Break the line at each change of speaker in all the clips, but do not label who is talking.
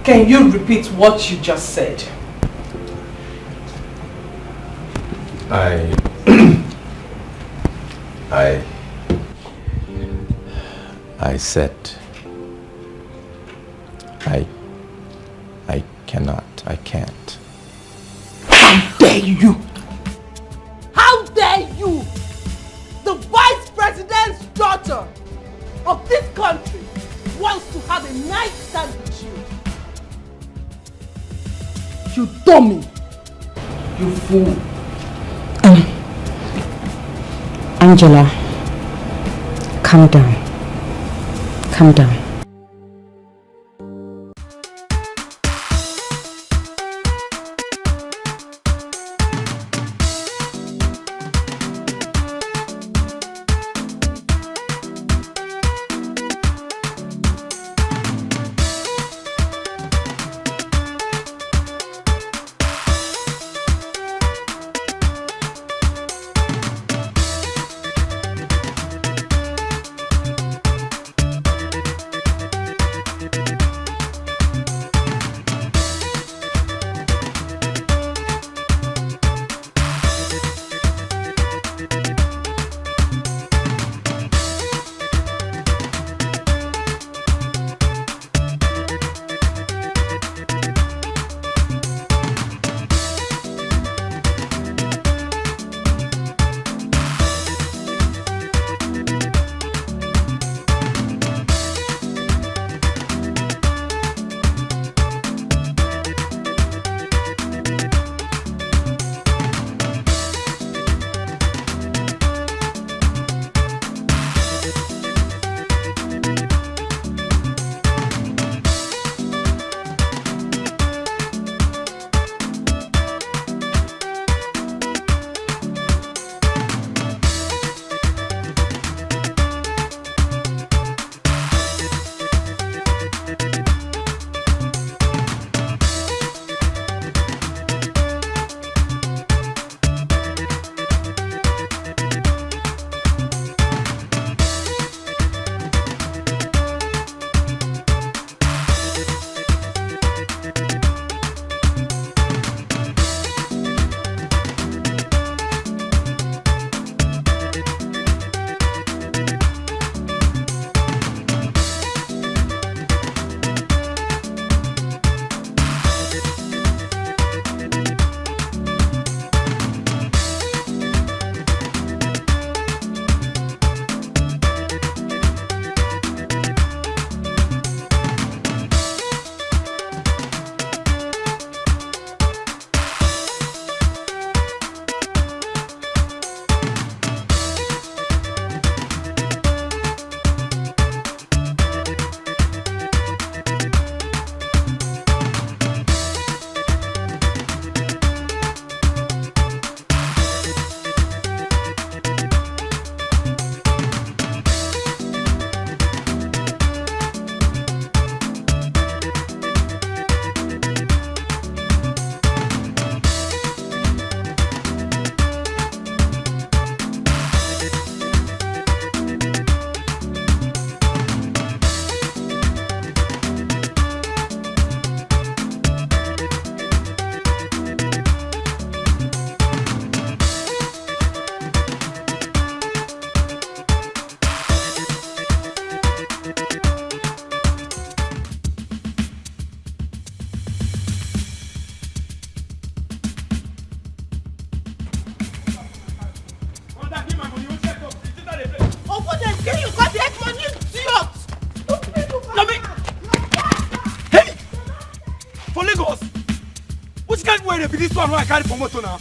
Can you repeat what you just said?
I said I cannot, I can't.
How dare you! How dare you! The vice president's daughter of this country wants to have a night stand with you. You dummy! You fool!
Angela, calm down. Calm down.
This one I carry for motor now.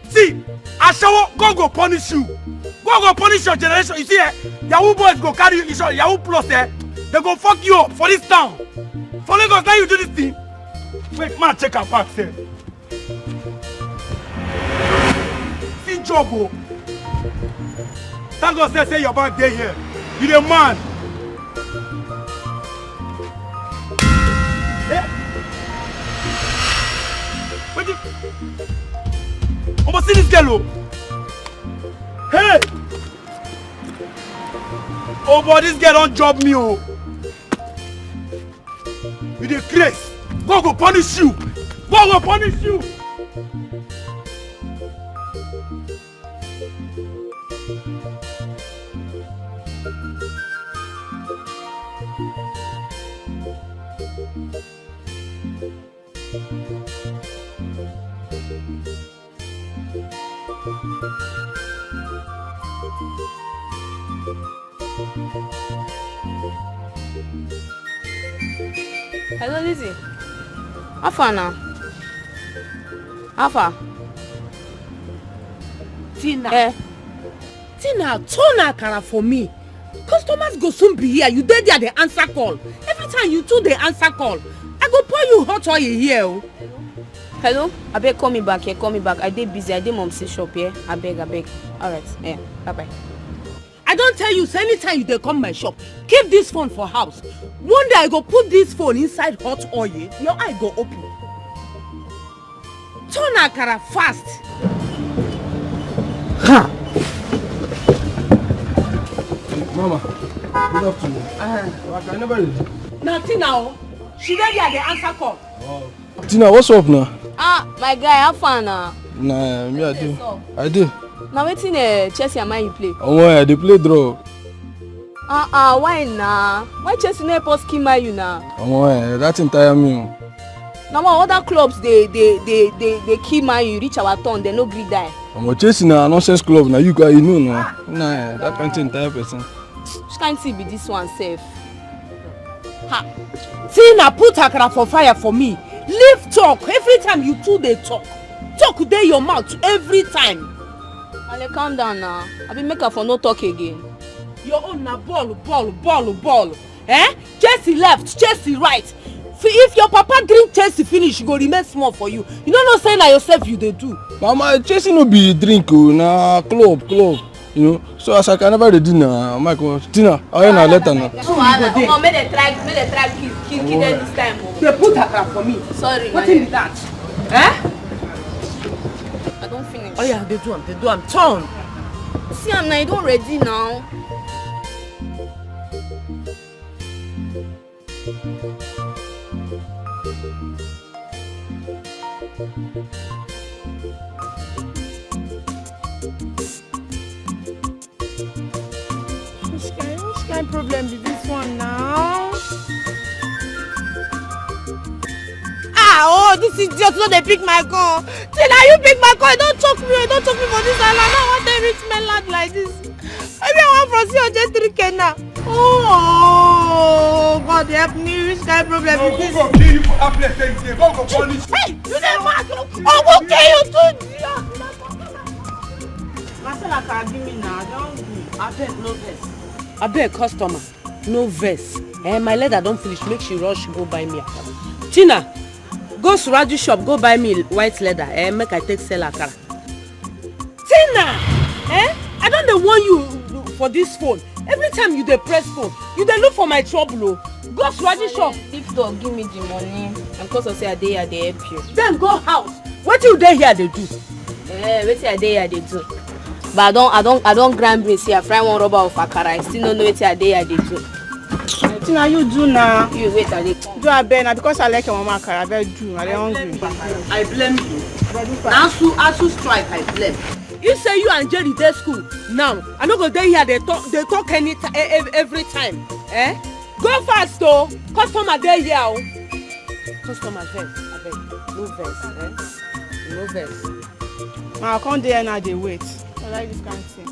See, Ashawo, God go punish you. God go punish your generation. You see, Yahoo boys go carry you, Yahoo plus they go fuck you up for this town. For Lagos, now you do this thing. Wait, man, check our back, sir. See, Jobo. Thank God, say your back there here. You the man. Omo, see this girl, oh. Hey! Oh, but this girl don't job me, oh. You You the grace. God go punish you. God will punish you.
Hello, Lizzie. How far now? How far?
Tina.
Tina,
turn akara for me. Customers go soon be here. You there they answer call. Every time you two they answer call. I go pour you hot oil here.
Hello? I beg call me back here. Call me back. I dey busy. I dey mom's shop here. I beg. Alright. Yeah. Bye-bye.
I don't tell you, so anytime you dey come my shop, keep this phone for house. One day I go put this phone inside hot oil, your eye go open. Turn akara fast. Ha!
Mama, good afternoon. I never read.
Now Tina, she dey here dey answer call.
Wow. Tina, what's up now?
My guy, how far now?
Nah, me I do.
Now wetin Chelsea and Man you play?
I dey play draw.
Why now? Why Chelsea no help us kill Man you now?
That thing tire me.
Now other clubs they kill Man you reach our turn, they no gree die.
Chelsea na nonsense club na you know no. Nah, that kind thing tire person.
Which kind thing be this one safe?
Ha! Tina, put akara for fire for me. Leave talk. Every time you two they talk dey your mouth every time.
Ale, calm down now. I be make her for no talk again.
Your own na ball. Chelsea left, Chelsea right. If your papa drink Chelsea finish, e go remain small for you. You no know say na yourself you dey do.
Mama, Chelsea no be drink na club. You know, so as I can never ready now, Michael, Tina, I na later now.
Make they try kill them this time.
They put akara for me.
Sorry.
What is that?
I don't finish.
Oh yeah, they do am. Turn.
See, I'm now. You don't ready now.
Which kind problem is this one now? This is just not they pick my call. Tina, you pick my call. Don't talk me for this island. I don't want them rich men land like this. Maybe I want from see just 3K now. Oh, God help me. Which kind of problem is this?
God go kill you for that place where you dey. God go punish you.
Hey, you never go kill you too. Marcella can give me now. Don't give.
Abeg, no vex. Abeg, customer, no vex. My leather don't finish. Make she rush go buy me akara. Tina, go Suraju shop, go buy me white leather. Make I take sell akara. Tina, I don't dey warn you for this phone. Every time you dey press phone, you dey look for my trouble. Go Suraju shop.
If dog give me the money, and because I say I dey here, they help you.
Then go house. What you dey here dey do?
Wetin I dey here dey do. But I don't grind brace here. Fry one rubber of akara. I still don't know wetin I dey here dey do.
Tina, you do now.
You wait, I dey come.
Do a bed now because I like your mama akara. I better do. I dey hungry.
I blame you. Asu strike, I blame. You say you and Jerry dey school now. I no go dey here. They talk every time. Go fast though. Customer dey here. Customer vex. Abeg, no vex. No vex.
Ma, I come there now. They wait. I like this kind of thing.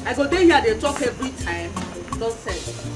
I go dey here. They talk every time. Nonsense.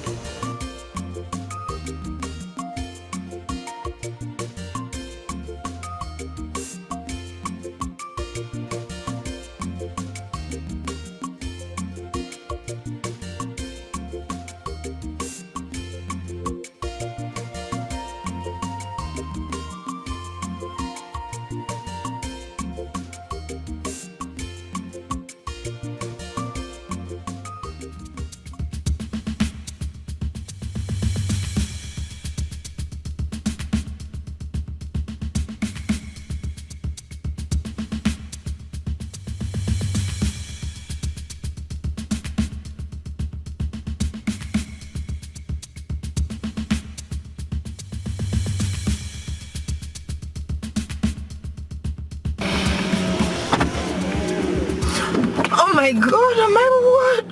my God, oh my word.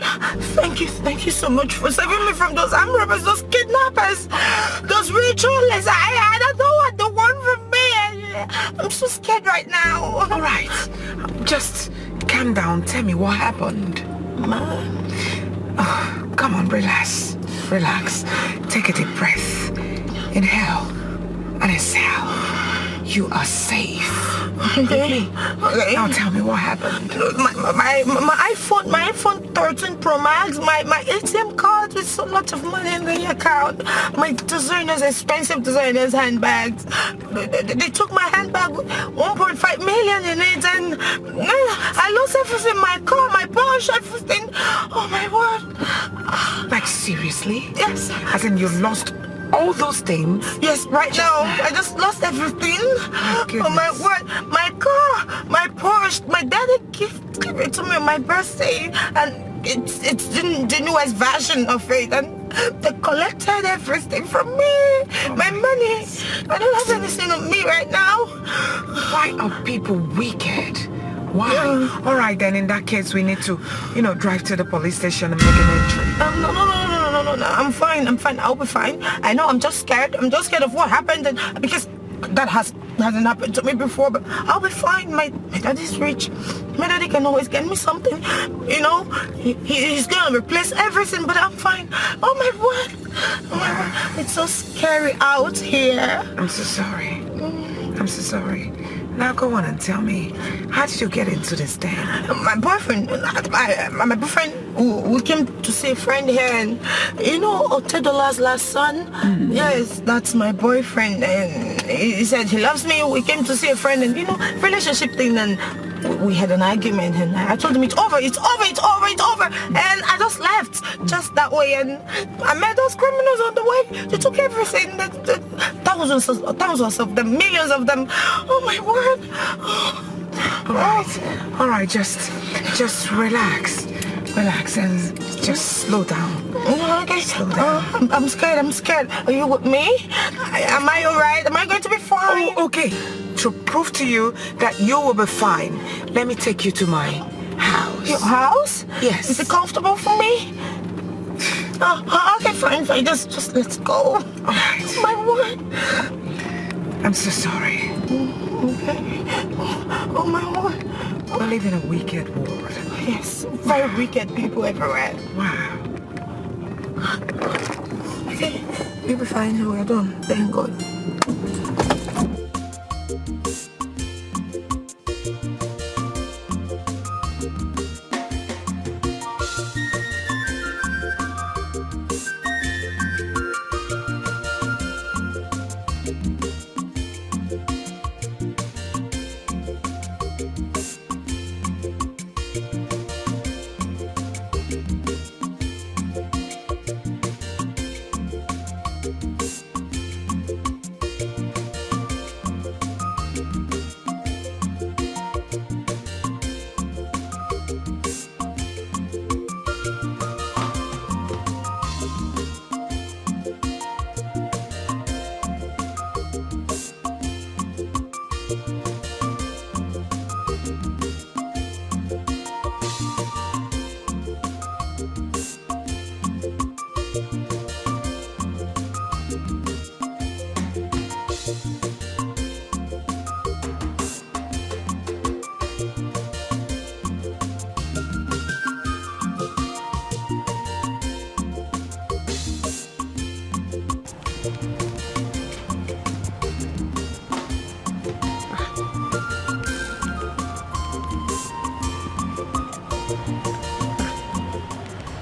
Thank you so much for saving me from those armed robbers, those kidnappers, those ritualists. I don't know what they want from me. I'm so scared right now.
All right, just calm down. Tell me what happened. Oh, come on, relax. Take a deep breath. Inhale and exhale. You are safe.
Okay.
Now tell me what happened.
My iPhone 13 Pro Max, my ATM card with so lot of money in the account, my expensive designers handbags. They took my handbag with 1.5 million in it, and I lost everything, my car, my Porsche, everything. Oh my word.
Like seriously?
Yes.
As in you lost all those things?
Yes, right now. I just lost everything.
Oh
my word. My car, my Porsche, my daddy gave it to me on my birthday, and it's the newest version of it, and they collected everything from me. My money. I don't have anything on me right now.
Why are people wicked? Why?
Yeah.
All right, then in that case, we need to, drive to the police station and make an entry.
No. I'm fine. I'll be fine. I know. I'm just scared. I'm just scared of what happened, and because that hasn't happened to me before. But I'll be fine. My daddy's rich. My daddy can always get me something. He's gonna replace everything. But I'm fine. Oh my word. It's so scary out here.
I'm so sorry. Now go on and tell me, how did you get into this den?
My boyfriend, we came to see a friend here, and Otedolas last son. Yes, that's my boyfriend, and he said he loves me. We came to see a friend, and relationship thing, and we had an argument, and I told him it's over, and I just left just that way, and I met those criminals on the way. They took everything, thousands of them, millions of them. Oh my word.
All right, just relax and just slow down.
Okay.
Slow down.
I'm scared. Are you with me? Am I all right? Am I going to be fine?
Oh, okay. To prove to you that you will be fine, let me take you to my house.
Your house?
Yes.
Is it comfortable for me? Okay, fine. Just let's go.
All right.
My word.
I'm so sorry.
Okay. Oh my word.
We live in a wicked world.
Yes, very wicked people everywhere.
Wow.
Okay, you'll be fine. We're done. Thank God.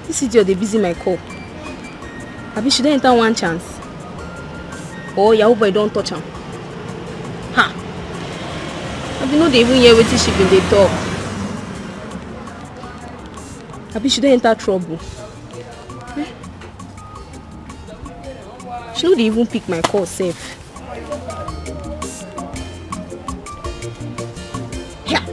This idiot, they busy my call. Abi, should I enter one chance? Oh, Yahoo boy, don't touch him. Ha! Abi, no, they even hear what she been they talk. Abi, should I enter trouble? She know they even pick my call safe. Yeah.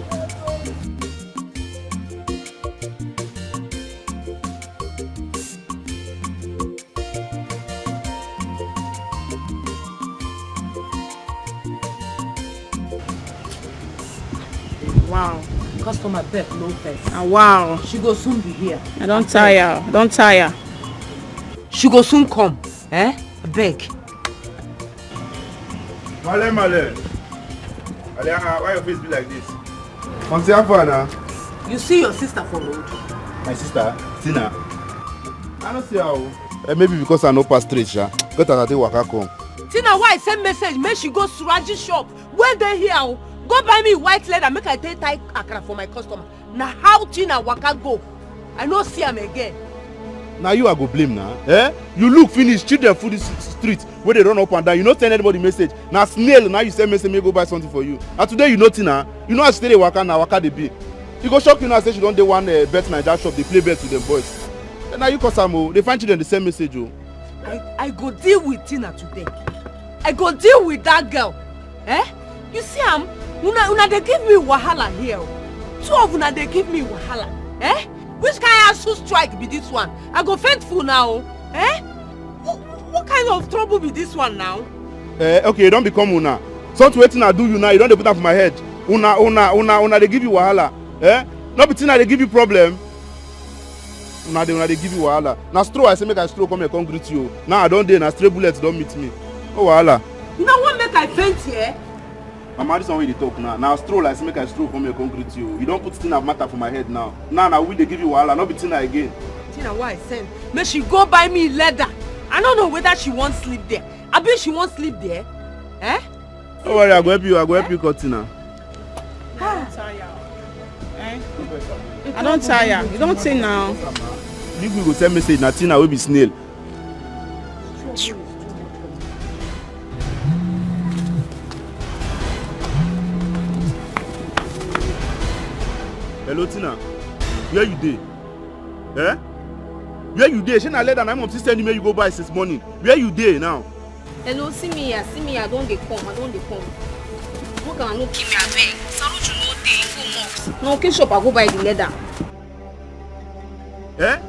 Wow,
Customer beg no first.
Ah, wow.
She go soon be here.
I don't tire. Don't tire.
She go soon come. Eh? Beg.
Male. Male, why your face be like this? Monty, how far now?
You see your sister for road?
My sister? Tina? I don't see how. Maybe because I know past straight, sha. Got I take waka come.
Tina, why I send message? Make she go Suraji shop. When they here, go buy me white leather. Make I take Thai akara for my customer. Now how Tina waka go? I no see him again.
Now you are go blame now. Eh? You look finish, children food this street where they run up and down. You not send anybody message. Now snail, now you send message, me go buy something for you. And today you know Tina, you know how stay waka now, waka they be. You go shop you now say she don't dey one bet Nigeria shop, they play bet with them boys. And now you cause them, they find children the same message. Oh.
I go deal with Tina today. I go deal with that girl. Eh? You see una they give me wahala here. Two of una they give me wahala. Eh? Which kind of strike be this one? I go faint full now. Eh? What kind of trouble be this one now?
Okay, you don't become una. Something waiting I do you now, you don't put that for my head. Una they give you wahala. Eh? Not between they give you problem. Una they give you wahala. Now straw I say make I straw come here come greet you. Now I don't dey na stray bullets don't meet me. Oh wahala.
Now what make I faint here?
Mama, this one way they talk now. Now stroll, I say make I stroll come here concrete you. You don't put Tina matter for my head now. Now we they give you wahala, not be Tina again.
Tina, why I send? May she go buy me leather. I don't know whether she won't sleep there. I bet she won't sleep there. Eh?
Don't worry, I go help you. I go help you cut Tina.
I don't tire. Eh? I don't tire. You don't say now.
If we go send message, now Tina will be snail. Hello Tina, where you dey? Eh? Where you dey? She na leather na my mom send you make you go buy since morning. Where you dey now?
Hello, see me here. I don't dey come. What can I no give me a beg? Saluju no dey go mux. No, okay shop I go buy the leather.
Eh?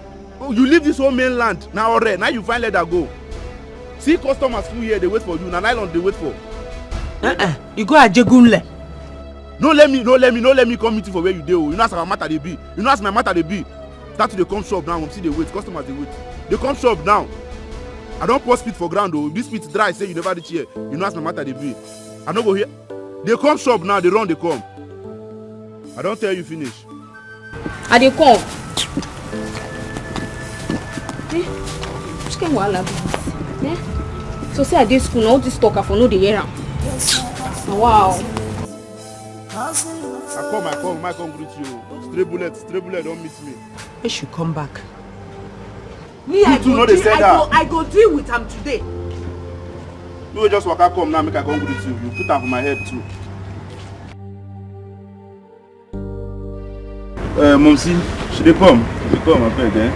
Oh, you leave this whole mainland now already. Now you find leather go. See customers full here, they wait for you. Na nylon they wait for.
You go Ajegunle.
No let me come meet you for where you dey. You know as my matter they be. You know as my matter they be. Start to dey come shop now. See they wait. Customers they wait. They come shop now. I don't pour spit for ground though. This spit dry. Say you never reach here. You know as my matter they be. I don't go here. They come shop now. They run. They come. I don't tell you finish.
I dey come. Which kind wahala be this? Eh? So say I dey school now. All this talk I for no dey hear am. Wow.
I come greet you. Stray bullet don't meet me.
When she come back. Me, I go deal with him today.
You just walk out come now, make I come greet you. You put that for my head too. Momsi, she dey come. I beg, eh?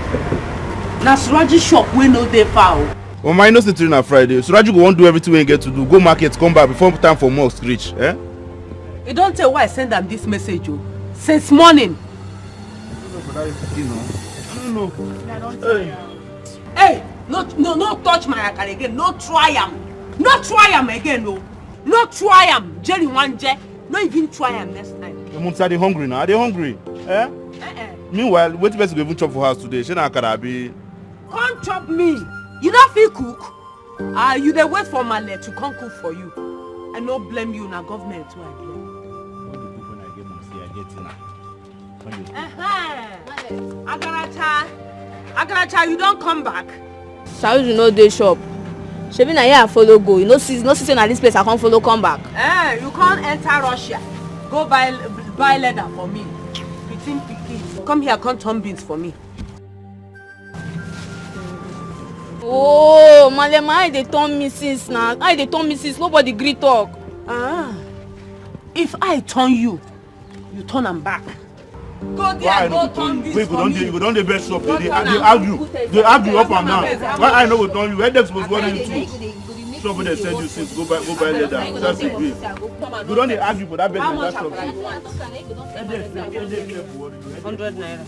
Na Suraji shop we no dey far.
Oh my, no stay till na Friday. Suraji go want do everything we get to do. Go market, come back before time for mosque reach, eh?
You don't tell why I send them this message, oh. Since morning.
I don't know.
Hey, no touch my akara again. No try am again, no. No try am. Jerry one jet. No even try am next time.
The months are they hungry now? Are they hungry? Eh? Meanwhile, wait till you even chop for house today. She na akara be.
Come chop me. You don't feel cook? You dey wait for my leg to come cook for you. I no blame you, na government too I blame. Agaracha, you don't come back.
Saluju you know dey shop. Shebi na here I follow go. You no see say na this place I can't follow come back.
You can't enter Russia. Go buy leather for me. Between pikin. Come here, come turn beans for me.
Oh, Malema, how they turn me since now? How they turn me since nobody gree talk?
If I turn you, you turn them back. Go there, go turn beans for me.
You don't dey best shop. They argue up and down. Why I no go turn you? Where them supposed worry you too? Shop where they send you since go buy leather. That's it. You don't dey argue for that bed in that shop.
100 naira.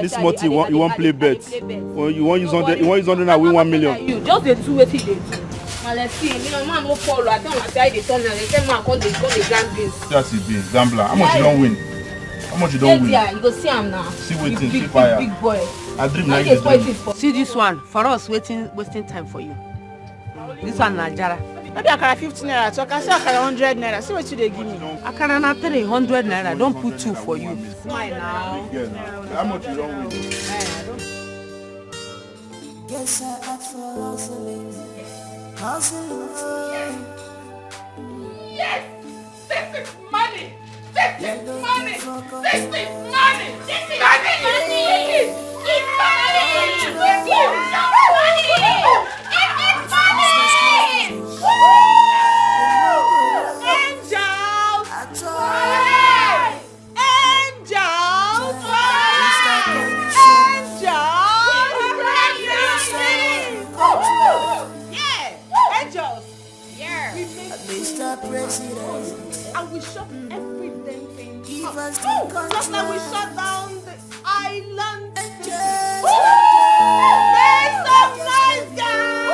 This month you want play bet. Or you want use 100 and win 1 million.
You just dey do wetin dey do. Let's man no follow. I tell my say they turn and they say man come dey grand beans.
That's it, be gambler. How much you don't win? How much you don't win?
Yeah, you go see him now.
See waiting,
big,
see
big,
fire.
big boy.
I dream
Now
like
you
this.
spoil this for.
See this one, for us wasting time for you. This one Nigeria.
Maybe I carry 50 naira, so I can say I carry 100 naira. See what you they give me.
I can not 300 naira, don't put 2 for you. Smile now.
How much you don't win?
Guess I asked for hustling. Hustling.
Yes! This is money! This is money! This is money! This is money! It's money!
Mr. President,
And we shut every damn thing
give
up.
us the control.
Just like we shut down the island.
Just
Make some noise, guys!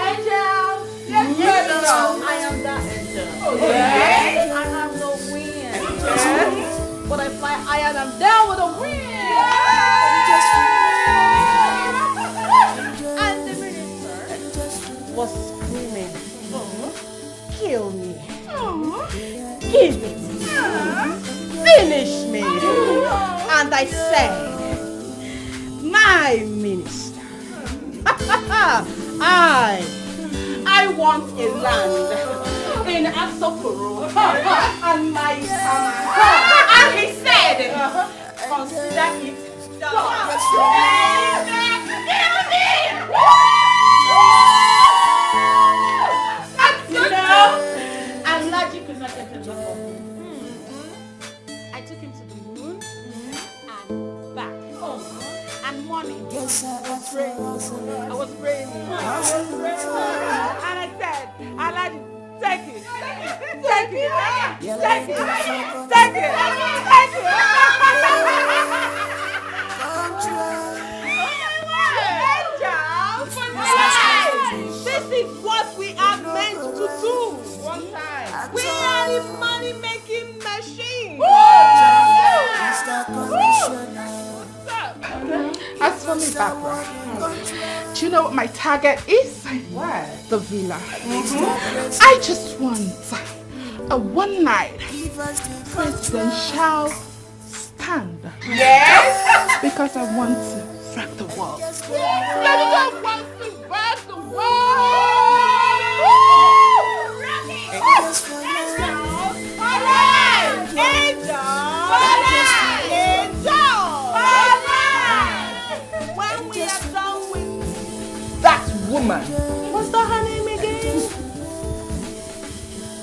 Angel! Yes, I am that angel.
Yes.
I have no wings. But I fly higher than down with a wing. And the minister was screaming, kill me, give it, finish me. And I said, my minister, I want a land in Asokoro and my summer. And he said, consider it done. And logic is not going to do. I took him to the moon and back. And morning.
Guess I asked for hustling.
I was praying. And I said, Aladdin, take it. Take it. Take it. Take it. Take it. This is what we are meant to do. One time. We are the money-making machine.
Mr. Commissioner.
As for me, Barbara, do you know what my target is?
What?
The villa. I just want a one-night presidential stand.
Yes.
Because I want to wreck the world.
I want to rock the world. When we are done with that woman, what's that her name again?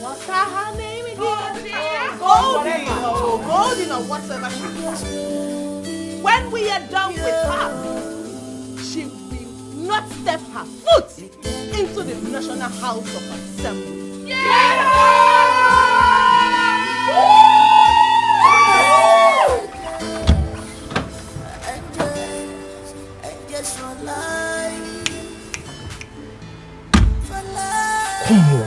What's that her name again? Golden or whatever she was. When we are done with her, she will not step her foot into the National House of Assembly.
Come on.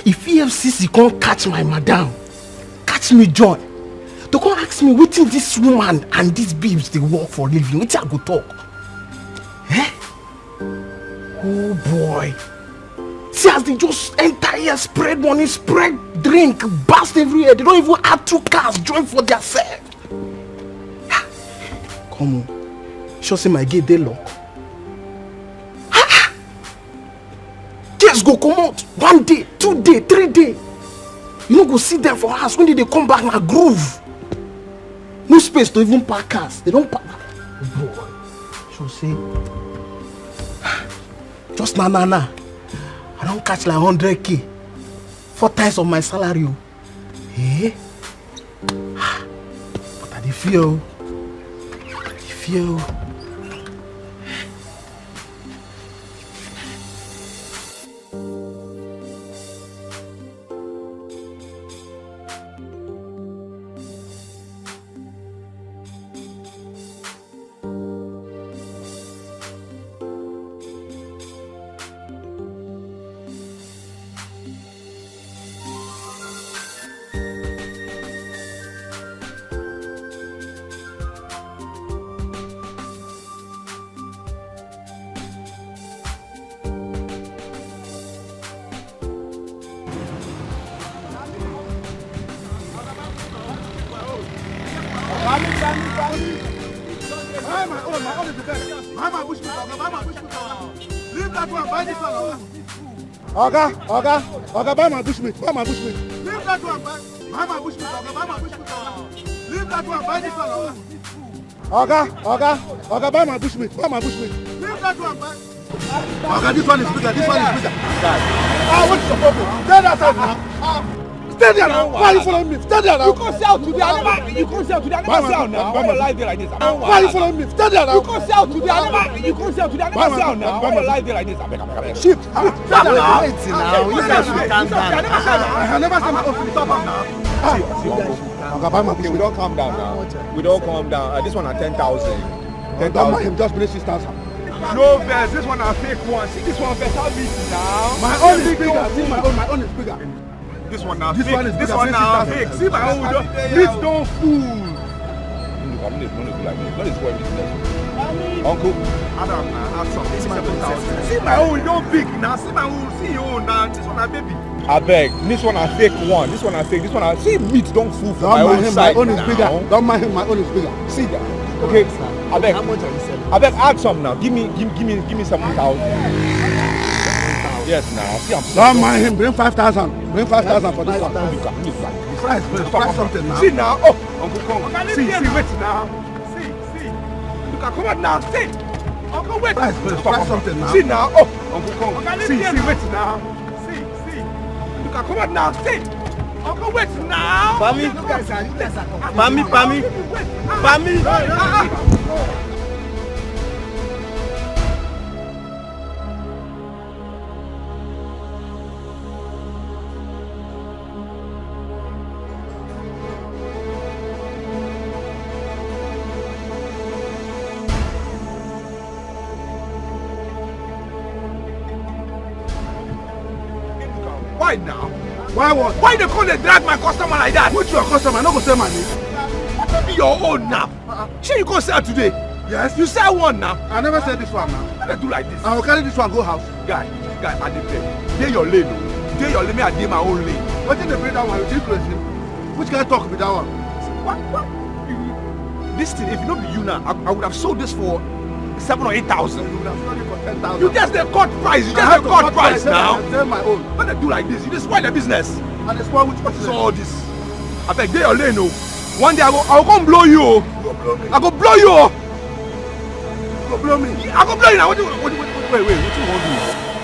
If EFCC can't catch my madam, catch me joy. They can't ask me wetin this woman and these babes they work for living. Wetin I go talk? Eh? Oh boy. See as they just enter here, spread money, spread drink, burst everywhere. They don't even add 2 cars, join for their self. Come on. Sure say my gate they lock. Just go come out 1 day, 2 day, 3 day. You no go see them for house. When they come back na groove. No space to even park cars. They don't park. Boy, sure say. Just na. I don't catch like 100k. 4 times of my salary. Eh? But I dey feel.
own. My own is the best. Buy my bushmeat, Oga. Buy my bushmeat, Oga. Leave that one. Buy this one, Oga. Oga, buy my bushmeat. Buy my bushmeat. Leave that one. Buy my bushmeat, Oga. Buy my bushmeat, Oga. Leave that one. Buy this one, Oga. Oga, buy my bushmeat. Buy my bushmeat. Leave that one. Buy. Oga, this one is bigger. This one is bigger. What's your problem? Stay there now. Stay there now. Why are you following me? Stay there now.
You can't sell today. I never sell now. Why you lie there like this?
Why are you following me? Stay there now.
You can't sell today. I never sell now. Why you lie there like this? I beg.
Shift.
Stop now.
You guys should calm down. I never said my own. Stop now.
Okay, we don't calm down now. We don't calm down. This one at 10,000.
Don't mind him. Just finish 6,000.
No verse. This one a fake one. See this one verse. How big now?
My own is bigger. See my own is bigger.
This one now.
This
fake.
one is
this
bigger.
one now fake. See my own. Please don't fool. Uncle, Adam, have some. This is 7,000. See my own. Don't big now. See my own. See your own now. This one a baby. I beg. This one a fake one. This one a fake. This one a see meat. Don't fool for my own side.
My own is bigger. Don't mind him. My own is bigger.
See that? Okay. I beg.
How much are you selling?
I beg. Add some now. Give me 7,000. Yes, now. See,
don't mind him. Bring 5,000. Bring 5,000 for this one.
Stop something now. See now. Oh, Uncle Kong. See, wait now. See. Look, come on now. See. Uncle, wait.
Stop something now.
See now. Oh, Uncle Kong. See, wait now. See. Look, come on now. See. Uncle, wait now.
Pami.
Why now?
Why what?
Why they call and drag my customer like that?
Which your customer? No go sell money.
What be your own now? Sure you go sell today?
Yes.
You sell one now?
I never said this one now.
Why they do like this?
I will carry this one go house.
Guy, I dey pay. Dey your lane. Dey your lane, me I dey my own lane.
What did they bring that one? You think crazy? Which guy talk with that one?
What? This thing, if it not be you now, I would have sold this for 7,000 or 8,000.
You would have sold it for 10,000.
You just the cut price. You just the cut price now.
I sell my own.
Why they do like this? You just spoil the business.
And they spoil which business?
So all this. I beg, dey your lane, oh. One day I will come blow you, oh.
Go blow me.
I go blow you, oh.
Go blow me.
I go blow you now. Wait, what you want to do?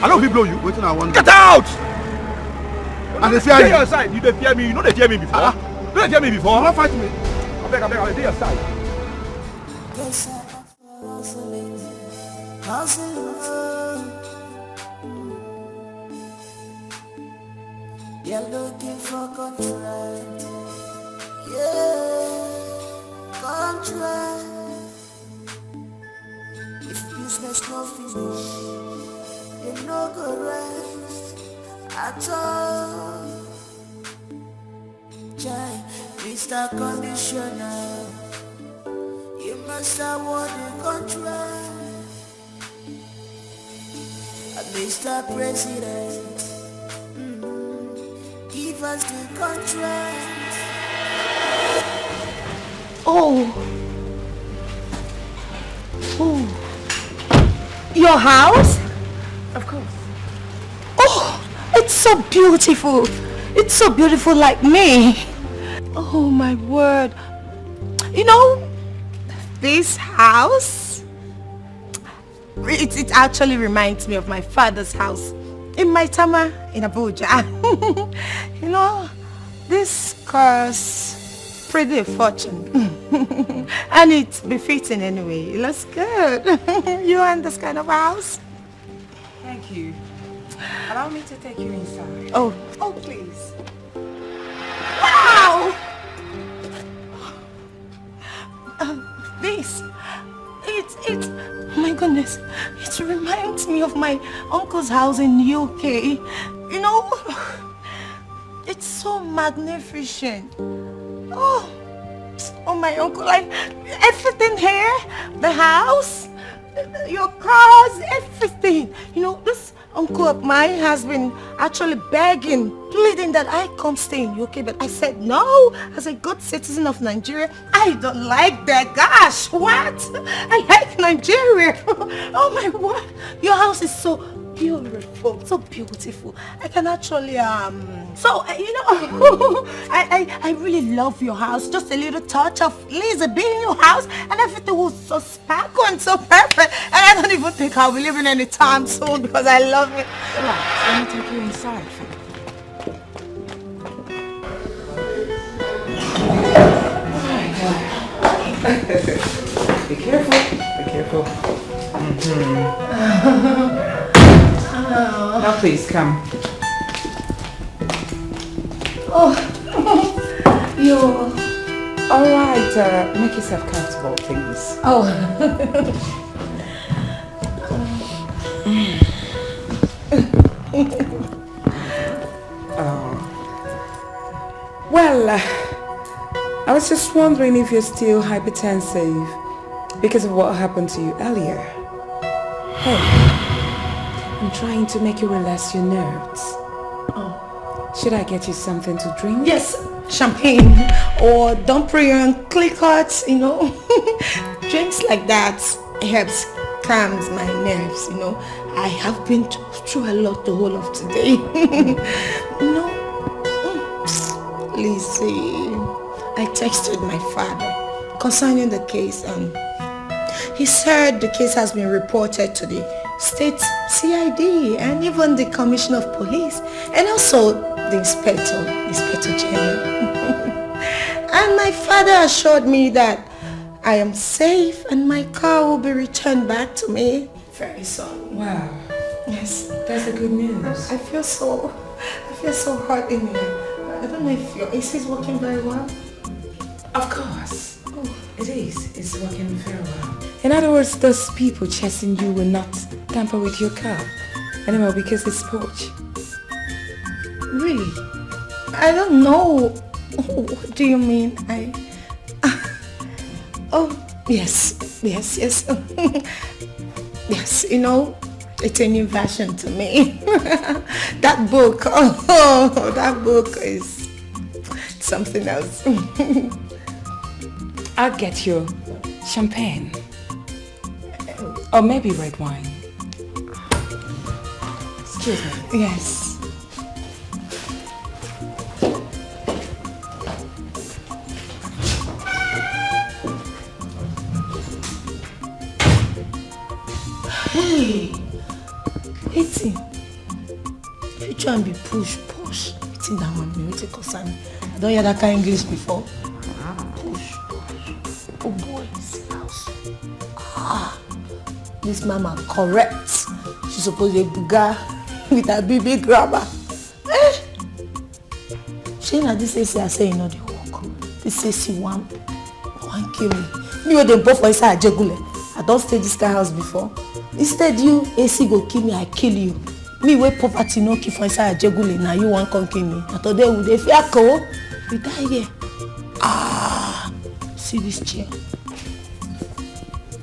I don't blow you.
Waiting I want.
Get out!
And they fear
you.
you.
Your side. You don't fear me. You know they fear me before. You don't fear me before.
You don't fight me.
I beg. Dey your side.
Yes, hustling. You're looking for contract. Yeah, contract. If business no finish, you no go rest at all. Jai, Mr. Conditioner, you must award the contract. Mr. President, give us the contract.
Oh, your house?
Of course.
Oh, it's so beautiful. It's so beautiful like me. Oh my word. You know, this house, it actually reminds me of my father's house in Maitama in Abuja. You know, this costs pretty a fortune. And it's befitting anyway. It looks good. You want this kind of house?
Thank you. Allow me to take you inside.
Oh, please. Wow! This, it's, oh my goodness, it reminds me of my uncle's house in UK. You know, it's so magnificent. Oh, my uncle, like everything here, the house, your cars, everything. You know, this uncle of mine has been actually begging, pleading that I come stay in UK. But I said no. As a good citizen of Nigeria, I don't like that. Gosh, what? I like Nigeria. Oh my word. Your house is so beautiful, so beautiful. I can actually I really love your house. Just a little touch of Lisa being in your house and everything was so sparkle and so perfect. And I don't even think I'll be living anytime soon because I love it.
Relax, let me take you inside. Be careful. Be careful. Now please come.
Oh, you.
All right, make yourself comfortable, please.
Oh.
Well, I was just wondering if you're still hypertensive because of what happened to you earlier. Hey, I'm trying to make you relax your nerves.
Oh.
Should I get you something to drink?
Yes, champagne or Dumpry and Clickards, you know. Drinks like that helps calms my nerves, you know. I have been through a lot the whole of today. No. Lizzie, I texted my father concerning the case and he said the case has been reported to the state CID and even the Commissioner of Police and also the Inspector General. And my father assured me that I am safe and my car will be returned back to me very soon.
Wow.
Yes.
That's a good news.
I feel so hot in here. I don't know if your AC is working very well.
Of course. Oh, it is. It's working very well. In other words, those people chasing you will not tamper with your car anymore because it's sports.
Really? I don't know. What do you mean? Oh, yes. Yes, you know, it's a new version to me. That book, that book is something else.
I'll get you champagne. Or maybe red wine. Excuse me.
Yes. Hey, eating. You try and be push. Eating that one, me take concern. I don't hear that kind of English before. Push. Oh boy, this house. This mama correct. She's supposed to be buga with her baby grabber. She na this AC I say you know the work. This AC one kill me. Me with them both for inside Jegule. I don't stay this kind of house before. Instead you AC go kill me, I kill you. Me wey poverty no kill for inside Jegule, now you want come kill me. Na today we dey fear ko. We die here. See this chair.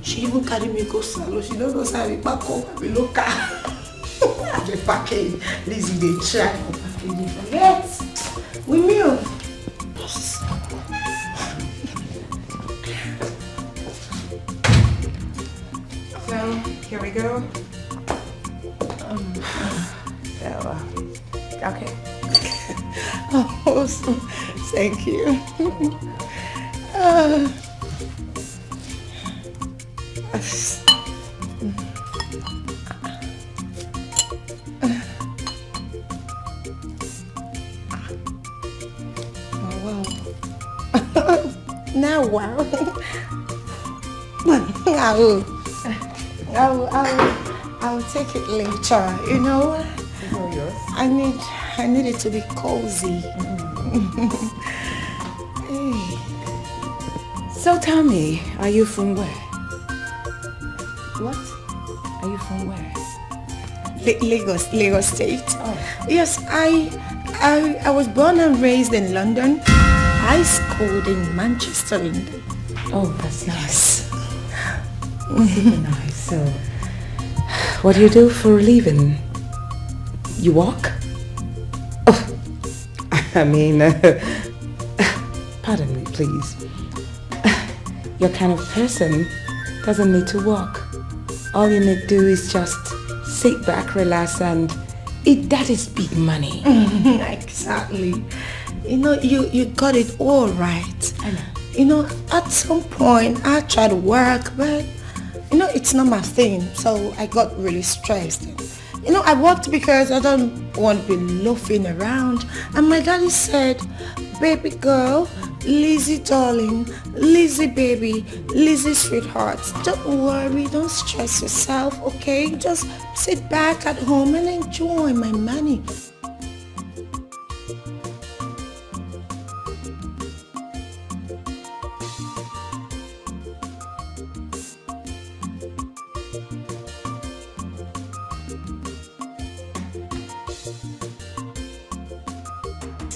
She even carry me go salon. She don't go salon. Back up below car. I dey package. Lizzie dey try to package it. Forget. We meal.
So, here we go. Okay.
Oh, thank you. Wow. Now, wow. I will take it later, you know.
It's all yours.
I need it to be cozy. Hey.
So tell me, are you from where?
What?
Are you from where?
Lagos State.
Oh.
Yes, I was born and raised in London. I schooled in Manchester, London.
Oh, that's nice. Super nice. So, what do you do for a living? You walk? I mean, pardon me, please. Your kind of person doesn't need to work. All you need to do is just sit back, relax, and eat daddy's big money.
Exactly. You know, you got it all right.
I know.
You know, at some point I tried to work, but you know, it's not my thing. So I got really stressed. You know, I worked because I don't want to be loafing around. And my daddy said, baby girl, Lizzie darling, Lizzie baby, Lizzie sweetheart, don't worry, don't stress yourself, okay? Just sit back at home and enjoy my money.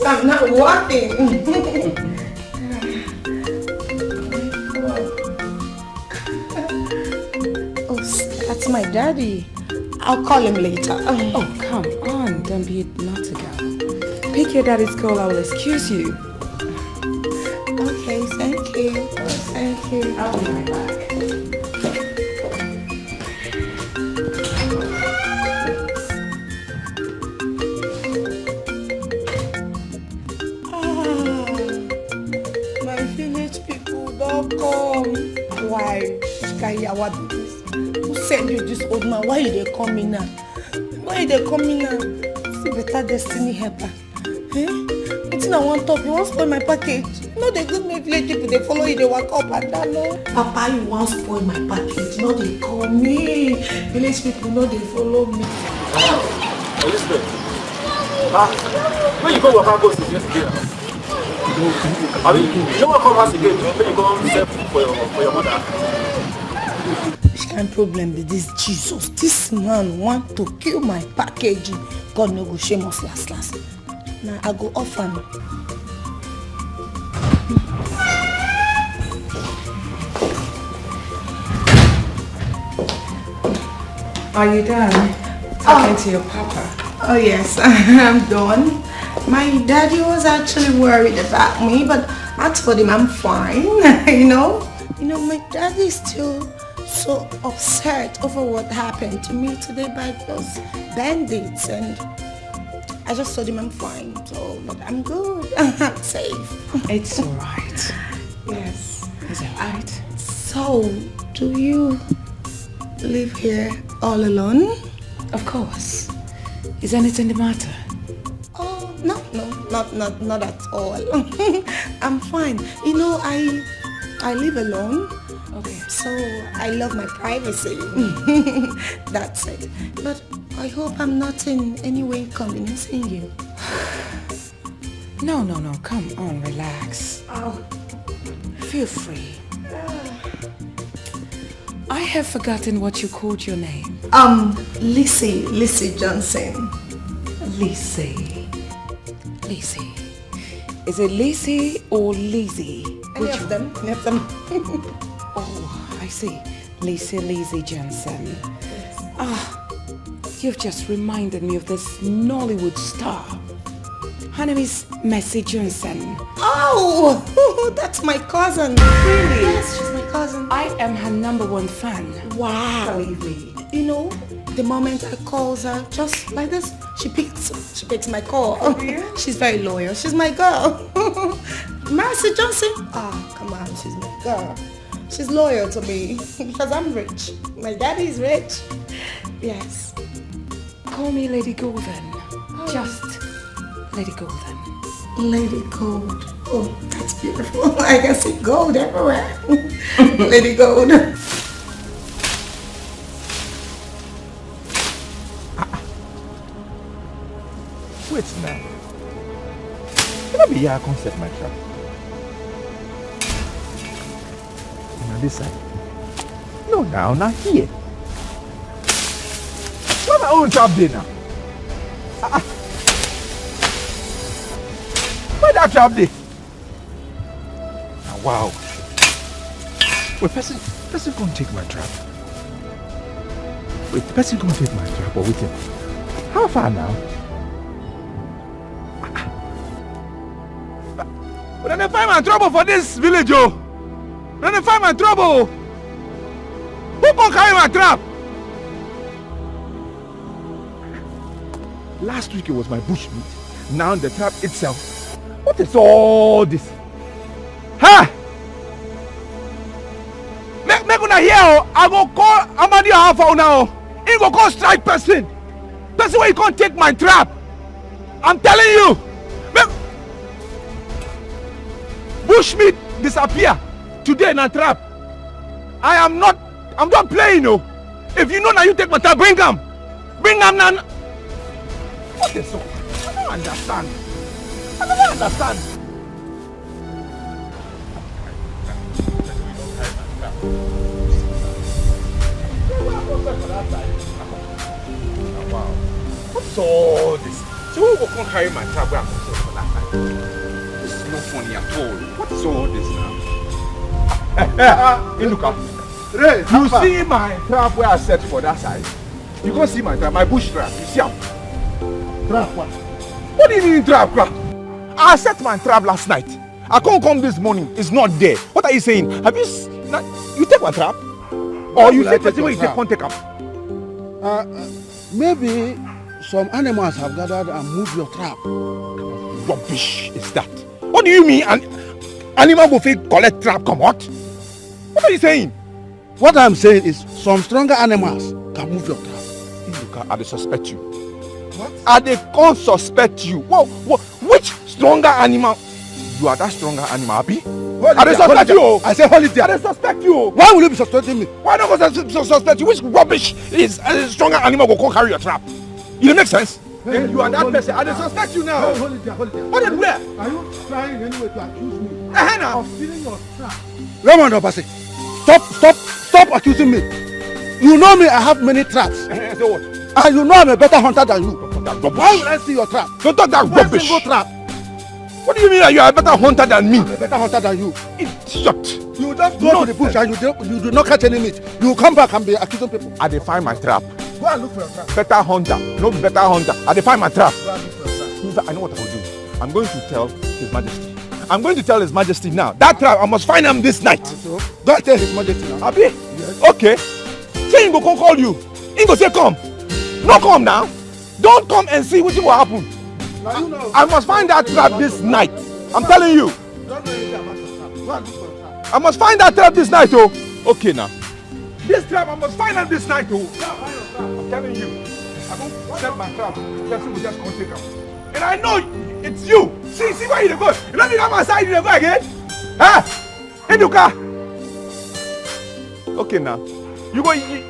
I'm not walking. Oh, that's my daddy. I'll call him later.
Oh, come on. Don't be naughty girl. Pick your daddy's call. I will excuse you.
Okay, thank you. Thank you.
I'll be right back.
Why? What is this? Who sent you this old man? Why are they coming now? Why are they coming now? See better destiny helper. Eh? What's I want to talk? You want to spoil my package? No, they good make village people, they follow you, they walk up and down, no? Papa, you want to spoil my package? No, they call me. Village people, no, they follow me.
Elizabeth. When you go work out, go since yesterday. I mean, you don't want to come house again when you go home for your mother.
Which kind of problem is this, Jesus? This man want to kill my packaging. God no go shame us last. Now I go off him.
Are you done talking to your papa?
Oh yes, I'm done. My daddy was actually worried about me, but I told him I'm fine. You know, my daddy is still so upset over what happened to me today by those bandits, and I just told him I'm fine. So, but I'm good. I'm safe.
It's all right.
Yes.
It's all right.
So, do you live here all alone?
Of course. Is anything the matter?
Oh, no, not at all. I'm fine. You know, I live alone.
Okay.
So I love my privacy. That's it. But I hope I'm not in any way inconveniencing you.
No. Come on, relax.
Oh.
Feel free. I have forgotten what you called your name.
Lizzie Johnson.
Lizzie. Is it Lizzie or Lizzie?
Any of them.
Oh, I see. Lizzie Johnson. Yes. You've just reminded me of this Nollywood star. Her name is Mercy Johnson.
Oh, that's my cousin. Really? Yes, she's my cousin.
I am her #1 fan.
Wow.
Believe me.
You know, the moment I call her, just like this, she picks my call.
Oh, yeah?
She's very loyal. She's my girl. Mercy Johnson. Come on, she's my girl. She's loyal to me because I'm rich. My daddy is rich. Yes.
Call me Lady Golden. Just Lady Golden.
Lady Gold. Oh, that's beautiful. I can see gold everywhere. Lady Gold.
Wait now. Can I be here? I can't set my trap. On this side. No, now here. Where my own trap there now? Where that trap there? Now, wow. Wait, person can't take my trap. Wait, the person can't take my trap or waiting. How far now? Then they find my trouble for this village, oh. Then they find my trouble. Who can carry my trap? Last week it was my bushmeat. Now the trap itself. What is all this? Ha! Make una hear, I go call Amadi Alpha now. He go call strike person. That's why he can't take my trap. I'm telling you. Bushmeat disappear today in a trap. I'm not playing, no. If you know now you take my trap, bring them. Bring them now. What is so? I don't understand. I don't understand. Wow. What's all this? So who will come carry my trap where I'm for that time? This is not funny at all. What is all this now? Inuka, you see my trap where I set for that side? You can't see my trap, my bush trap. You see how? Trap what? What do you mean trap? I set my trap last night. I can't come this morning. It's not there. What are you saying? Have you take my trap? Or you say person where you can't take up?
Maybe some animals have gathered and moved your trap.
Rubbish is that? What do you mean? Animal will collect trap? Come what? What are you saying?
What I'm saying is some stronger animals can move your trap.
Look, I suspect you. What? They can't suspect you. Which stronger animal? You are that stronger animal, Abi? I suspect you. I say hold it there. I suspect you.
Why will you be suspecting me?
Why not suspect you? Which rubbish is a stronger animal will come carry your trap? It make sense? Hey, you are that person. I suspect you now.
Hold it there, hold it there.
What is where?
Are you trying anyway to accuse me
of
stealing your trap? Raymond Obasi, stop accusing me. You know me, I have many traps.
So what?
And you know I'm a better hunter than you. Why will I steal your trap?
Don't talk that rubbish.
Single trap.
What do you mean that you are a better hunter than me?
I'm a better hunter than you.
Idiot.
You just go to the bush and you do not catch any meat. You come back and be accusing people.
I define my trap.
Go and look for your trap.
Better hunter. No better hunter. I define my trap.
Go and look for your trap.
I know what I will do. I'm going to tell His Majesty. I'm going to tell His Majesty now. That trap, I must find him this night.
So, don't tell His Majesty now.
Abi? Yes. Okay. Say he go come call you. He go say come. No come now. Don't come and see what will happen.
Now you know.
I must find that trap this night. I'm telling you.
Don't know anything about your trap. Go and look for your trap.
I must find that trap this night, oh. Okay now. This trap, I must find out this night, oh. I'm telling you. I won't set my trap. Person will just come take them. And I know it's you. See where you go. You let me come outside, you go again. Huh? Eduka. Okay now. You go. Idiot.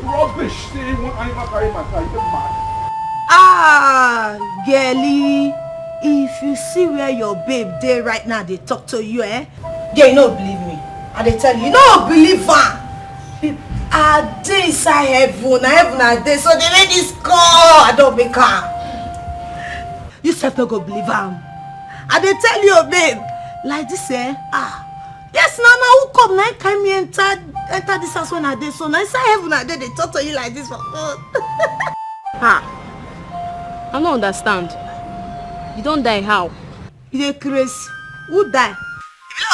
Rubbish. See one animal carry my car. You get mad.
Girlie, if you see where your babe dey right now, they talk to you, girl, you no believe me. And they tell you no believe her. I dey inside heaven I dey, so they made this call. I don't make her. You sef no go believe am. And they tell you, babe, like this, yes, now who come now? Can me enter this house when I dey, so now inside heaven I dey, they talk to you like this for God.
I don't understand. You don't die how?
You dey crazy. Who die? If you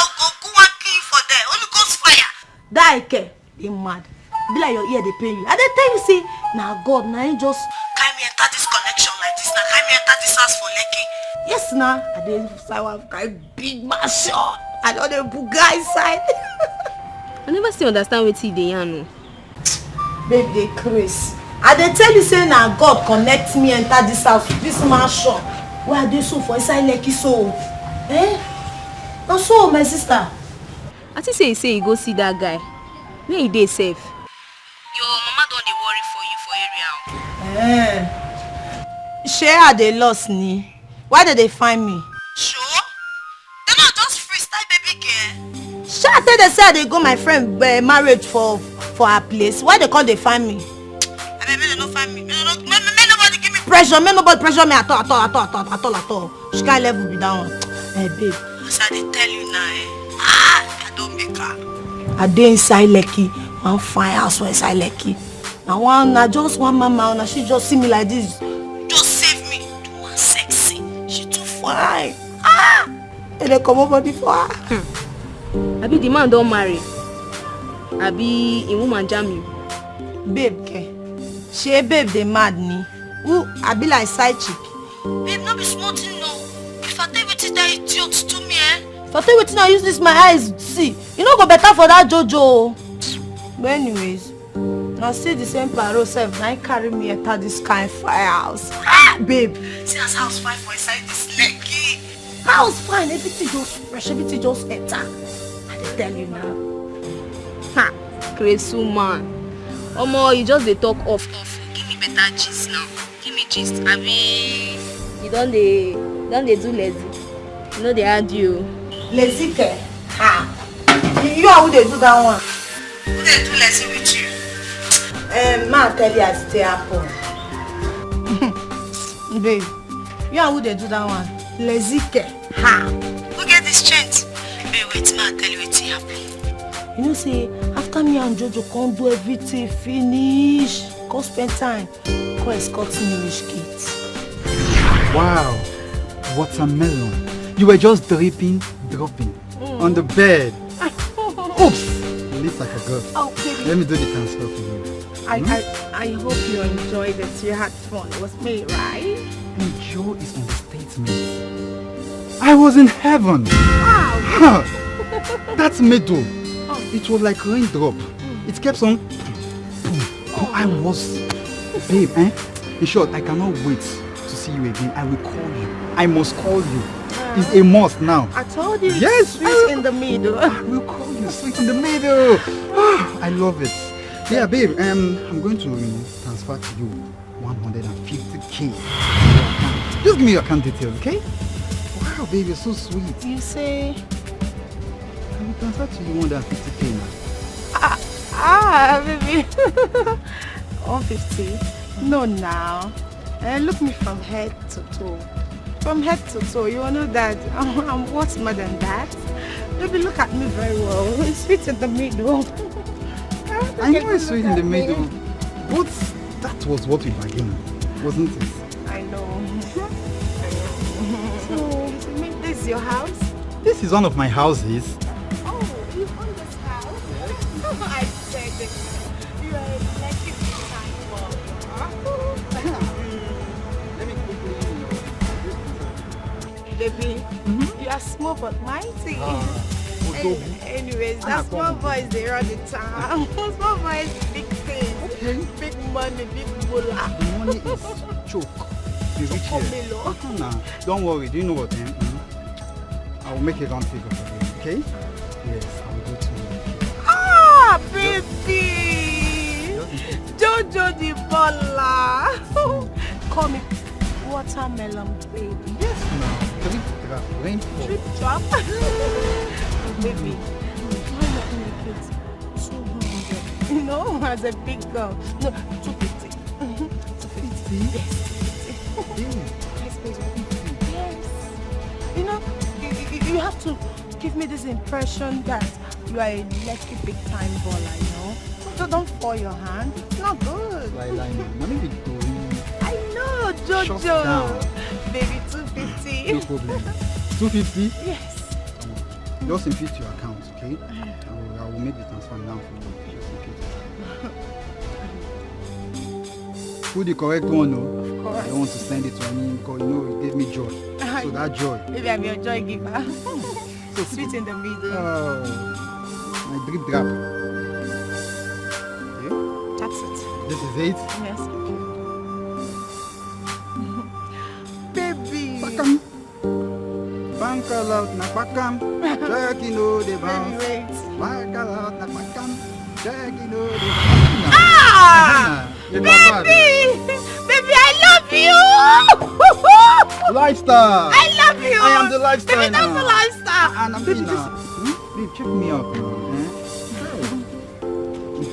go one kill for there, Holy Ghost fire. Die, ke? They mad. Be like your ear they pain you. And they tell you say, now God, now you just carry me enter this connection like this. Now carry me enter this house for Lekki. Yes, now I dey inside one kind big mansion. I don't dey book guy inside.
I never still understand what they yarn.
Baby, they crazy. And they tell you say now God connect me enter this house, this mansion. Where are they so for inside Lekki so? Now so my sister.
I think say you go see that guy. Where he dey safe? Your mama don't dey worry for you for area.
Share they lost ni. Why did they find me? Sure? They not just freestyle baby girl. Sure, I tell they say they go my friend marriage for her place. Why they can't they find me? May they not find me. May nobody give me pressure. May nobody pressure me at all. She can't level be down. Hey babe, so I tell you now, I don't make her. I dey inside Lekki. One fine house for inside Lekki. Now just one mama, now she just see me like this. Just save fine. Ah! And they come over before her.
Abi the man don't marry. Abi a woman jam you.
Babe, ke. She babe they mad me. Who I be like side chick. Babe, not be smart no. If I tell you that idiot to me, If I tell you I use this my eyes see. You know go better for that Jojo. But anyways, now see the same paro self now carry me enter this kind of firehouse. Ah, babe, see as house fine for inside this leggy. House fine, everything just fresh, everything just enter. I dey tell you now.
Ha, crazy man. Omo, you just dey talk off. Give me better gist now. Give me gist. Abi, you don't dey do lazy. You know they add you.
Lazy ke? Ha. You are who they do that one? Who they do lazy with you? Ma tell you as it happen. Babe, you are who they do that one? Lazy ke? Ha. Who get this strength? Babe, wait, ma tell you what happen. You know say after me and Jojo can't do everything finish. Go spend time. Go escort me reach gate.
Wow, watermelon. You were just dropping on the bed. Oops, you look like a girl.
Oh, baby.
Let me do the transfer for you.
I hope you enjoyed it. You had fun. It was me, right?
Enjoy is understatement. I was in heaven.
Wow.
That's middle. It was like raindrop. It kept on. Oh, I was, babe. In short, I cannot wait to see you again. I will call you. I must call you. It's a must now.
I told you.
Yes.
Sweet in the middle.
I will call you. Sweet in the middle. I love it. Yeah, babe. I'm going to transfer to you 150K. Just give me your account details, okay? Wow, babe, you're so sweet.
You say?
I will transfer to you 150K now.
Baby. 150? No, now. Look me from head to toe. From head to toe, you know that I'm what's more than that. Baby, look at me very well. It's sweet in the middle.
I know it's sweet in the middle, but that was what we bargained, wasn't it?
I know. So, you mean this is your house?
This is one of my houses.
Oh, you own this house? Yes. I said it. You are a lucky baby, you are small but mighty. Anyways, that small boys they run the town. Small boys, big things, big money, big moolah.
The money is choke. You reach here. Nah, don't worry. Do you know what? I will make a round figure for you. Okay? Yes, I will do tomorrow.
Ah, baby! Jojo the baller. Call me watermelon, baby.
Yes, now. Drip drop, rainfall.
Drip drop? Baby, why not make it 200? You know, as a big girl. No, 250. 250? Yes. Yes, baby. Yes. You know, you have to give me this impression that you are a lucky big time baller, you know? So don't fall your hand. It's not good. I know, Jojo. Baby, 250.
No problem. 250?
Yes.
Just input your account, okay? I will make the transfer now for you. Just in case. Put the correct one, no?
Of course.
I don't want to send it to me because you know it gave me joy. So that joy.
Maybe I'm your joy giver. So sweet in the middle.
Oh, my drip drop. Okay?
That's it.
This is it?
Yes. Baby.
Bakam. Banka out na bakam. Jackie no the bounce. Banka out na bakam. Jackie no the bounce.
Ah! Baby! Baby, I love you!
Lifestyle!
I love you!
I am the lifestyle.
Baby, that's the lifestyle!
And I'm baby, babe, check me out now.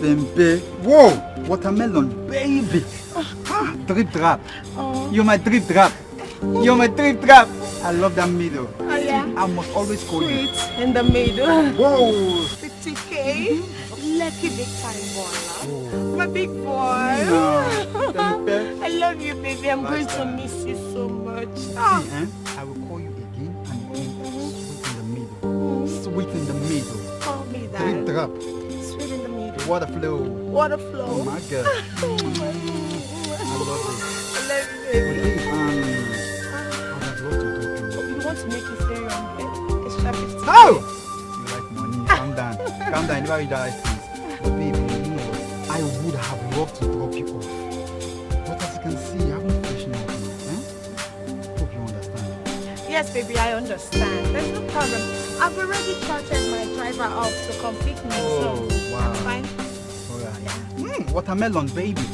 Eh? Whoa! Watermelon, baby! Drip drop. You're my drip drop. You're my drip drop. I love that middle.
Oh, yeah?
I must always call you.
Sweet in the middle.
Whoa!
50K. lucky big time baller.
Oh.
My big boy. I love you, baby. I'm going to miss you so much.
See, I will call you again and again. Sweet in the middle.
Call me that.
3 drop.
Sweet in the middle.
Water flow.
Water flow.
Oh my God. I love it.
I love you, baby.
Okay, I would love to talk to you.
You want to make it stay on bed? Extra 50.
Oh! You like money. Calm down. Calm down. Never read that things. But baby, you know what? I would have loved to drop you off. But as you can see, I haven't freshened up now. Hope you understand.
Yes, baby, I understand. There's no problem. I've already chartered my driver up to come pick me, so
wow.
that's fine.
Alright. Watermelon, baby.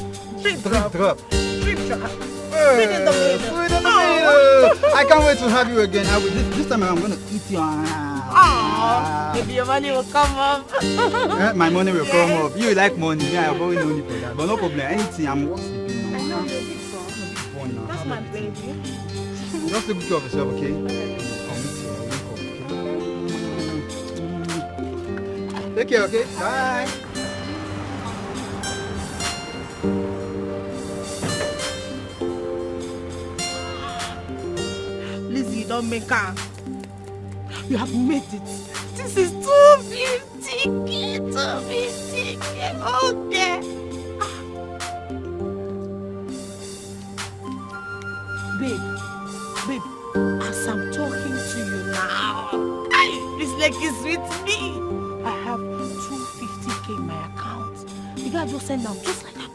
Drip
drop.
drip drop. Sweet in the middle.
Sweet in the middle. I can't wait to have you again. This time I'm going to eat you.
Maybe your money will come up.
My money will come up. You like money. Yeah, I've always known you for that. But no problem. Anything, I'm worth sleeping now.
I know you're big fun. That's my baby.
Just take care of yourself, okay? Take care, okay? Bye.
Lizzie, don't make her. You have made it. This is 250k, 250k. Okay. Babe, as I'm talking to you now, this leg is with me. I have 250k in my account. You guys just send them just like that.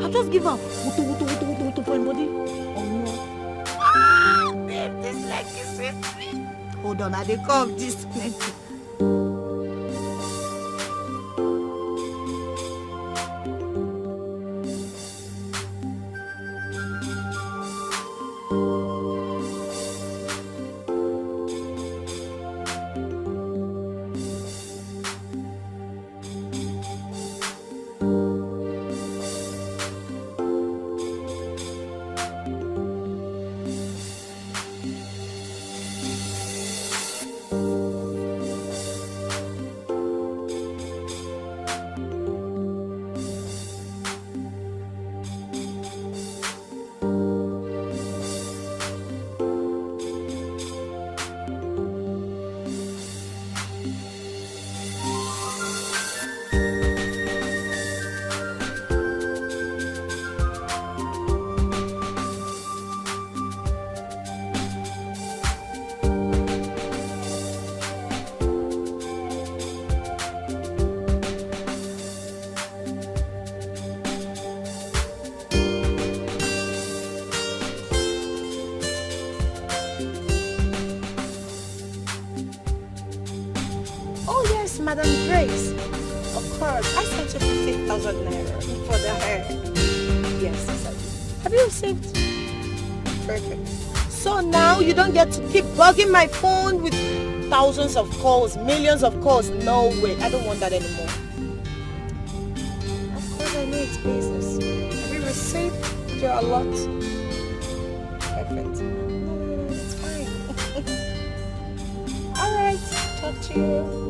I'll just give up for anybody. Oh no. Babe, this leg is with me. Hold on, I dey come this plenty. Madam Grace, of course, I sent you 50,000 naira for the hair. Yes, I did. Have you received? Perfect. So now you don't get to keep bugging my phone with thousands of calls, millions of calls. No way, I don't want that anymore. Of course, I know it's business. Have you received your allot? Perfect. No, it's fine. All right, talk to you.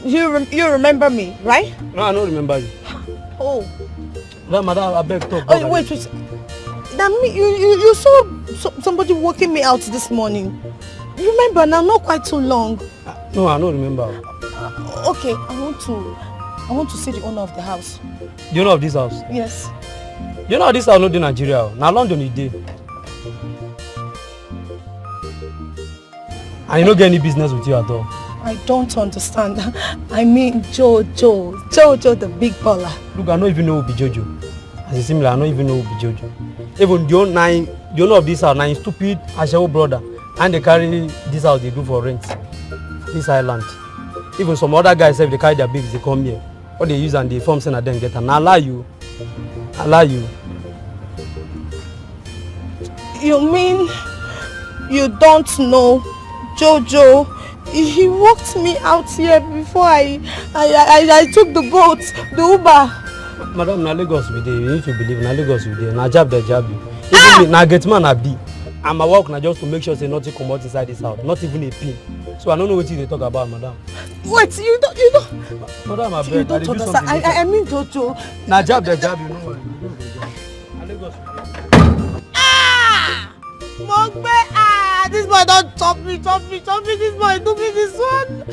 You remember me, right?
No, I don't remember you.
Oh.
Madam, I beg talk.
Oh, wait. That me, you saw somebody walking me out this morning. You remember now? Not quite too long.
No, I don't remember.
Okay, I want to see the owner of the house.
The owner of this house?
Yes.
You know this house not in Nigeria. Now London is there. And you don't get any business with you at all.
I don't understand. I mean Jojo the big baller.
Look, I don't even know who be Jojo. As a similar, I don't even know who be Jojo. Even the owner of this house, now stupid Ashewo brother. And they carry this house they do for rent. This island. Even some other guys, if they carry their bags, they come here. Or they use and they form and then get. And I allow you.
You mean you don't know Jojo? He walked me out here before I took the boat, the Uber.
Madam, na Lagos we dey. You need to believe na Lagos we dey. Na jab you. Even na get man I be. I'm a work now just to make sure say nothing come out inside this house, not even a pin. So I don't know what they talk about, madam.
Wait, you don't.
Madam, I beg.
You don't understand. I mean Jojo.
Na jab you know. Na Lagos.
Mogbe, this boy don't chop me. This boy do me this one.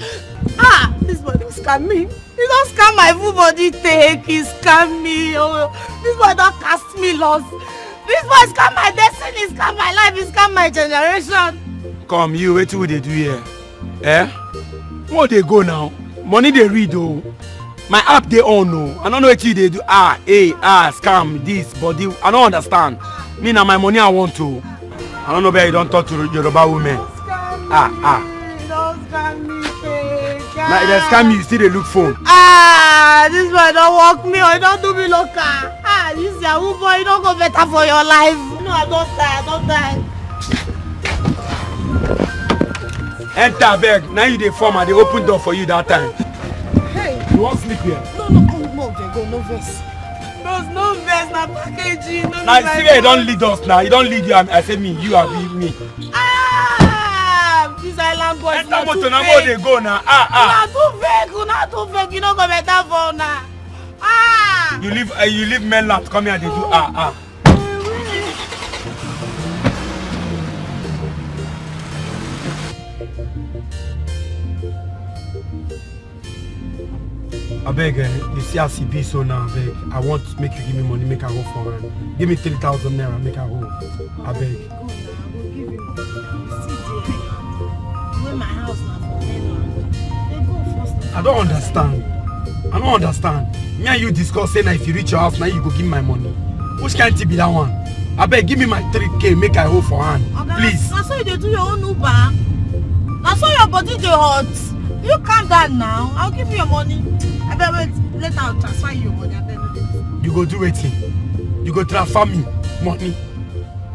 This boy don't scam me. He don't scam my full body take. He scam me. Oh, this boy don't cast me lost. This boy scam my destiny. Scam my life. He scam my generation.
Come, you wait till they do here. Eh? What they go now? Money they read oh. My app they on no. I don't know what they do. Scam this body. I don't understand. Me now my money I want to. I don't know where you don't talk to Yoruba women.
Don't scam me, fake.
Now they scam you, still they look phone.
This boy don't walk me or don't do me local. This Yahoo boy, you don't go better for your life. No, I don't die.
Enter beg. Now you they form and they open door for you that time.
Hey.
You won't sleep here.
No, they go no verse. There's no verse, na packaging.
Now you see you don't lead us now. You don't lead you. I say me, you are with me.
This island boys
not too fake. Now they go now.
Not too fake. You don't go better for now.
You leave mainland come here and they do I beg, you see how CB so now, I beg. I want to make you give me money, make I go for rent. Give me 3,000 naira, make I go. I beg.
I will give you money. You see there, when my house now for mainland, they go first.
I don't understand. Me and you discuss saying that if you reach your house now you go give me my money. Which can't be that one? I beg, give me my 3K, make I hold for hand. Okay, please.
That's why you do your own Uber. That's why your body they hot. You calm down now. I'll give you your money. I bet wait, later I'll transfer you your money.
You go do anything. You go transfer me money.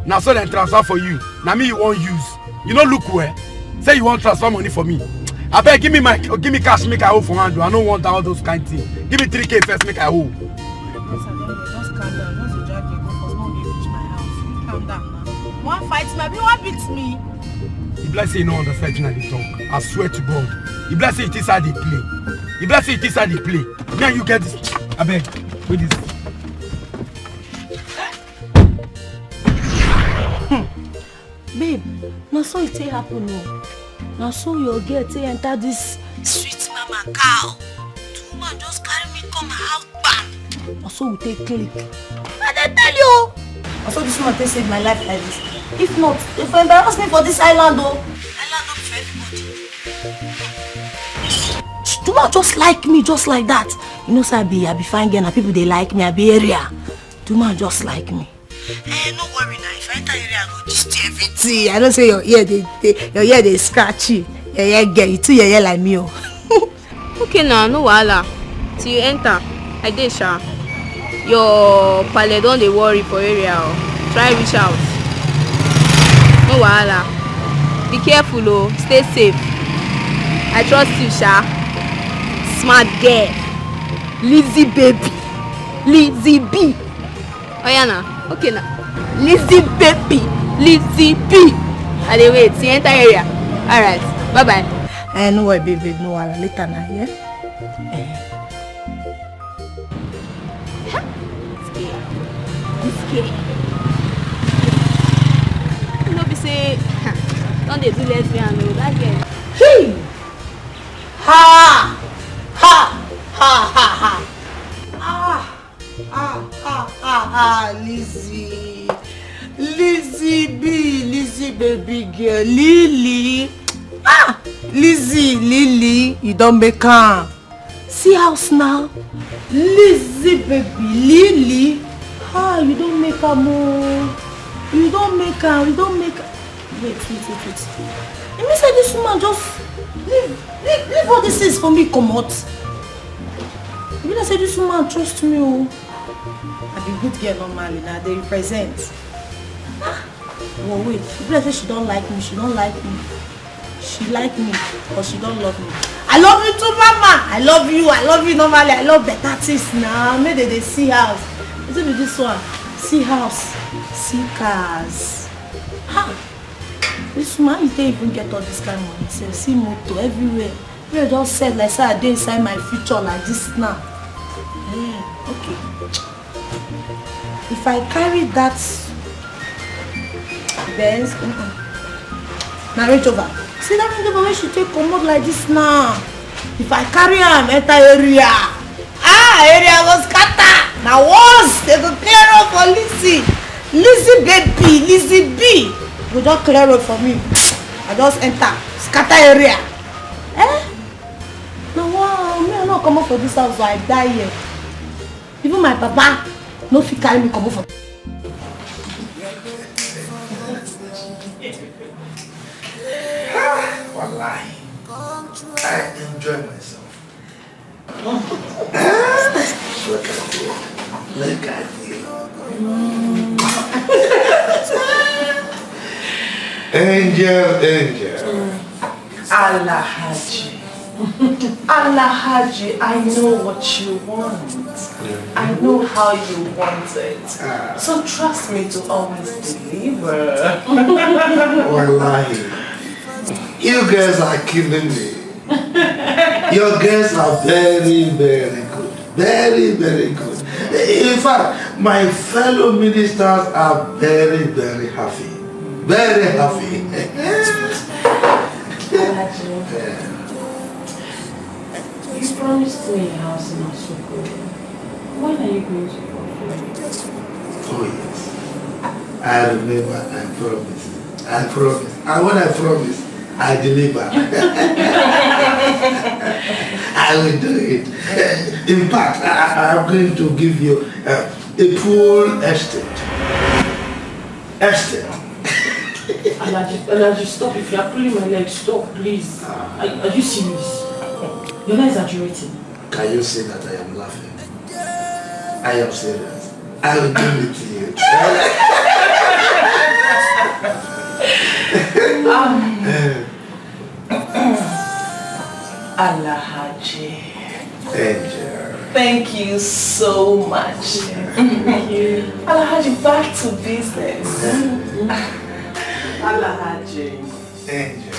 Now so then transfer for you. Now me you won't use. You don't look where. Say you want transfer money for me. I bet give me cash, make I hold for hand. I don't want all those kind of things. Give me 3K first, make I hold.
Just calm down. Once you drive, you go first. Now you reach my house. Calm down now. One fight me, one beats me.
The bless say you don't understand how they talk. I swear to God. The bless say it is how they play. The bless say it is how they play. Me and you get this. I beg. Wait this.
Babe, now so it happen no. Now so your girl enter this sweet mama cow. Two woman just carry me come out bam. Now so we take click. I dey tell you. Now so this woman save my life like this. If not, if you embarrass me for this island though. Island not for everybody. Do not just like me just like that. You know say I be fine girl and people they like me, I be area. Do not just like me. No worry now. If I enter area, I go just do everything. I don't say your ear they scratchy. Your ear get you too your ear like me.
Okay now, no wahala. Till you enter, I dey sha. Your pale don dey worry for area. Try reach out. No wahala. Be careful oh, stay safe. I trust you sha. Smart girl. Lizzy baby. Lizzy B. Oya na. Okay na. Lizzy baby. Lizzy B. I dey wait. See enter area. Alright. Bye bye.
No way, baby, no way. Later now, yeah?
It's you know, be say, don't they do lesbian, no, that girl.
Hey! Ha! Ha! Ha! Ha! Ha! Lizzie. Lizzie baby girl. Lily. Lily, you don't make her. See house now. Lizzie baby, Lily. You don't make her more. You don't make her. Wait. Let me say this woman just leave all this things for me, come out. You know say this woman trust me, oh. I be good girl normally now, they represent. Well, wait, if you say she don't like me, she like me, or she don't love me. I love you too, mama. I love you normally. I love better things now. Maybe they see house. It's be this one. See house, see cars. This man, you can't even get all this kind of money. So, see motor everywhere. You just said like say I dey inside my future like this now. Okay. If I carry that Benz, now Range Rover. See that Range Rover where she take come out like this now. If I carry am enter area, area go scatter. Now once they go clear up for Lizzie baby, Lizzie B. Go just clear road for me. I just enter scatter area. No, wow, me I not come up for this house, so I die here. Even my papa no fit carry me come up for.
Wallahi, I enjoy myself. Look at you. Angel.
Alhaji, I know what you want. I know how you want it. So trust me to always deliver.
Wallahi, you guys are killing me. Your girls are very, very good. Very, very good. In fact, my fellow ministers are very, very happy. Very happy.
You promised me a house in Osoko. When are you going to fulfill it?
Oh yes. I remember, I promise. And when I promise, I deliver. I will do it. In fact, I'm going to give you a full estate.
Alhaji, stop. If you are pulling my leg, stop, please. Are you serious? You're not exaggerating.
Can you say that I am laughing? I am serious. I will give it to you.
Alhaji.
Angel.
Thank you so much. Thank you. Alhaji, back to business. Alhaji.
Angel.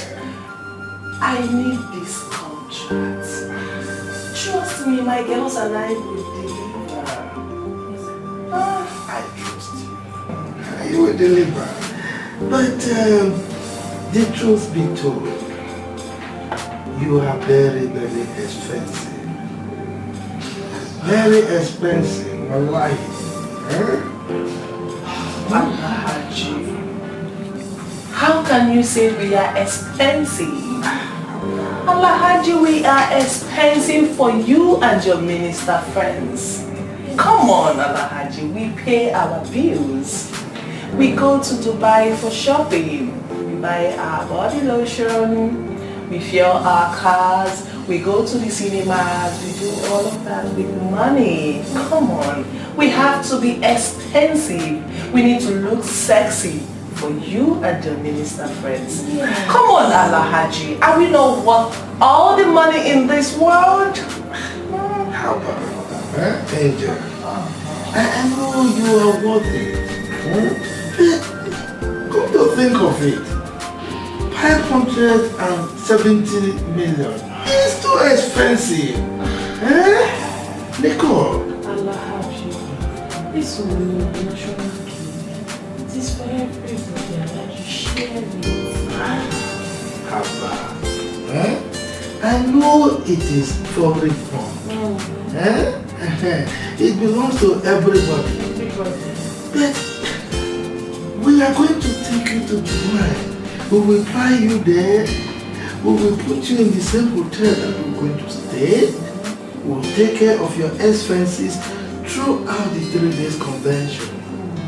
I need this contract. Trust me, my girls and I will deliver.
I trust you. You will deliver. But the truth be told, you are very, very expensive. Very expensive, wallahi.
Alhaji, how can you say we are expensive? Alhaji, we are expensive for you and your minister friends. Come on, Alhaji, we pay our bills. We go to Dubai for shopping. We buy our body lotion. We fuel our cars. We go to the cinemas. We do all of that with money. Come on. We have to be expensive. We need to look sexy for you and your minister friends. Yeah. Come on, Alhaji. Are we not worth all the money in this world?
How about that, Angel? I know you are worth it. Come to think of it, 570 million. It's too expensive. Eh? Nicole.
Allah have you. This will be national key. It is for everybody that you share it.
Abba. Eh? I know it is public fund. Eh? It belongs to everybody. But we are going to take you to Dubai. We will fly you there. We will put you in the same hotel that we're going to stay. We will take care of your expenses throughout the 3 days convention.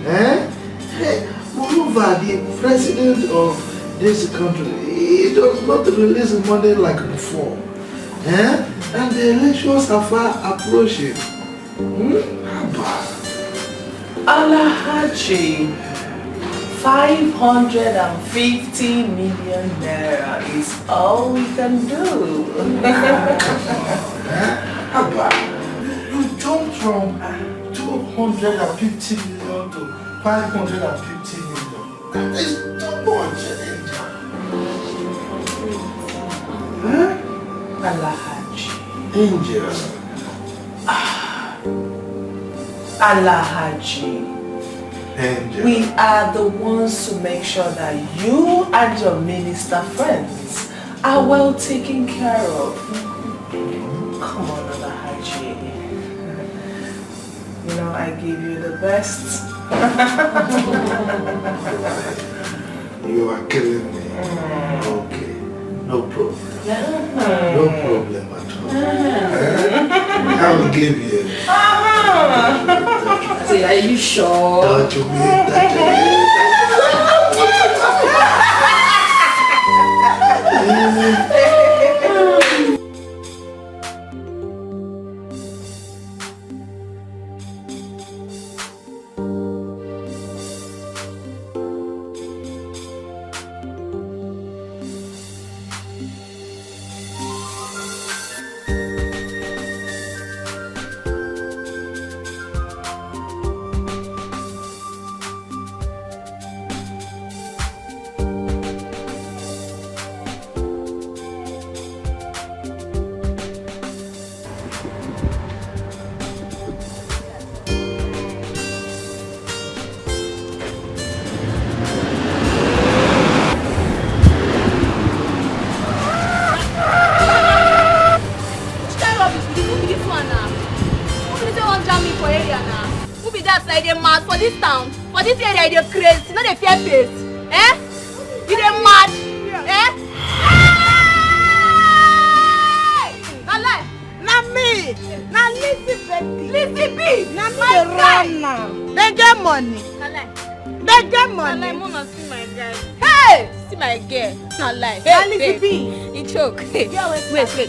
Eh? Hey, moreover, the president of this country, he does not release money like before. Eh? And the elections are far approaching.
Alahaji, 550 million naira is all we can do.
You jumped from 250 million to 550 million. That is too much.
Alahaji.
Angel.
Alahaji.
Angel.
We are the ones to make sure that you and your minister friends are well taken care of. Come on, Alahaji. You know, I give you the best.
You are killing me. Okay. No problem. No problem at all. I will give you.
Say, are you sure?
Don't you mean that?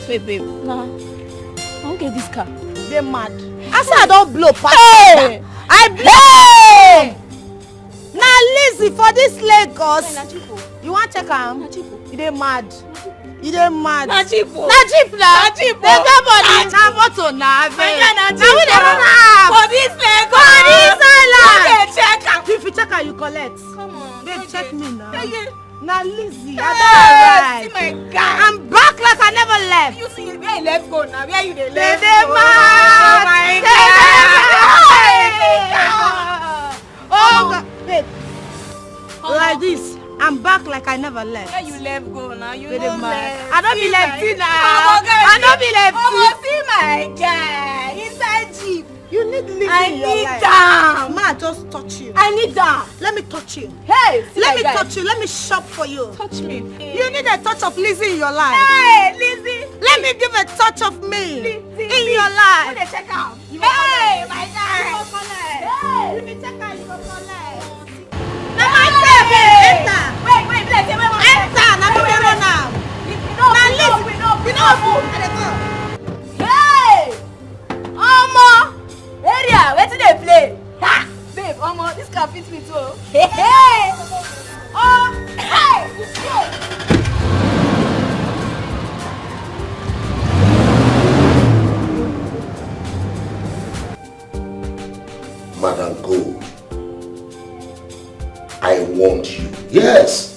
Wait, babe. Nah. I won't get this car.
They're mad. I said I don't blow past.
Hey!
I blow! Now Lizzie, for this Lagos. You want to check am? They're mad. They're mad.
Na cheap na.
They get money. Na motor na. Now we dey run am.
For this Lagos.
For this island.
Okay, check am.
If you check am, you collect.
Come on.
Babe, check me now.
Now
Lizzie,
I
don't
see my guy.
I'm back like I never left.
You see where you left go now? Where you dey
They
left
dey
go?
mad.
Oh my God.
Oh God. Babe. Like this. I'm back like I never left.
Where you left go now? You
They
know
dey mad.
left.
I don't be left
See
now.
my-
I don't be left.
See my guy inside jeep.
You need living
I
in your
need
life.
them.
Ma, just touch you.
I need them.
Let me touch you.
Hey, see
Let
my
me
guy.
touch you. Let me shop for you.
Touch me.
You need a touch of Lizzie in your life.
Hey, Lizzie.
Let me give a touch of me
Lizzie.
in your life.
Let me check out. Hey, my guy.
You will collect.
Hey.
You will check out. You will collect.
Now
my baby, enter.
Wait, let's say wait.
Enter. Now we dey run now. Now Lizzie. You know who?
Hey! Omo! Area, where did they play? Ha! Babe, Omo, this car fits me too. Hey! Oh! Hey! Let's go!
Madam Gold, I warned you. Yes,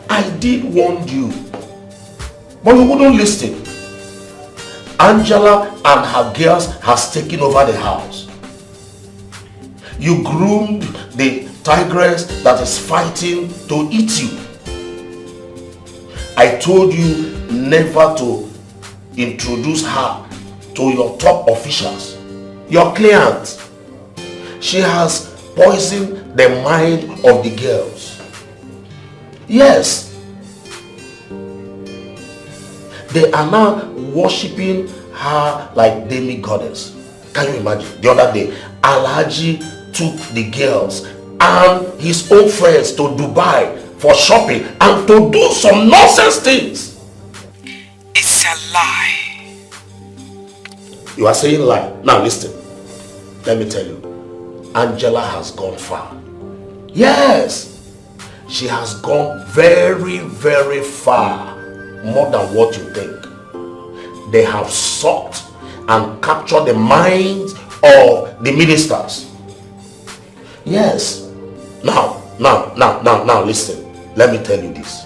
I
I did warn you, but you wouldn't listen. Angela and her girls has taken over the house. You groomed the tigress that is fighting to eat you. I told you never to introduce her to your top officials, your clients. She has poisoned the mind of the girls. Yes. They are now worshipping her like demi-goddess. Can you imagine? The other day, Alhaji took the girls and his own friends to Dubai for shopping and to do some nonsense things.
It's a lie.
You are saying lie. Now listen. Let me tell you. Angela has gone far. Yes. She has gone very, very far. More than what you think. They have sought and captured the minds of the ministers. Yes. Now, listen. Let me tell you this.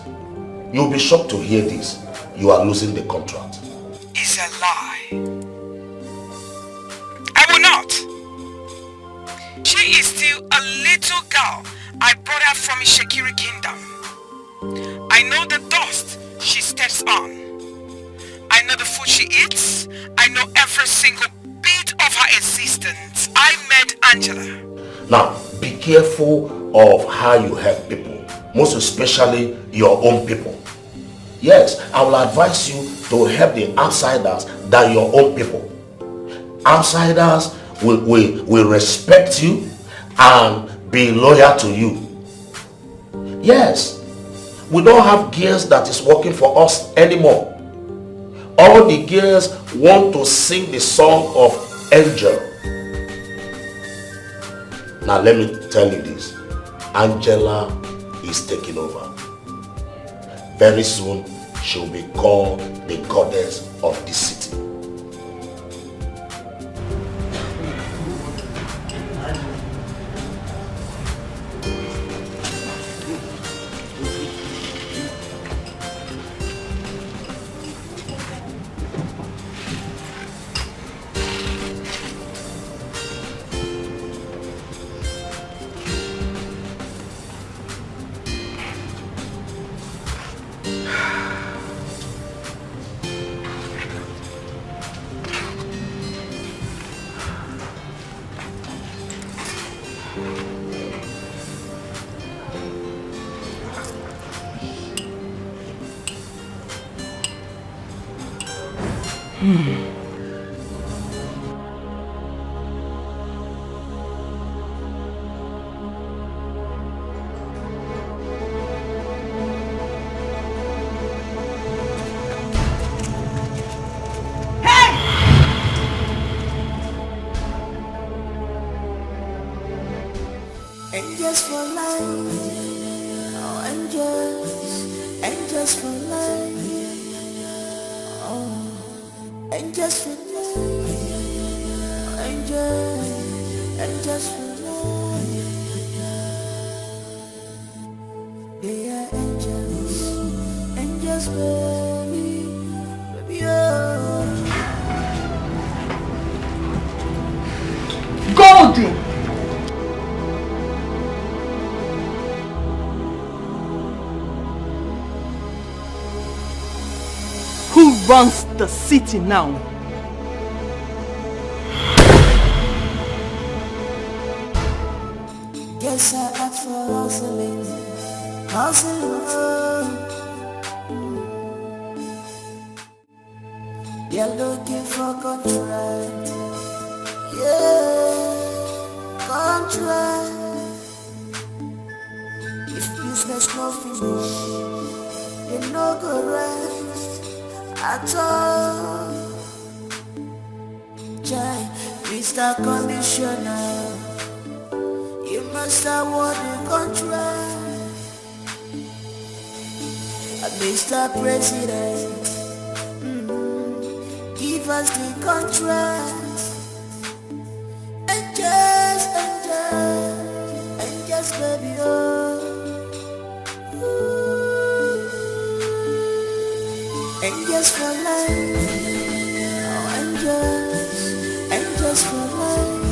You'll be shocked to hear this. You are losing the contract.
It's a lie. I will not. She is still a little girl. I brought her from Ishekiri kingdom. I know the dust she steps on. I know the food she eats. I know every single bit of her existence. I met Angela.
Now, be careful of how you help people, most especially your own people. Yes, I will advise you to help the outsiders than your own people. Outsiders will respect you and be loyal to you. Yes, we don't have girls that is working for us anymore. All the girls want to sing the song of Angel. Now let me tell you this. Angela is taking over. Very soon, she will be called the goddess of the city.
Angels for life, oh angels for life, oh angels for life, angels for life. They are angels baby, oh.
Goldie! Who runs the city now?
Guess I asked for hustling. They're looking for contract. Yeah, contract. If business no finish, they no go rest at all. Jai, Mr. Commissioner, you must award the contract. Mr. President, give us the contract. Angels, baby, oh. Ooh. angels for life. Oh, angels for life.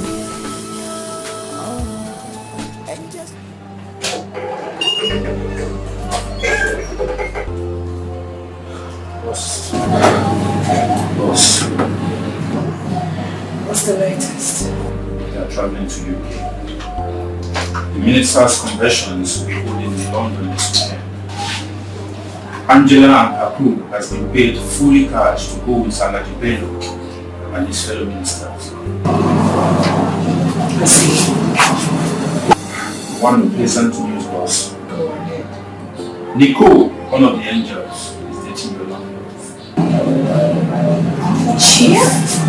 Oh, angels.
Boss.
What's the latest?
They are traveling to UK. The minister's conventions will be holding in London this weekend. Angela and her crew has been paid fully cash to go with Salaji Bello and his fellow ministers.
I see.
One pleasant news, boss.
Go ahead.
Nicole, one of the angels, is dating your landlord.
She?
Yes,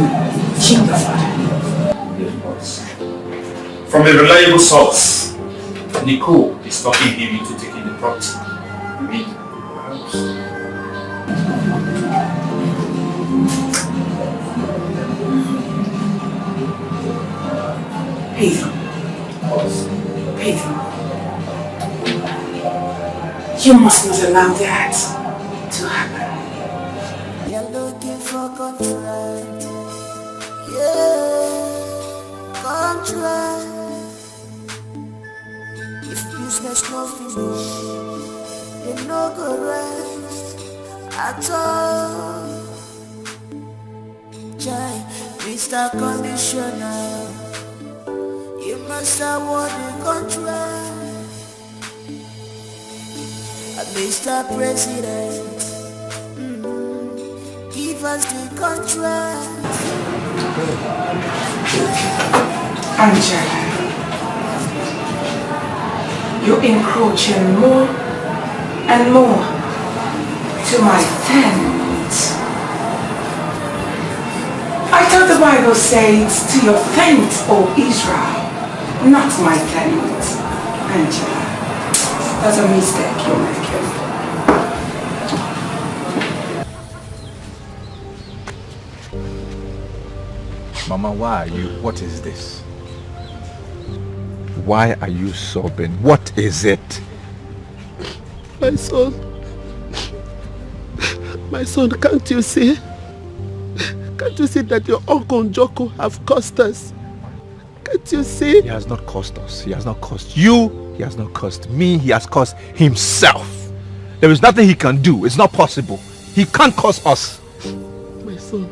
boss. From a reliable source, Nicole is talking him into taking the property. I mean, the house.
Pedro. Pedro. You must not allow that to happen.
You're looking for contract. Yeah, contract. If business no finish, you no go rest at all. Jai, Mr. Commissioner, you must award the contract. Mr. President, give us the contract.
Angela, you're encroaching more and more to my tent. I thought the Bible says to your tent, O Israel, not my tent. Angela, that's a mistake you're making.
Mama, why are you? What is this? Why are you sobbing? What is it?
My son, can't you see? Can't you see that your uncle Njoko have cost us? Can't you see?
He has not cost us. He has not cost you. He has not cost me. He has cost himself. There is nothing he can do. It's not possible. He can't cost us.
My son,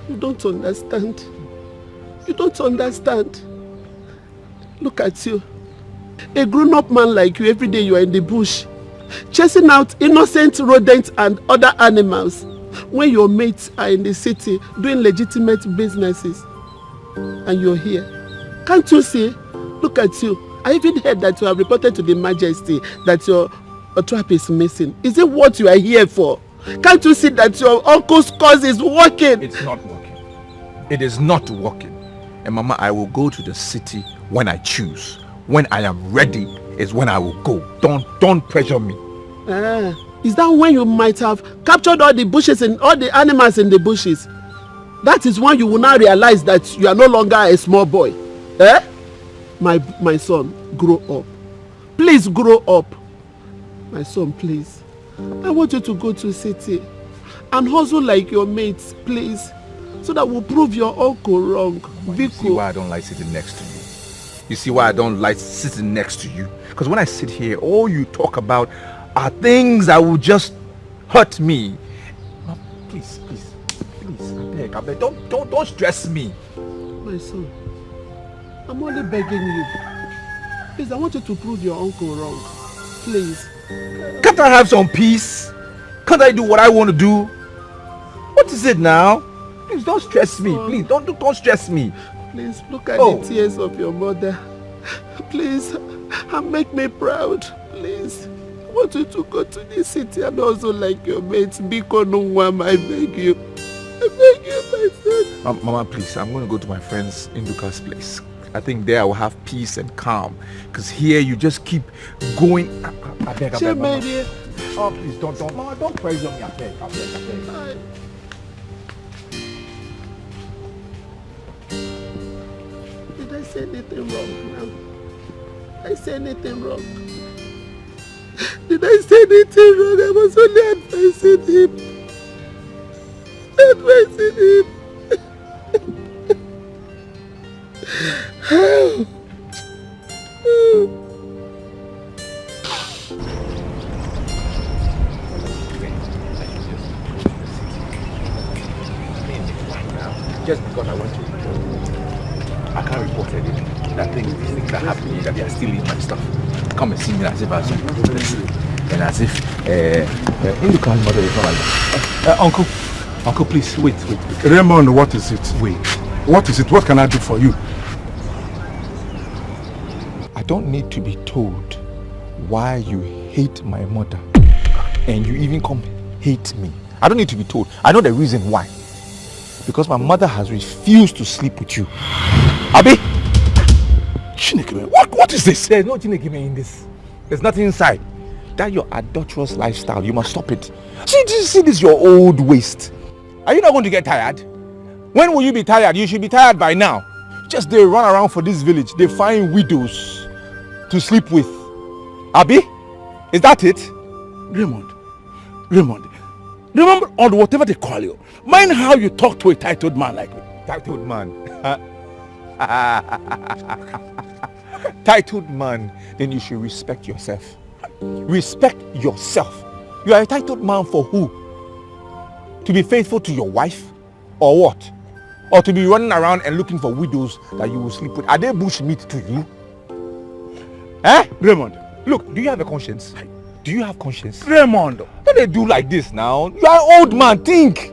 you don't understand. You don't understand. Look at you. A grown-up man like you, every day you are in the bush, chasing out innocent rodents and other animals, when your mates are in the city doing legitimate businesses, and you're here. Can't you see? Look at you. I even heard that you have reported to the Majesty that your trap is missing. Is it what you are here for? Can't you see that your uncle's cause is working?
It's not working. It is not working. And Mama, I will go to the city when I choose. When I am ready is when I will go. Don't pressure me.
Is that when you might have captured all the bushes and all the animals in the bushes? That is when you will now realize that you are no longer a small boy. Eh? My son, grow up. Please grow up. My son, please. I want you to go to the city and hustle like your mates, please. So that we'll prove your uncle wrong.
You see why I don't like sitting next to you? You see why I don't like sitting next to you? Because when I sit here, all you talk about are things that will just hurt me. Please, I beg, don't stress me.
My son, I'm only begging you. Please, I want you to prove your uncle wrong. Please.
Can't I have some peace? Can't I do what I want to do? What is it now? Please don't stress me. Please don't stress me.
Please look at the tears of your mother. Please, and make me proud. Please. I want you to go to the city and also like your mates. Biko Nungwam, I beg you. I beg you, my son.
Mama, please, I'm going to go to my friend's Induka's place. I think there I will have peace and calm. Because here you just keep going. I beg, Mama. Oh, please, Mama, don't pressure me. I beg.
Did I say anything wrong now? Did I say anything wrong? Did I say anything wrong? I was only advising him. advising him.
Just because I want to report, I can't report anything. That these things are happening, that they are stealing my stuff. Come and see me as if I was and as if Induka's mother is not like that. Uncle, please, wait.
Raymond, what is it?
Wait.
What is it? What can I do for you?
I don't need to be told why you hate my mother and you even come hate me. I don't need to be told. I know the reason why. Because my mother has refused to sleep with you. Abi?
Chinekeme, what is this?
There's no Chinekeme in this. There's nothing inside. That your adulterous lifestyle, you must stop it. See this your old waste. Are you not going to get tired? When will you be tired? You should be tired by now. Just they run around for this village. They find widows to sleep with. Abi? Is that it?
Raymond, remember on whatever they call you. Mind how you talk to a titled man like me.
Titled man? Titled man, then you should respect yourself. Respect yourself. You are a titled man for who? To be faithful to your wife? Or what? Or to be running around and looking for widows that you will sleep with? Are they bush meat to you? Raymond, look, do you have a conscience? Do you have conscience?
Raymond,
don't they do like this now? You are an old man, think.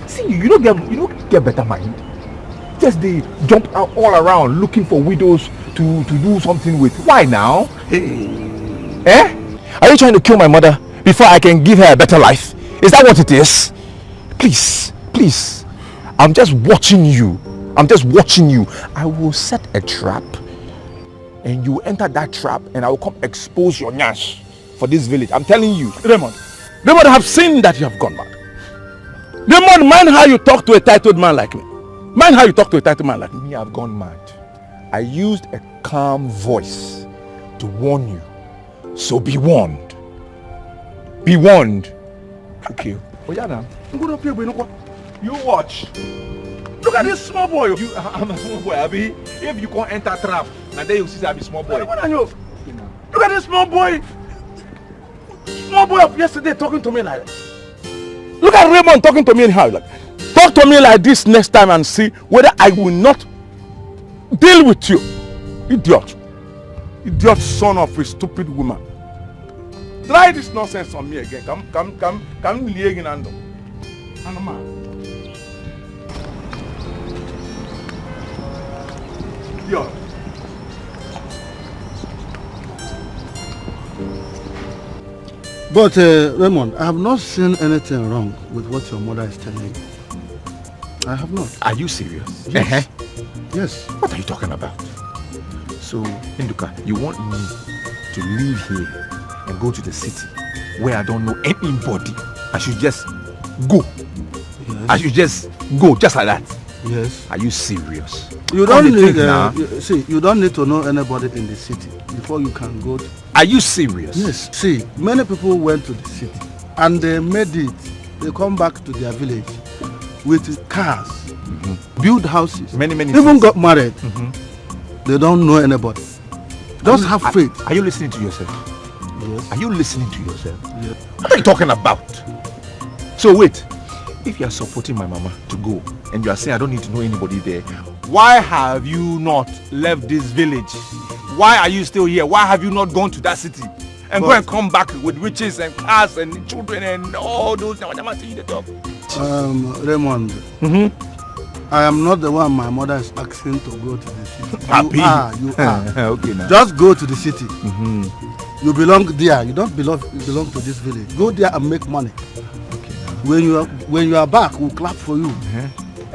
See, you don't get better mind. Just they jump out all around looking for widows to do something with. Why now? Are you trying to kill my mother before I can give her a better life? Is that what it is? Please. I'm just watching you. I will set a trap and you enter that trap and I will come expose your nyash for this village. I'm telling you.
Raymond, I have seen that you have gone mad. Raymond, mind how you talk to a titled man like me. Me,
I've gone mad. I used a calm voice to warn you. So be warned. Be warned. Okay. You watch.
Look at this small boy.
I'm a small boy, Abi. If you can't enter trap, and then you see I be small boy.
Look at this small boy. Small boy of yesterday talking to me like that. Look at Raymond talking to me in how like. Talk to me like this next time and see whether I will not deal with you. Idiot son of a stupid woman. Try this nonsense on me again. Come lieging ando. Idiot.
But Raymond, I have not seen anything wrong with what your mother is telling you. I have not.
Are you serious?
Yes. Yes.
What are you talking about? So, Induka, you want me to leave here and go to the city where I don't know anybody? I should just go. Yes. I should just go just like that.
Yes.
Are you serious?
You don't need see, you don't need to know anybody in the city before you can go.
Are you serious?
Yes. See, many people went to the city and they made it. They come back to their village with cars, build houses,
many
even
things.
Got married. They don't know anybody. Just have faith.
Are you listening to yourself?
Yes.
Are you listening to yourself?
Yes.
What are you talking about? So wait, if you are supporting my mama to go and you are saying I don't need to know anybody there, why have you not left this village? Why are you still here? Why have you not gone to that city and go and come back with riches and cars and children and all those?
Raymond, I am not the one my mother is asking to go to the city. You are.
Okay, now.
Just go to the city. You belong there. You don't belong to this village. Go there and make money.
Okay,
when you are back, we'll clap for you.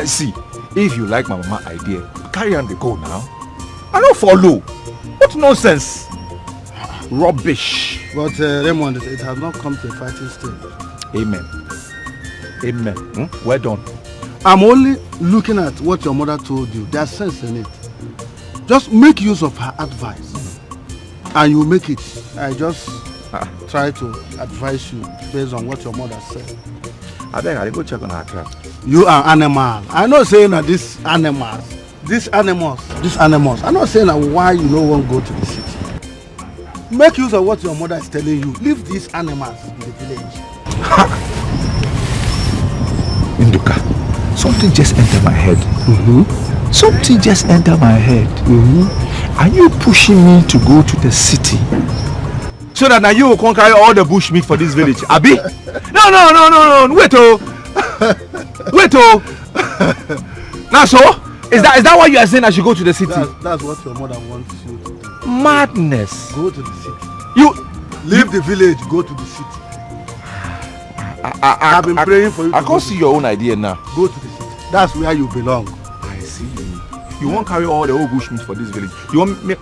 See, if you like my mama idea, carry on the go now. I don't follow. What nonsense. Rubbish.
But Raymond, it has not come to a fighting stage.
Amen. Well done.
I'm only looking at what your mother told you. There's sense in it. Just make use of her advice and you make it. I just try to advise you based on what your mother said.
I beg, I'll go check on her trap.
You are animal. I know saying that these animals. I'm not saying that why you no want go to the city. Make use of what your mother is telling you. Leave these animals in the village.
Induka, something just entered my head. Something just entered my head. Are you pushing me to go to the city? So that now you will conquer all the bushmeat for this village, Abi? No. Wait, Now so? Is that why you are saying I should go to the city?
That's what your mother wants you to do.
Madness.
Go to the city.
You
leave the village, go to the city. I've been praying for you.
I can't see your own idea now.
Go to the city. That's where you belong.
I see. You won't carry all the whole bushmeat for this village. You want me?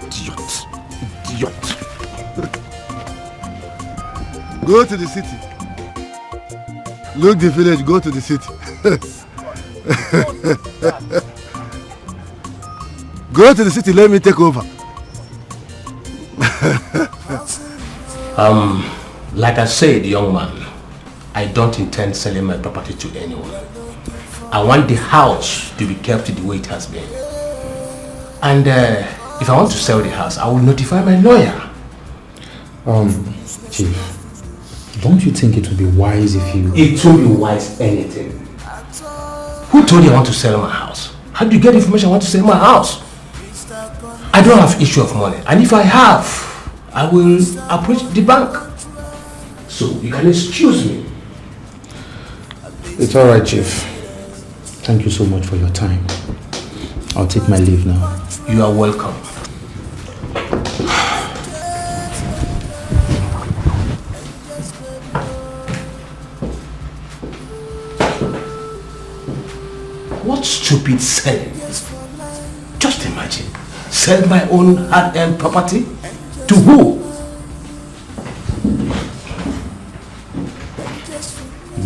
Idiot.
Go to the city. Look the village, go to the city. Go to the city, let me take over.
Like I said, young man, I don't intend selling my property to anyone. I want the house to be kept the way it has been. And if I want to sell the house, I will notify my lawyer.
Chief, don't you think it would be wise if you...
It won't be wise anything. Who told you I want to sell my house? How do you get information I want to sell my house? I don't have issue of money. And if I have, I will approach the bank. So you can excuse me.
It's alright, Chief. Thank you so much for your time. I'll take my leave now.
You are welcome. What stupid selling? Just imagine. Sell my own hard-earned property? To who?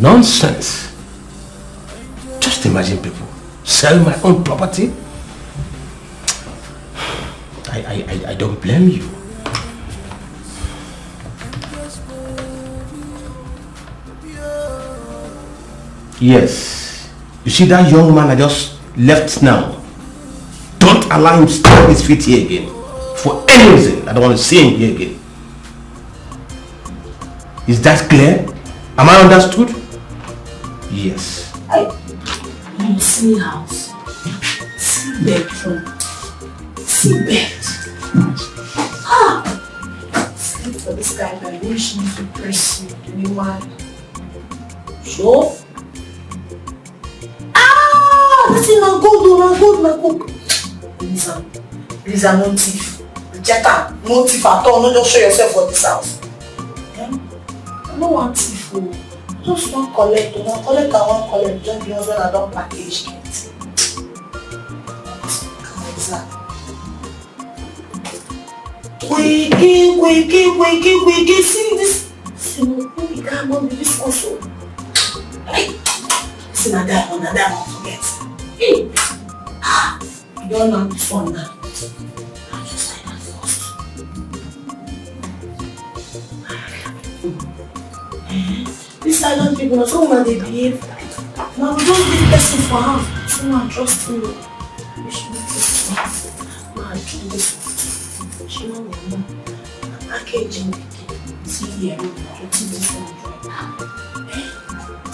Nonsense. Just imagine people. Sell my own property? I don't blame you. Yes. You see that young man I just left now? Don't allow him to stamp his feet here again. For any reason, I don't want to see him here again. Is that clear? Am I understood? Yes.
You see house, see bedroom, see bed. Sleep for this guy that wish me to pursue anyone. Sure? This is not good. Please, I'm no thief. Jetta, no thief at all. No, just show yourself for this house. I don't want thief. Just one collect. One collect and one collect. Just because when I don't package it. Wiki. See this. See, we can't go with this also. See, now that one forget. Hey! You don't know this one now. I'll just say that first. These silent people, not so when they behave. Now we don't give person for house. So now trust me. We should do this for house. Now I do this one. She know me. Packaging. See here. Getting this one.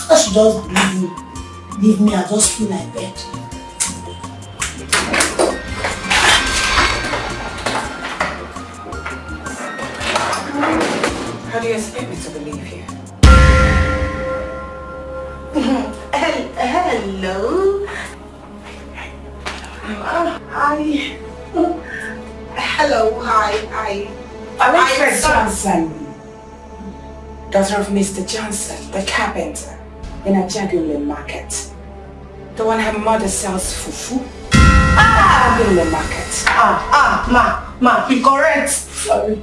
I should just leave me. Leave me, I just feel like bed.
How do you expect me to believe you?
Hello. Hi. Hello, hi.
Alfred Johnson, daughter of Mr. Johnson, the carpenter, in a Jagular market. The one her mother sells fufu. Jagular market.
Ma, you correct. Sorry,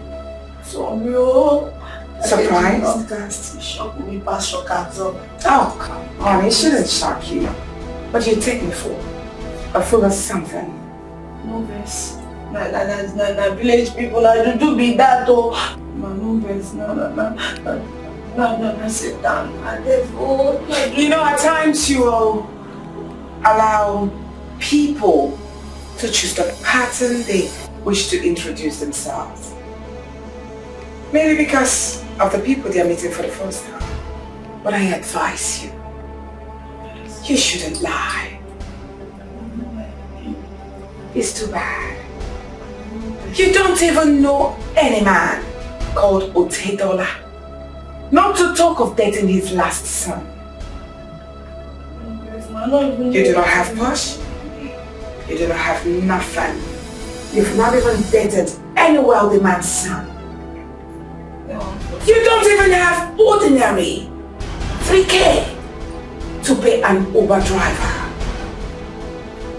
oh.
Surprised?
You shocked me past shock absorb.
Oh, come on, it shouldn't shock you. But you take me for a fool of something.
No verse. Na village people, I do be that though. Ma, no verse, no. No, sit down.
You know, at times you will allow people to choose the pattern they wish to introduce themselves. Maybe because of the people they are meeting for the first time. But I advise you, you shouldn't lie. It's too bad. You don't even know any man called Otedola. Not to talk of dating his last son. You do not have push. You do not have nothing. You've not even dated any wealthy man's son. You don't even have ordinary 3K to pay an Uber driver.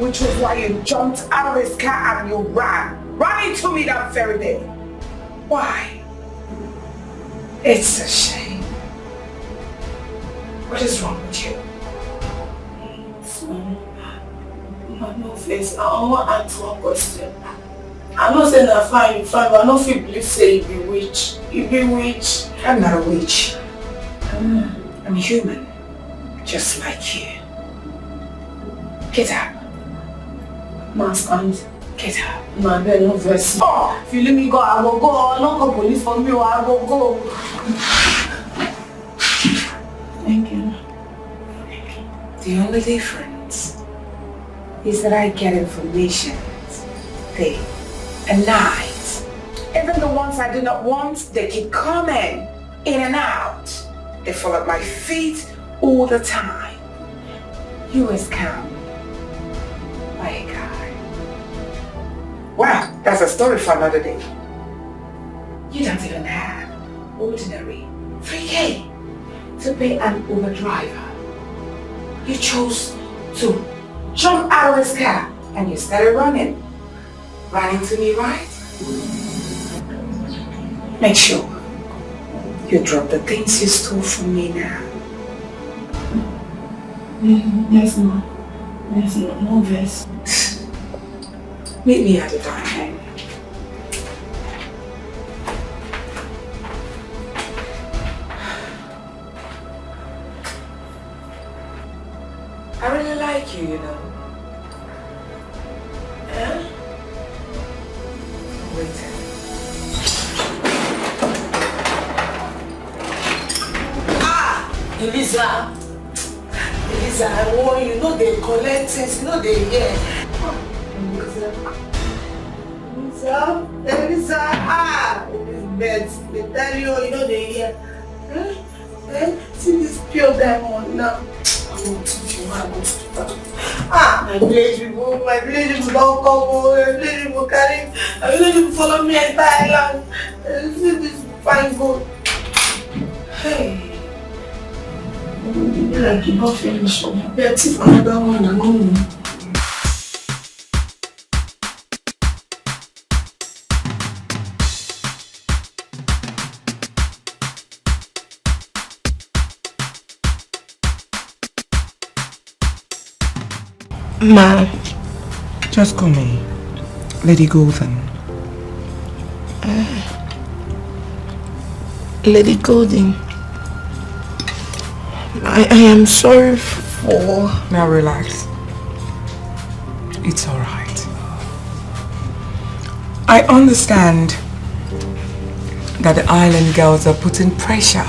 Which was why you jumped out of his car and you ran into me that very day. Why? It's a shame. What is wrong with you?
No face. I want to answer one question. I'm not saying that fine, but I don't feel believe say you be witch. You be witch.
I'm not a witch. I'm human, just like you. Get up.
Ma, stand.
Get up.
Ma, there no verse. Oh, if you let me go, I will go. I'll not call police for me, I will go. Thank you.
The only difference is that I get information day and night. Even the ones I do not want, they keep coming in and out. They fall at my feet all the time. You was scammed by a guy. Wow, that's a story for another day. You don't even have ordinary 3K to pay an Uber driver. You chose to jump out of his car and you started running. Running to me, right? Make sure you drop the things you stole from me now.
Yes, ma. Yes, ma. No verse.
Meet me at the dining. I really like you, you know. Yeah? Wait.
Elisa, I warn you, know they collect things, you know they hear. Elisa, Elizabeth, they tell you, you know they hear. See this pure diamond now. I want to teach you how to do that. My village people don't come over, my village people carry, my village people follow me at Thailand. See this fine gold. Hey. Like you don't finish up. Let's see another one and go. Ma.
Just call me Lady Golden.
Lady Golden. I am sorry for...
Now relax. It's alright. I understand that the island girls are putting pressure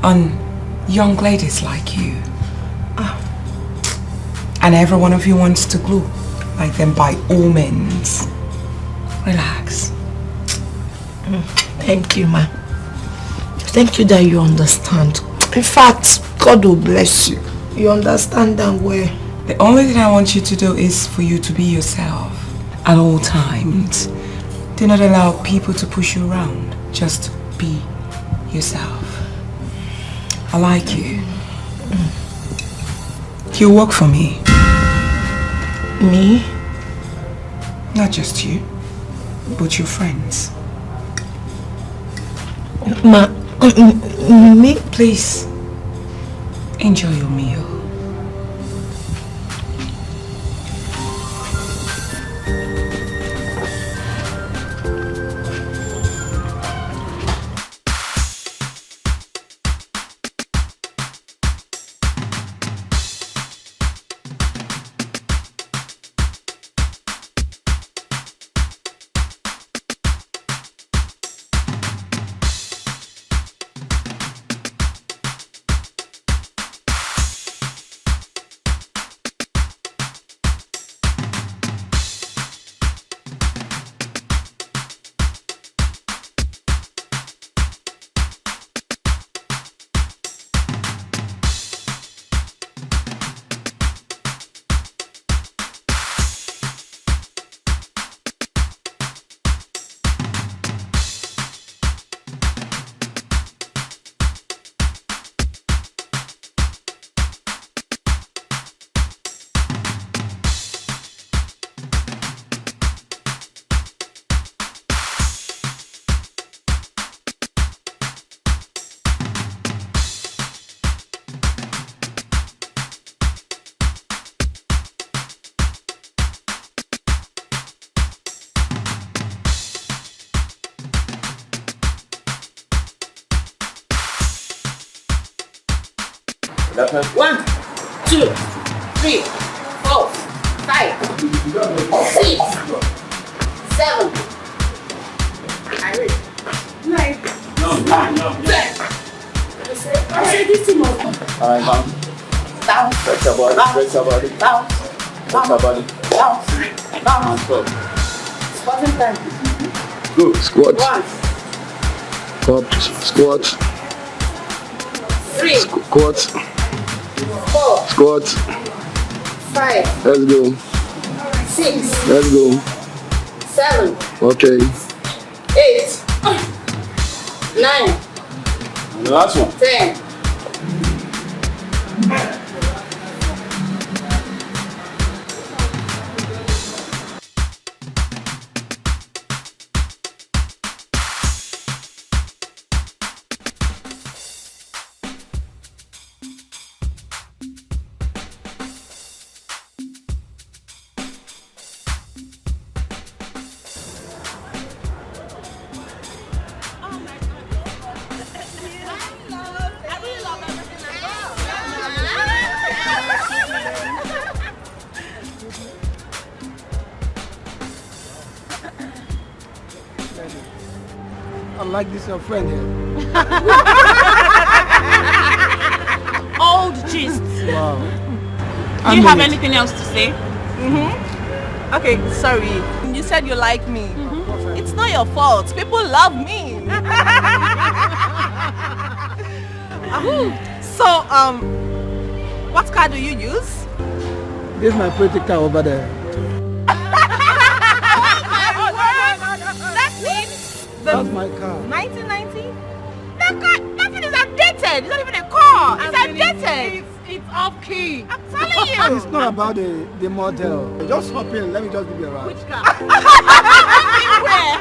on young ladies like you. And every one of you wants to glow like them by all means. Relax.
Thank you, ma. Thank you that you understand. In fact, God will bless you. You understand that well.
The only thing I want you to do is for you to be yourself at all times. Do not allow people to push you around. Just be yourself. I like you. You work for me.
Me?
Not just you, but your friends.
Ma, me?
Please, enjoy your meal.
1, 2, 3, 4, 5, 6, 7. I read. 9. No. 10. I said this thing must go.
Alright, bounce.
Bounce.
Stretch your body. Stretch your body.
Bounce.
Stretch your body.
Bounce. Bounce. Squatting time.
Go. Squat.
1.
Up. Squat.
3.
Squat.
4.
Squat.
5.
Let's go.
6.
Let's go.
7.
Okay.
8. 9.
And the last one.
10.
I like this your friend here.
Old gist.
Wow.
Do you have anything else to say?
Okay, sorry. You said you like me. It's not your fault. People love me. So, what car do you use?
This is my pretty car over there. That's my car.
1990? That car, nothing is outdated. It's not even a car. It's outdated.
It's off key.
I'm telling you.
It's not about the model. Just hop in. Let me just give you a ride.
Which car?
Where?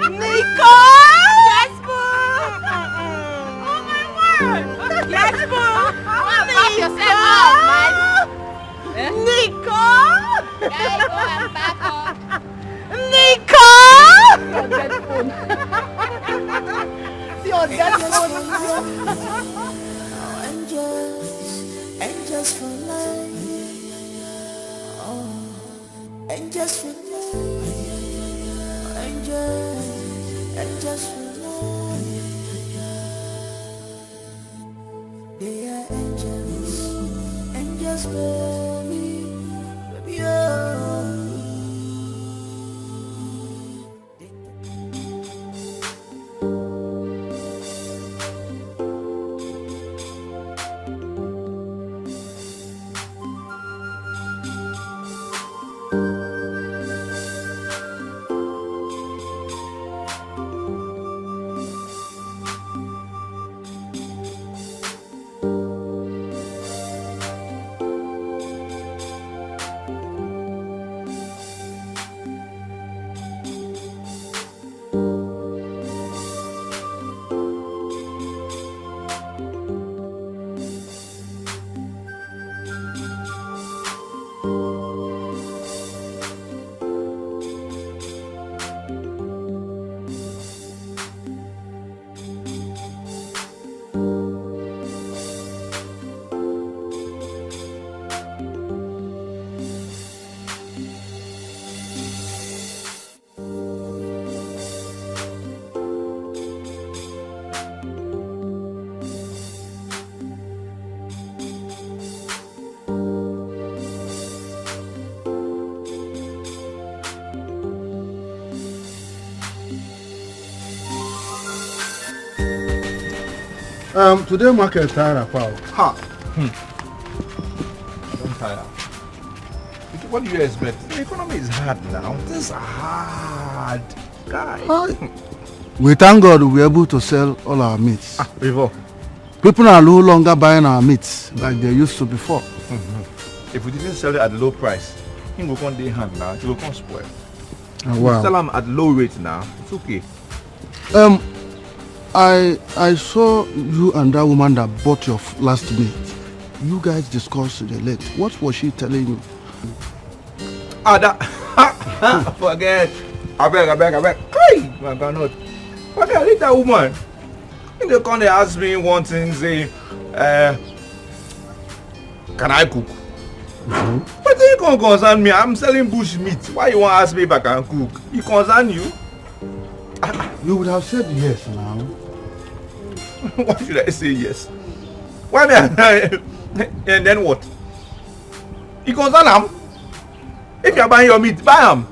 Nico! Yes, boo! Oh my word! Yes, boo!
Back yourself up, man.
Nico!
Guy, go and back up.
Nico!
See your dead phone. Angels for life. Oh, angels for life. Angels for life. They are angels, baby, oh.
Today market tire pal.
Ha. Don't tire. What do you expect? The economy is hard now. Things are hard. Guys.
We thank God we're able to sell all our meats.
Before.
People are no longer buying our meats like they used to before.
If we didn't sell it at low price, it will come day hand now. It will come spoil.
Oh, wow.
We sell them at low rate now. It's okay.
I saw you and that woman that bought your last meat. You guys discussed the late. What was she telling you?
That forget. I beg. Hey, my God, forget. Leave that woman. They come, they ask me one thing, say,
can I cook? But it can't concern me. I'm selling bush meat. Why you want to ask me if I can cook? It concern you?
You would have said yes now.
Why should I say yes? Why me? And then what? It concern them. If you are buying your meat, buy them.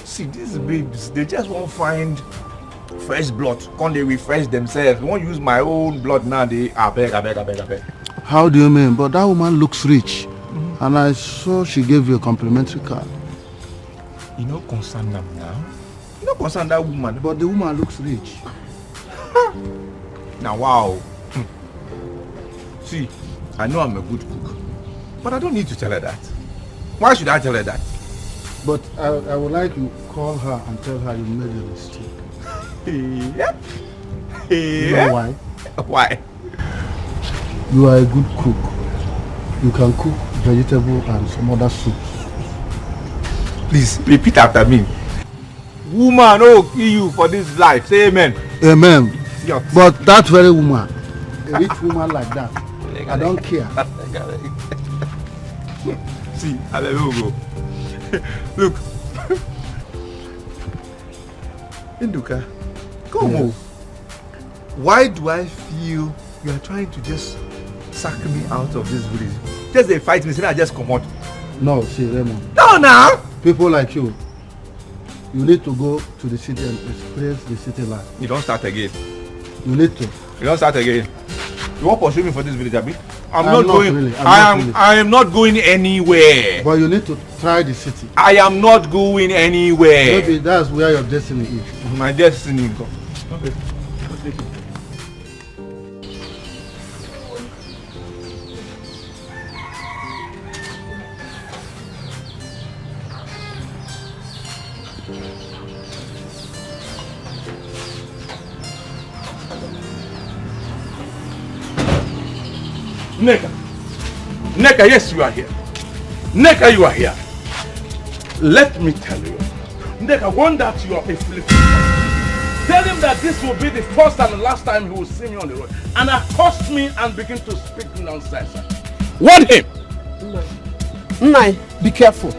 See, these babes, they just won't find fresh blood. Can't they refresh themselves? They won't use my own blood now. They I beg.
How do you mean? But that woman looks rich. And I saw she gave you a complimentary card.
You know concern them now? You know concern that woman?
But the woman looks rich.
Now wow. See, I know I'm a good cook. But I don't need to tell her that. Why should I tell her that?
But I would like you to call her and tell her you made a mistake.
Yep.
You know why?
Why?
You are a good cook. You can cook vegetable and some other soups.
Please repeat after me. Woman, oh, kill you for this life. Say amen.
Amen.
Yes.
But that very woman, a rich woman like that, I don't care.
See, I let you go. Look. Induka, come on. Why do I feel you are trying to just sack me out of this village? Just they fight me, say I just come out.
No, see, Raymond.
No, now.
People like you need to go to the city and experience the city life.
You don't start again.
You need to.
You don't start again. You won't pursue me for this village, Abi?
I'm not going. Really.
I am not going anywhere.
But you need to try the city.
I am not going anywhere.
Maybe that's where your destiny is.
My destiny. Okay. Neka, yes, you are here. Neka, you are here. Let me tell you. Neka, one that you are a flip. Tell him that this will be the first and the last time he will see me on the road. And accost me and begin to speak nonsense. Warn him.
Nai, be careful.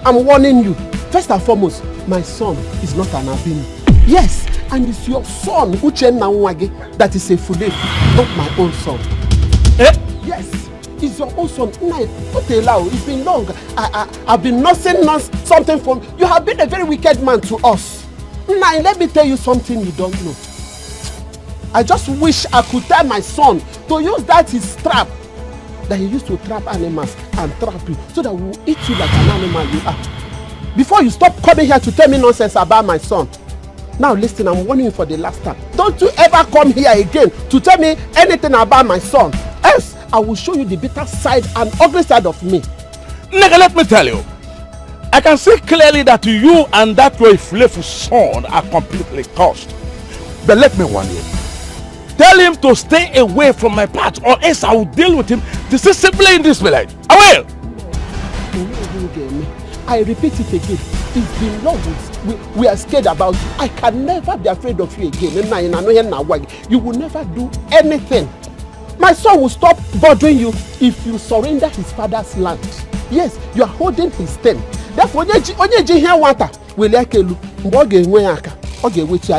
I'm warning you. First and foremost, my son is not an albino. Yes, and it's your son, Uchenna Nwage, that is a fulani, not my own son. Yes, it's your own son. Nai, don't allow. It's been long. I've been nursing something from you. Have been a very wicked man to us. Nai, let me tell you something you don't know. I just wish I could tell my son to use that his trap that he used to trap animals and trap you so that we will eat you like an animal you are. Before you stop coming here to tell me nonsense about my son. Now listen, I'm warning you for the last time. Don't you ever come here again to tell me anything about my son. Else, I will show you the bitter side and ugly side of me.
Nigga, let me tell you. I can see clearly that you and that your flavored son are completely cursed. But let me warn you. Tell him to stay away from my path or else I will deal with him decisively in this village. I will!
I repeat it again. It's been long. We are scared about you. I can never be afraid of you again. You will never do anything. My son will stop bothering you if you surrender his father's land. Yes, you are holding his tent. Therefore, I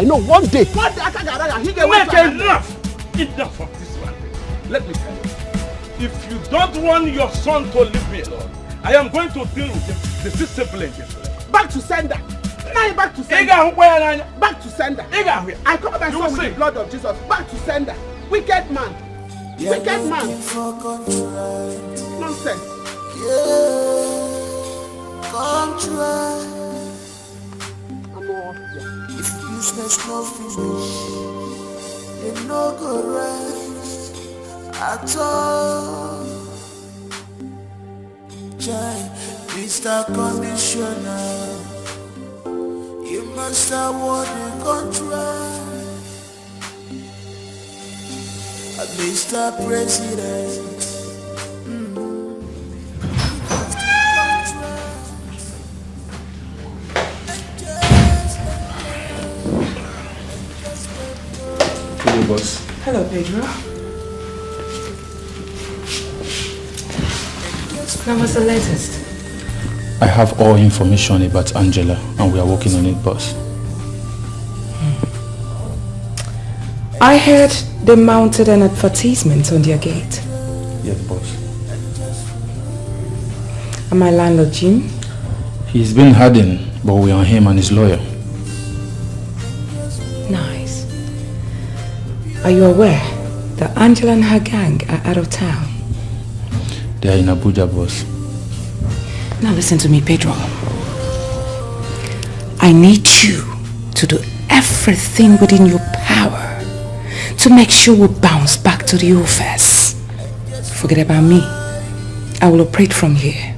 know one day.
Enough of this one. Let me tell you. If you don't want your son to leave me alone, I am going to deal with him decisively.
Back to sender. Now back to sender. Back to sender. I cover my son with the blood of Jesus. Back to sender. Wicked man. Wicked man. Nonsense.
Control. If business no finish, you no go rest at all. Mr. Conditioner, you must award the contract. Mr. President,
Hello, boss.
Hello, Pedro. Now what's the latest?
I have all information about Angela and we are working on it, boss.
I heard they mounted an advertisement on their gate.
Yes, boss.
And my landlord, Jim?
He's been hiding, but we are on him and his lawyer.
Nice. Are you aware that Angela and her gang are out of town?
They are in Abuja, boss.
Now listen to me, Pedro. I need you to do everything within your power to make sure we bounce back to the office. Forget about me. I will operate from here.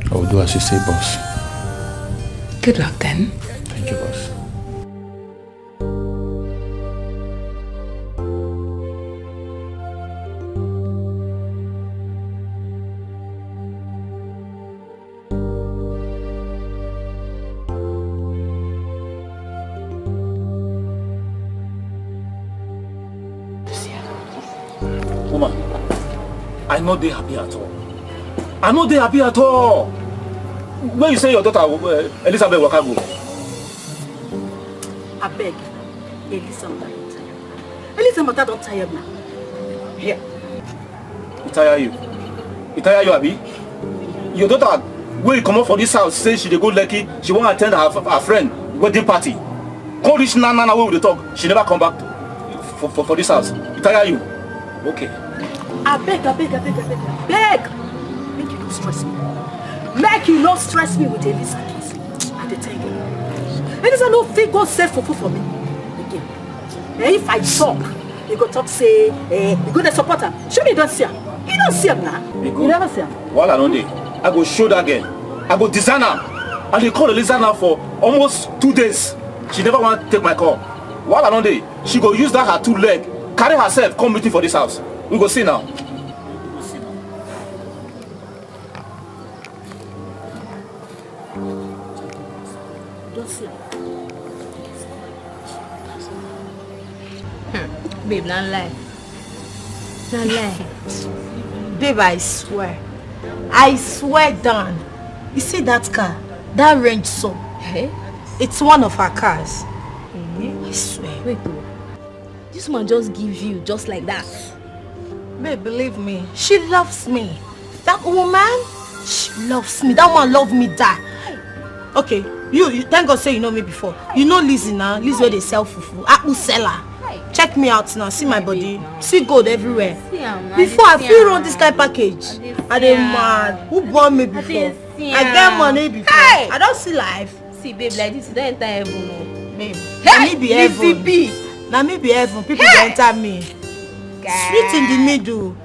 I will do as you say, boss.
Good luck then.
Thank you, boss.
Woman, I know they happy at all. I know they happy at all. When you say your daughter, Elizabeth Wakago.
I beg, Elizabeth. Elizabeth don't tire me.
Here. It tire you. It tire you, Abi. Your daughter, when you come up for this house, say she dey go Lekki, she won't attend her friend wedding party. Call this Nana where we talk. She never come back for this house. It tire you. Okay.
I beg. Make you don't stress me. Make you not stress me with Elizabeth. I tell you. Elizabeth no fit go save for me. Again. And if I talk, you go talk say, you go to support her. Show me you don't see her. You don't see her now. You never see her.
While I don't dey, I go show that girl. I go design her. And they call Elizabeth now for almost 2 days. She never want to take my call. While I don't dey, she go use that her 2 leg, carry herself, come meeting for this house. We go see now.
Babe, not lie. Not lie.
Babe, I swear down. You see that car? That Range so. It's one of our cars. I swear.
Wait, though. This man just give you just like that.
Babe, believe me, she loves me. That woman, she loves me. That one love me die. Okay, you thank God say you know me before. You know Lizzie now. Lizzie where they sell fufu. Apple seller. Check me out now. See my body. See gold everywhere. Before I feel run this kind of package. I dey mad. Who born me before? I get money before. Hey! I don't see life.
See, babe, like this, you don't enter heaven, no.
Babe, let me be heaven. Let me be heaven. People go enter me. Sweet in the middle.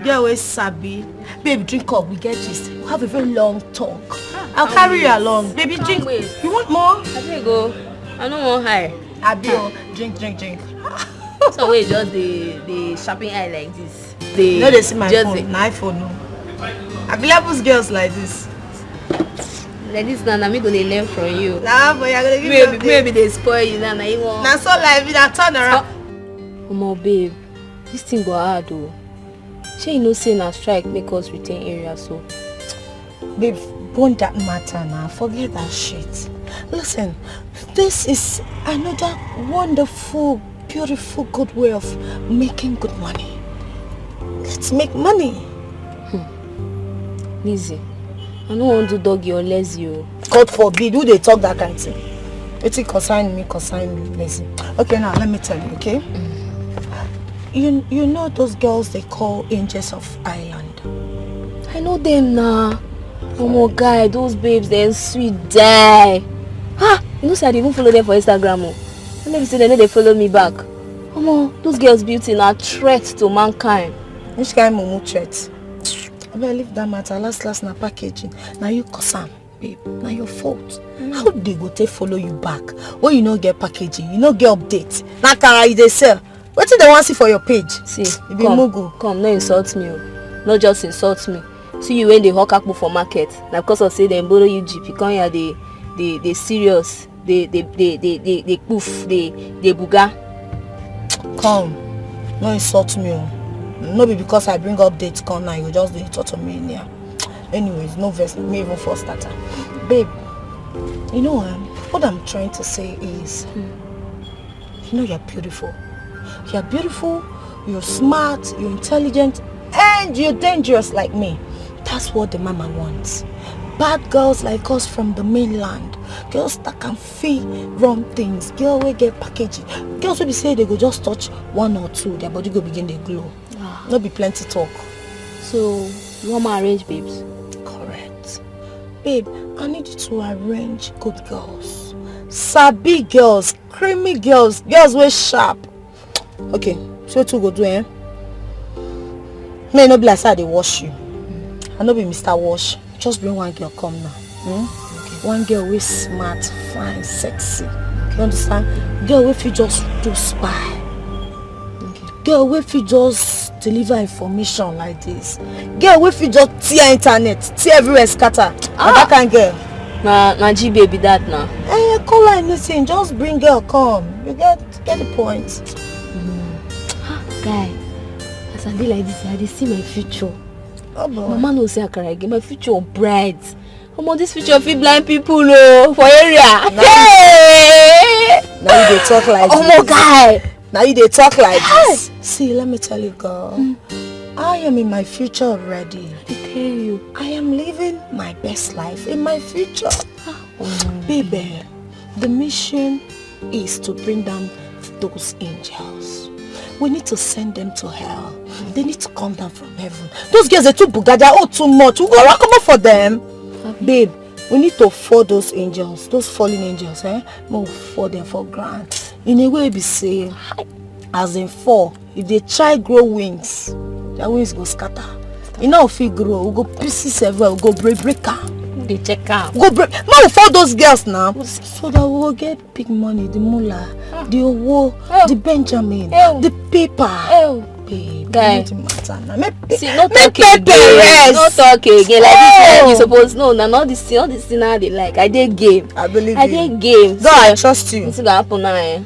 They always sabi. Babe, drink up. We get this. We have a very long talk. I'll carry you along. Baby, drink. You want more?
I think go. I don't want high.
Abio, drink.
So wait, just the shopping eye like this.
No, they see my phone. My iPhone, no. Available girls like this.
Like this now, me gonna learn from you.
Nah, but you're gonna give me
maybe they spoil you now. You want?
Now so like me, that turn around.
Come on, babe. This thing go hard though. She no say na strike make us retain area so.
Babe, bone that matter now. Forget that shit. Listen, this is another wonderful, beautiful, good way of making good money. Let's make money.
Lizzie, I don't want to doggy or lazy.
God forbid, who they talk that kind of thing? It's consign me, lazy. Okay, now let me tell you, okay? You know those girls they call Angels of Ireland?
I know them now. Oh my God, those babes, they're sweet die. You know, so I even follow them for Instagram. And maybe say they know they follow me back. Those girls' beauty are a threat to mankind.
Which kind of mumu threat? I better leave that matter. Last na packaging. Now you cause babe. Now your fault. How they go take follow you back? When you no get packaging, you no get update. Now can they sell? What do they want to see for your page?
See, come, no insult me. Not just insult me. See you when they hawk up for market. Now because of say they borrow you jeep, you come here they serious, they poof, they buga.
Come, no insult me. No be because I bring updates come now, you just do it to me in here. Anyways, no verse, me even for starter. Babe, you know what I'm trying to say is, you know you're beautiful. You're beautiful, you're smart, you're intelligent, and you're dangerous like me. That's what the mama wants. Bad girls like us from the mainland. Girls that can feel wrong things. Girls will get packaging. Girls will be say they go just touch one or two, their body go begin to glow. Not be plenty talk.
So, you want me arrange babes?
Correct. Babe, I need you to arrange good girls. Sabi girls, creamy girls, girls with sharp. Okay, so what you go do, eh? May not be like how they wash you. I no be Mr. Wash. Just bring one girl come now. Okay. One girl with smart, fine, sexy. You understand? Girl with you just do spy. Okay. Girl with you just deliver information like this. Girl with you just tear internet, tear everywhere scatter. That kind of girl.
Nah, G baby that now.
Call her anything. Just bring girl come. You get the point.
Guy, as I do like this, I see my future.
Oh boy.
Mama knows say I get my future bright. I'm on this future of blind people for area.
Now you dey talk like this.
Oh my guy.
Now you dey talk like this. See, let me tell you, girl. I am in my future already.
I tell you.
I am living my best life in my future. Baby, the mission is to bring down those angels. We need to send them to hell. They need to come down from heaven. Those girls are too bugada, too much. We go come up for them. Babe, we need to fall those angels, those fallen angels, we fall them for ground. In a way, we say, as in fall, if they try grow wings, their wings go scatter. You know if we grow, we go pieces everywhere, we go break out.
They check out.
Go break. Man, we fall those girls now, so that we will get big money, the mullah, the owo, the Benjamin, the paper. Babe,
guy.
See,
not talking again. Not talking again. Like this, you suppose know. Now, all this thing now they like. I did game.
I believe
I did game.
God, I trust you.
This is gonna happen now. I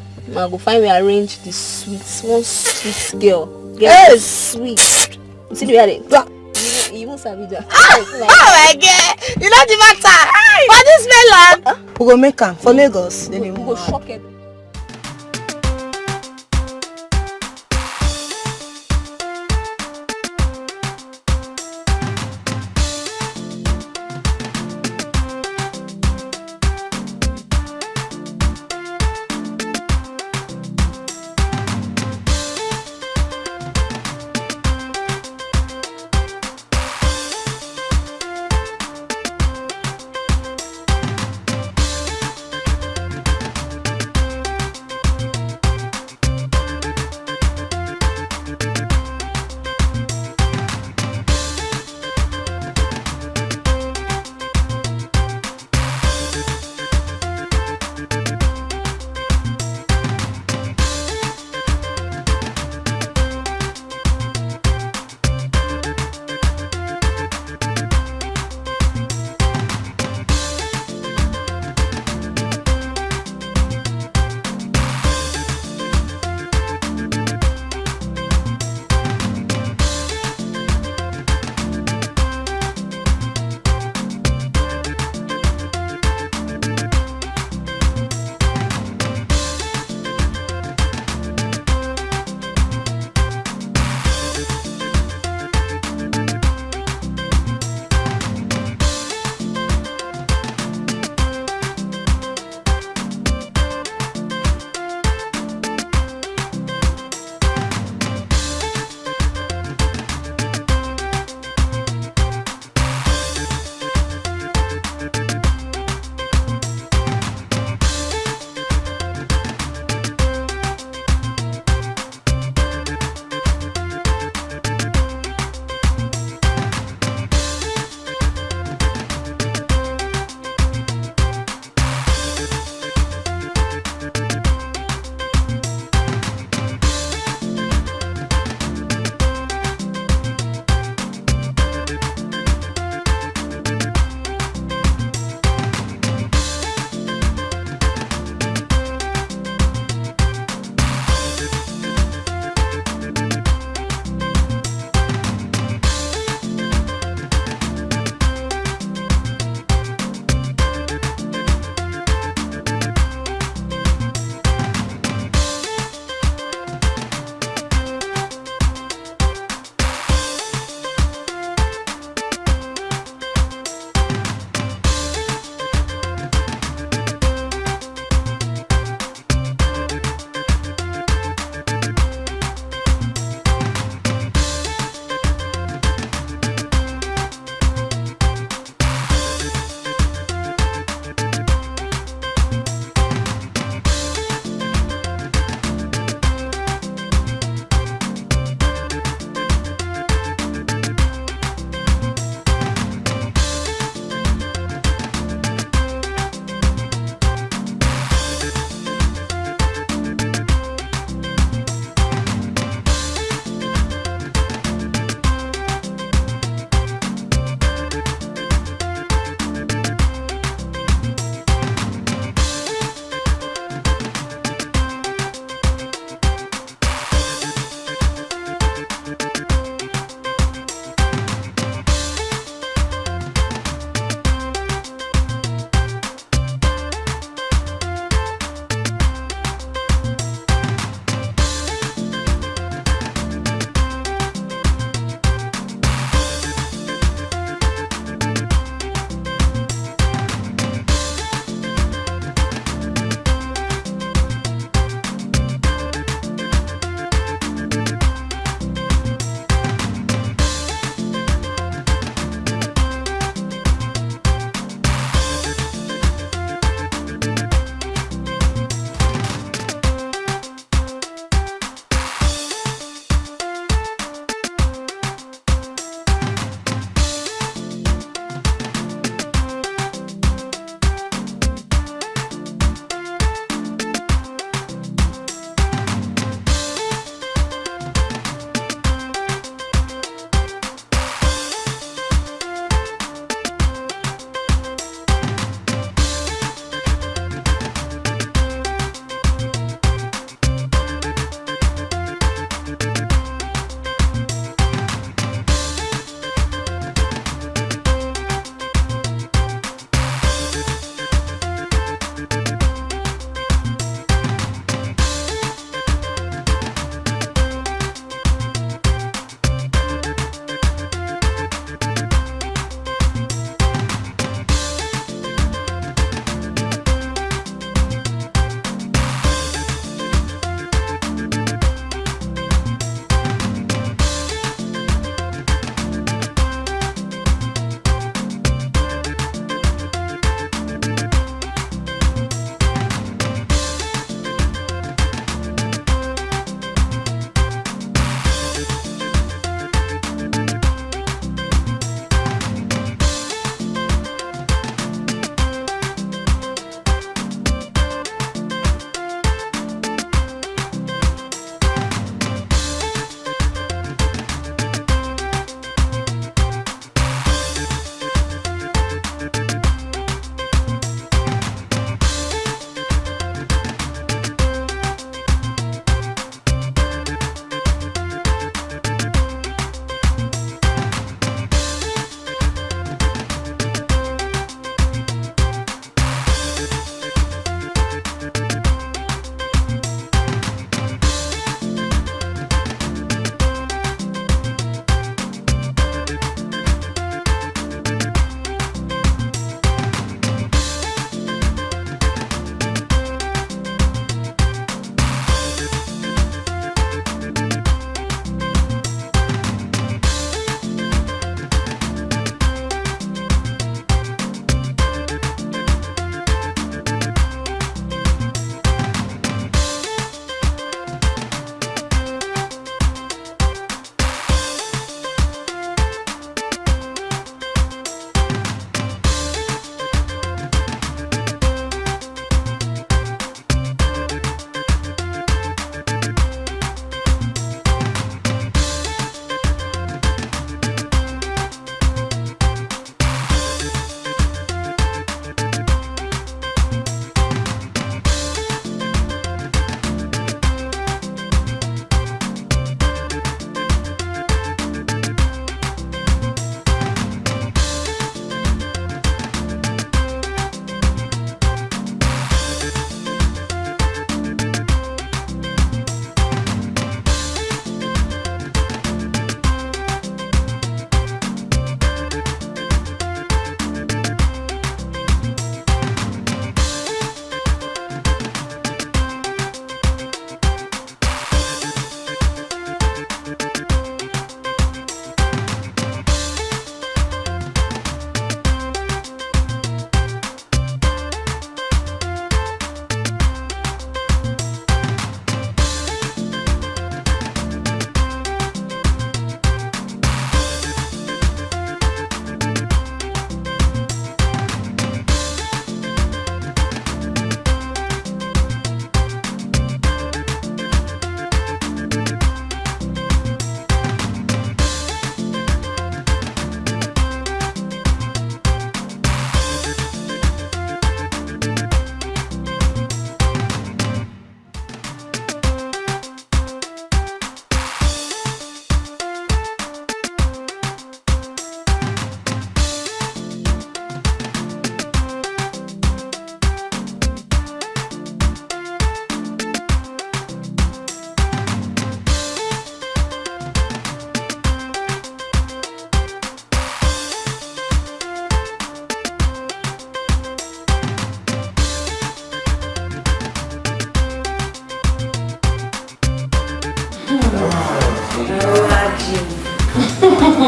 go find me arrange this one sweet girl.
Yes,
sweet. You see the way they. You must have it.
Oh my God! You know the matter. For this mainland, we go make am for Lagos. Then we
go shock it.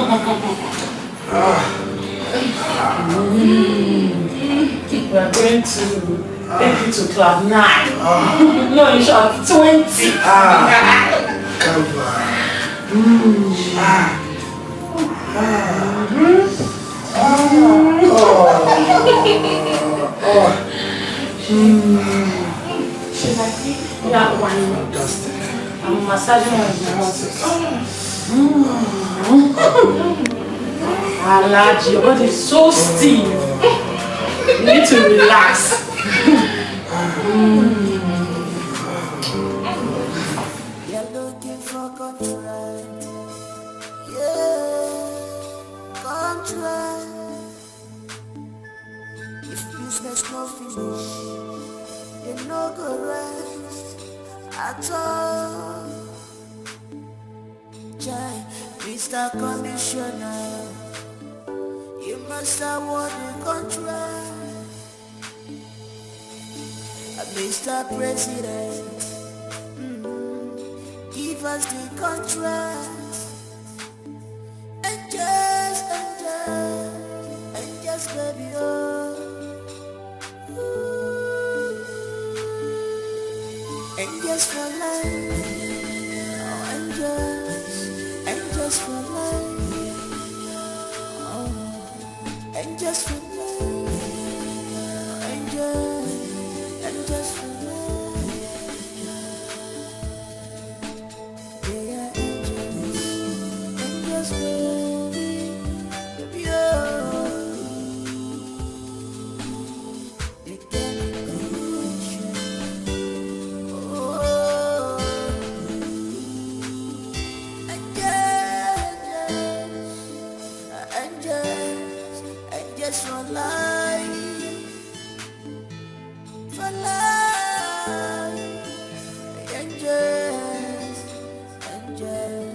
We are going to take you to club 9. No, in short, 20.
Come
She's like, yeah, one. I'm massaging her muscles. Alaji, your body is so stiff. You need to relax.
You're looking for contract. Yeah, contract. If business no finish, you no go rest at all. Jai, Mr. Commissioner, you must award the contract. Mr. President, give us the contract. And just, baby, oh. And just for life, oh, and just for life, oh, and just for life, and just for life. They are angels, angels, baby, baby, oh. They can't condition, oh. Angels for life, for life. Angels, angels.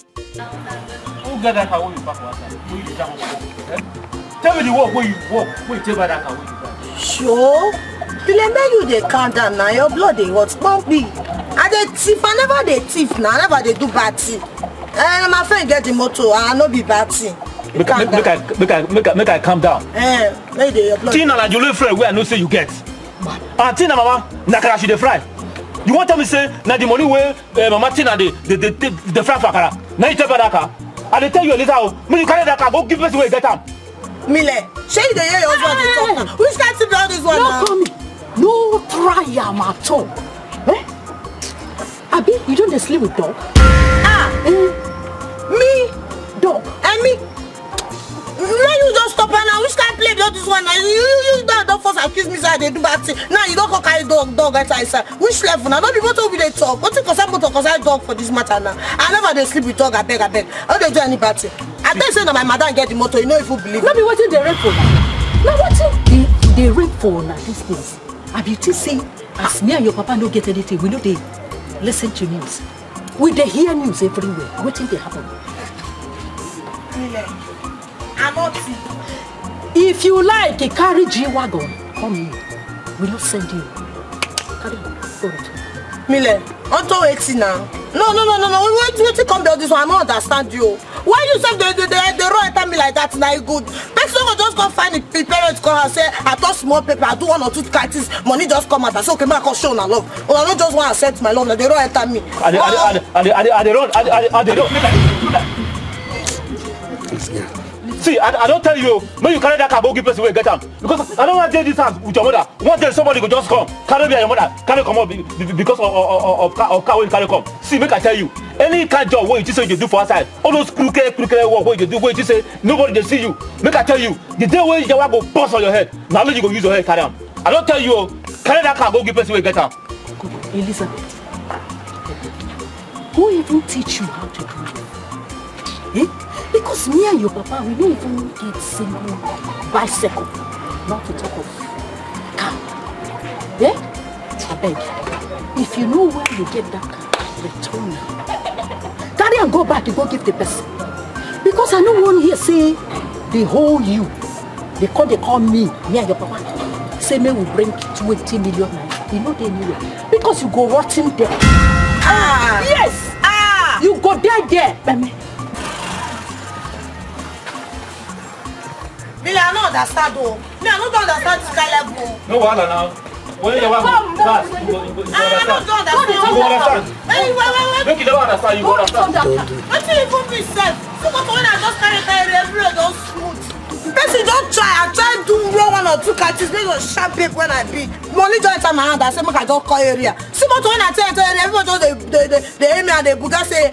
Who got that car when you park outside? Where you jump on? Tell me the work where you walk. Where you take by that car when you park.
Sure. Billionaire, you dey count down now. Your blood dey hot. Pumpy. I dey thief. I never dey thief now. I never dey do bad thing. And my friend get the motor. I no be bad thing.
Make I calm down.
Tina
na your friend where I know say you get. And Tina mama, na kara she dey fry. You want tell me say na the money where mama Tina the fry for akara. Na you tell me that car. I dey tell you later o. Make you carry that car go give person where you get am.
Mile, shey you dey hear your husband dey talk now. Which kind thing be all this one now?
No call me. No try am at all. Abi, you don't dey sleep with dog?
Me?
Dog.
And me? Now you just stop her now. Which kind play be all this one now? You don't first accuse me say I dey do bad thing. Now you don't go carry dog outside. Which level now? No be motor we dey talk. What thing concern motor concern dog for this matter now? I never dey sleep with dog, abeg. I don't dey do any bad thing. I tell you say na my madam get the motor, you know if you believe.
No be wetin dey rape for. Now wetin dey rape for na these things. Abi you think say as me and your papa no get anything, we no dey listen to news. We dey hear news everywhere. Wetin dey happen?
I'm not.
If you like, carry G-Wagon. Come here. We no send you. Carry on. Go with me.
Mile, unto waiting now. No. Wait come be this one. I don't understand you. Why you say they run at me like that? Now good. Person will just go find the parents come and say, I touch small paper, I do 1 or 2 practice, money just come out. I say, okay, man, I can show my love. Or I don't just want to accept my love. They run at me.
I they run. See, I don't tell you, when you carry that car, go give person where you get them. Because I don't want to take this house with your mother. One day somebody will just come, carry me and your mother, carry come up because of car when you carry come. See, make I tell you, any kind of job where you just say you do for outside, all those crooked work where you do, where you just say nobody they see you. Make I tell you, the day where you go bust on your head, now you go use your head carry them. I don't tell you, carry that car, go give person where you get them.
Elizabeth, who even teach you how to do it? Because me and your papa, we don't even get single bicycle, not to talk of car. I beg, if you know where you get that car, return it. Carry and go back to go give the person. Because I know one here say, they hold you. They call me and your papa. Say me will bring 20 million naira. You know they anywhere. Because you go rotting there. Yes! You go there, baby.
Really, I don't understand though. Me, I don't understand this kind of level.
No wahala now. When you want to pass, you go understand. You go understand.
Wait.
Make you never understand, you go understand.
What do you even be safe? So when I just carry everywhere, don't smooth. Person don't try. I try to do 1 or 2 catches. Make a sharp paper when I be. Money don't enter my hand. I say make I just call area. See, but when I tell area, everyone just they aim me and they buga say,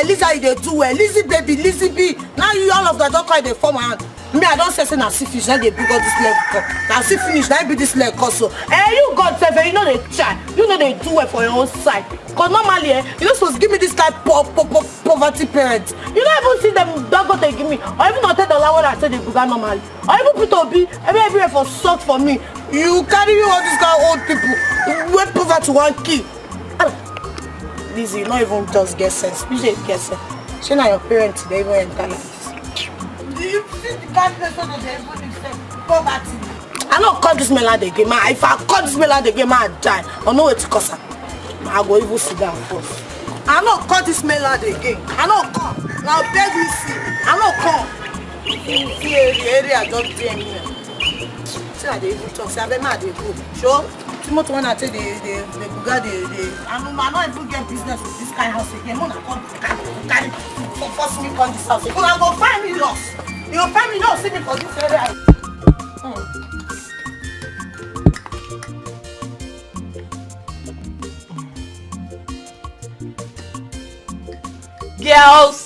Lisa, you dey do well. Lizzie baby, Lizzie B. Now you all of that don't call they form my hand. Me, I don't say na see fish, now they big up this leg cup. Now see finish, now be this leg also. You God save you know they try. You know they do it for your own side. Because normally, you not supposed to give me this type of poverty parents. You don't even see them don't go they give me. Or even not $10 what I said they buga normally. Or even put up everywhere for suck for me. You carry me all these kind of old people. Where poverty one key. Lizzie, you not even just get sense. You just get sense. She not your parents, they even enter like this. You see the kind of person that they put themselves poverty. I don't call this melody again, man. If I call this melody again, man, I die. I know what to cause. I go even sit down first. I don't call this melody again. I don't call. Now beg me see. I don't call. See the area just there here. See how they even talk. See how they mad they go. Sure. Timothy when I tell the buga I don't even get business with this kind of house again. When I come carry force me come this house. Because I go find me lost. Your family don't see me for this area.
Girls.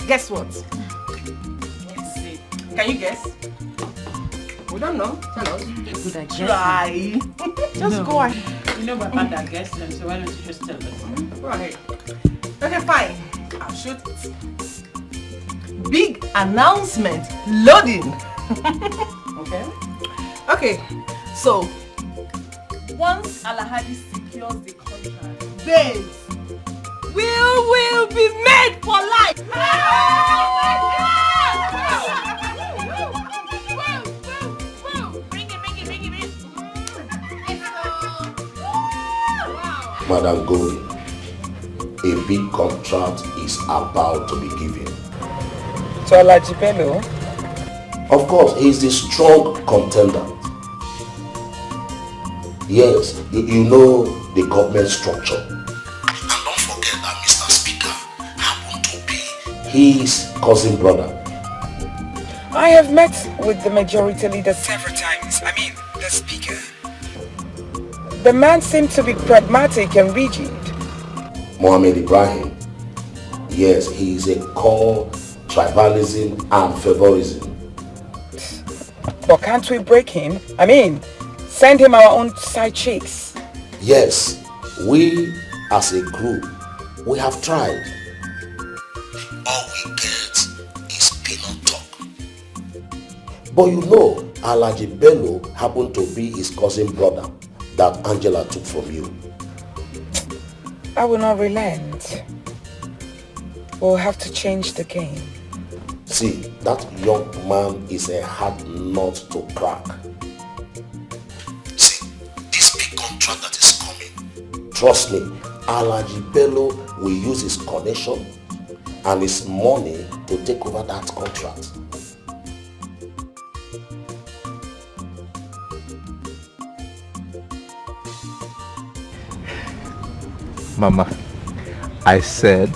Guess what? Let's see. Can you guess? We don't know. Tell us.
Good idea.
Try. Just go ahead.
You know my father guessed them, so why don't you just tell us?
Go ahead. Okay, fine. I'll shoot it. Big announcement. Loading. Okay. So, once Alahadi secures the contract, babes, we will be made for life.
Madam Goldie, a big contract is about to be given.
To Alaji Bello?
Of course, he is the strong contender. Yes, you know the government structure. And don't forget that Mr. Speaker happened to be his cousin brother.
I have met with the majority leader several times. I mean, the speaker. The man seemed to be pragmatic and rigid.
Mohammed Ibrahim. Yes, he is a core tribalism and favorism.
But can't we break him? I mean, send him our own side chicks.
Yes, we as a group, we have tried. All we get is peanut talk. But you know, Alaji Bello happened to be his cousin brother that Angela took from you.
I will not relent. We'll have to change the game.
See, that young man is a hard nut to crack. See, this big contract that is coming, trust me, Alaji Bello will use his connection and his money to take over that contract.
Mama, I said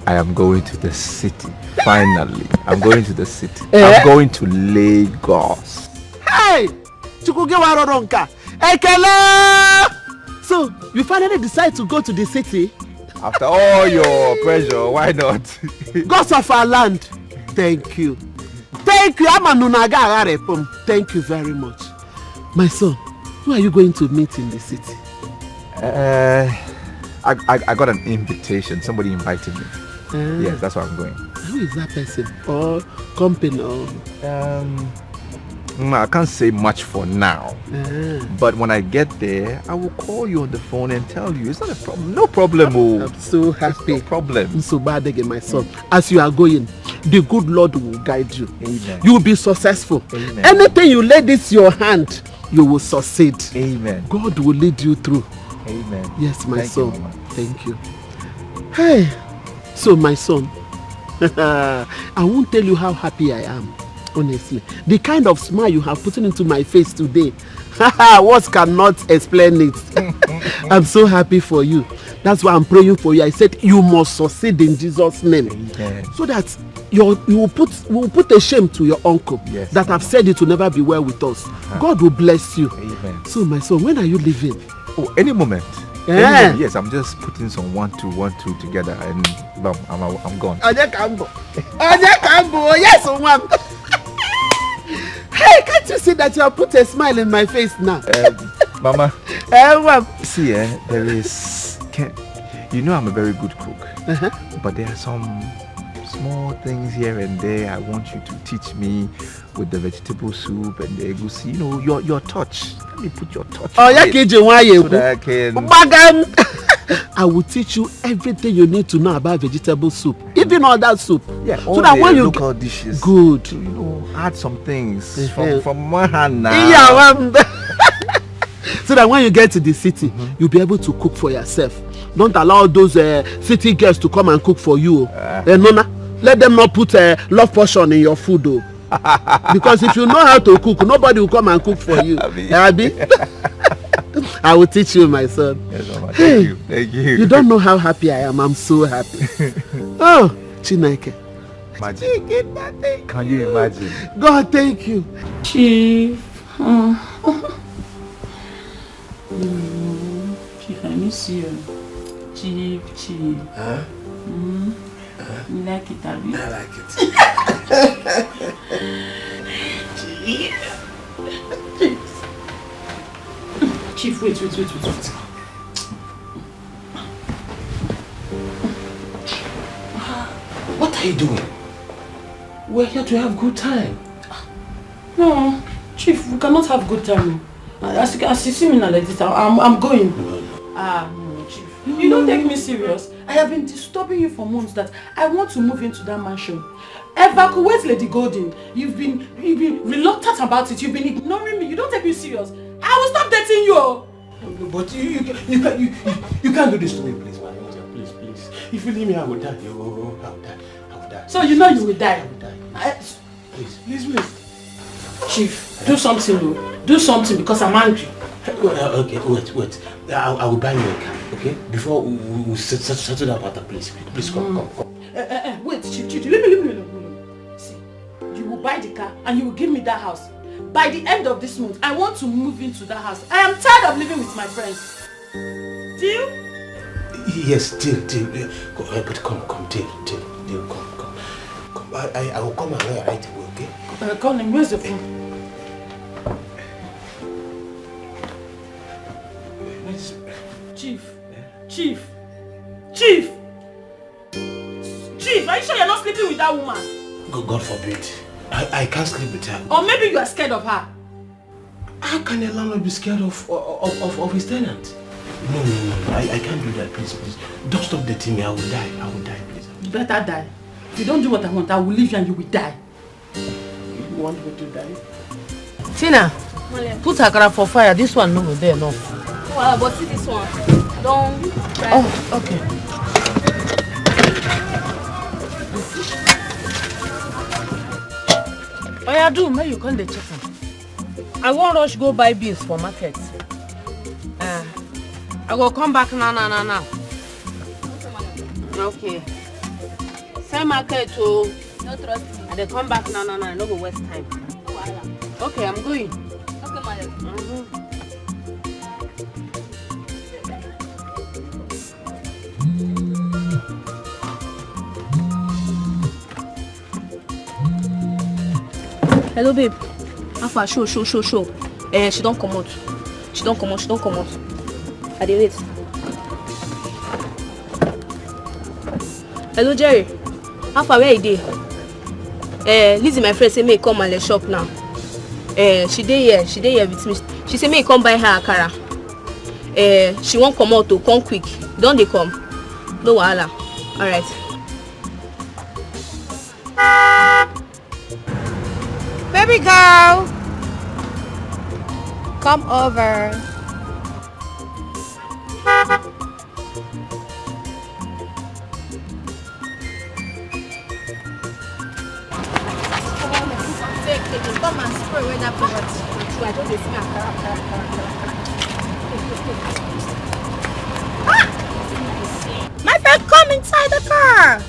I am going to the city. Finally, I'm going to the city. I'm going to Lagos.
Hey! Chukwugewaroronka! Ekele! So, you finally decide to go to the city?
After all your pressure, why not?
Gods of our land, thank you. Thank you, Amanunaga. Thank you very much. My son, who are you going to meet in the city?
I got an invitation. Somebody invited me. Yes, that's where I'm going.
Who is that person? Or company? Or
I can't say much for now. But when I get there, I will call you on the phone and tell you. It's not a problem. No problem.
I'm so happy.
No problem.
So bad again, my son. As you are going, the good Lord will guide you.
Amen.
You will be successful.
Amen.
Anything you lay this your hand, you will succeed.
Amen.
God will lead you through.
Amen.
Yes, my son.
Thank you, Mama.
Thank you. Hey, so my son, I won't tell you how happy I am. Honestly, the kind of smile you have put into my face today, words cannot explain it. I'm so happy for you. That's why I'm praying for you. I said you must succeed in Jesus' name.
Amen.
So that you will put a shame to your uncle that have said it will never be well with us. God will bless you.
Amen.
So my son, when are you leaving?
Oh, any moment.
Yeah.
Any moment. Yes, I'm just putting some 1, 2, 1, 2 together, and bam, I'm gone.
Yes, one. Hey, can't you see that you have put a smile in my face now?
Mama. See, there is. You know I'm a very good cook, but there are some small things here and there I want you to teach me with the vegetable soup and the egusi. You know, your touch. Let me put your touch.
Oh, yeah,
so that I can.
I will teach you everything you need to know about vegetable soup, even all that soup.
Yeah,
so that when you
local dishes.
Good.
To, add some things from one hand now.
Yeah, so that when you get to the city, you'll be able to cook for yourself. Don't allow those city girls to come and cook for you. Nona, let them not put a love portion in your food, though. Because if you know how to cook, nobody will come and cook for you. Abi? I will teach you, my son.
Yes, Mama. Thank you. Thank you.
You don't know how happy I am. I'm so happy. Oh, Chineke.
Imagine. Can you imagine?
God, thank you.
Chief. Chief, I miss you. Chief.
Huh?
You like it, Abby?
I like it.
Chief, wait.
What are you doing? We're here to have good time.
No, Chief, we cannot have good time. As you see me now like this, I'm going. No, Chief. You don't take me serious. I have been disturbing you for months that I want to move into that mansion. Evacuate Lady Golden. You've been reluctant about it. You've been ignoring me. You don't take me serious. I will stop dating you.
But you can't do this to me, please, man. Please.
If you leave me, I will die. Oh, I will die. I will die.
So you know you will die.
I will die. Please.
Chief, do something. Do something because I'm angry.
Okay, wait. I will buy you a car, okay? Before we settle that matter, please. Please come.
Wait, Chief, leave me. See, you will buy the car and you will give me that house. By the end of this month, I want to move into that house. I am tired of living with my friends. Deal?
Yes, deal. But come, deal, come. I will come and right away, okay?
Call him, where's the phone? Chief, are you sure you're not sleeping with that woman?
God forbid. I can't sleep with her.
Or maybe you are scared of her.
How can a landlord be scared of his tenant? No, I can't do that, please. Don't stop dating me, I will die, please.
You better die. If you don't do what I want, I will leave you and you will die. You want me to die?
Tina, put her car for fire. This one no go there, no.
Well, but see this one. Don't try.
Oh, okay. Oya do, may you come the chicken. I won't rush go buy beans for market. I will come back now. Okay. Same market to.
No trust me.
And they come back now. I no go waste time. Okay, I'm going.
Okay, madam. Hello, babe. Alpha, show. She don't come out. I dey wait. Hello, Jerry. Alpha, where you dey? Lizzie, my friend, say make come and let's shop now. She dey here with me. She say make come buy her akara. She won't come out to come quick. Don't they come? No wahala. All right.
Baby girl, come over. Come and spray away that poverty. I don't see my friend, come inside the car.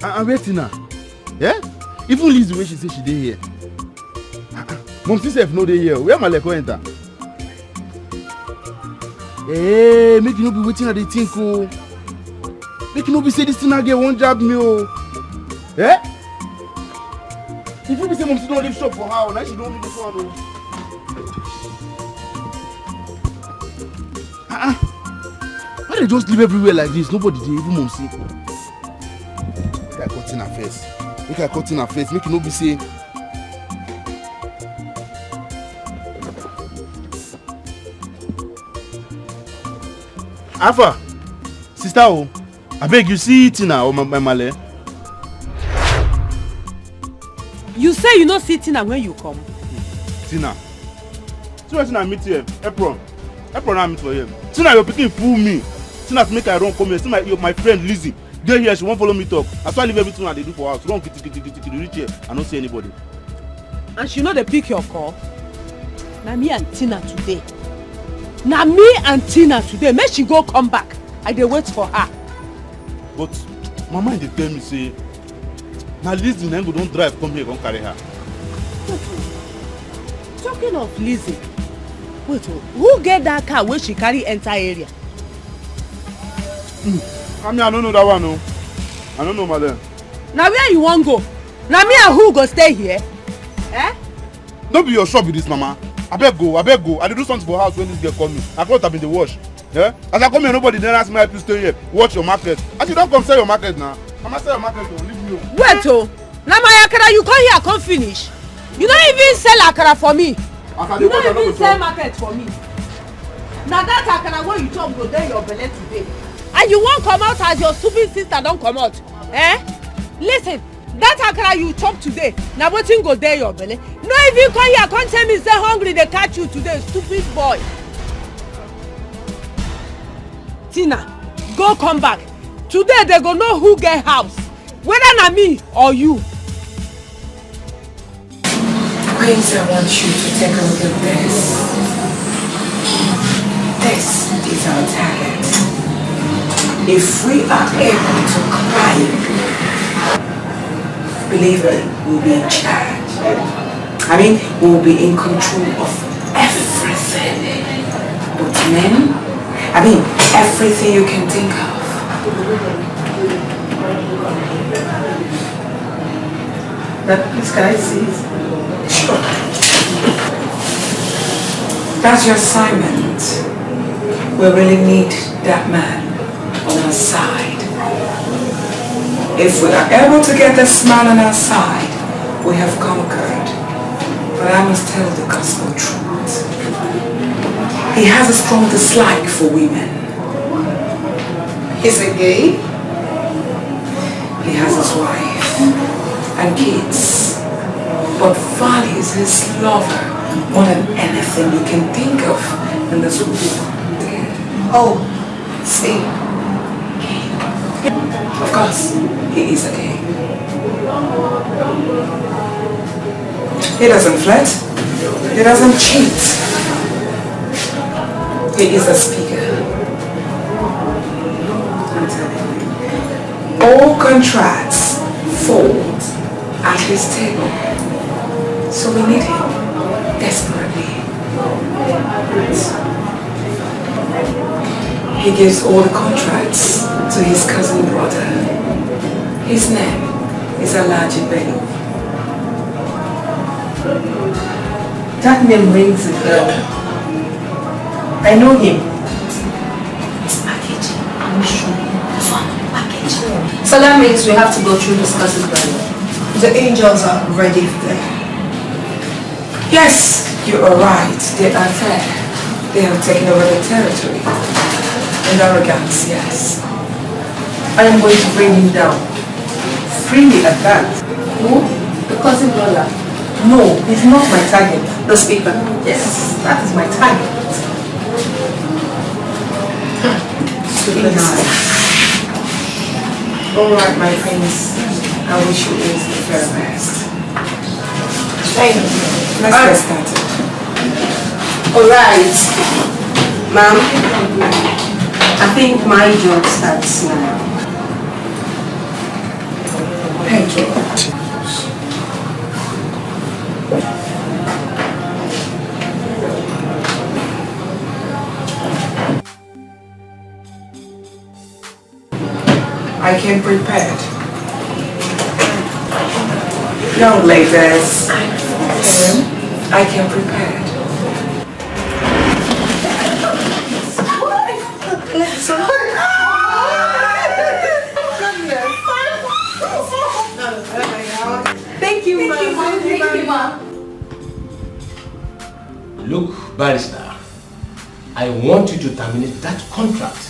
I'm waiting now. Yeah? Even Liz the way she say she dey here. Mom herself no dey here. Where my leg enter? Hey, make you no be waiting at the think oh. Make you no be say this thing again won't jab me oh. Eh? If you be say mom still don't leave shop for her, now she don't need this one oh. Why they just leave everywhere like this? Nobody dey even mom see. Make I cut in her face. Make you no be say. Alpha, sister oh, I beg you see Tina or my male.
You say you no see Tina when you come.
Tina. See when Tina meet here, Apron I meet for here. Tina your pikin fool me. Tina make I run come here. See my friend Lizzie. Dey here, she won't follow me talk. That's why I leave everything I dey do for house. Run reach here. I don't see anybody.
And she know they pick your call. Na me and Tina today. Make she go come back. I dey wait for her.
But my mind dey tell me say, na Lizzie na go don drive come here come carry her.
Talking of Lizzie, wait, who get that car wey she carry enter area?
I don't know that one no. I don't know madam.
Now where you wan go? Na me and who go stay here?
Don't be your shop with this mama. I beg go. I dey do something for house when this girl call me. I clothes have been the wash. Yeah? As I come here, nobody then ask me how to stay here. Watch your market. As you don't come sell your market now. Mama sell market, leave me.
Wait, oh. Now my akara, you come here, come finish. You don't even sell akara for me. You don't even sell market for me. Now that akara when you chop go there your belly today. And you won't come out as your stupid sister don't come out. Eh? Listen, that akara you chop today, now wetin go there your belly. No even come here, come tell me say hungry they catch you today, stupid boy. Tina, go come back. Today they go know who get house. Whether na me or you.
Queens, I want you to take a look at this. This is our target. If we are able to climb, believe me, we'll be in charge. I mean, we'll be in control of everything. But men, I mean, everything you can think of. That please, can I see it? Sure. That's your assignment. We really need that man on our side. If we are able to get this man on our side, we have conquered. But I must tell the gospel truth. He has a strong dislike for women. Is he gay? He has his wife and kids, but values his lover more than anything you can think of in this world. Oh, see, of course, he is a gay. He doesn't flirt, he doesn't cheat. He is a speaker. I'm telling you, all contracts fold at his table. So we need him desperately. He gives all the contracts to his cousin brother. His name is Alaji Bello.
That name rings a bell. I know him.
It's packaging. I'm sure. This one, packaging. So that means we have to go through this cousin brother. The angels are ready there.
Yes, you are right. They are there. They have taken over the territory. In arrogance, yes.
I am going to bring him down. Freely at that.
Who? The cousin brother.
No, he's not my target.
The speaker.
Yes, that is my target.
Super nice. Alright, my friends. I wish you all the very best.
Thank you.
Let's get started.
Alright. Ma'am, I think my job starts now.
Thank you. I came prepared. Young ladies, I came prepared.
Thank you, ma'am. Thank you, ma'am.
Look, barrister, I want you to terminate that contract.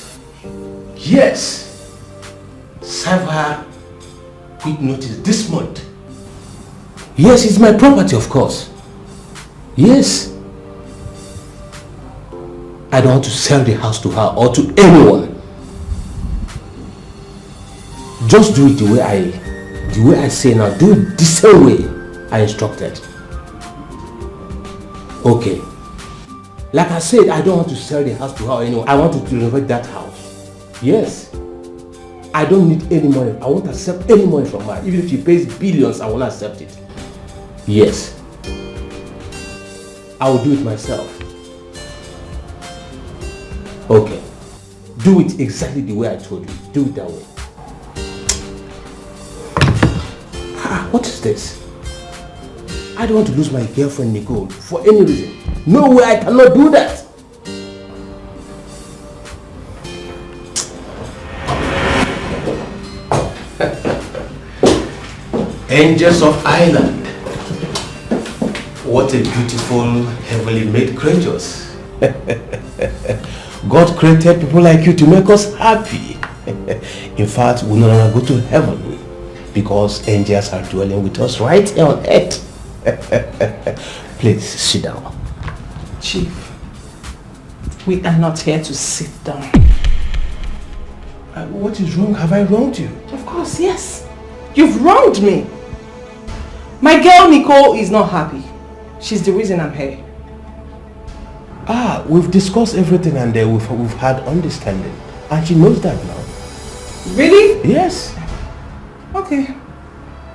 Yes. Serve her quick notice this month. Yes, it's my property, of course. Yes. I don't want to sell the house to her or to anyone. Just do it the way I say now. Do it the same way I instructed. Okay. Like I said, I don't want to sell the house to her or anyone. I want to renovate that house. Yes. I don't need any money. I won't accept any money from her. Even if she pays billions, I won't accept it. Yes. I will do it myself. Okay. Do it exactly the way I told you. Do it that way. What is this? I don't want to lose my girlfriend Nicole for any reason. No way, I cannot do that.
Angels of Island. What a beautiful, heavenly made creatures. God created people like you to make us happy. In fact, we no longer go to heaven because angels are dwelling with us right here on earth. Please sit down.
Chief, we are not here to sit down.
What is wrong? Have I wronged you?
Of course, yes. You've wronged me. My girl Nicole is not happy. She's the reason I'm here.
We've discussed everything and we've had understanding. And she knows that now.
Really?
Yes.
Okay.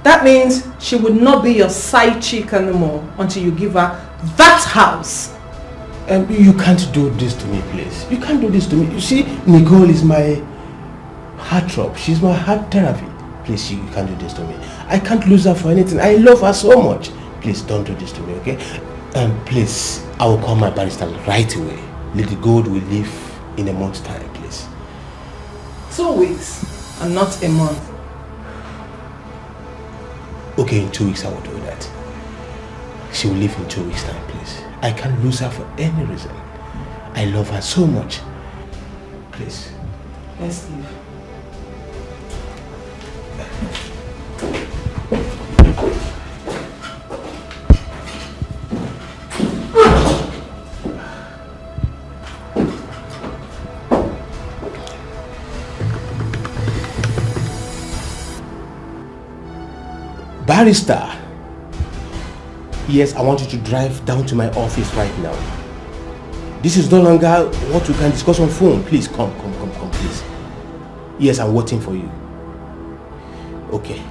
That means she would not be your side chick anymore until you give her that house.
You can't do this to me, please. You can't do this to me. You see, Nicole is my heartthrob. She's my heart therapy. Please, you can't do this to me. I can't lose her for anything. I love her so much. Please, don't do this to me, okay? Please, I will call my barrister right away. Lady Gold will leave in a month's time, please.
2 weeks and not a month.
Okay, in 2 weeks I will do that. She will leave in 2 weeks' time, please. I can't lose her for any reason. I love her so much. Please.
Let's leave.
Barrister. Yes, I want you to drive down to my office right now. This is no longer what we can discuss on phone. Please, come, please. Yes, I'm waiting for you. Okay.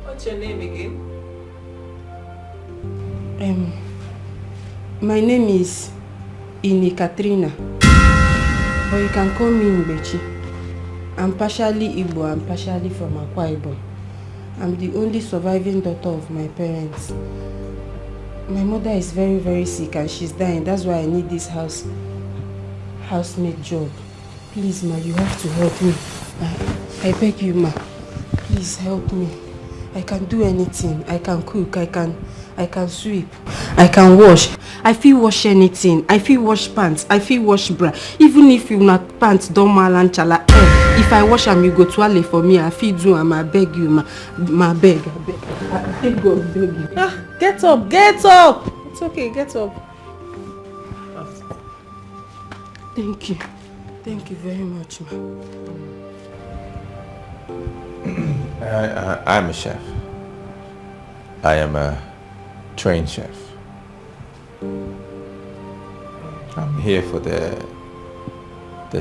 What's your name again?
My name is Ini Katrina, but you can call me Mbechi. I'm partially Igbo and partially from Akwa Ibom. I'm the only surviving daughter of my parents. My mother is very, very sick and she's dying. That's why I need this housemaid job. Please, ma, you have to help me. I beg you, ma. Please help me. I can do anything. I can cook. I can sweep. I can wash. I feel wash anything. I feel wash pants. I feel wash bra. Even if you not pants don't malanchala. If I wash them, you go toilet for me. I feel do and I beg you, ma beg. I think God beg you.
Get up, get up. It's okay, get up.
Thank you. Thank you very much, ma.
I'm a chef. I am a trained chef. I'm here for the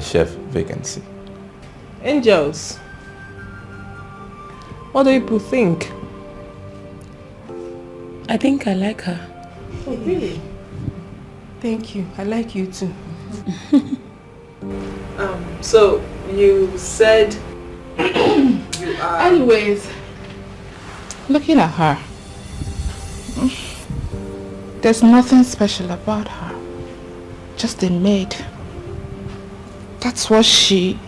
chef vacancy.
Angels, what do people think?
I think I like her.
Oh, really?
Thank you. I like you too.
So you said you are...
Anyways, looking at her, there's nothing special about her. Just a maid. That's what she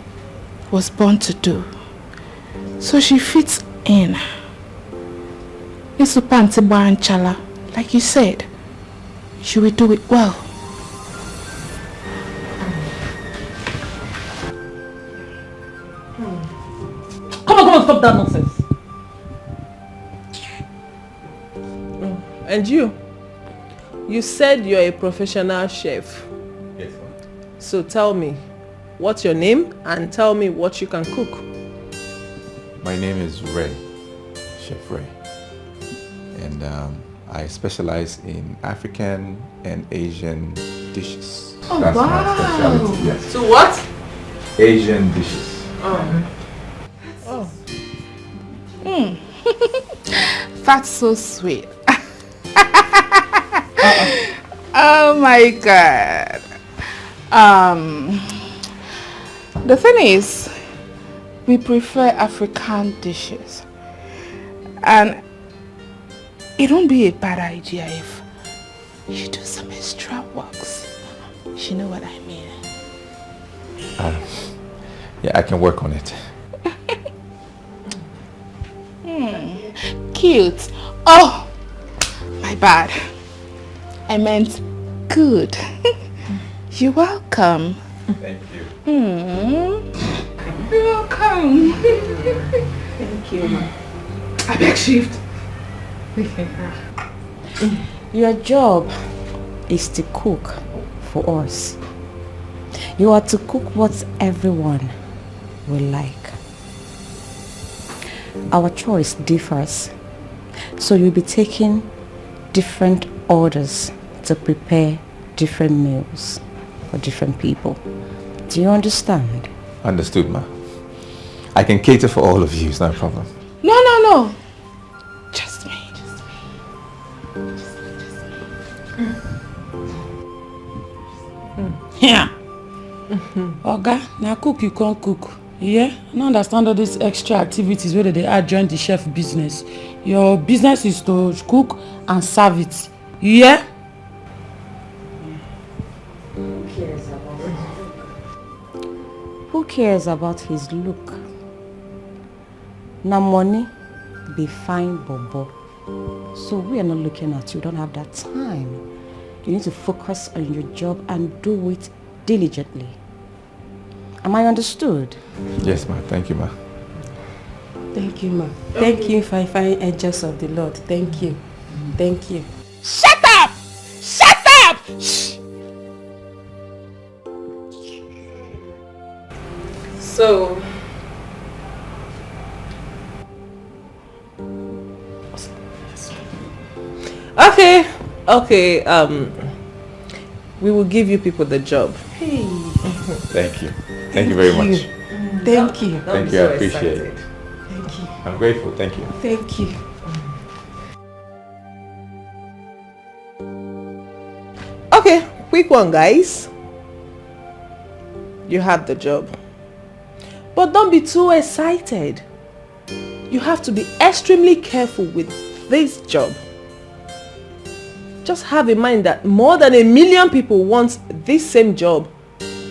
was born to do. So she fits in. Chala, like you said, she will do it well.
Come on, stop that nonsense. And you said you're a professional chef.
Yes, ma'am.
So tell me, what's your name and tell me what you can cook.
My name is Ray, Chef Ray. And I specialize in African and Asian dishes.
Oh,
That's
wow.
my specialty, yes.
So what?
Asian dishes.
Oh. That's so sweet. Oh my God. The thing is, we prefer African dishes, and it won't be a bad idea if you do some extra works. You know what I mean?
Yeah, I can work on it.
Cute. Oh, my bad. I meant good. You're welcome.
Thank you.
You're welcome.
Thank you, ma.
I beg shift.
Your job is to cook for us. You are to cook what everyone will like. Our choice differs, so you'll be taking different orders to prepare different meals for different people. Do you understand?
Understood, ma. I can cater for all of you, it's no problem.
No. Just me.
Yeah. Oga, now cook you can't cook. Yeah? I don't understand all these extra activities where they add join the chef business. Your business is to cook and serve it. Yeah?
Who cares about his look? Now money be fine, bobo. So we are not looking at you. Don't have that time. You need to focus on your job and do it diligently. Am I understood?
Yes, ma. Thank you, ma.
Thank you, ma. Thank you, fine angels of the Lord. Thank you. Thank you.
Shut up! Shut up! Shh.
So, okay, we will give you people the job.
Hey.
Thank you. Thank you very much.
Thank you.
Thank you, I appreciate it.
Thank you.
I'm grateful, thank you.
Thank you. Okay, quick one, guys. You have the job. But don't be too excited. You have to be extremely careful with this job. Just have in mind that more than 1 million people want this same job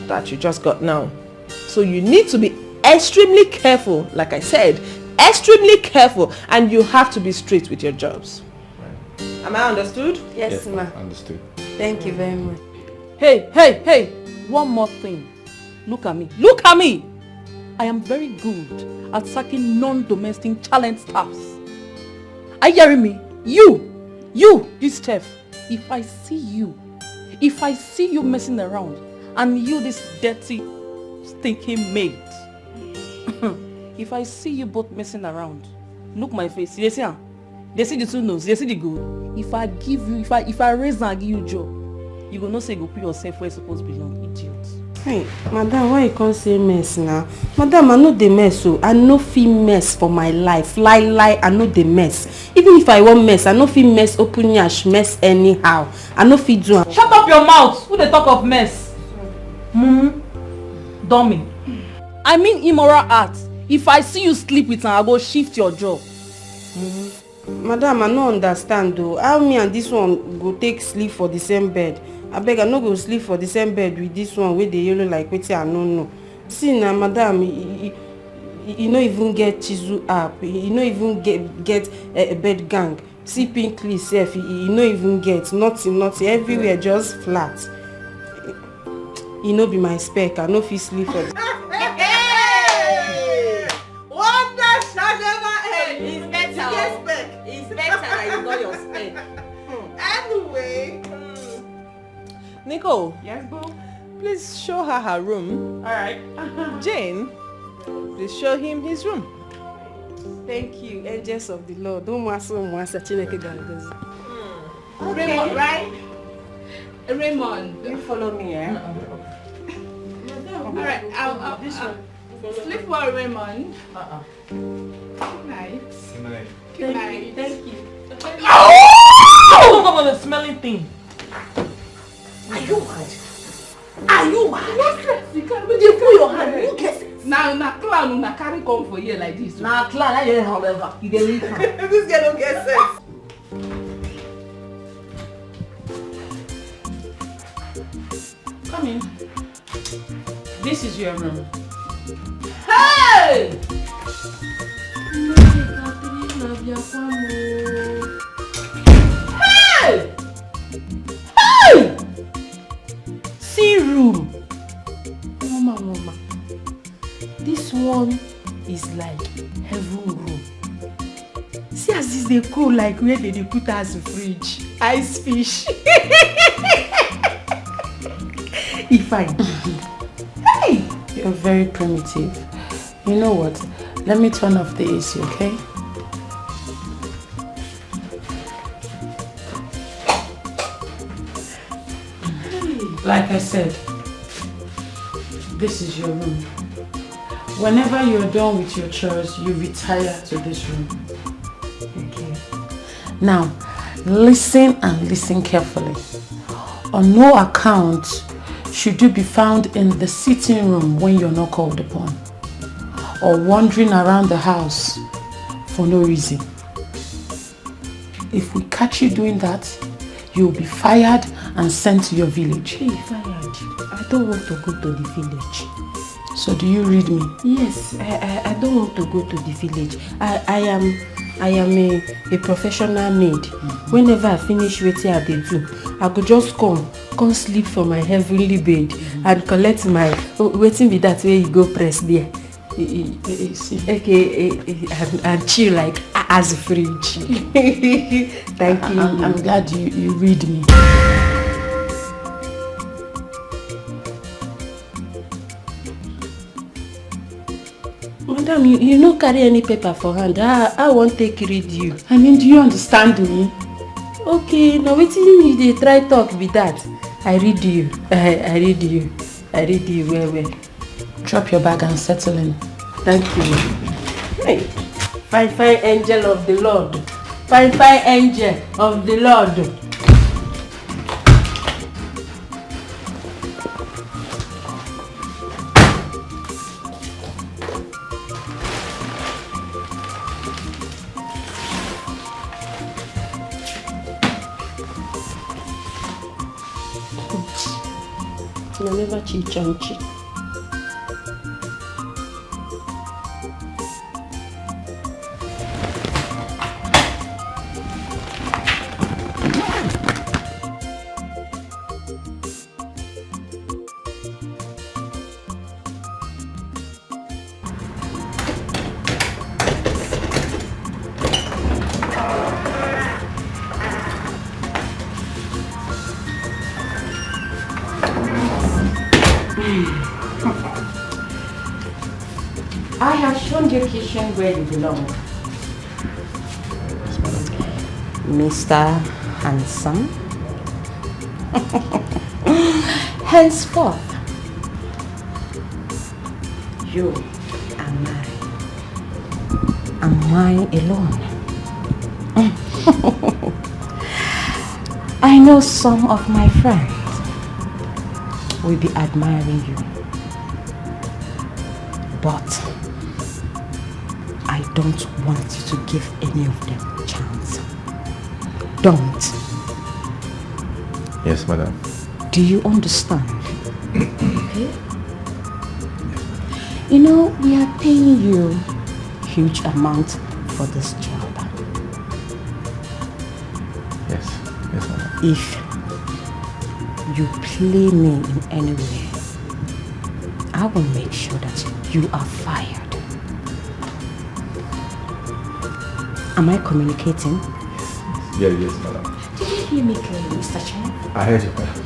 that you just got now. So you need to be extremely careful, like I said, extremely careful, and you have to be straight with your jobs. Am I understood?
Yes, ma. Understood.
Thank you very much.
Hey, one more thing. Look at me. I am very good at sacking non-domestic talent staffs. Are you hearing me? You, this chef, if I see you messing around, and you, this dirty, stinking maid, if I see you both messing around, look my face. They see the two nose, they see the good. If I raise and give you job, you go not say go put yourself where you supposed to belong, idiot.
Hey, madam, why you can't say mess now? Madam, I know the mess, so I no fit mess for my life. Lie, I know the mess. Even if I want mess, I no fit mess open yash, mess anyhow. I no fit do.
Shut up your mouth! Who they talk of mess? Dummy. I mean immoral acts. If I see you sleep with her, I go shift your job.
Madam, I no understand though. How me and this one go take sleep for the same bed? I beg, I no go sleep for the same bed with this one with the yellow like wetin I no know. See now, madam, you no even get chisel up. You no even get a bed gang. See pink clean self, you no even get nothing. Everywhere just flat. You no be my spec. I no fit sleep for.
Wonder shall never end.
It's better.
Yes, spec.
It's better that you know your spec.
Anyway.
Nicole.
Yes, boo.
Please show her room.
Alright.
Jane, please show him his room. Thank you, angels of the Lord.
Raymond, right? Raymond.
You follow me, eh?
Alright, I'll
Sleep well, Raymond. Good night.
Good night.
Good night. Thank you.
Oh! The smelling thing. Are you mad? Are you mad?
You can't
you put your hand. You get it.
Now, clown, now carry come for here like this.
Now, clown, I don't however. You get it.
This guy don't get sense. Come in. This is your room. Hey! Hey! Hey! See room. Mama. This one is like heaven room. See as this they cool like where they put us in fridge. Ice fish. If I give you. Hey!
You're very primitive. You know what? Let me turn off the AC, okay? Like I said, this is your room. Whenever you're done with your chores, you retire to this room. Okay. Now, listen and listen carefully. On no account should you be found in the sitting room when you're not called upon, or wandering around the house for no reason. If we catch you doing that, you'll be fired and sent to your village.
Hey, fired. I don't want to go to the village.
So do you read me?
Yes, I don't want to go to the village. I am a professional maid. Whenever I finish waiting at the do, I could just come sleep for my heavenly bed and collect my waiting with that way you go press there. Okay, and chill like as a fridge. Thank you.
I'm glad you read me.
Madam, you no carry any paper for hand. I won't take read you.
I mean, do you understand me?
Okay, now wetin you dey try talk be that. I read you. I read you. I read you well.
Drop your bag and settle in.
Thank you. Hey, fine angel of the Lord. Fine angel of the Lord. I never cheat on cheat.
I have shown your kitchen where you belong.
Mr. Handsome. Henceforth, you are mine. And mine alone. I know some of my friends will be admiring you. But I don't want you to give any of them a chance. Don't.
Yes, madam.
Do you understand? Okay. You know, we are paying you huge amount for this job.
Yes, madam.
If you play me in any way, I will make sure that you are fired. Am I communicating?
Yes, madam.
Did you hear me clearly, Mr. Chen?
I heard you, madam.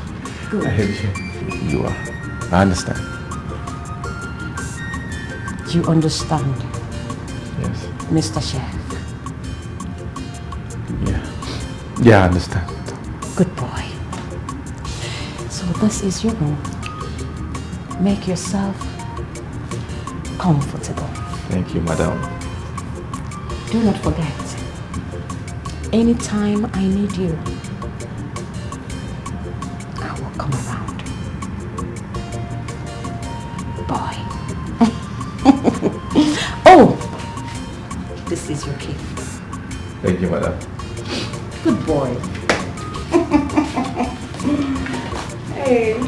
Good.
I heard you. You are. I understand.
You understand?
Yes.
Mr. Chef?
Yeah, I understand.
Good boy. So this is your room. Make yourself comfortable.
Thank you, madam.
Do not forget, anytime I need you, I will come around. Boy. Oh! This is your key.
Thank you, madam.
Good boy. Hey.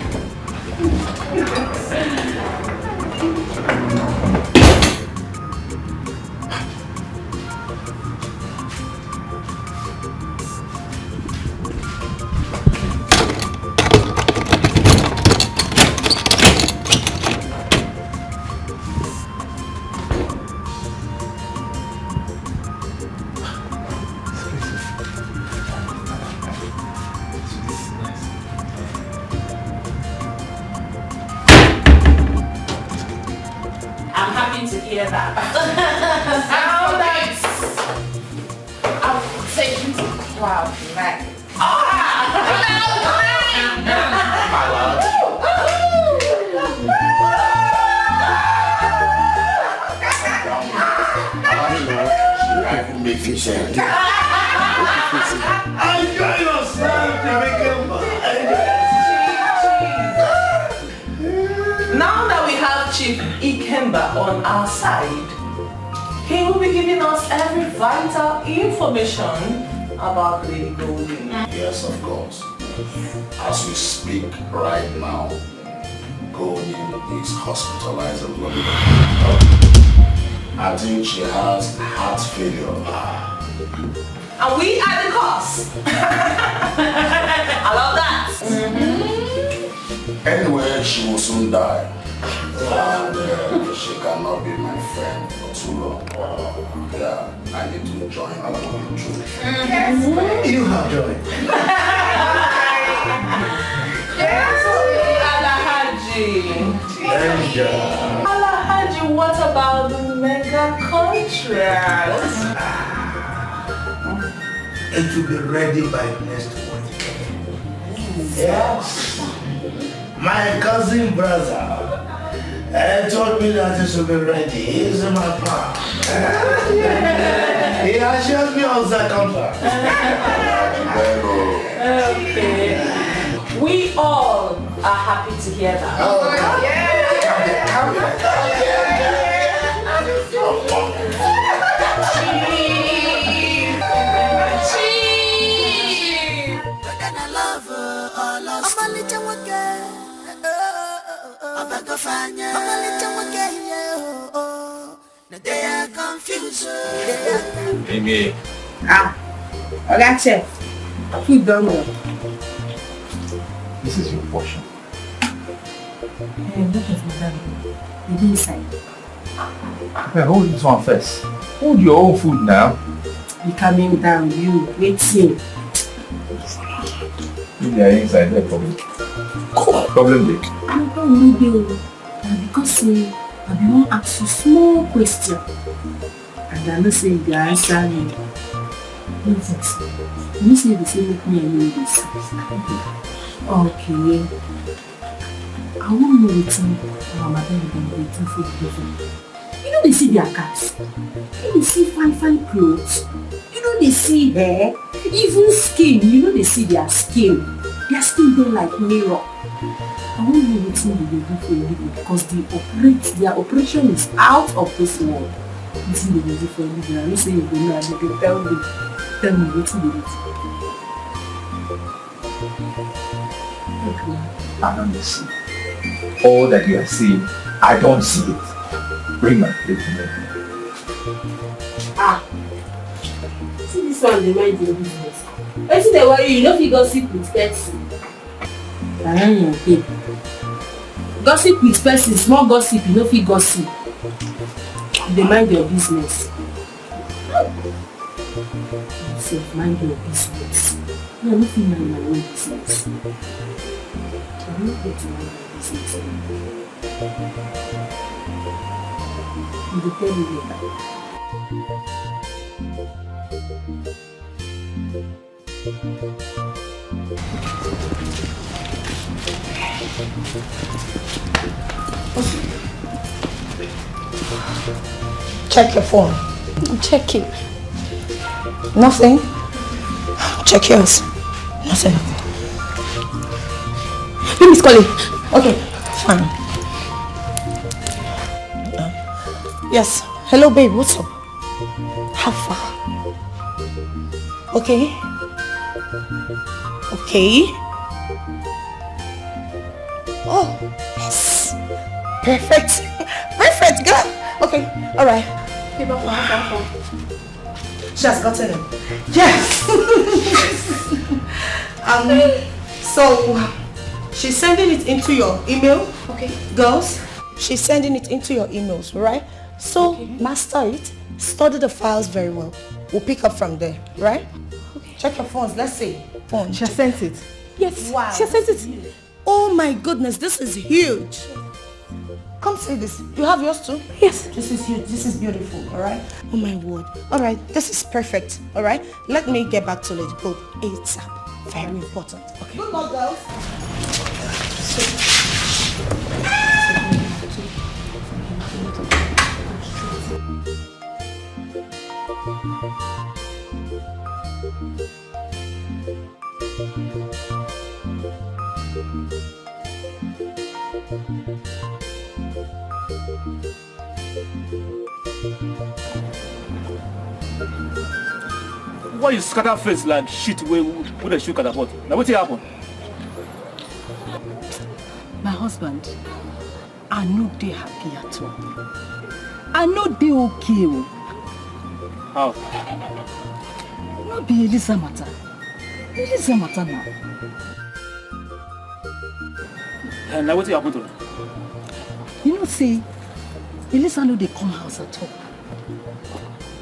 I'm happy to hear that. Oh, nice. I'll take you to wow, nice.
My love.
Enjoy yourself,
Now that we have Chief Ikemba on our side, he will be giving us every vital information about Lady Golden.
Yes, of course. As we speak right now, Golden is hospitalized in London. I think she has heart failure.
And we are the cause. I love that.
Anyway, she will soon die. And she cannot be my friend for too long. Yeah, I need to join her moving through.
You have joined.
Alhaji. Alhaji, what about the mega contract?
It will be ready by next week. Yes. My cousin brother told me that it should be ready. He's in my plan. He assured me of the contract.
Okay. We all are happy to hear that.
Amy.
I got you. Keep going.
This is your portion.
Hey, look at madam. The inside.
Okay, hold this one first. Hold your own food now.
You coming down, you waiting.
If they are inside, no problem. Problem big.
No problem, no. Because I be want ask you small question. And I know say you answer me. No vex. You say the same with me and you this. Okay. I won't know waiting. Mama been waiting for the you know they see their cats. You know they see fine clothes. You know they see hair. Even skin. You know they see their skin. Their skin dey like mirror. I won't know what they do for a living because their operation is out of this world. What they do for a living? I don't say you don't know. I can tell me what they do. Okay.
I don't see. All that you are seeing, I don't see it. Bring my plate to me.
See this one, they mind your business. Why see they worry you? No fit gossip with person. I don't know, babe. Gossip with person, small gossip, you no fit gossip. They mind your business. Yourself, mind your business. No, no fit mind my own business. I don't get to mind my business. You will tell me later.
Check your phone.
I'm checking.
Nothing. Check yours. Nothing.
Let me call it.
Okay, fine. Yes. Hello, babe. What's up? How far? Okay. Okay. Oh, yes. Perfect. Perfect, girl. Okay, all right. She has gotten it. Yes. So she's sending it into your email. Okay. Girls, she's sending it into your emails, right? So master it, study the files very well. We'll pick up from there, right? Okay. Check your phones. Let's see. Phone.
She has sent it.
Yes.
Wow.
She has sent it.
Oh my goodness, this is huge. Come see this. You have yours too?
Yes.
This is huge. This is beautiful, all right? Oh my word. All right, this is perfect, all right? Let me get back to Lady Gold. It's very important. Okay. Good luck, girls.
Why you scatter face like shit with a shoe catapult? Now what happened?
My husband, I know they happy at all. I know they okay.
How?
Not be Elisa matter. Elisa matter now.
And now what happened to her?
You know, say, Elisa know they come house at all.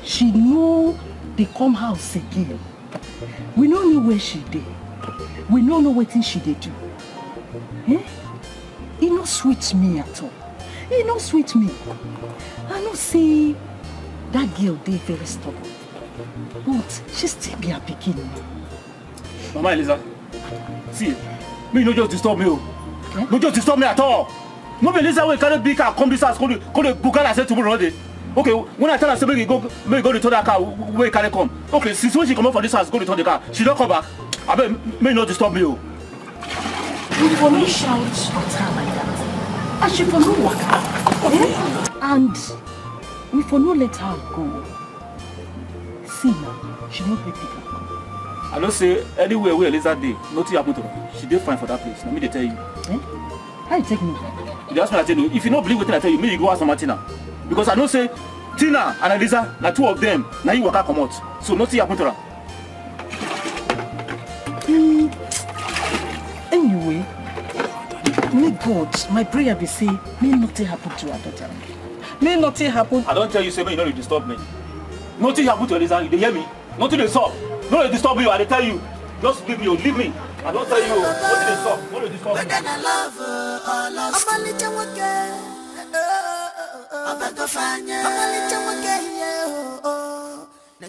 She know they come house again. We don't know where she did. We don't know what she did do. Eh? He no sweet me at all. He no sweet me. I know say that girl they very stubborn. But she still be a pikin.
Mama Elisa, see, me no just disturb me. No just disturb me at all. No be Elisa will carry big car come this house, come the Bugatti I said tomorrow day. Okay, when I tell her say make you go return that car, where can I come? Okay, since when she come up for this house, go return the car. She don't come back. I bet may not disturb me.
You for me shout at her like that. And she for no walk out. And we for no let her go. See now, she not be pick up.
I don't say anywhere where Elisa day, nothing happened to her. She did fine for that place. Let me tell you.
Eh? How you take me?
That's what I tell you. If you don't believe what I tell you, maybe you go ask Martina. Because I know say Tina and Elisa, na two of them, now you walk come out. So nothing happened to her.
Anyway, may God, my prayer be say, may nothing happen to her daughter. May nothing happen.
I don't tell you say may you don't disturb me. Nothing happened to Elisa, you hear me? Nothing they stop. No they disturb you, I tell you. Just leave me, leave me. I don't tell you, nothing they stop. No they disturb me.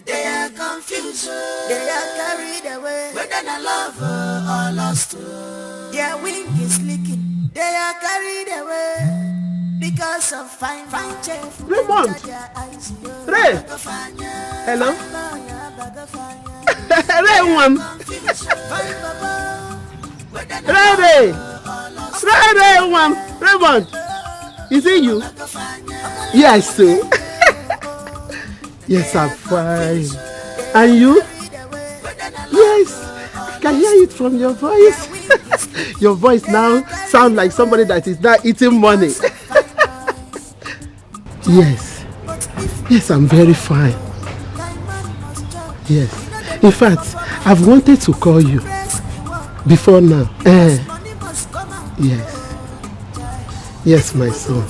They are confused, they are carried away. Whether I love her or lost her. Their wing is leaking, they are carried away. Because of fine chef.
Raymond! Ray! Hello? Raymond! Raymond! Is it you? Yes, sir. Yes, I'm fine. And you? Yes, I can hear it from your voice. Your voice now sounds like somebody that is not eating money. Yes. Yes, I'm very fine. Yes. In fact, I've wanted to call you before now. Yes. Yes, my son.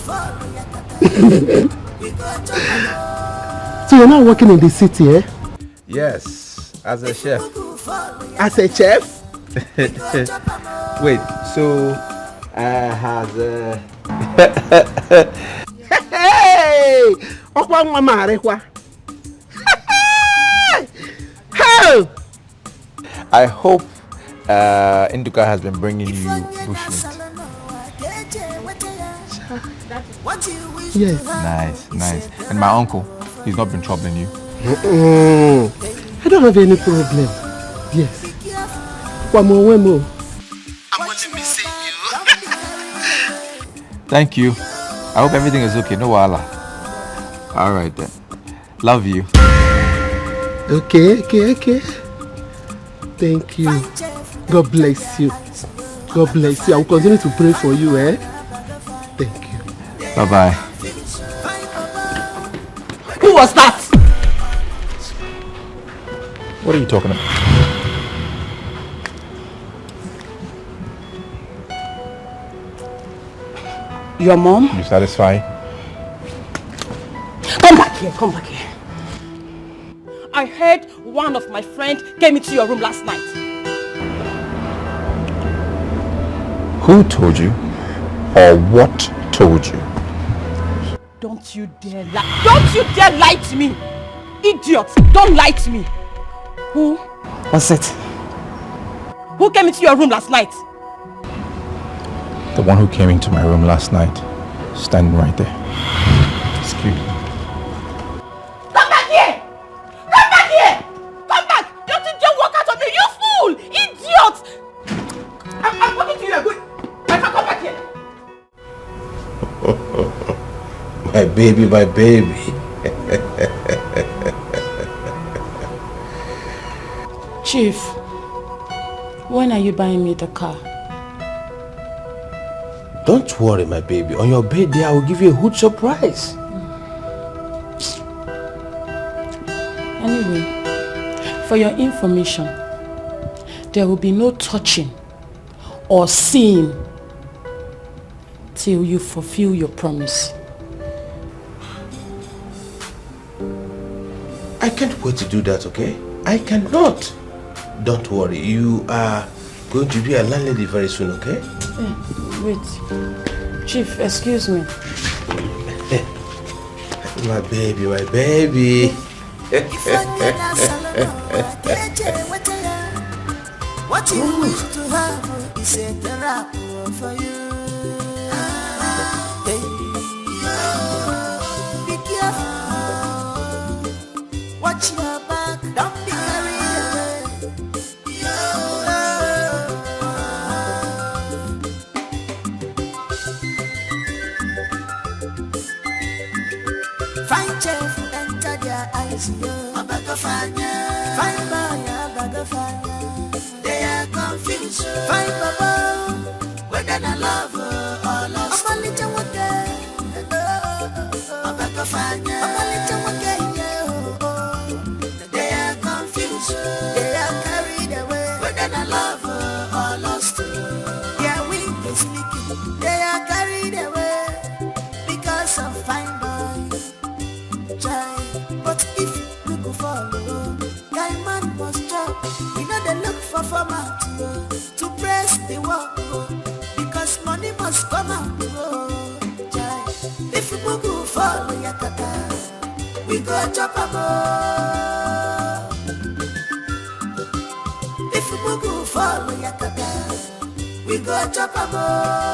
So you're not working in the city, eh?
Yes, as a chef.
As a chef?
Wait, so has
Hey! Okwa mama arekwa. Hey!
I hope Induka has been bringing you bushmeat.
Yes.
Nice. And my uncle, he's not been troubling you?
I don't have any problem. Yes. Wemo.
I'm only missing you.
Thank you. I hope everything is okay. No wala. All right then. Love you.
Okay. Thank you. God bless you. God bless you. I will continue to pray for you, eh? Thank you.
Bye-bye.
Who was that?
What are you talking about?
Your mom?
You satisfied?
Come back here. I heard one of my friends came into your room last night.
Who told you? Or what told you?
Don't you dare lie to me! Idiot! Don't lie to me! Who was it? Who came into your room last night?
The one who came into my room last night, standing right there. Excuse me.
Come back here! Come back! Don't you dare walk out on me, you fool! Idiot! I'm talking to you, I'm going. Come back here!
My baby.
Chief, when are you buying me the car?
Don't worry, my baby. On your birthday, I will give you a huge surprise.
Anyway, for your information, there will be no touching or seeing till you fulfill your promise.
I can't wait to do that, okay? I cannot. Don't worry. You are going to be a landlady very soon, okay?
Wait. Chief, excuse me.
My baby.
What you wish to have is a therapy for you. Be careful. Watch your back. Don't be carried away. Find chef, enter their eyes. Find they are confused. Find Baba, whether I love or lost. I'm a little they are confused. They are carried away, whether I love or lost. Their wing is leaking. They are carried away because of fine boy. Try, but if you go follow, guy man must drop. You know they look for format to press the work because money must come out. Try, if you go follow Yakata, we go chop a more. If you go follow Yakata, we go chop a more.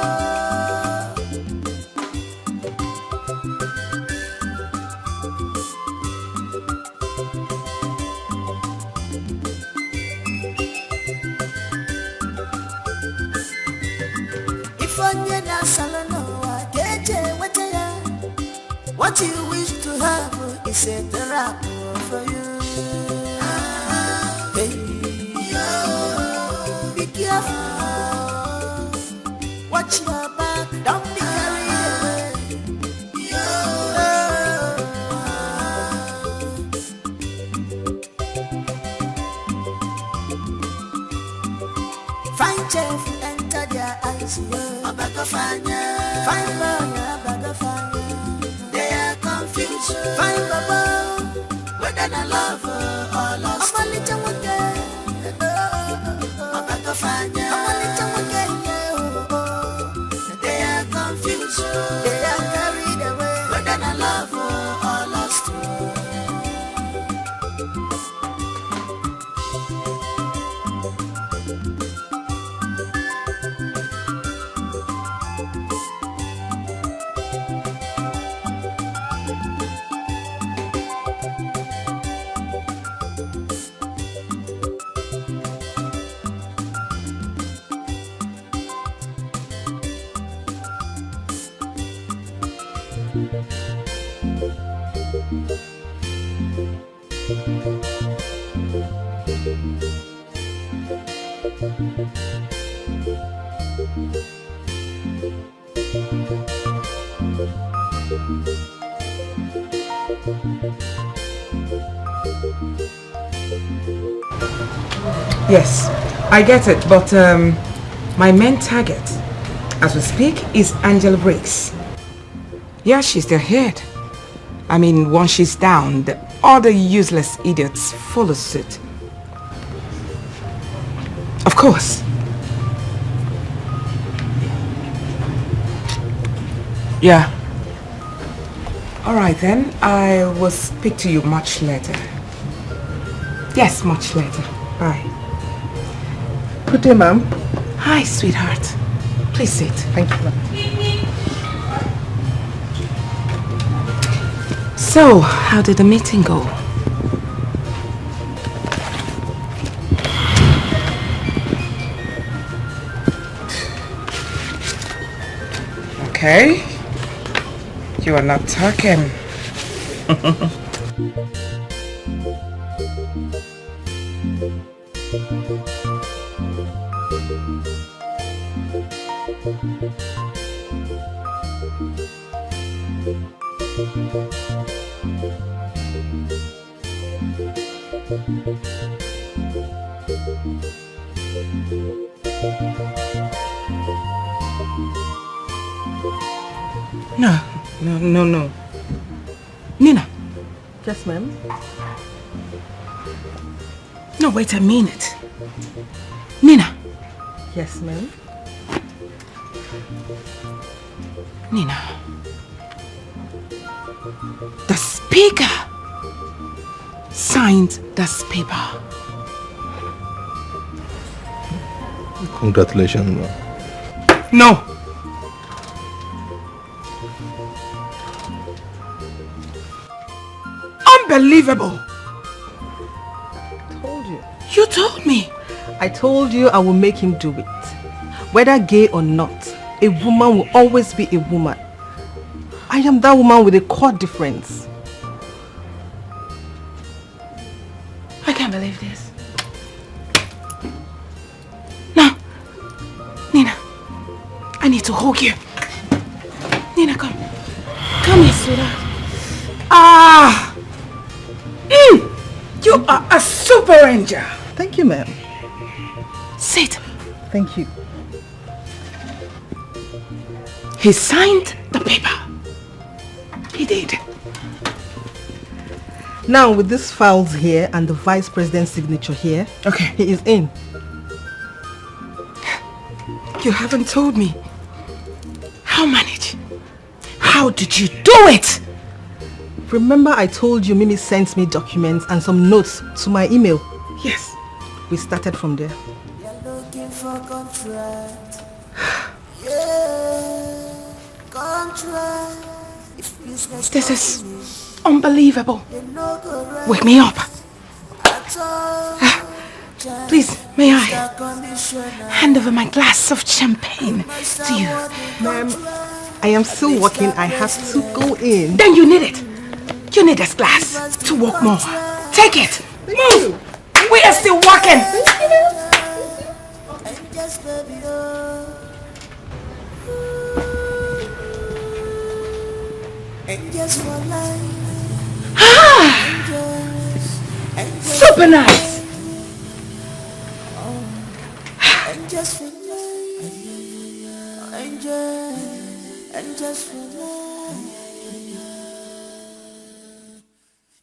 What you wish to have is a therapy for you. Hey, be careful. Watch your back. Don't be carried away. Find chef, enter their eyes. Find confused. Find Baba, whether I love or lost. I'm a little they are confused. They are carried away, whether I love or lost.
Yes, I get it, but my main target, as we speak, is Angela Briggs. Yeah, she's the head. I mean, once she's down, the other useless idiots follow suit. Of course. Yeah. Alright then, I will speak to you much later. Yes, much later. Bye.
Good day, ma'am.
Hi, sweetheart. Please sit.
Thank you, ma'am.
So, how did the meeting go? Okay. You are not talking. No. Nina.
Yes, ma'am.
No, wait a minute. Nina.
Yes, ma'am.
Nina. The speaker signed this paper.
Congratulations, ma'am.
No. Unbelievable.
Told you.
You told me.
I told you I will make him do it. Whether gay or not, a woman will always be a woman. I am that woman with a core difference.
I can't believe this. Now, Nina, I need to hug you. Nina, come. Come here, sweetheart. Ah! You are a super angel.
Thank you, ma'am.
Sit.
Thank you.
He signed the paper. He did.
Now with these files here and the vice president's signature here,
okay,
he is in.
You haven't told me. How manage? How did you do it?
Remember I told you Mimi sent me documents and some notes to my email?
Yes.
We started from there.
Looking for contract. Yeah, contract.
This is unbelievable. Wake me up. Please, may I hand over my glass of champagne to you?
Ma'am, I am still working. I have to go in.
Then you need it. You need this glass to work more. Take it. Move. We are still working. Super nice.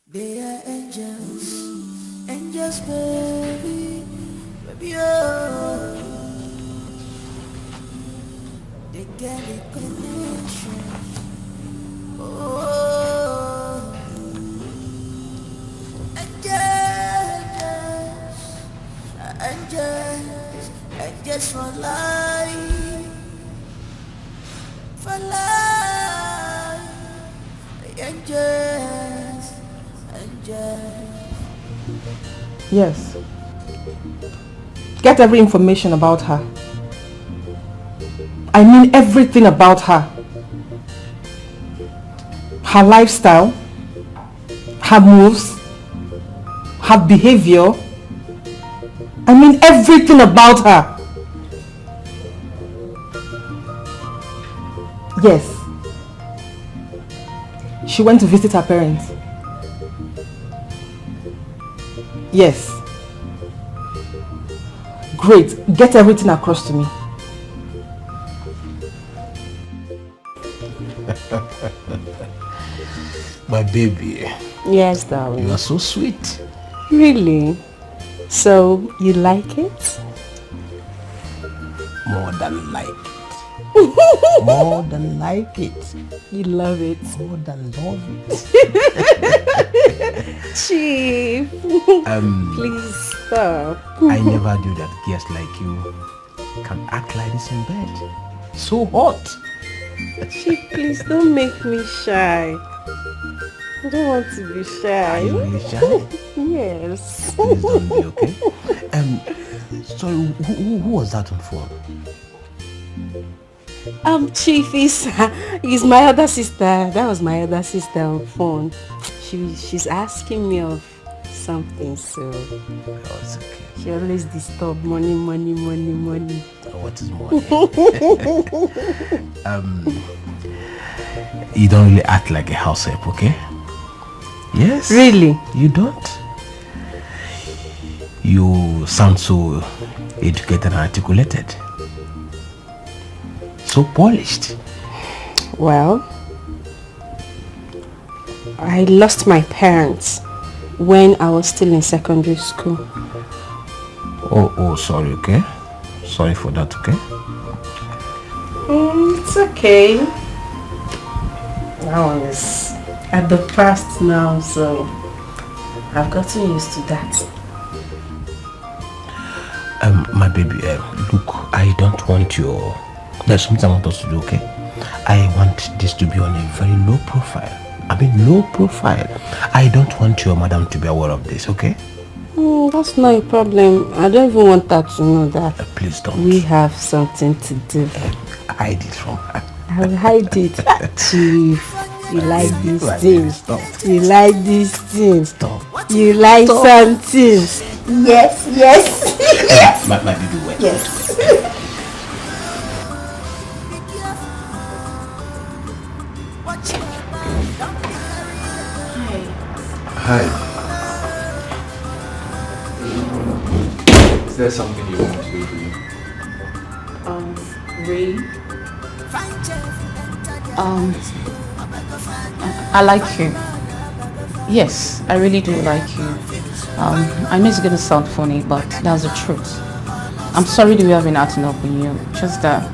They are angels, angels, baby, baby, oh. They get a connection, oh. Angels, angels, angels for life, for life, angels.
Yes. Get every information about her. I mean everything about her. Her lifestyle, her moves, her behavior, I mean everything about her. Yes. She went to visit her parents. Yes. Great. Get everything across to me.
My baby.
Yes, darling.
You are so sweet.
Really? So, you like it?
More than like it. More than like it.
You love it.
More than love it.
Chief. Please stop.
I never do that. Girls like you can act like this in bed. So hot.
Chief, please don't make me shy. I don't want to be shy.
Are you really shy?
Yes.
Please don't be, okay? Sorry, who was that on phone?
Chief is my other sister. That was my other sister on phone. She's asking me of something, so
oh, it's okay.
She always disturb money.
Oh, what is money? You don't really act like a house help, okay? Yes.
Really?
You don't? You sound so educated and articulated. So polished.
Well, I lost my parents when I was still in secondary school.
Oh, sorry, okay? Sorry for that, okay?
It's okay. That one is at the past now, so I've gotten used to that.
My baby, look, I don't want your... There's something I want us to do, okay? I want this to be on a very low profile. I mean, low profile. I don't want your madam to be aware of this, okay?
That's not a problem. I don't even want her to know that.
Please don't.
We have something to do.
Hide it from her.
I'll hide it. Chief, you like these things. You like these things.
Stop.
You like something. Yes.
My baby, wait.
Yes.
Hi. Is there something you want to do for me?
Ray? I like you. Yes, I really do like you. I know it's gonna sound funny, but that's the truth. I'm sorry that we have been acting up with you. Just that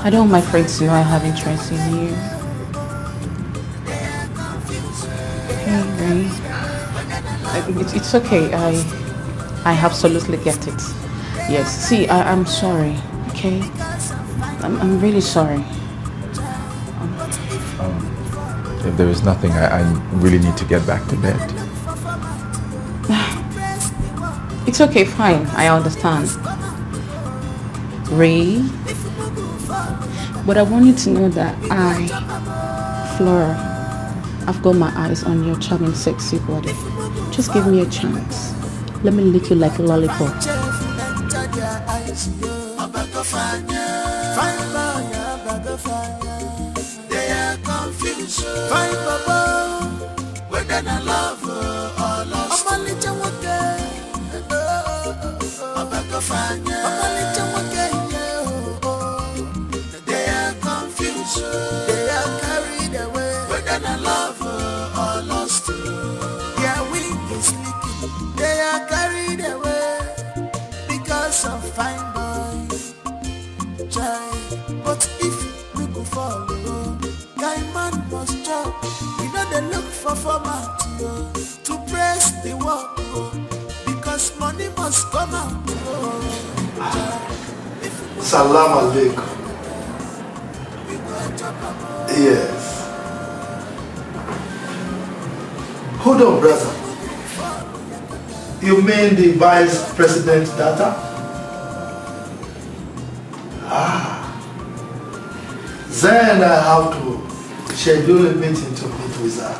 I don't want my friends to know I have interest in you. Hey, Ray. It's okay. I absolutely get it. Yes. See, I'm sorry. Okay. I'm really sorry.
If there is nothing, I really need to get back to bed.
It's okay, fine. I understand. Ray, but I want you to know that Flora, I've got my eyes on your charming, sexy body. Just give me a chance. Let me lick you like a lollipop.
They are confused. Find Baba, whether I love her or lost. I'm a little okay. They are confused. They are carried away. Whether I love her or lost. Their wing is leaking. They are carried away because of fine boys. But if we could follow, guy man must chop. We know they look for format to press the work because money must come out.
Salam alaikum. Yes. Hold on, brother. You mean the vice president's daughter? Then I have to schedule a meeting to meet with her.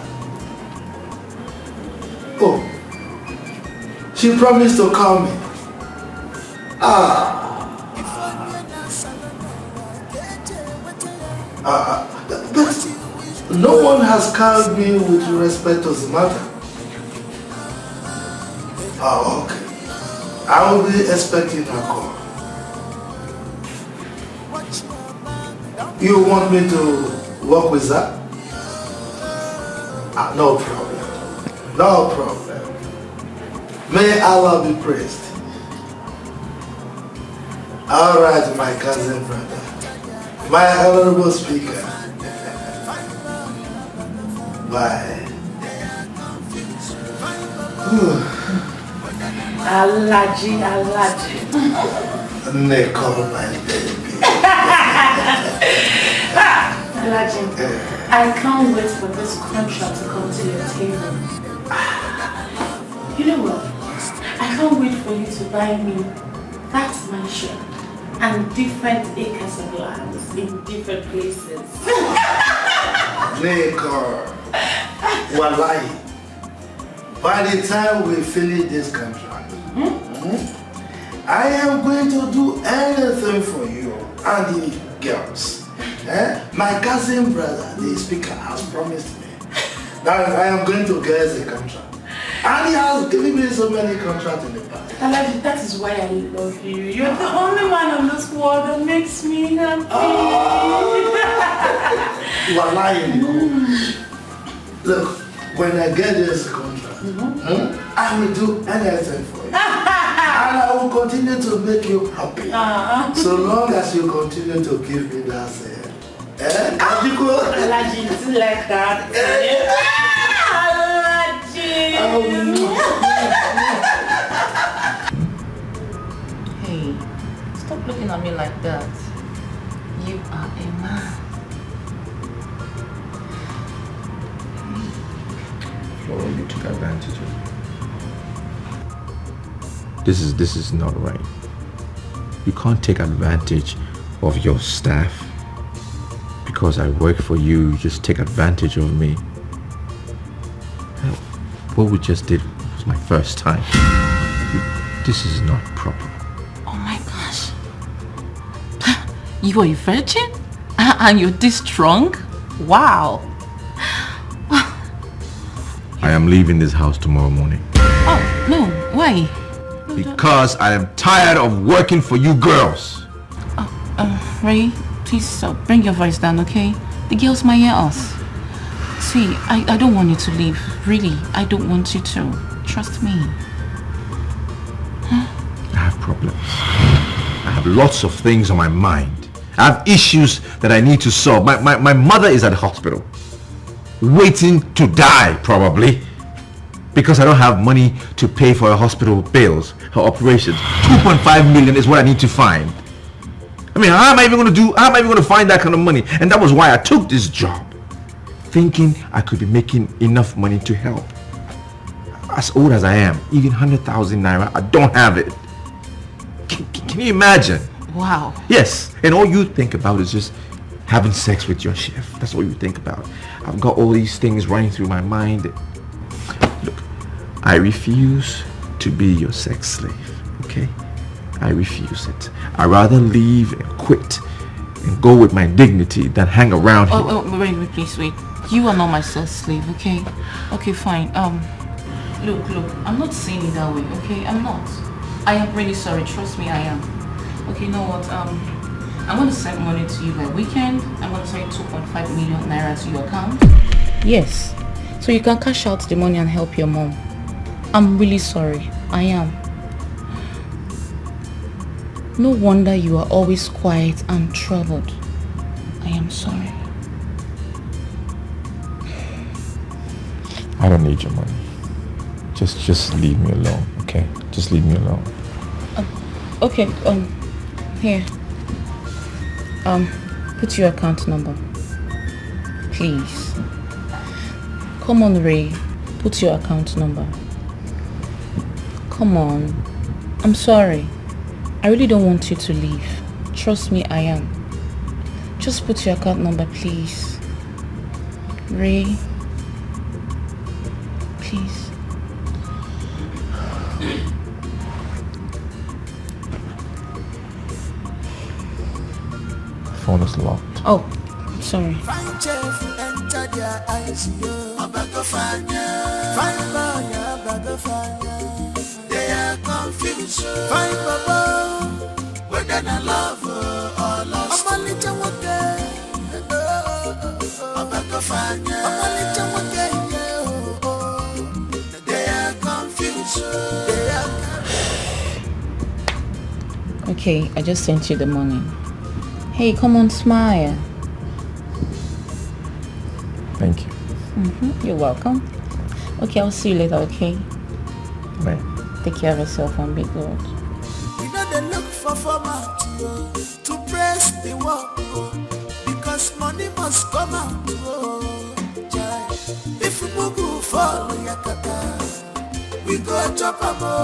Oh, she promised to call me. But no one has called me with respect to the matter. Oh, okay. I will be expecting a call. You want me to work with that? No problem. No problem. May Allah be praised. All right, my cousin brother. My honorable speaker. Bye.
Alaji.
Nicole, my baby.
Alaji, I can't wait for this contract to come to your table. You know what? I can't wait for you to buy me that mansion and different acres of land in different places.
Nicole, wallahi, by the time we finish this contract, I am going to do anything for you and the girls. My cousin brother, the speaker, has promised me that I am going to get the contract. And he has given me so many contracts in the past.
Alaji, that is why I love you. You're the only man on this world that makes me happy.
Wallahi, look, when I get this contract, I will do anything for you. And I will continue to make you happy. So long as you continue to give me that
Alaji, it's like that.
Hey, stop looking at me like that. You are a man.
Flora, you took advantage of me. This is not right. You can't take advantage of your staff. Because I work for you, you just take advantage of me. What we just did was my first time. This is not proper.
Oh my gosh. You are a virgin? And you're this strong? Wow.
I am leaving this house tomorrow morning.
Oh, no. Why?
Because I am tired of working for you girls.
Ray, please bring your voice down, okay? The girls might hear us. See, I don't want you to leave. Really, I don't want you to. Trust me.
I have problems. I have lots of things on my mind. I have issues that I need to solve. My mother is at the hospital. Waiting to die, probably. Because I don't have money to pay for her hospital bills, her operations. 2.5 million is what I need to find. I mean, how am I even going to find that kind of money? And that was why I took this job. Thinking I could be making enough money to help. As old as I am, even 100,000 naira, I don't have it. Can you imagine?
Wow.
Yes, and all you think about is just having sex with your chef. That's what you think about. I've got all these things running through my mind. Look, I refuse to be your sex slave, okay? I refuse it. I'd rather leave and quit and go with my dignity than hang around here.
Oh, wait, please, wait. You are not my sex slave, okay? Okay, fine. Look, I'm not saying it that way, okay? I'm not. I am really sorry. Trust me, I am. Okay, you know what? I'm going to send money to you by weekend. I'm going to send 2.5 million naira to your account. Yes. So you can cash out the money and help your mom. I'm really sorry. I am. No wonder you are always quiet and troubled. I am sorry.
I don't need your money. Just leave me alone, okay? Just leave me alone.
Okay, here. Put your account number. Please. Come on, Ray. Put your account number. Come on. I'm sorry. I really don't want you to leave. Trust me, I am. Just put your account number, please. Ray. Please.
phone is locked.
Oh, sorry.
Fine chef enter their eyes, yo. Fine boy, they are confused. Fine baba, whether they love or lost. I'm a little okay. They are confused.
Okay, I just sent you the money. Hey, come on, smile.
Thank you.
You're welcome. Okay, I'll see you later, okay?
Bye.
Take care of yourself and be good.
We know they look for format to press the work because money must come out. If we go follow Yakata, we go chop a more.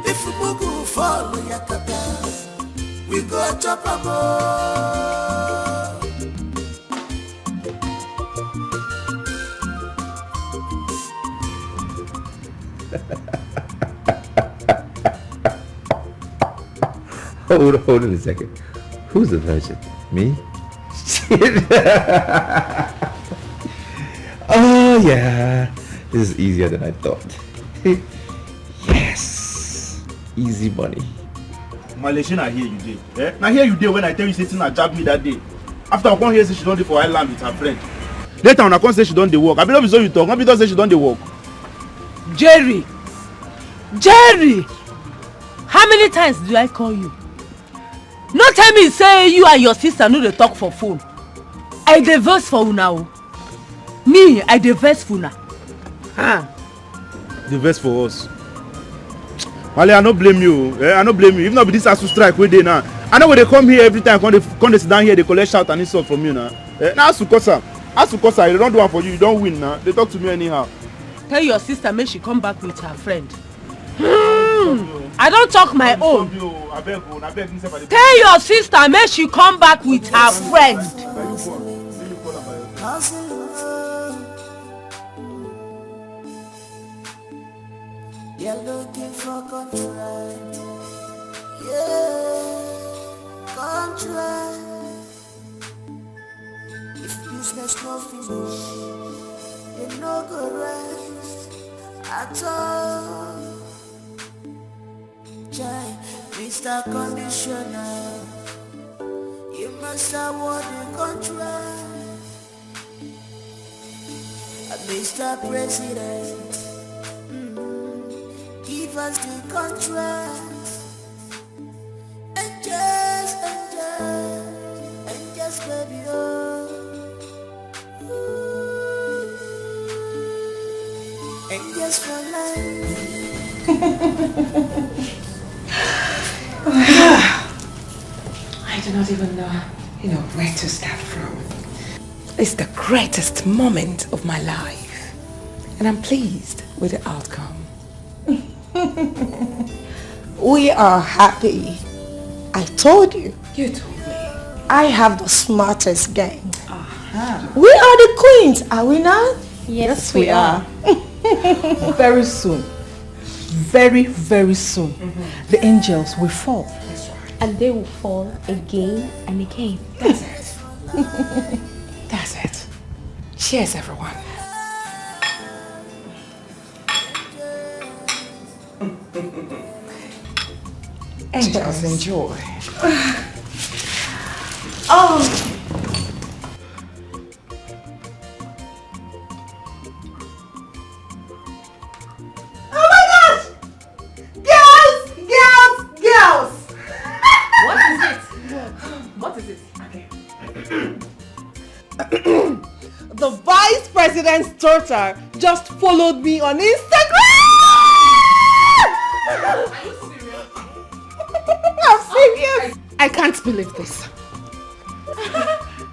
If we go follow Yakata, we go chop a more.
Hold on a second. Who's the virgin? Me? Oh yeah. This is easier than I thought. Yes. Easy money.
Malaysian, I hear you did. Eh? Now here you did when I tell you sitting and jab me that day. After I come here say she don't do for island with her friend. Later when I come say she don't dey work. I believe so you talk. Maybe don't say she don't dey work.
Jerry! How many times do I call you? No tell me say you and your sister no dey talk for phone. I dey vex for una o. Me, I dey vex for una.
The vex for us. Male, I no blame you. I no blame you. If not be this ASU strike wey dey now. I know when they come here every time, come they sit down here, they collect shout and insult from you now. Now ASU Kosa, they don't do one for you, you don't win now. They talk to me anyhow.
Tell your sister make she come back with her friend. I don't talk my own. Tell your sister make she come back with her friend.
You're looking for contract. Yeah, contract. If business no finish, you no go rest at all. Jai, Mr. Conditioner, you must award the contract. Mr. President, give us the contract. And just baby, oh. And just for life.
I do not even know, where to start from. It's the greatest moment of my life, and I'm pleased with the outcome.
We are happy. I told you.
You told me.
I have the smartest gang.
Uh-huh.
We are the queens, are we not?
Yes, we are. Very soon. Very, very soon. The angels will fall.
And they will fall again and again.
That's it. That's it. Cheers, everyone. Angels, enjoy.
Oh. Oh my gosh! Girls!
What is it? What is it? Okay. The vice president's daughter just followed me on Instagram! I'm serious!
I can't believe this.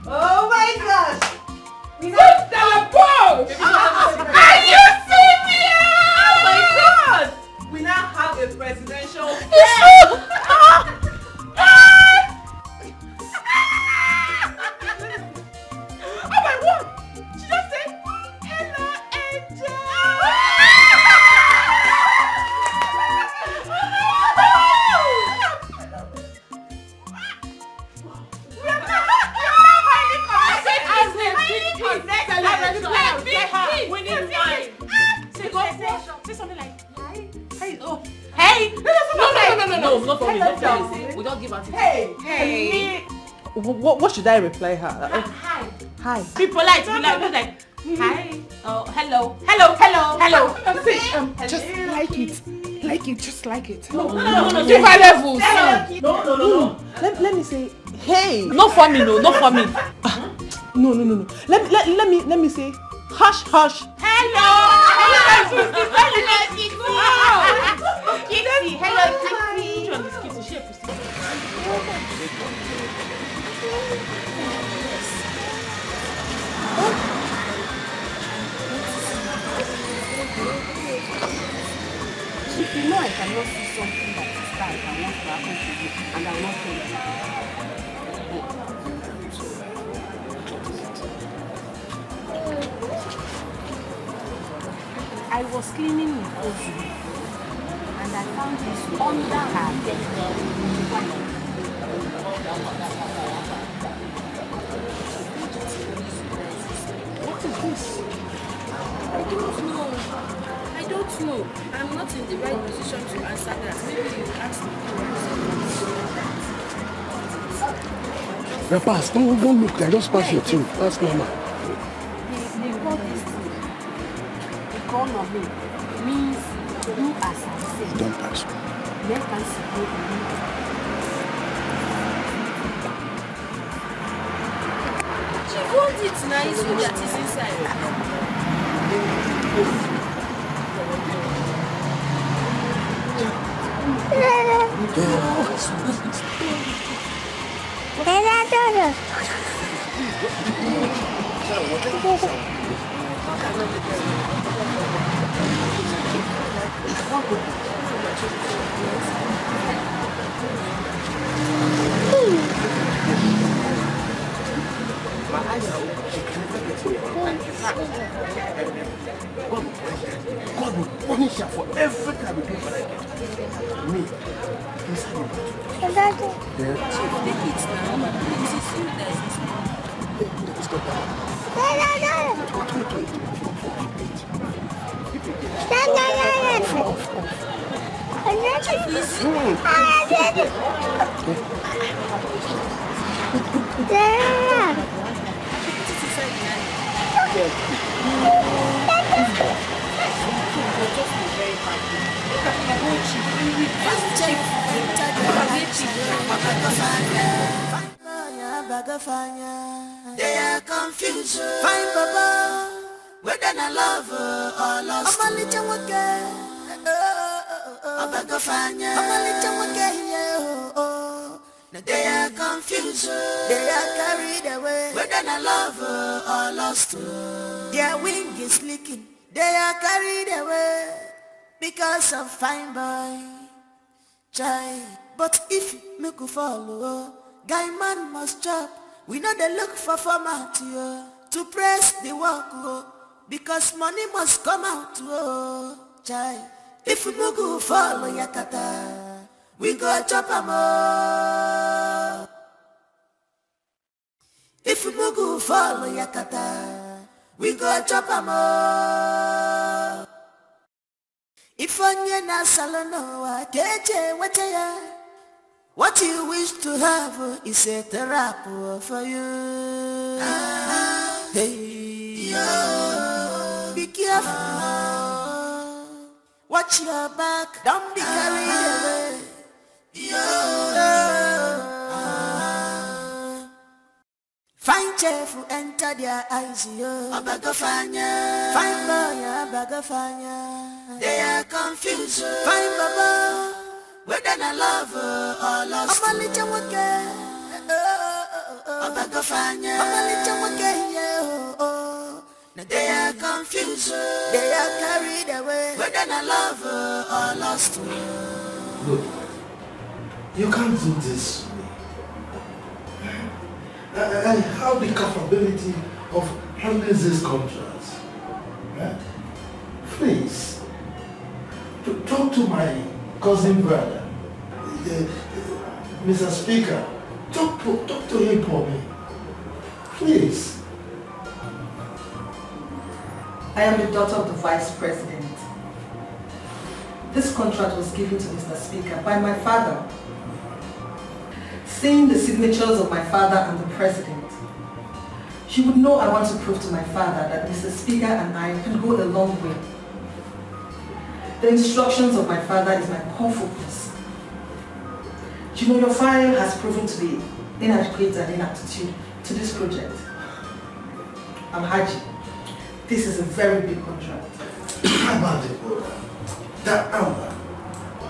Oh my gosh!
Sit down, boss! Are you serious?
Oh my god! We now have a presidential Oh my word! She just said, hello, angel!
No, not for me, not for me. We don't give attitude.
Hey. What should I reply her? Hi.
Be polite, be like, hi. Oh, hello.
Just like it. Like it, just like it.
No.
Give her levels.
No. Let me say, hey.
Not for me, no, not for me.
No. Let me say, hush.
Hello, Kitty. Hello, Kitty.
If you know I cannot see something that is bad and wants to happen to you, and I'm not telling you. I was cleaning in Ozu and I found this under her bed. What is this? I don't know. I'm not in the right position to answer that. Maybe you ask me to answer.
Pass, don't look there, just pass your thing. That's normal.
They call this thing. The call of me means do as I say.
Don't pass.
Let us go. She wants it nice so that it's inside.
God will punish her for everything I will do for me.
They are confused. Find Baba, whether I love her or lost. I'm a little okay. They are confused. They are carried away. Whether I love her or lost. Their wing is leaking. They are carried away because of fine boy. Try, but if me could follow, guy man must chop. We know they look for format to press the work because money must come out. Try, if we go follow yakata, we go chop a more. If we go follow yakata, we go chop a more. If onye na salono wa keje wataya, what you wish to have is a therapy for you. Hey, be careful. Watch your back, don't be carried away. Fine chef who enter their eyes, Abagafanya. Fine boy, Abagafanya. They are confused. Fine baba, whether I love or lost. I'm a little okay. Abagafanya. I'm a little okay, yeah. They are confused. They are carried away. Whether I love or lost.
Look, you can't do this. I have the capability of handling these contracts. Please, talk to my cousin brother, Mr. Speaker. Talk to him for me. Please.
I am the daughter of the Vice President. This contract was given to Mr. Speaker by my father. Seeing the signatures of my father and the president, you would know I want to prove to my father that Mr. Speaker and I can go a long way. The instructions of my father is my core focus. You know, your file has proven to be inadequate and inaptitude to this project. Alhaji, this is a very big contract.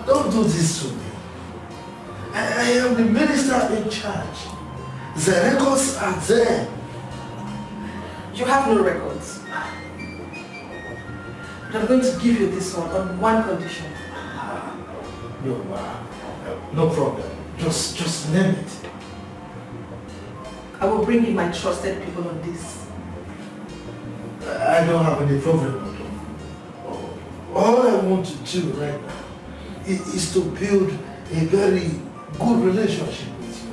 Don't do this to me. I am the minister in charge. The records are there.
You have no records. But I'm going to give you this one on one condition.
No problem. Just name it.
I will bring in my trusted people on this.
I don't have any problem at all. All I want to do right now is to build a very good relationship with you.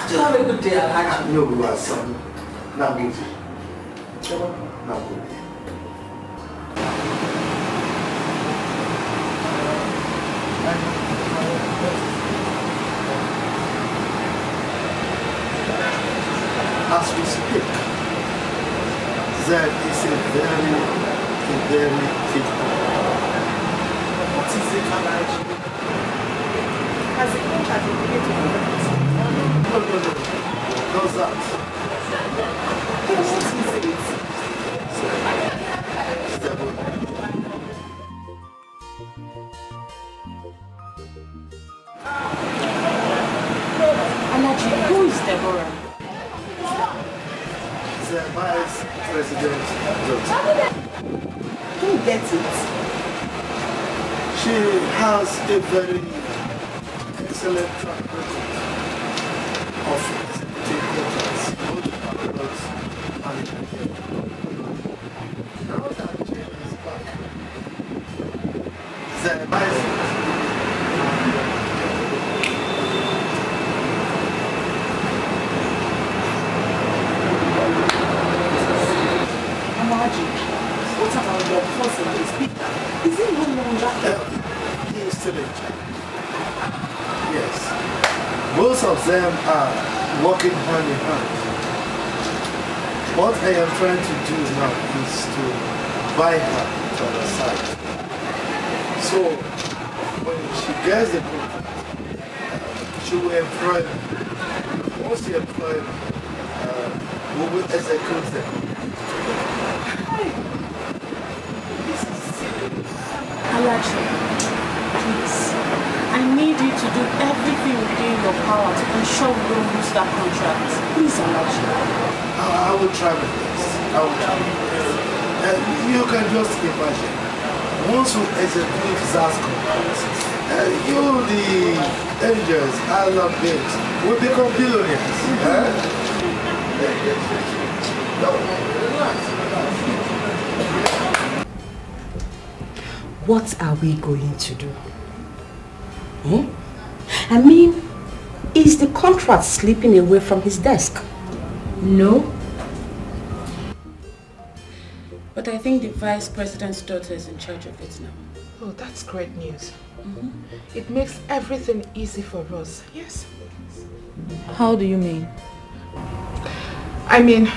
Do have a good day, Alhaji.
No, we are son. Now good. Now good. As we speak, there is a very thick.
What is it, Alhaji? Has the contract been given to you?
No. How's that?
What is it?
Alhaji, who is Deborah?
The vice president's daughter.
Don't get it.
She has a very excellent track record of executive contracts, both abroad and in Nigeria. Now that Jane is back, the vice
What about your cousin, the speaker? Is he no longer?
He is still in charge. Yes. Both of them are working hand in hand. What I am trying to do now is to buy her to her side. So when she gets the contract, she will employ them. Once she employs them, we will execute them.
Alhaji, please, I need you to do everything within your power to ensure we don't lose that contract. Please, Alhaji.
I will try my best. I will try my best. You can just imagine. Once we execute that contract, you, the angels, I love it, will become billionaires.
What are we going to do? I mean, is the contract slipping away from his desk?
No. But I think the vice president's daughter is in charge of it now.
Oh, that's great news. It makes everything easy for us. Yes.
How do you mean?
I mean,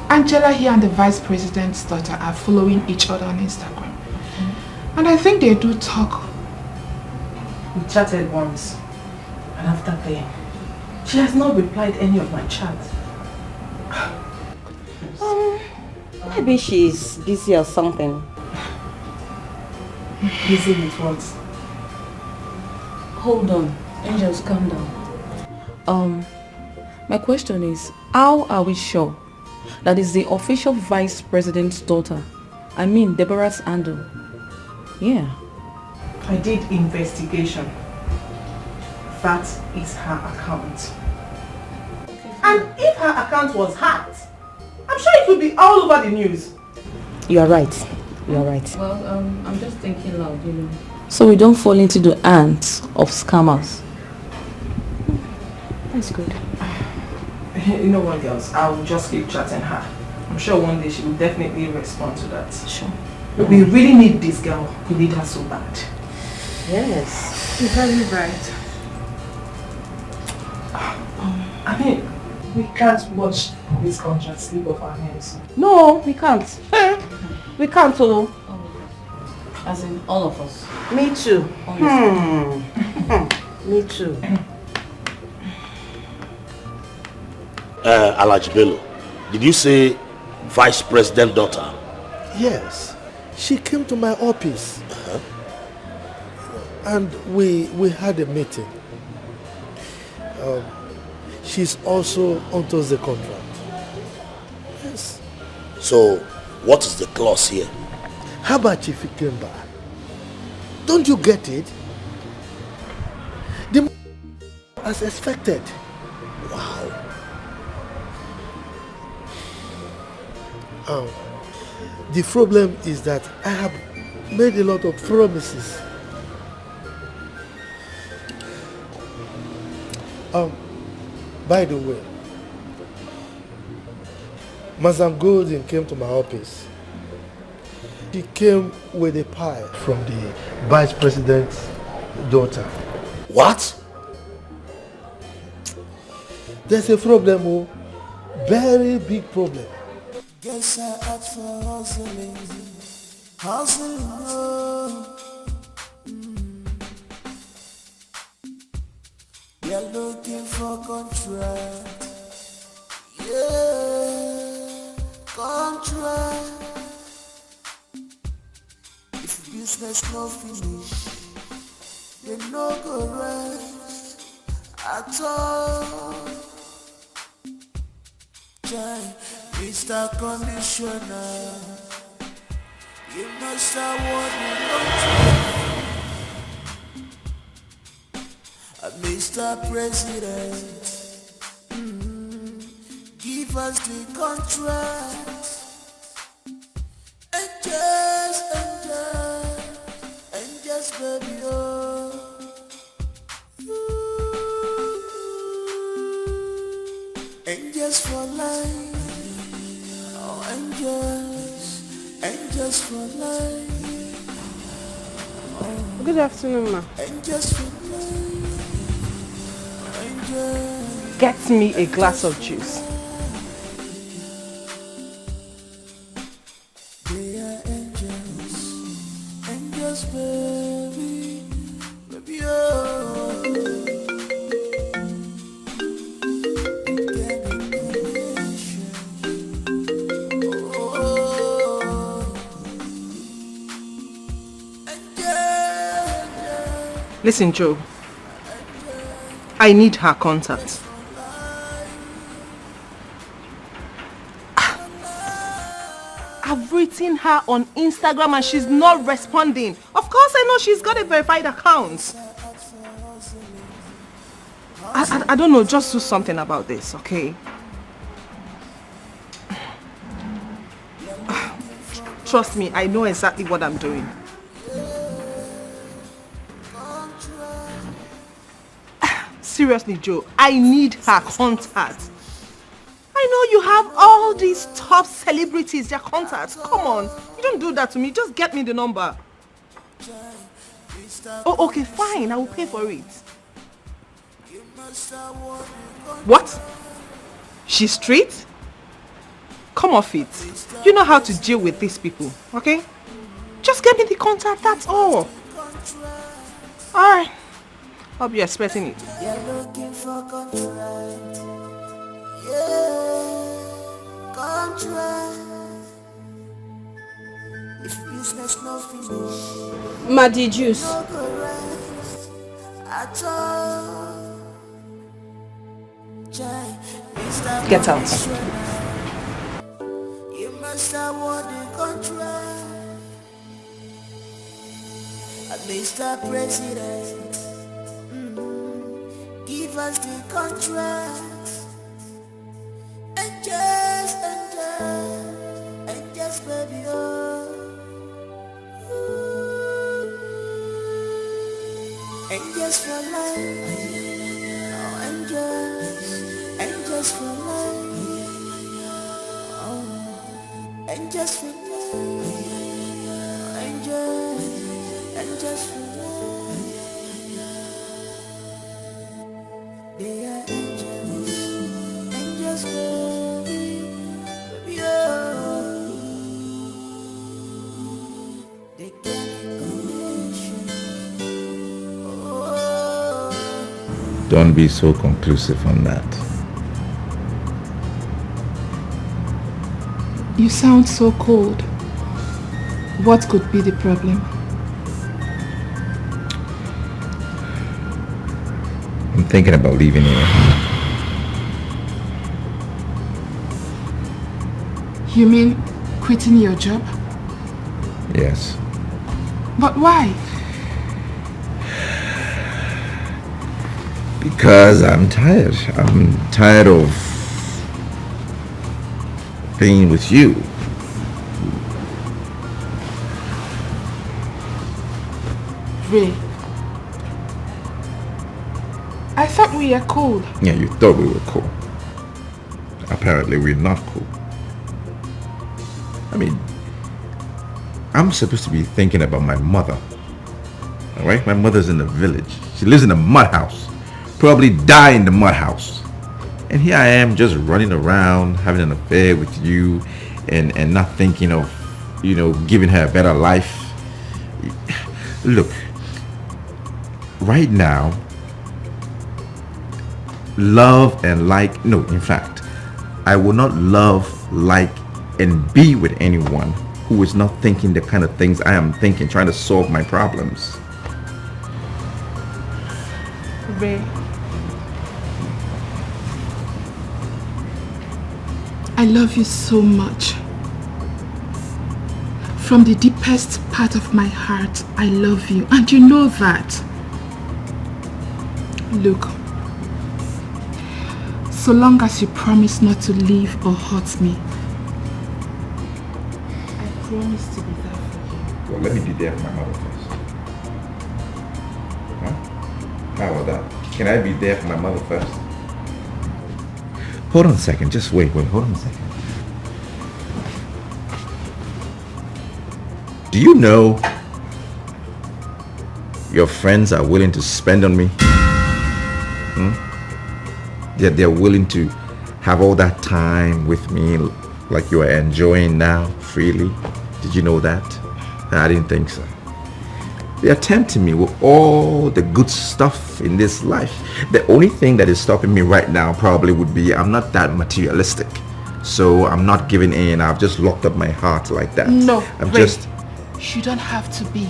Angela here and the vice president's daughter are following each other on Instagram. And I think they do talk.
We chatted once, and after playing, she has not replied any of my chats.
Maybe she's busy or something.
Busy with what?
Hold on. Angels, calm down. My question is, how are we sure that is the official vice president's daughter? I mean, Deborah's handle. Yeah.
I did investigation. That is her account. And if her account was hacked, I'm sure it would be all over the news.
You are right. You are right.
Well, I'm just thinking loud, you know. So we don't fall into the hands of scammers.
That's good.
You know what, girls? I'll just keep chatting her.
I'm sure one day she will definitely respond to that.
Sure.
We really need this girl. We need her so bad.
Yes.
You're very right. I mean, we can't watch this contract slip off our hands.
No, we can't. We can't, oh.
As in all of us.
Me too. Me too.
Alhaji Bello, did you say Vice President daughter?
Yes, she came to my office and we had a meeting. She's also onto the contract. Yes.
So, what is the clause here?
How about Chief Ikemba? Don't you get it? The as expected.
Wow.
The problem is that I have made a lot of promises. By the way, Mazam Golden came to my office. She came with a pie from the Vice President's daughter.
What?
There's a problem, oh, very big problem.
Guess I asked for hustling, oh. You're looking for contract, yeah, contract. If business no finish, they no go rest at all. Mr. Conditioner, you must have what you want. Mr. President, give us the contract. And just, baby, oh. And just for life. Angels for life.
Good afternoon, ma.
Angels for life. Angels.
Get me a glass of juice.
They are angels. Angels, baby. Baby, oh.
Listen, Joe. I need her contact. I've written her on Instagram and she's not responding. Of course I know she's got a verified account. I don't know, just do something about this, okay? Trust me, I know exactly what I'm doing. Seriously, Joe, I need her contact. I know you have all these top celebrities, their contacts. Come on, you don't do that to me. Just get me the number. Oh, okay, fine. I will pay for it. What? She's straight? Come off it. You know how to deal with these people, okay? Just get me the contact, that's all. Alright. I'll be expecting it.
You're looking for contract. Yeah, contract. If business no finish,
Muddy juice.
no go rest at all.
Get out.
You must have won the contract. Mr. President, give us the contract. And just, baby, oh. Angels for life, oh, angels for life. Oh. and just relax. Enjoy and just relax. They are angels, angels baby, baby oh. They can't condition. Oh.
Don't be so conclusive on that.
You sound so cold. What could be the problem?
I'm thinking about leaving here.
You mean quitting your job?
Yes.
But why?
Because I'm tired. I'm tired of being with you.
Ray, I thought we were cool.
Yeah, you thought we were cool. Apparently we're not cool. I mean, I'm supposed to be thinking about my mother. Alright? My mother's in the village. She lives in a mud house. Probably die in the mud house. And here I am just running around, having an affair with you and not thinking of, you know, giving her a better life. Look, right now, love and like, no, in fact, I will not love, like, and be with anyone who is not thinking the kind of things I am thinking, trying to solve my problems.
Ray, I love you so much. From the deepest part of my heart, I love you, and you know that. Look, so long as you promise not to leave or hurt me, I promise to be there for you.
Well, let me be there for my mother first. Huh? How about that? Can I be there for my mother first? Hold on a second. Just wait. Hold on a second. Do you know your friends are willing to spend on me? They're willing to have all that time with me like you are enjoying now freely. Did you know that? I didn't think so. They are tempting me with all the good stuff in this life. The only thing that is stopping me right now probably would be I'm not that materialistic. So I'm not giving in. I've just locked up my heart like that.
No,
Ray,
you don't have to be.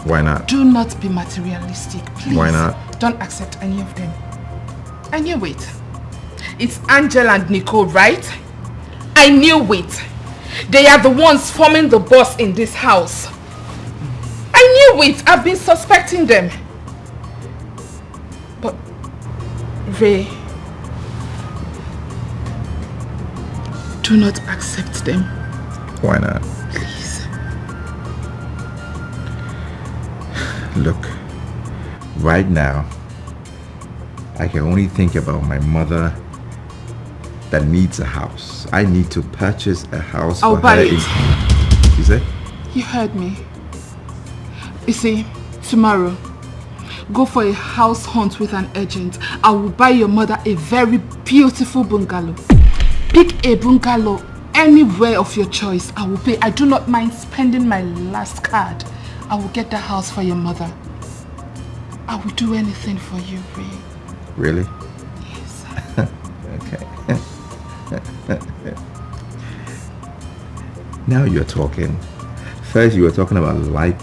Why not?
Do not be materialistic, please.
Why not?
Don't accept any of them. I knew it. It's Angel and Nicole, right? I knew it. They are the ones forming the boss in this house. I knew it. I've been suspecting them. But, Ray, do not accept them.
Why not?
Please.
Look, right now, I can only think about my mother that needs a house. I need to purchase a house
I'll
for
buy
her.
it.
You say?
You heard me. You see, tomorrow, go for a house hunt with an agent. I will buy your mother a very beautiful bungalow. Pick a bungalow anywhere of your choice. I will pay. I do not mind spending my last card. I will get the house for your mother. I will do anything for you, Ray.
Really?
Yes.
Okay. Now you're talking. First you were talking about like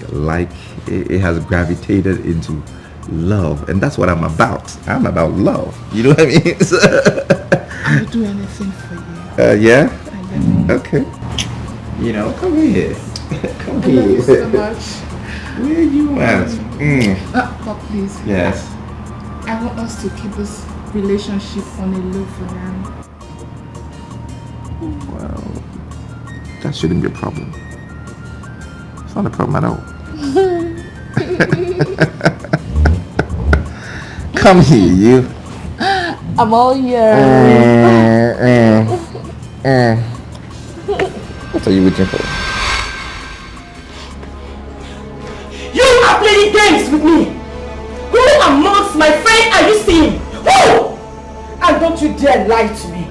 it has gravitated into love, and that's what I'm about. I'm about love. You know what I mean?
I will do anything for you.
Yeah?
I love you.
Okay. You know, come here. Come
I
here.
love you so much.
Where you at?
But please.
Yes.
I want us to keep this relationship on a low for now.
Well, that shouldn't be a problem. It's not a problem at all. Come here, you.
I'm all yours.
What are you waiting for?
You are playing games with me! Who amongst my friends are you seeing? Who? And don't you dare lie to me!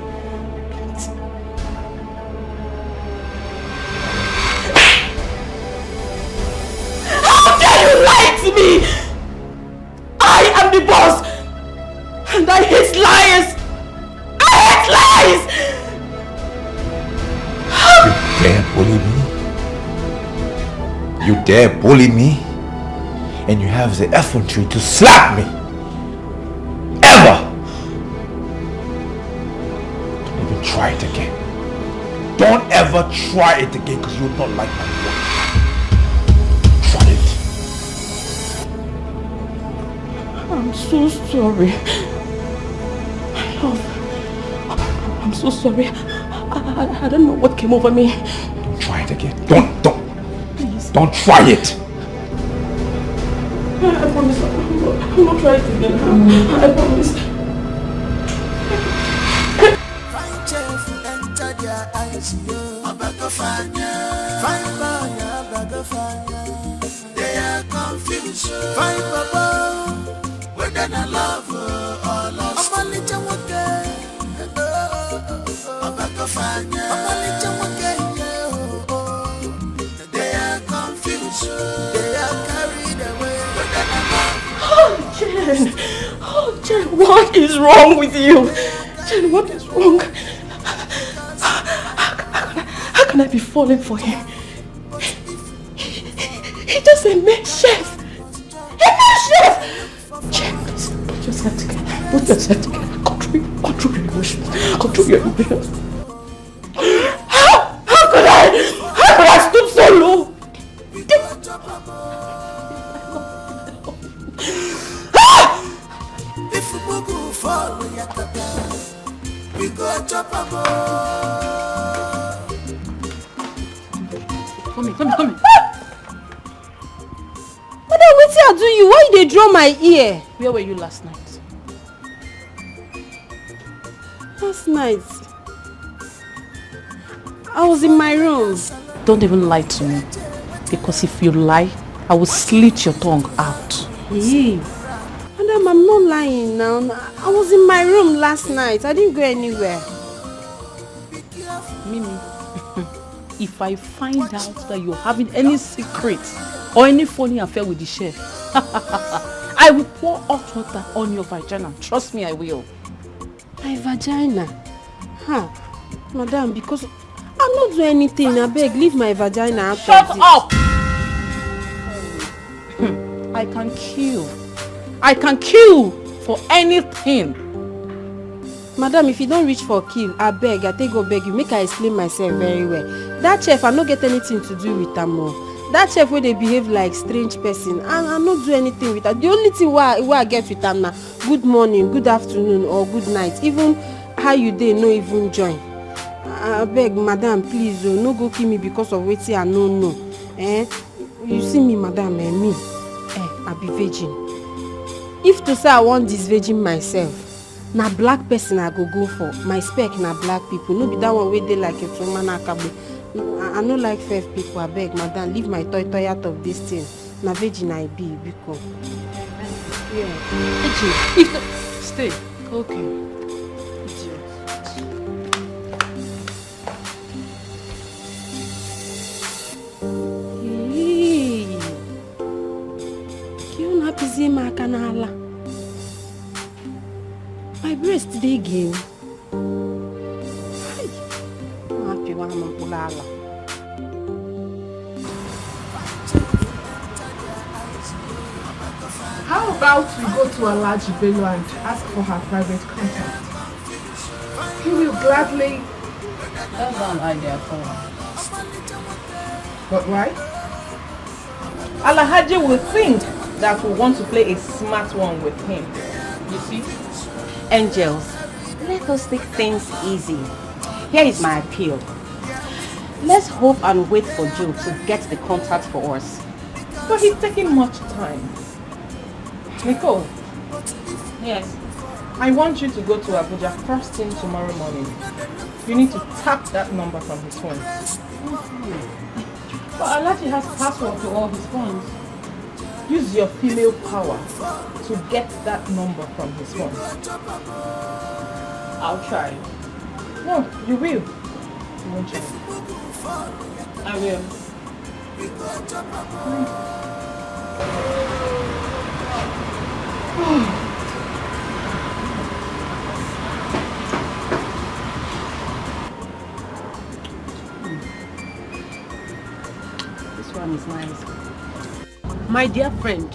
How dare you lie to me? I am the boss! And I hate liars! I hate lies!
You dare bully me? You dare bully me? And you have the effrontery to slap me? Ever! Don't even try it again. Don't ever try it again because you will not like my voice. Try it.
I'm so sorry. My love. I'm so sorry. I don't know what came over me.
Don't try it again. Please. Don't try it.
I promise I'm not trying it again. I promise.
They are confused. Find Papa, whether I love or lost. I'm a little okay. They are confused. They are carried away.
Oh, Jen. Oh, Jen, what is wrong with you? Jen, what is wrong? How can I be falling for him? He's just a male chef. A male chef! Jen, please, put yourself together. Put yourself together. Control your emotions. Control your emotions. How could I stoop so low?
If you go fall, we go chop a
Come here.
Madam, wetin I do you? Why you dey draw my ear?
Where were you last night?
Last night, I was in my room.
Don't even lie to me. Because if you lie, I will slit your tongue out.
Hey, Madam, I'm not lying now. I was in my room last night. I didn't go anywhere.
Mimi, if I find out that you're having any secret or any funny affair with the chef, I will pour hot water on your vagina. Trust me, I will.
My vagina? Huh? Madam, because I'm not doing anything. I beg, leave my vagina out.
Shut up! I can kill. I can kill for anything.
Madam, if you don't reach for kill, I beg, I take go beg you. Make I explain myself very well. That chef, I don't get anything to do with them more. That chef where they behave like strange person, I not do anything with her. The only thing where I get with them now, good morning, good afternoon, or good night. Even how you dey no even join. I beg, madam, please, no go kill me because of wetin I no know. You see me, madam, me, I be virgin. If to say I want this virgin myself, na black person I go for. My spec na black people. No be that one where they like a woman akabe. I no like fair people. I beg, madam, leave my toy out of this thing. Na virgin I be, because. Yeah.
Stay. Okay.
My breast dey again. I'm happy when I'm pulala.
How about we go to Alhaji Bello and ask for her private contact? He will gladly.
That's an idea for her.
But why?
Alhaji will think that we want to play a smart one with him. You see?
Angels, let us take things easy. Here is my appeal. Let's hope and wait for Joe to get the contact for us.
But he's taking much time. Nicole.
Yes.
I want you to go to Abuja first thing tomorrow morning. You need to tap that number from his phone. But Alaji has password to all his phones. Use your female power to get that number from his phone. I'll try. No, you will. You won't try. I will.
This one is nice. My dear friend,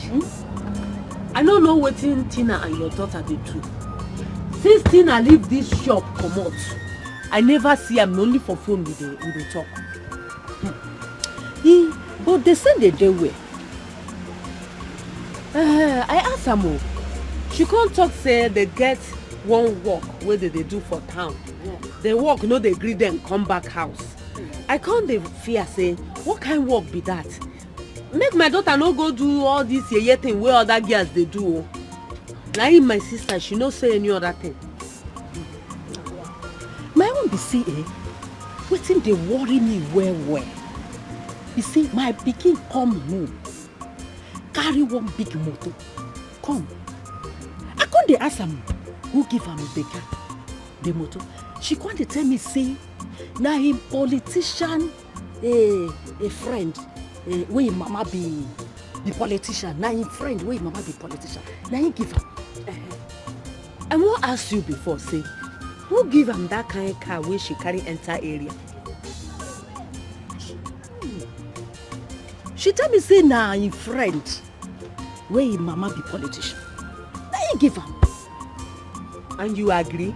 I don't know what Tina and your daughter they do. Since Tina leave this shop, come out, I never see am only for phone with the talk. But they say they do well. I asked her, she can't talk say they get one work where they do for town. They work, no they agree them come back house. I can't dey fear say, what kind of work be that? Make my daughter no go do all this thing where other girls they do. Now my sister, she no say any other thing. My own be see, wetin dey worry me well. You see, my pikin come home, carry one big motor, come. I can't dey ask am who give am the motor. She can't dey tell me say, na him politician, a friend. Wey mama be the politician, na him friend wey mama be politician, na him give am. I wan ask you before, say, who give am that kind of car wey she carry enter area? She tell me say na him friend wey him mama be politician, na him give am. And you agree?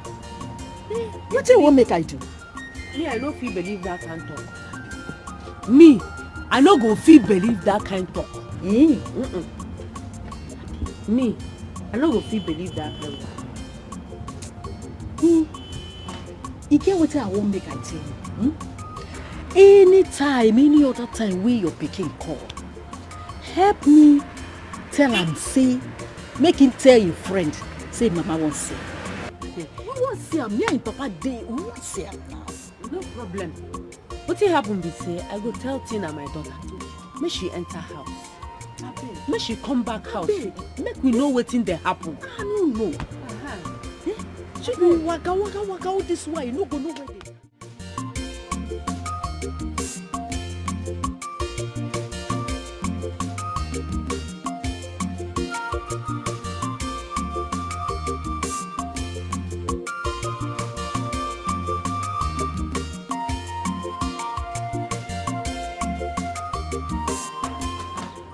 What you wan make I do? Me, I no fit believe that kind talk. Me, I no go fit believe that kind talk. Me, I no go fit believe that kind talk. You get what I wan make I tell you? Anytime, any other time wey your pikin call, help me tell am say, make him tell your friend, say mama wan see. We wan see am, me and him papa dey, we wan see am now. No problem. Wetin happen be say, I go tell Tina, my daughter, make she enter house. Make she come back house. Make we know wetin dey happen. I no know. She go waka all this way, you no go know where they.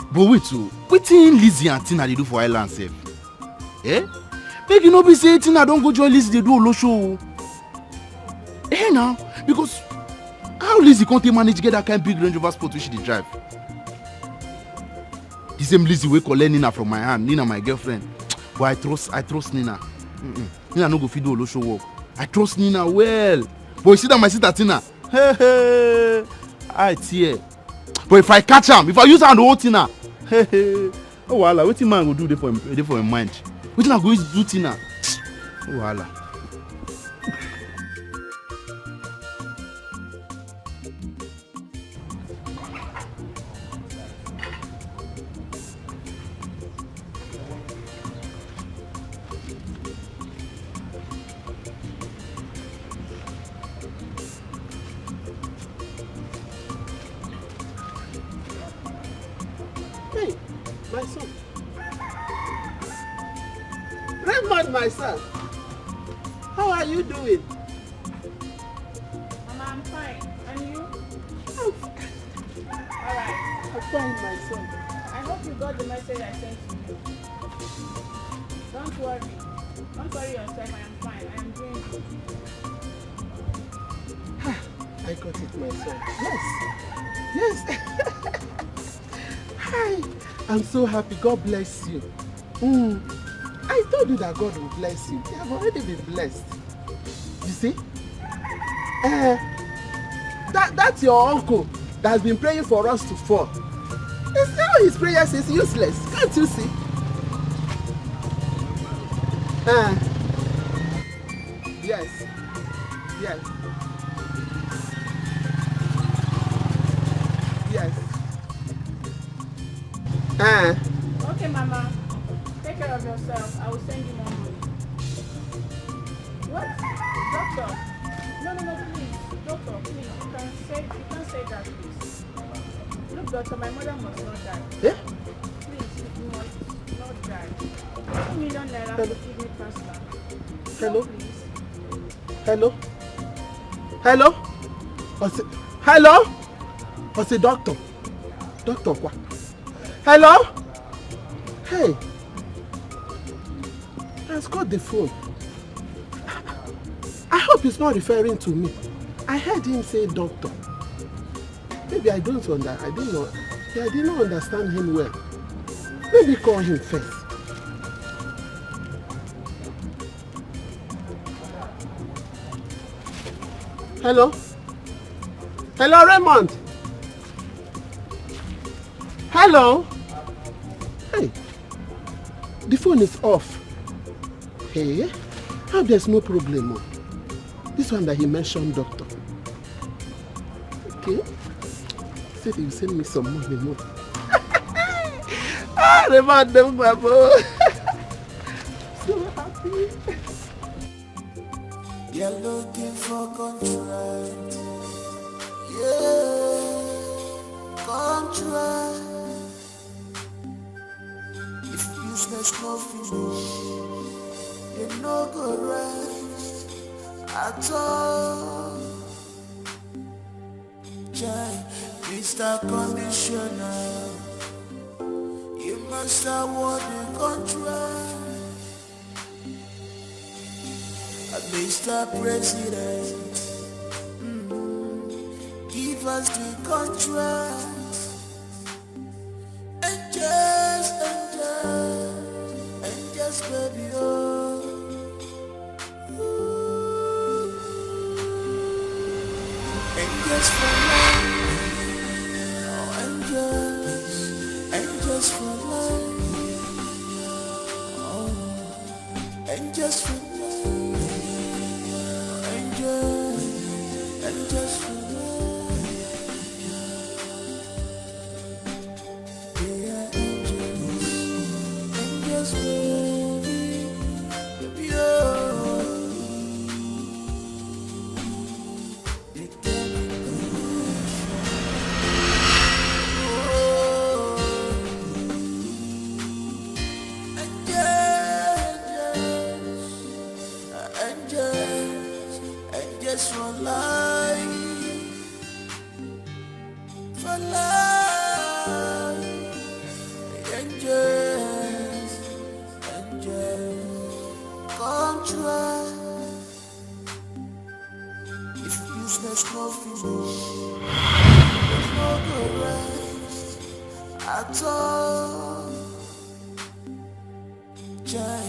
But wait, so wetin Lizzie and Tina dey do for island sef? Make you no be say Tina don go join Lizzie dey do olosho. Now, because how Lizzie can't manage get that kind big Range Rover Sport wey she dey drive? The same Lizzie wey collect Nina from my hand, Nina my girlfriend. But I trust Nina. Nina no go fit do olosho work. I trust Nina well. But you see that my sister Tina, I tear. But if I catch am, if I use hand to hold Tina, oh wahala, wetin man go do dey for him mind? Wetin I go use do Tina? Oh wahala.
Hey, my son. Raymond, my son. How are you doing?
Mama, I'm fine. And you?
Alright. I'm fine, my son.
I hope you got the message I sent to you. Don't worry. Don't worry yourself. I am fine. I am doing good.
I got it, my son. Yes. Hi. I'm so happy. God bless you. I told you that God will bless you. You have already been blessed. You see? That's your uncle that has been praying for us to fall. All his prayers is useless. Can't you see? Yes.
Okay, Mama. Take care of yourself. I will send you more money. What? Doctor? No, please. Doctor, please. You can't say that, please. Look, doctor, my mother must not die.
Yeah?
Please, you must not die. 2 million naira for kidney transplant.
Hello?
Please.
Hello? Hello? Hello? What's the doctor? Doctor what? Hello? Hey. Let's got the phone. I hope he's not referring to me. I heard him say doctor. Maybe I didn't understand him well. Maybe call him first. Hello? Hello, Raymond? Hello? Hey, the phone is off. Hey, how there's no problem? This one that he mentioned, doctor. Okay. Said he will send me some money more. Raymond, my boy. So happy.
You're looking for contract. Yeah, contract. If business no finish, you no go rest at all. Jai, Mr. Commissioner, you must award the contract. Mr. President, give us the contract. And just, baby, oh. And just for life, oh, and just for life, oh, and just for life. And just for love, yeah, and just baby, just for life, and just contract. If business no finish, there's no go rest at all. Jai,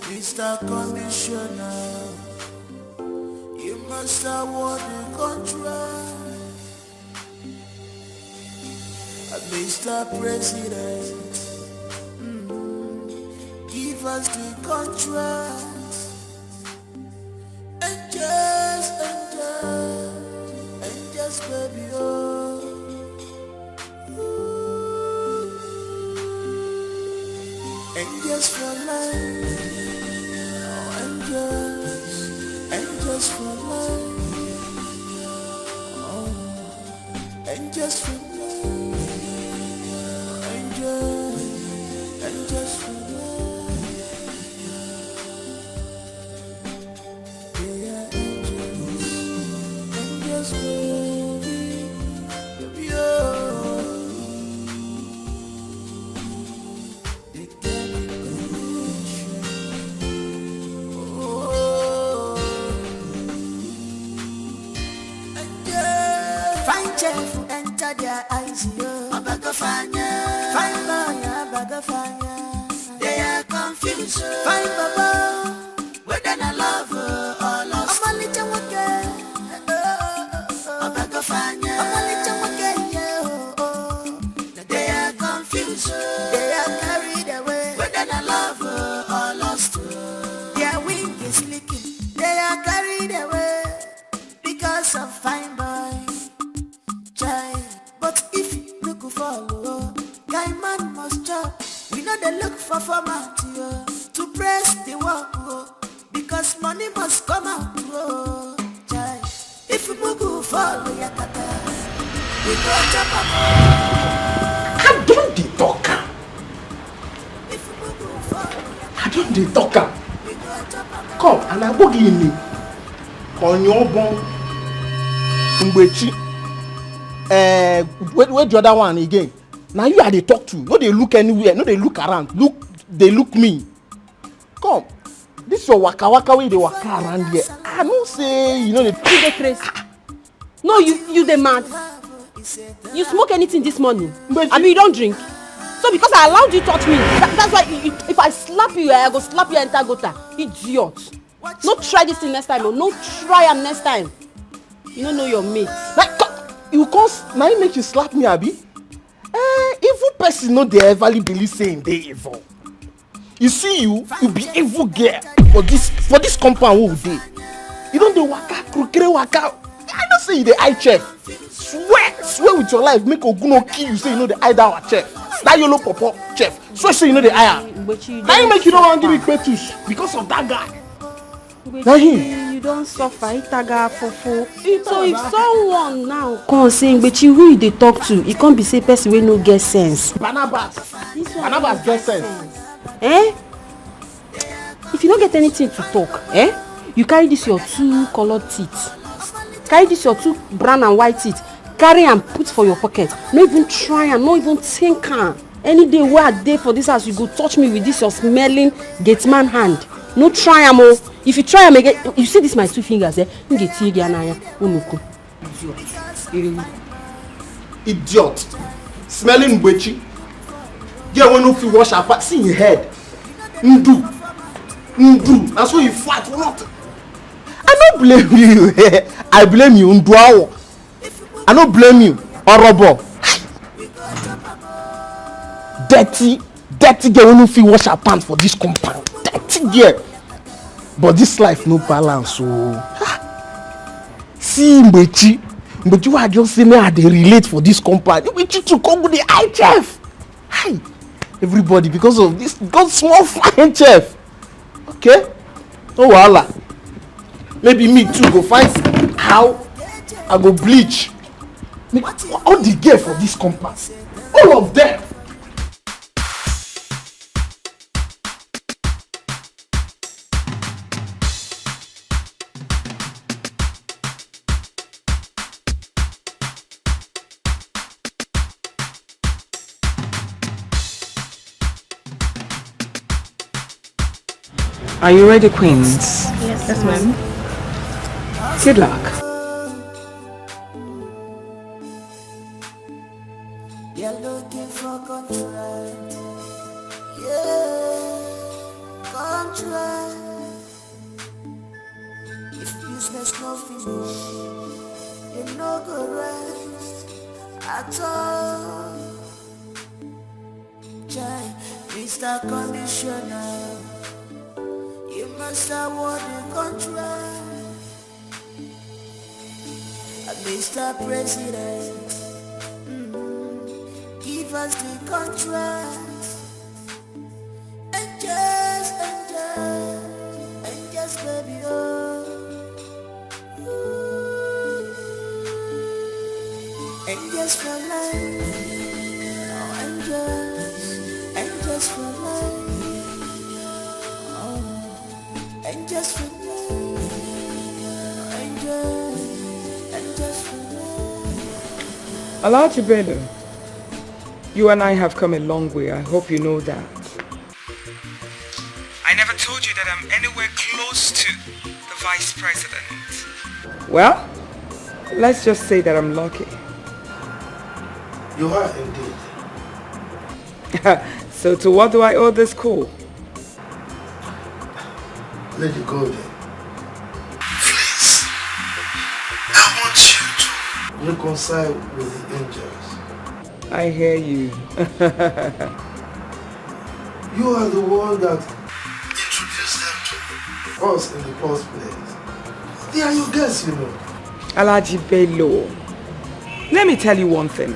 Mr. Commissioner, you must award the contract. Mr. President, give us the contract. And just, baby, oh. And just for life, oh, and just for life, oh, and just for life, and just for life, yeah, and just baby, oh. Enter their eyes, yo. Abagafanya. Fine boy, Abagafanya. They are confused. Fine baba. Whether I love or lost. I'm only Jamaica. Abagafanya. I'm only Jamaica, yeah. They are confused. They are carried away. Whether I love or lost. Their wing is leaking. They are carried away because of fine boy. But if you could follow, guy man must try. know they look for format to press the work because money must come out. If you go follow your kata, we go chop up.
I don't dey talk am. I don't dey talk am. Come and I go give me on your bone. Mgbechi. Where the other one again? Now you are they talk to. No, they look anywhere. No, they look around. They look me. Come. This your waka waka way they waka around here. I don't say you know the
crazy. No, you the mad. You smoke anything this morning? I mean you don't drink. So because I allowed you to touch me, that's why if I slap you, I go slap you enter gutter. Idiot. No try this thing next time. No try am next time. You don't know your mate.
You can't now make you slap me, Abi. Evil person no dey everly believe saying they evil. You see you be evil girl for this compound who dey. You don't dey waka, krokere waka. I don't say you the eye chef. Swear with your life, make Oguno kill you. Say you know the eye that chef. That yellow purple chef. Swear you know the eye. Now you make you don't want to give me petush because of that guy. Now
you don't suffer. Itaga fofo. So if someone now come saying, but you who they talk to, it can't be say person wey no get sense.
Barnabas get sense.
If you don't get anything to talk, you carry this your two colored teeth. Carry this your two brown and white teeth. Carry and put for your pocket. No even try and no even think am. Any day where I dey for this house, you go touch me with this your smelling gate man hand. No try am oh. If you try am again, you see this my two fingers you get tea again.
Idiot. Smelling Mgbechi. Yeah, when you wash her part, see your head. Ndu. That's why you fight for nothing. I don't blame you. I blame you, Nduawo. I don't blame you, Orobo. Dirty girl when you feel wash her pants for this compound. Dirty girl. But this life no balance, so see Mgbechi I just say me I dey relate for this compound. Mgbechi to come with the eye chef. Hi, everybody because of this got small flying chef. Okay, no wahala. Maybe me too go find how I go bleach. All the girl for this compound, all of them.
Are you ready, queens?
Yes, ma'am.
Good luck.
You're looking for contract. Yeah, contract. If business no finish, you no go rest at all. Try, Mr. Conditioner. You must award the contract. Mr. President, give us the contract. And just, baby, oh. And just for life. Oh, and just for life. And just for me, and just for me.
Alhaji Bello, you and I have come a long way. I hope you know that. I never told you that I'm anywhere close to the vice president. Well, let's just say that I'm lucky.
You are indeed.
So to what do I owe this call?
Let it go then. Please, I want you to reconcile with the angels.
I hear you.
You are the one that introduced them to us in the first place. They are your guests, you know.
Alhaji Bello, let me tell you one thing.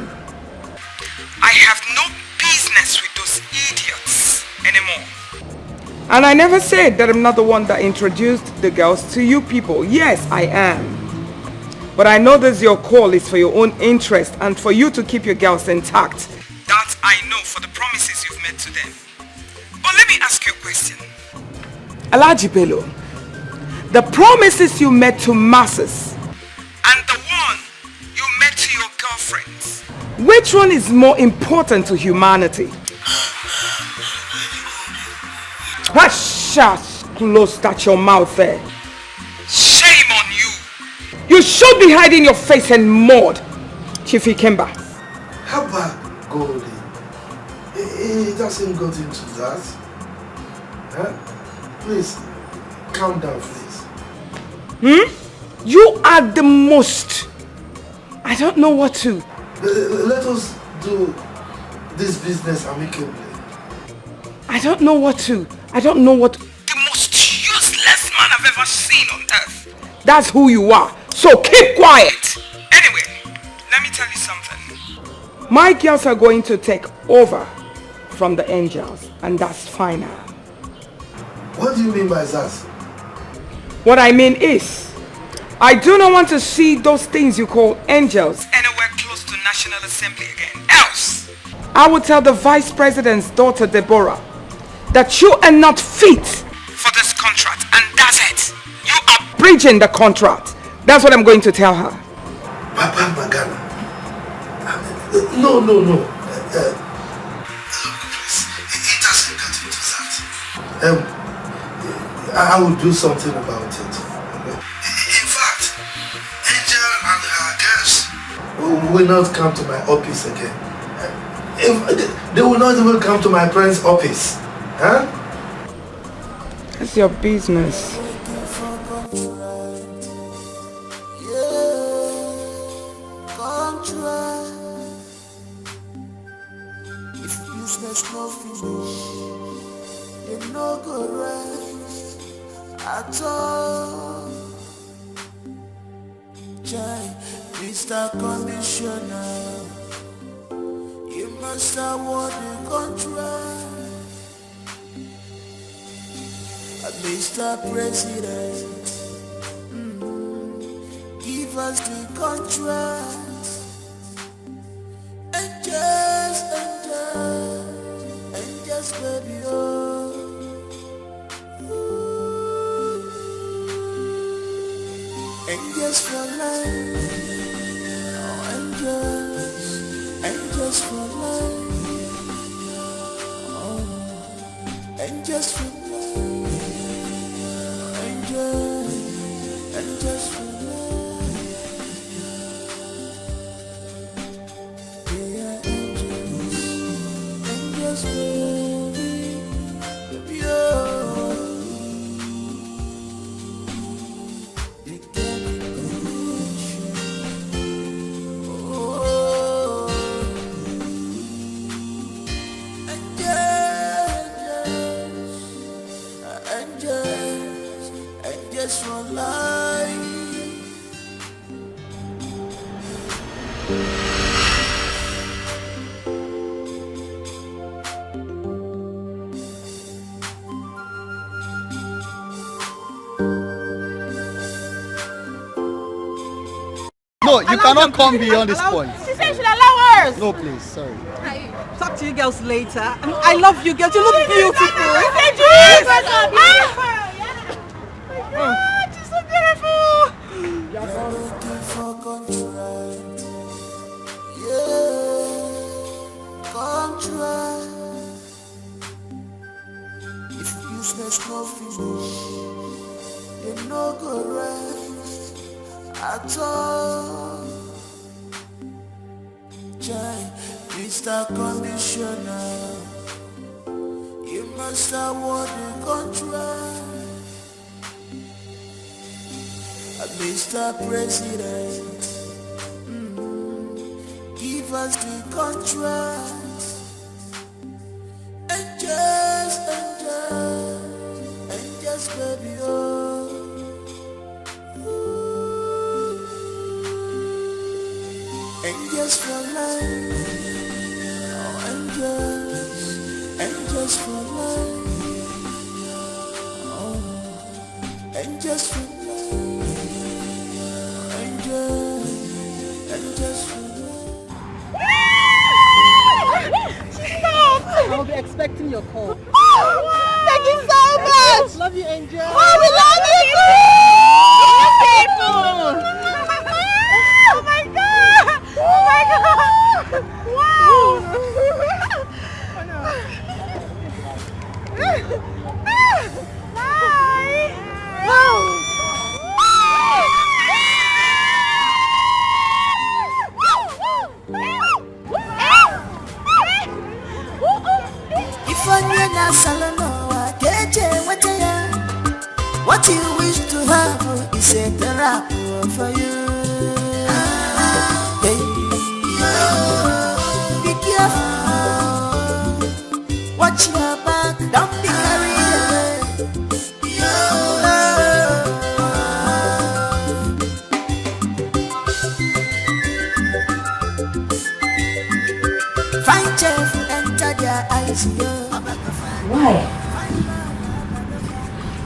I have no business with those idiots. And I never said that I'm not the one that introduced the girls to you people. Yes, I am. But I know this your call is for your own interest and for you to keep your girls intact. That I know for the promises you've made to them. But let me ask you a question. Alhaji Bello, the promises you made to masses and the one you made to your girlfriends, which one is more important to humanity? Hush, close that your mouth there. Shame on you. You should be hiding your face in mud, Chief Ikemba.
How about Goldie? He doesn't go into that. Huh? Please, calm down, please.
You are the most. I don't know what to.
Let us do this business amicably.
I don't know what to. I don't know what. The most useless man I've ever seen on earth. That's who you are. So keep quiet. Anyway, let me tell you something. My girls are going to take over from the angels, and that's final.
What do you mean by that?
What I mean is, I do not want to see those things you call angels anywhere close to National Assembly again. Else, I will tell the Vice President's daughter, Deborah, that you are not fit for this contract, and that's it. You are breaching the contract. That's what I'm going to tell her.
Papa Magana. No. Please, it doesn't get into that. I will do something about it. In fact, Angel and her girls will not come to my office again. They will not even come to my parents' office. Huh?
That's your business.
No finish, they no go rest at all. Mr. Commissioner, you must award the contract. Mr. President, give us the contract. And just baby, angels for life, angels for life, angels for life, angels for life. They are angels, baby, for life.
No, you cannot come beyond this point.
She said you should allow us.
No, please, sorry.
Talk to you girls later. I love you girls. You look beautiful. She's so beautiful.
You're looking for contract. Contract. If useless no finish, they no go rest at all. Mr. Commissioner, you must award the contract. Mr. President, give us the contract. Angels, baby, angels for life, angels for life,
your call.
Thank you so much.
Love you, Angel.
Oh, we love you too. People. Oh my God. Oh my God. Wow. Bye. Wow.
What you wish to have is a trap for you. Hey. Be careful. Watch your back. Don't be carried away. Find chef and enter their eyes.
Why?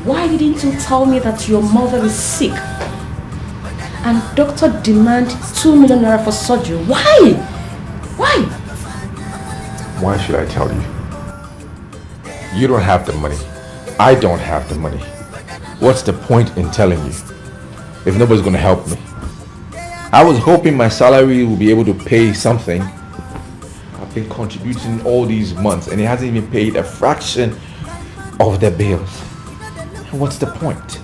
Why didn't you tell me that your mother is sick? And doctor demand 2 million naira for surgery. Why? Why?
Why should I tell you? You don't have the money. I don't have the money. What's the point in telling you if nobody's going to help me? I was hoping my salary will be able to pay something. I've been contributing all these months and it hasn't even paid a fraction of the bills. What's the point?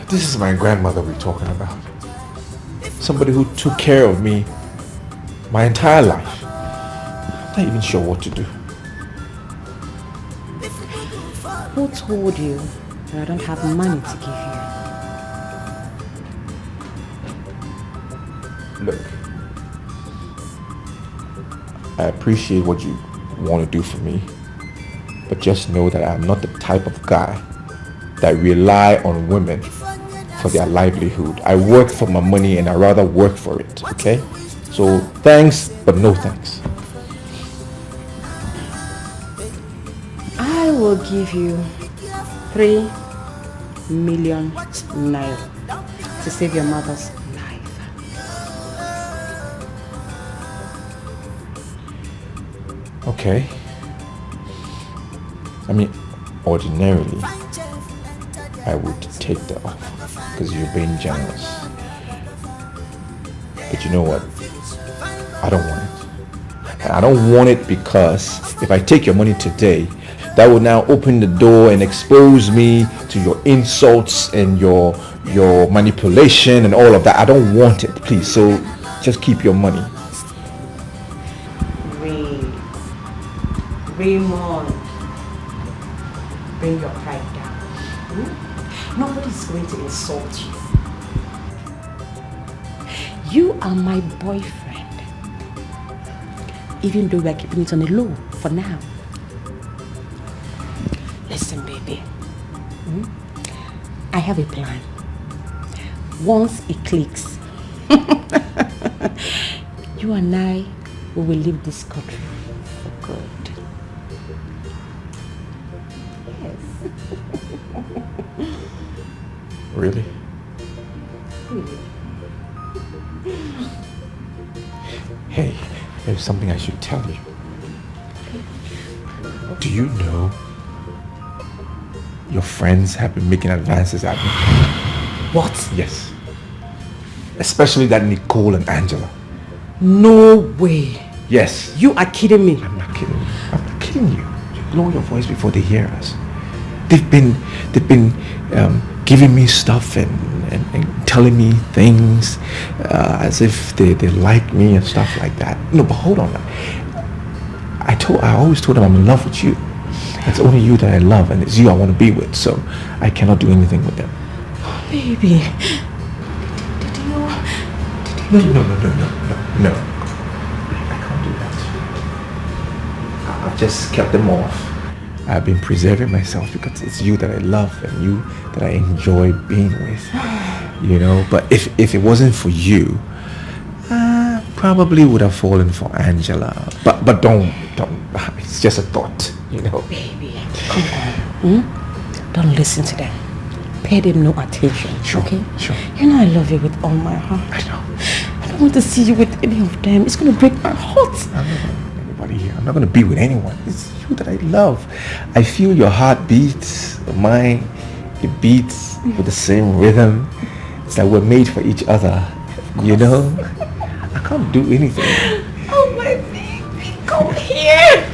This is my grandmother we're talking about. Somebody who took care of me my entire life. I'm not even sure what to do.
Who told you that I don't have money to give you?
Look, I appreciate what you want to do for me. But just know that I'm not the type of guy that rely on women for their livelihood. I work for my money and I rather work for it, okay? So thanks, but no thanks.
I will give you 3 million naira to save your mother's life.
Okay. I mean, ordinarily, I would take the offer because you're being generous. But you know what? I don't want it. And I don't want it because if I take your money today, that will now open the door and expose me to your insults and your manipulation and all of that. I don't want it, please. So just keep your money.
Raymond. Bring your pride down. Nobody's going to insult you. You are my boyfriend. Even though we are keeping it on the low for now. Listen, baby. I have a plan. Once it clicks, you and I will leave this country for good.
Really? Hey, there's something I should tell you. Do you know your friends have been making advances at me?
What?
Yes. Especially that Nicole and Angela.
No way.
Yes.
You are kidding me.
I'm not kidding. I'm not kidding you. Lower your voice before they hear us. They've been giving me stuff and telling me things as if they like me and stuff like that. No, but hold on. I always told them I'm in love with you. It's only you that I love and it's you I want to be with, so I cannot do anything with them.
Baby, did you?
No. I can't do that. I've just kept them off. I've been preserving myself because it's you that I love and you that I enjoy being with. You know, but if it wasn't for you, I probably would have fallen for Angela. But don't. It's just a thought, you know.
Baby, come on. Don't listen to them. Pay them no attention.
Sure,
okay?
Sure.
You know I love you with all my heart.
I know.
I don't want to see you with any of them. It's going to break my heart.
I don't know anybody here. not going to be with anyone. It's you that I love. I feel your heart beats, mine, it beats with the same rhythm. It's like we're made for each other, you know? I can't do anything.
Oh my baby, come here.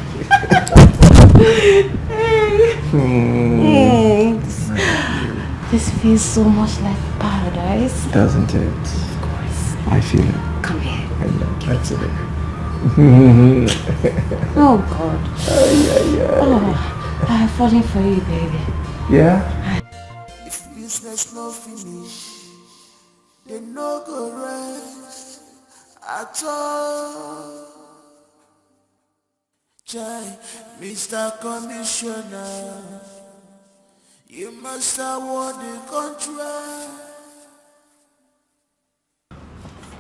This feels so much like paradise.
Doesn't it? Of
course.
I feel it.
Come here.
I know. That's it.
Oh God. Oh, I'm falling for you, baby.
Yeah?
If business no finish, they no go rest at all. Jai, Mr. Commissioner, you must award the contract.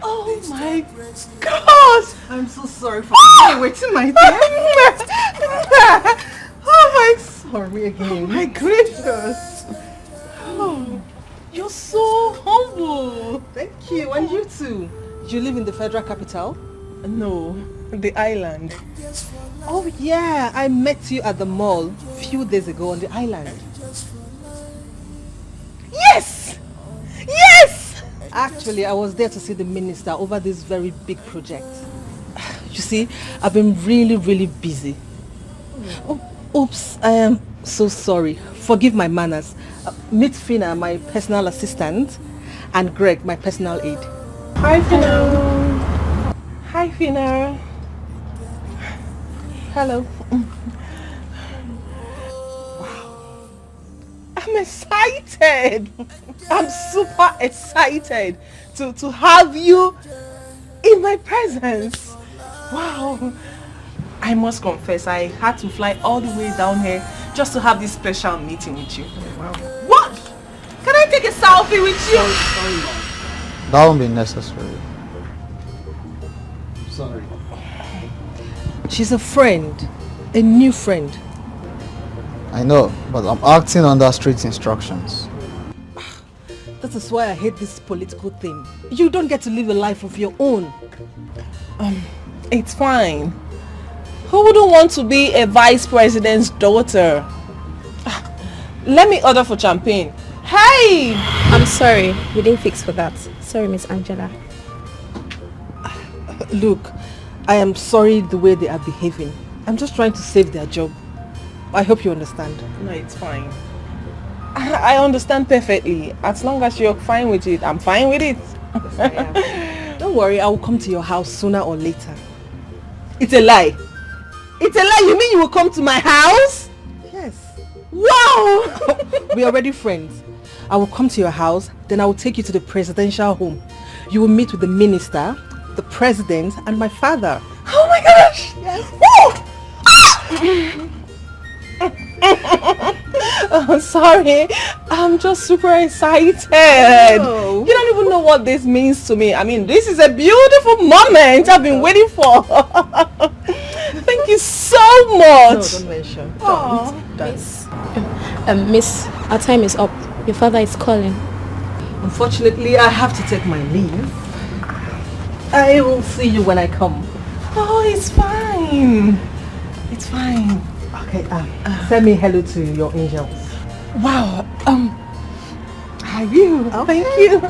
Oh my God! I'm so sorry for waiting, my dear. Oh my, sorry again. Oh my gracious. Oh, you're so humble. Thank you, and you too.
You live in the federal capital?
No, the island.
Oh yeah, I met you at the mall a few days ago on the island.
Yes! Yes!
Actually, I was there to see the minister over this very big project. You see, I've been really busy. Oh, oops, I am so sorry. Forgive my manners. Meet Fina, my personal assistant, and Greg, my personal aide.
Hi, Fina. Hi, Fina. Hello. Wow. I'm excited. I'm super excited to have you in my presence. Wow. I must confess, I had to fly all the way down here just to have this special meeting with you. Wow. What? Can I take a selfie with you?
Sorry, Mom. That won't be necessary. Sorry.
She's a friend, a new friend.
I know, but I'm acting under strict instructions.
That is why I hate this political thing. You don't get to live a life of your own.
It's fine. Who wouldn't want to be a vice president's daughter? Let me order for champagne. Hey!
I'm sorry, we didn't fix for that. Sorry, Miss Angela.
Look, I am sorry the way they are behaving. I'm just trying to save their job. I hope you understand.
No, it's fine. I understand perfectly. As long as you're fine with it, I'm fine with it.
Yes, I am. Don't worry, I will come to your house sooner or later. It's a lie.
It's a lie. You mean you will come to my house?
Yes.
Wow!
We are already friends. I will come to your house, then I will take you to the presidential home. You will meet with the minister, the president, and my father.
Oh my gosh!
Yes.
Oh, sorry. I'm just super excited.
Oh.
You don't even know what this means to me. I mean, this is a beautiful moment I've been waiting for. Thank you so much.
No, don't mention.
Oh.
Miss, our time is up. Your father is calling.
Unfortunately, I have to take my leave. I will see you when I come.
Oh, it's fine. It's fine.
Okay, send me hello to your angels.
Wow. I will.
Okay.
Thank you.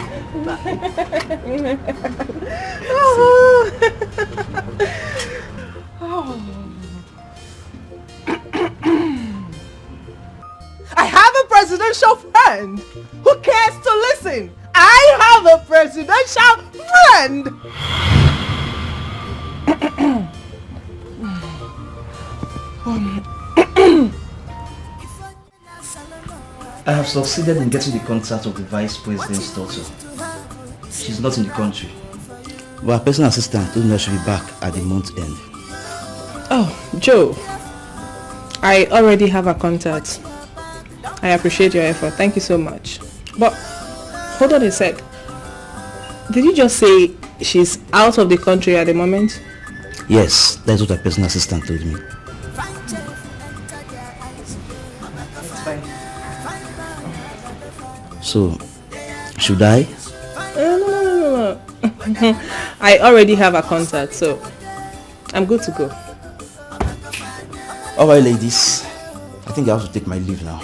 I have a presidential friend who cares to listen. I have a presidential friend.
I have succeeded in getting the contact of the vice president's daughter. She's not in the country.
But our personal assistant told me I should be back at the month end.
Oh, Joe. I already have a contact. I appreciate your effort. Thank you so much. But hold on a sec. Did you just say she's out of the country at the moment?
Yes, that's what our personal assistant told me. So, should I?
No. I already have a contact, so I'm good to go.
Alright, ladies. I think I have to take my leave now.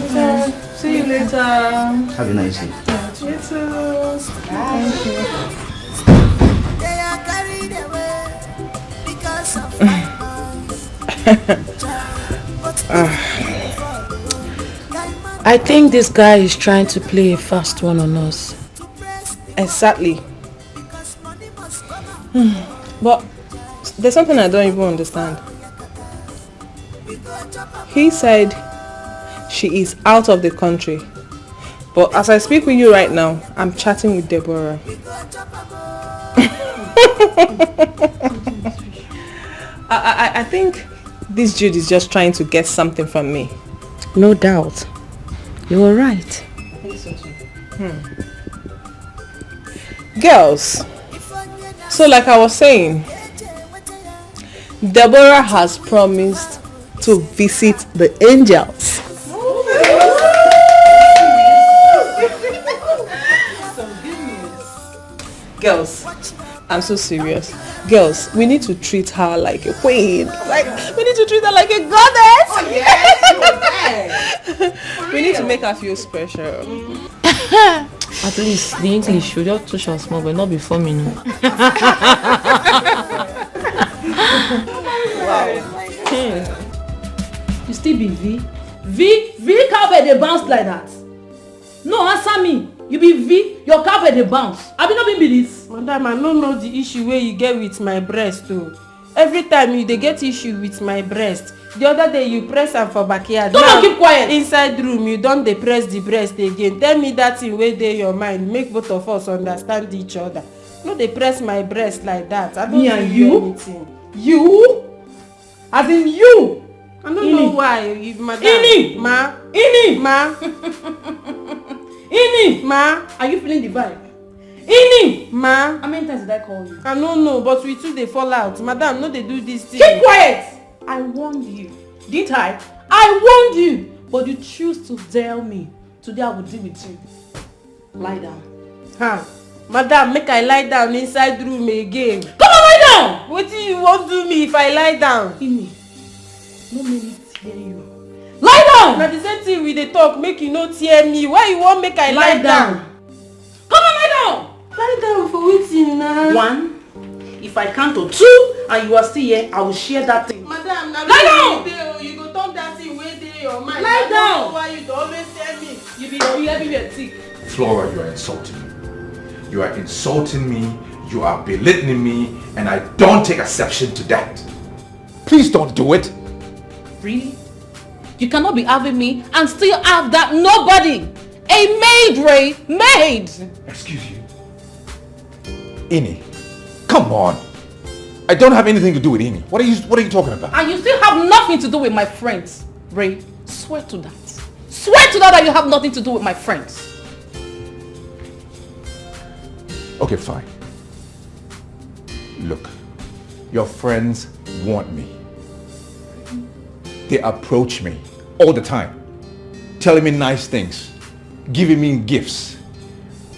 Okay. See you later.
Have a nice day.
You too. Thank you.
They are carried away because of
I think this guy is trying to play a fast one on us.
Exactly. But there's something I don't even understand. He said she is out of the country. But as I speak with you right now, I'm chatting with Deborah. I think this Jude is just trying to get something from me.
No doubt. You were right.
Girls, so like I was saying, Deborah has promised to visit the angels. Girls, I'm so serious. Girls, we need to treat her like a queen. Like, we need to treat her like a goddess. Oh, yes. We need to make her feel special.
At least the English should just touch her small, but not before me. No.
Wow. You still be V? V cowbell dey bounce like that. No, answer me. You be V, your cowbell dey bounce. I be not be this.
Madam, I don't know the issue where you get with my breast too. Every time you dey get issue with my breast. The other day you press am for backyard.
Don't keep quiet.
Inside room you don dey press the breast again. Tell me that thing wey dey your mind. Make both of us understand each other. No dey press my breast like that. I don't
Me and
do
you?
anything.
You? As in you?
I don't know why. Madam.
Ini!
Ma.
Ini!
Ma.
Ini!
Ma.
Are you feeling the vibe? Ini!
Ma.
How many times did I call you?
I don't know, but we two dey fall out. Madam, no dey do this thing.
Keep quiet! I warned you. Didn't I? I warned you! But you choose to tell me. Today I will deal with you. Lie down.
Huh? Madam, make I lie down inside room again.
Come on, lie down!
Wetin you wan do me if I lie down?
Ini, no make me tear you. Lie down!
Na the same thing we dey talk, make you no tear me. Why you wan make I lie down?
Come on, lie down!
Lie down for wetin na?
1. If I count to 2 and you are still here, I will share that thing.
Madam, na
lie down!
You go talk that thing wey dey your mind.
Lie down!
Why you dey always tell me?
You be everywhere sick.
Flora, you are insulting me. You are insulting me, you are belittling me, and I don't take exception to that. Please don't do it.
Really? You cannot be having me and still have that nobody. A maid, Ray. Maid.
Excuse you. Ini, come on. I don't have anything to do with Ini. What are you talking about?
And you still have nothing to do with my friends. Ray, swear to that. Swear to that you have nothing to do with my friends.
Okay, fine. Look, your friends want me. They approach me all the time, telling me nice things, giving me gifts.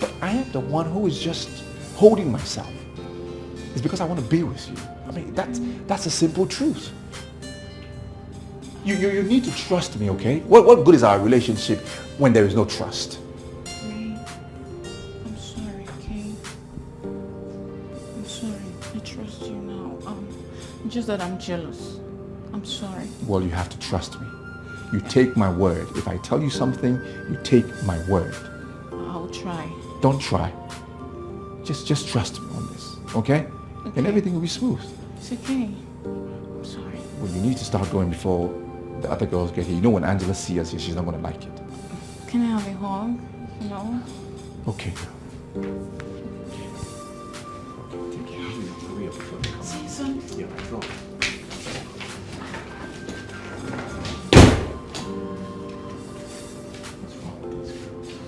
But I am the one who is just holding myself. It's because I want to be with you. I mean, that's a simple truth. You need to trust me, okay? What good is our relationship when there is no trust?
Ray, I'm sorry, okay? I'm sorry. I trust you now. Just that I'm jealous. I'm sorry.
Well, you have to trust me. You take my word. If I tell you something, you take my word.
I'll try.
Don't try. Just trust me on this, okay? And everything will be smooth.
It's okay. I'm sorry.
Well, you need to start going before the other girls get here. You know when Angela sees us here, she's not going to like it.
Can I have a hug? No?
Okay.
Say something.
Yeah, sure.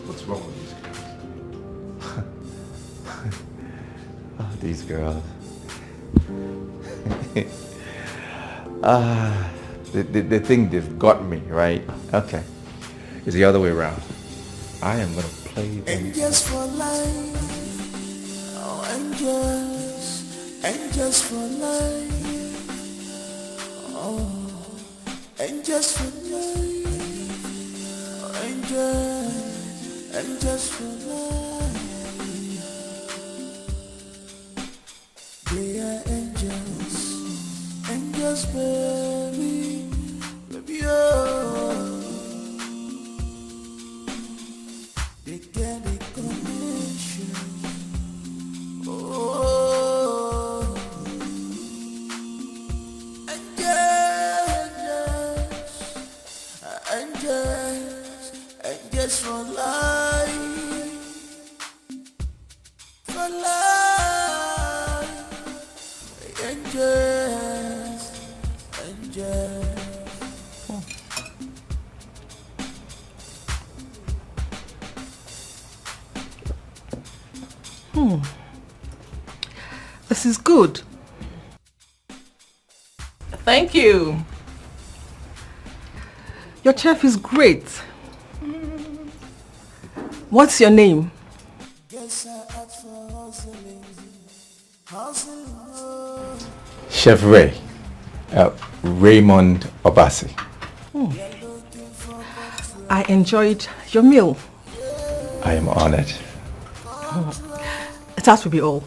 What's wrong with these girls? These girls. They think they've got me, right? Okay. It's the other way around. I am going to play them.
Angels for life. Oh, angels. Angels for life. Oh. and just for life, and just for life. They are angels, baby, oh. They get a connection, oh. Angels for life, angels.
This is good. Thank you. Your chef is great. What's your name?
Chef Ray. Raymond Obasi.
I enjoyed your meal.
I am honored.
That will be all.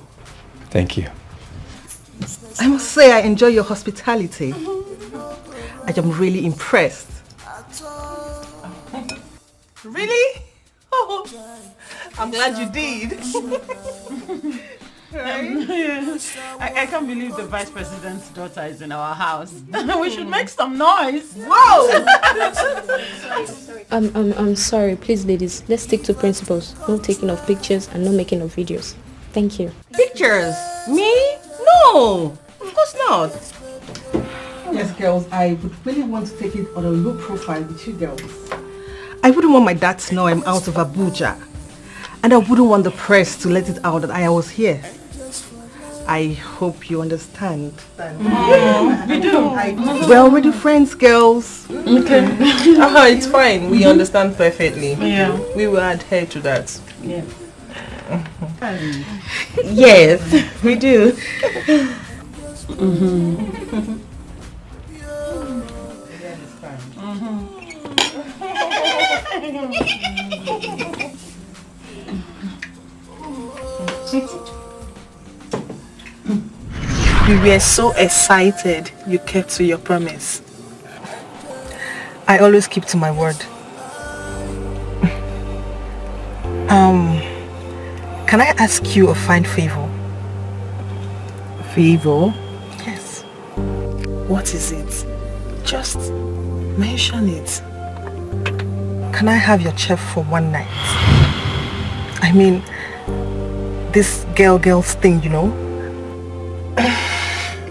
Thank you.
I must say I enjoy your hospitality. I am really impressed. Really? Oh, I'm glad you did.
I can't believe the vice president's daughter is in our house. We should make some noise.
Whoa!
I'm sorry, please ladies, let's stick to principles. No taking of pictures and no making of videos. Thank you.
Pictures? Me? No, of course not. Yes, girls, I would really want to take it on a low profile with you girls. I wouldn't want my dad to know I'm out of Abuja. And I wouldn't want the press to let it out that I was here. I hope you understand.
We do.
We're already friends, girls.
Okay. It's fine. We understand perfectly.
Yeah.
We will adhere to that.
Yeah.
Yes, we do.
We were so excited you kept to your promise. I always keep to my word. Can I ask you a fine favor?
Favor?
Yes. What is it? Just mention it. Can I have your chef for one night? I mean, this girls thing, you know?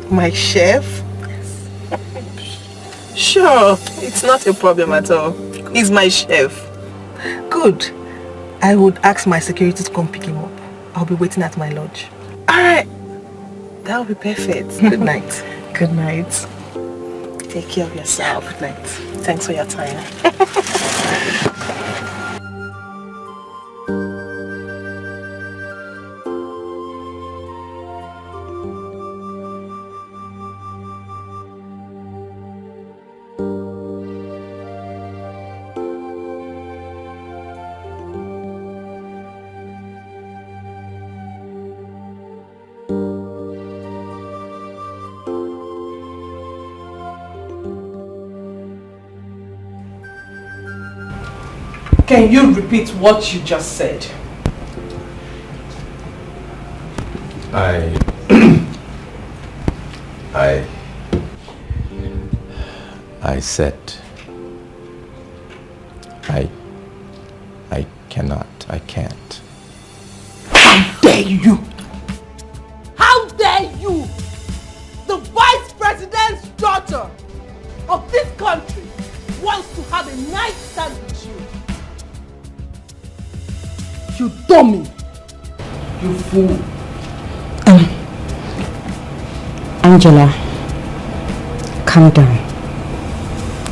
My chef?
Sure, it's not a problem at all. He's my chef.
Good. I would ask my security to come pick him up. I'll be waiting at my lodge.
Alright. That'll be perfect.
Good night.
Good night.
Take care of yourself. Good night. Thanks for your time. Can you repeat what you just said?
I said I can't.
How dare you! How dare you! The vice president's daughter of this country wants to have a night stand with you. You dummy! You fool!
Angela, calm down.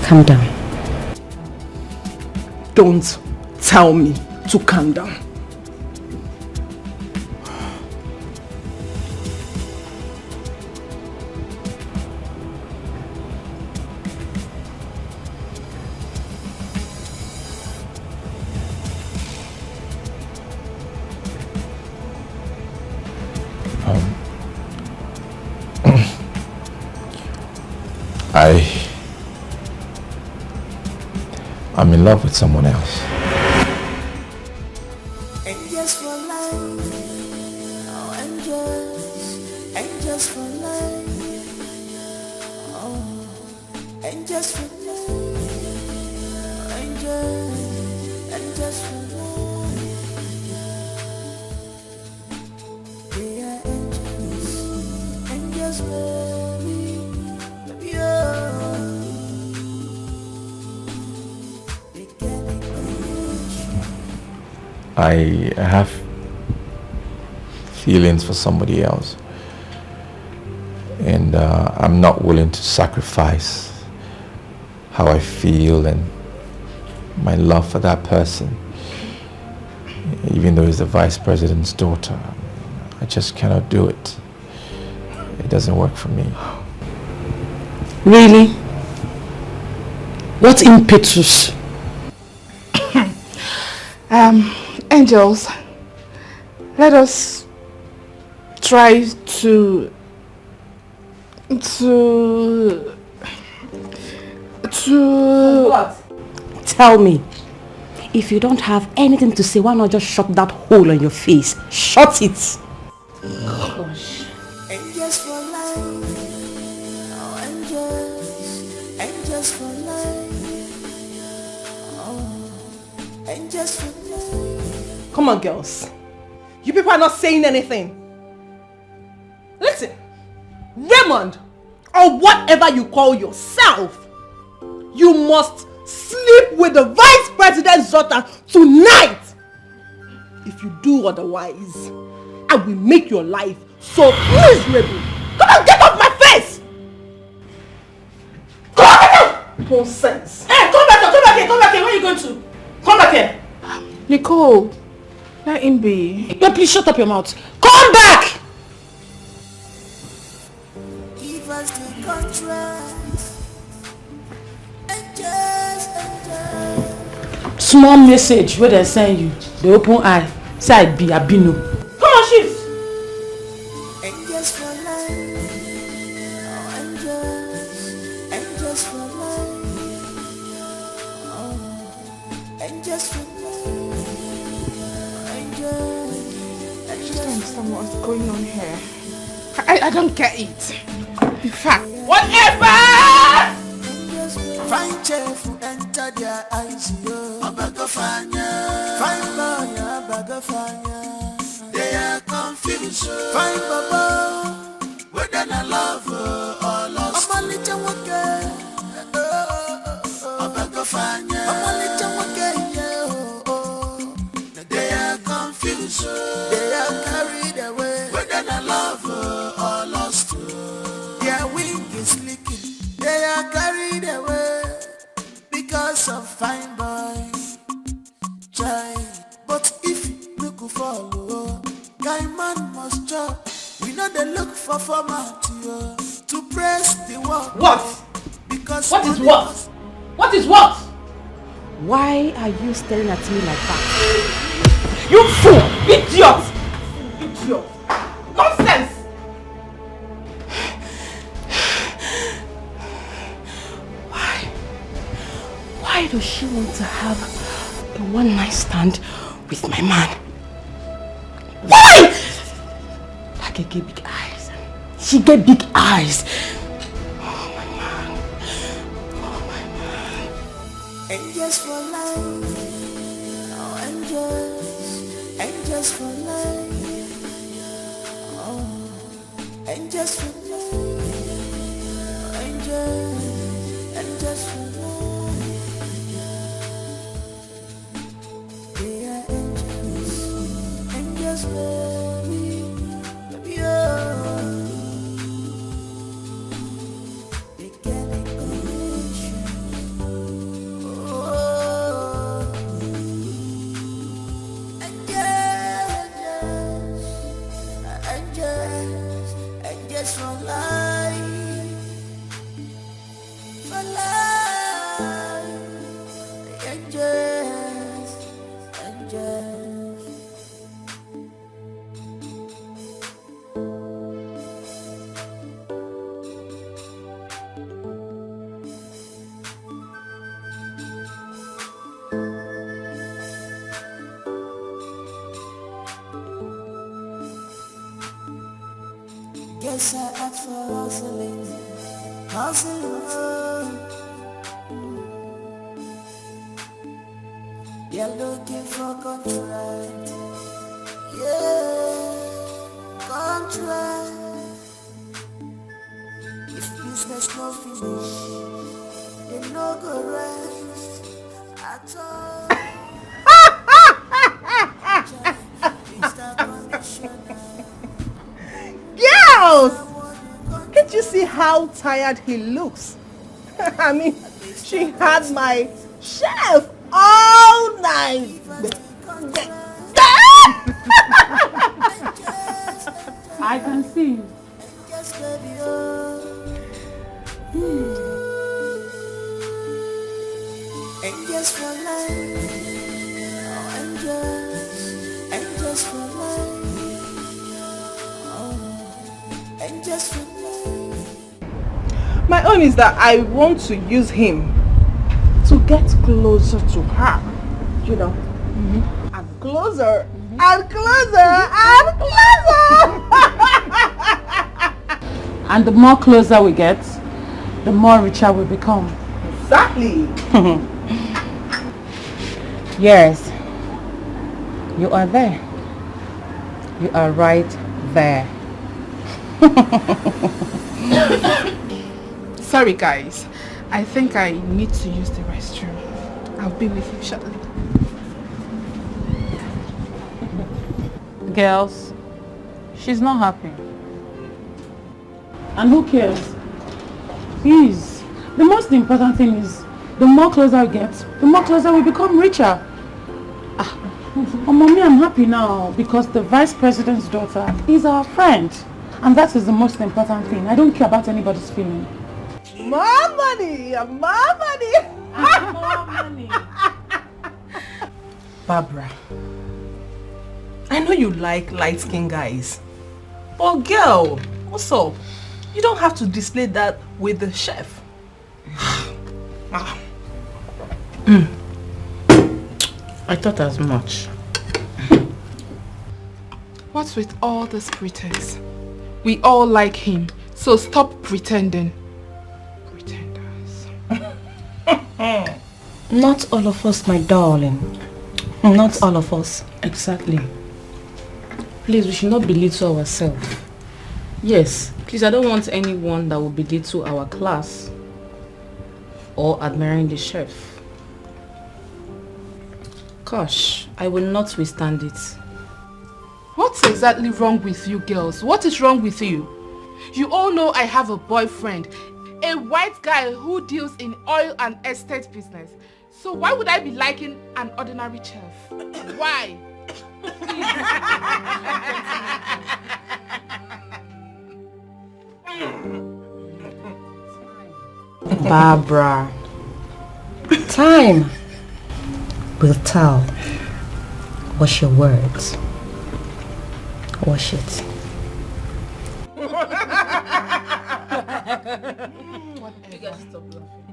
Calm down.
Don't tell me to calm down.
I'm in love with someone else.
And just for life, oh, and just for life, oh, and just for life, and just for life. They are angels, baby, oh.
I have feelings for somebody else, and I'm not willing to sacrifice how I feel and my love for that person, even though he's the vice president's daughter. I just cannot do it. It doesn't work for me.
Really? What impetus?
Angels, let us try to
What? Tell me. If you don't have anything to say, why not just shut that hole on your face? Shut it. Gosh.
And just for life, oh, and just for life, oh, and just for life.
Come on, girls. You people are not saying anything. Listen, Raymond, or whatever you call yourself, you must sleep with the vice president's daughter tonight. If you do otherwise, I will make your life so miserable. Come on, get off my face! Come on! Nonsense.
Hey, come back here, Where are you going to? Come back here.
Nicole, let him be.
No, please shut up your mouth. Come back!
Give us the contract.
Small message where they send you. The open eye. Say I be Abino. Come on, shift.
And just for life, oh, and just for life, oh, and just for life,
I just don't understand what's going on here. I don't get it. In fact, whatever!
Fine chef who enter their eyes, yo. A bag of fire. Fine lawyer, a bag of fire. They are confused. Fine baba, whether I love or lost. I'm a little okay. A bag of fire. I'm a little okay, yeah. They are confused. They are carried away. Whether I love or lost. Their wing is leaking. They are carried away. Because of fine boy, child. But if you look follow, guy man must chop. We know they look for format to press the work.
What?
Because
what is what? What is what? Why are you staring at me like that?
You fool! Idiot! Idiot! Nonsense!
Why does she want to have a one-night stand with my man? Why? Like I get big eyes. She get big eyes. Oh my man. Oh my man.
And just for life. Oh, and just for life. Oh, and just for life. And just for life. Baby, oh. They can't condition. Oh. And just for life. For life. And just. hustle. You're looking for contract. Yeah, contract. If business no finish, they no go rest at all.
Girls! Can't you see how tired he looks? I mean, she had my chef all night.
I can see.
Angels for life, oh angels for life, oh angels for life.
My own is that I want to use him to get closer to her, you know, and closer, and closer, and closer.
And the more closer we get, the more richer we become.
Exactly.
Yes, you are there. You are right there.
Sorry guys, I think I need to use the restroom. I'll be with you shortly.
Girls, she's not happy. And who cares? Please, the most important thing is the more closer we get, the more closer we become richer. Oh, mommy, I'm happy now because the vice president's daughter is our friend. And that is the most important thing. I don't care about anybody's feeling.
More money, more money.
More money.
Barbara, I know you like light-skinned guys. But girl, what's up? You don't have to display that with the chef.
I thought as much.
What's with all this pretense? We all like him, so stop pretending. Pretenders.
Not all of us, my darling. Not all of us.
Exactly. Please, we should not belittle ourselves. Yes, please, I don't want anyone that will belittle our class or admiring the chef. Gosh, I will not withstand it.
What's exactly wrong with you girls? What is wrong with you? You all know I have a boyfriend, a white guy who deals in oil and estate business. So why would I be liking an ordinary chef? Why?
Barbara, time will tell. Wash your words. Wash it.
You guys stop laughing.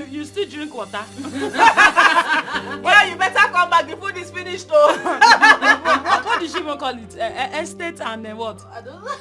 You still drink water? Yeah, you better come back. The food is finished though. What did she even call it? Estate and what? I don't know.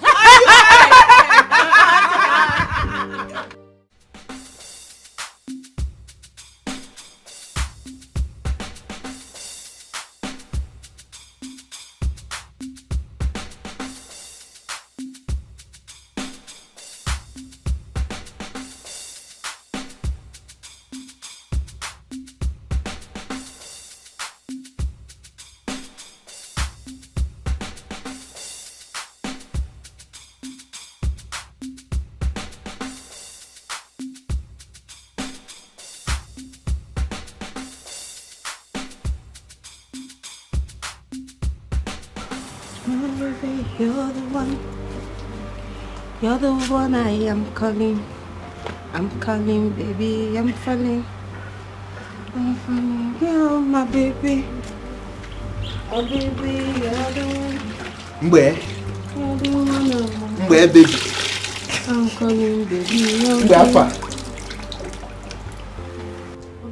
You're the one I am calling. I'm calling, baby, I'm falling. I'm falling, you're my baby. Oh baby, you're the one.
Where?
You're the one.
Where, baby?
I'm calling, baby, you're
Where far?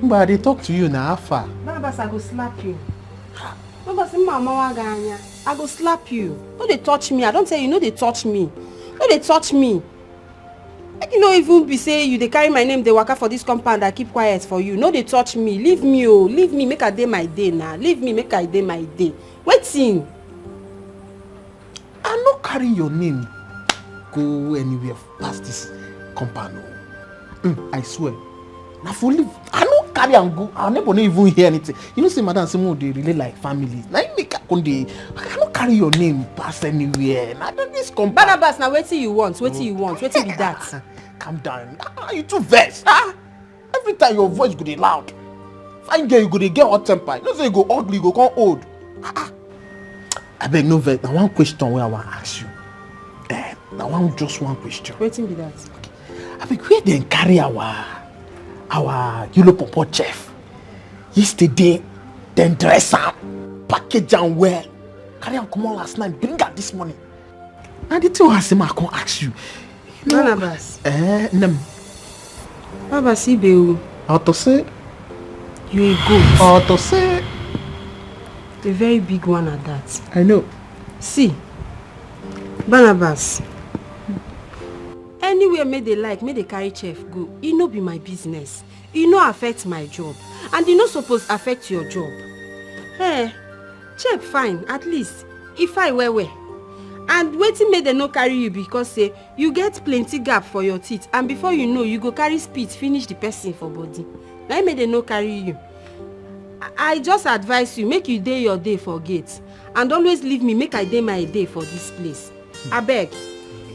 But they talk to you now, far.
None of us I go slap you.
I go slap you. No, they touch me. I don't tell you, no, they touch me. No, they touch me. Make you no even be say you they carry my name, they waka for this compound, I keep quiet for you. No, they touch me. Leave me, oh. Leave me, make I day my day now. Leave me, make I day my day. Waiting.
I'm not carrying your name. Go anywhere past this compound. I swear. Now for live, I don't carry and go. I'll never even hear anything. You know, say Madam Simon, they really like families. Now you make a conde. I cannot carry your name past anywhere. Now this compound.
Barnabas, now wait till you want. Wait till you want. Wait till be that.
Calm down. You too vexed. Every time your voice go dey loud. Fine girl, you go dey get hot temper. You know say you go ugly, you go come old. I beg no vex. Now one question where I want to ask you. Now just one question.
Waiting be that.
Okay. I beg where they carry our yellow purple chef. Yesterday, then dress am, package am well. Carry am come on last night, bring am this morning. Now the two has him I can ask you.
Barnabas.
Nem.
Barnabas, Ibeu.
How to say?
You a goat.
How to say?
A very big one at that.
I know.
See, Barnabas. Anywhere may they carry chef go. It no be my business. It no affect my job. And it no suppose affect your job. Hey, chef fine, at least. If I were. And waiting may they no carry you because say you get plenty gap for your teeth. And before you know, you go carry spit, finish the person for body. Now may they no carry you. I just advise you, make you day your day for gate. And always leave me, make I day my day for this place. I beg.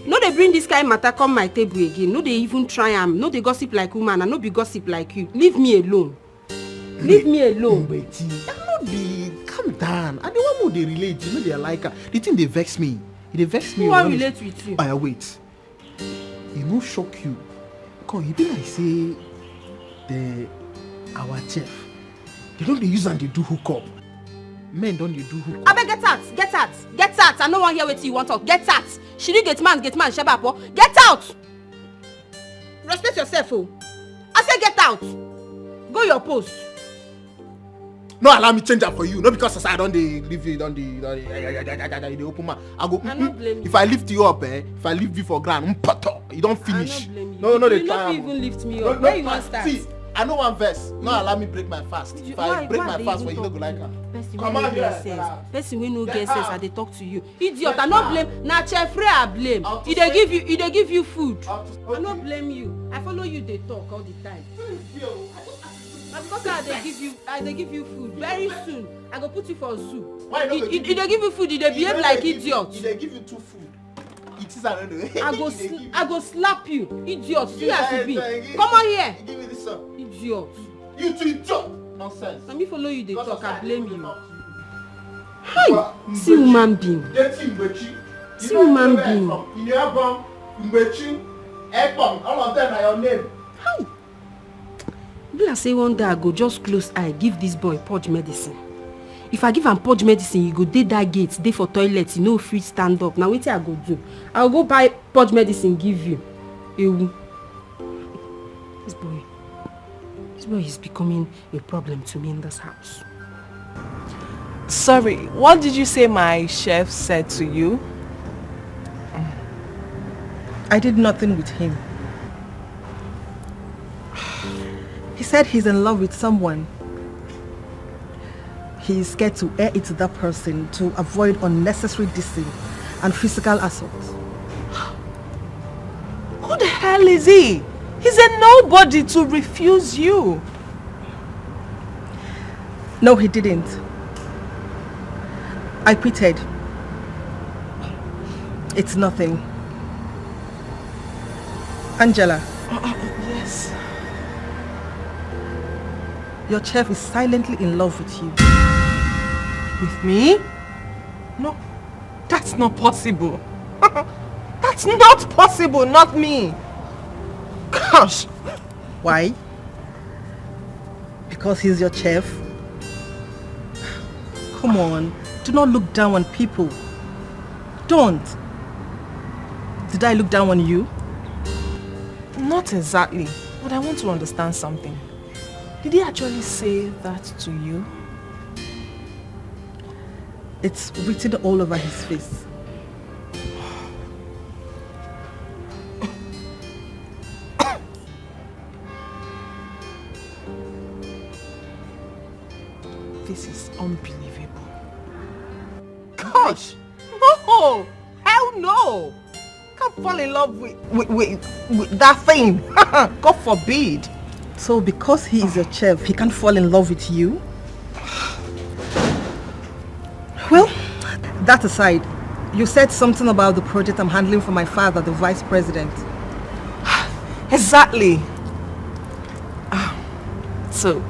No, they bring this kind matter come my table again. No, they even try am. No, they gossip like woman and no be gossip like you. Leave me alone. Leave me alone.
Betty, I'm not the calm down. And the one who they relate, you know they like her. The thing they vex me. They vex me.
Who want relate with you?
Oh, wait. It won't shock you. Come, you be like say our chef. They don't use and they do hookup. Men don't they do hookup.
I beg get out. I no want hear what you want to talk. Get out. She get man, Shebapo. Get out! Respect yourself, oh. I say get out. Go your post.
No, allow me change that for you. Not because I don't leave you, don't the open man. I go. If I lift you up, if I lift you for ground, you don't finish.
No, they try. You don't even lift me up. Where you want start?
See, I know one verse. No, allow me break my fast. If I break my fast, you don't go like that.
Come on here. Person we no get sense, they talk to you. Idiot, I no blame. Na chef Ray I blame. He dey give you food. I no blame you. I follow you. They talk all the time. Because I dey give you food. Very soon, I go put you for zoo. He dey give you food. He dey behave like idiot.
He dey give you two food. It is
I go slap you, idiot. See as you be. Come on here.
Give me this one.
Idiot.
You two idiot. Nonsense.
Let me follow you. They talk. I blame you. Hi. See human being. See human being.
All of them are your name.
Hi. Be like say one day I go just close eye, give this boy purge medicine. If I give him purge medicine, you go dey that gate, dey for toilet, you know free stand up. Now wetin I go do? I will go buy purge medicine, give you. Ewu. This boy is becoming a problem to me in this house.
Sorry, what did you say my chef said to you?
I did nothing with him. He said he's in love with someone. He is scared to air it to that person to avoid unnecessary dissing and physical assault.
Who the hell is he? He's a nobody to refuse you.
No, he didn't. I quitted. It's nothing. Angela.
Yes.
Your chef is silently in love with you.
With me? No, that's not possible. That's not possible, not me. Gosh.
Why? Because he's your chef? Come on, do not look down on people. Don't. Did I look down on you?
Not exactly, but I want to understand something. Did he actually say that to you?
It's written all over his face. This is unbelievable. Gosh! No! Hell no! Can't fall in love with that thing. God forbid. So because he is a chef, he can't fall in love with you? Well, that aside, you said something about the project I'm handling for my father, the vice president. Exactly. So,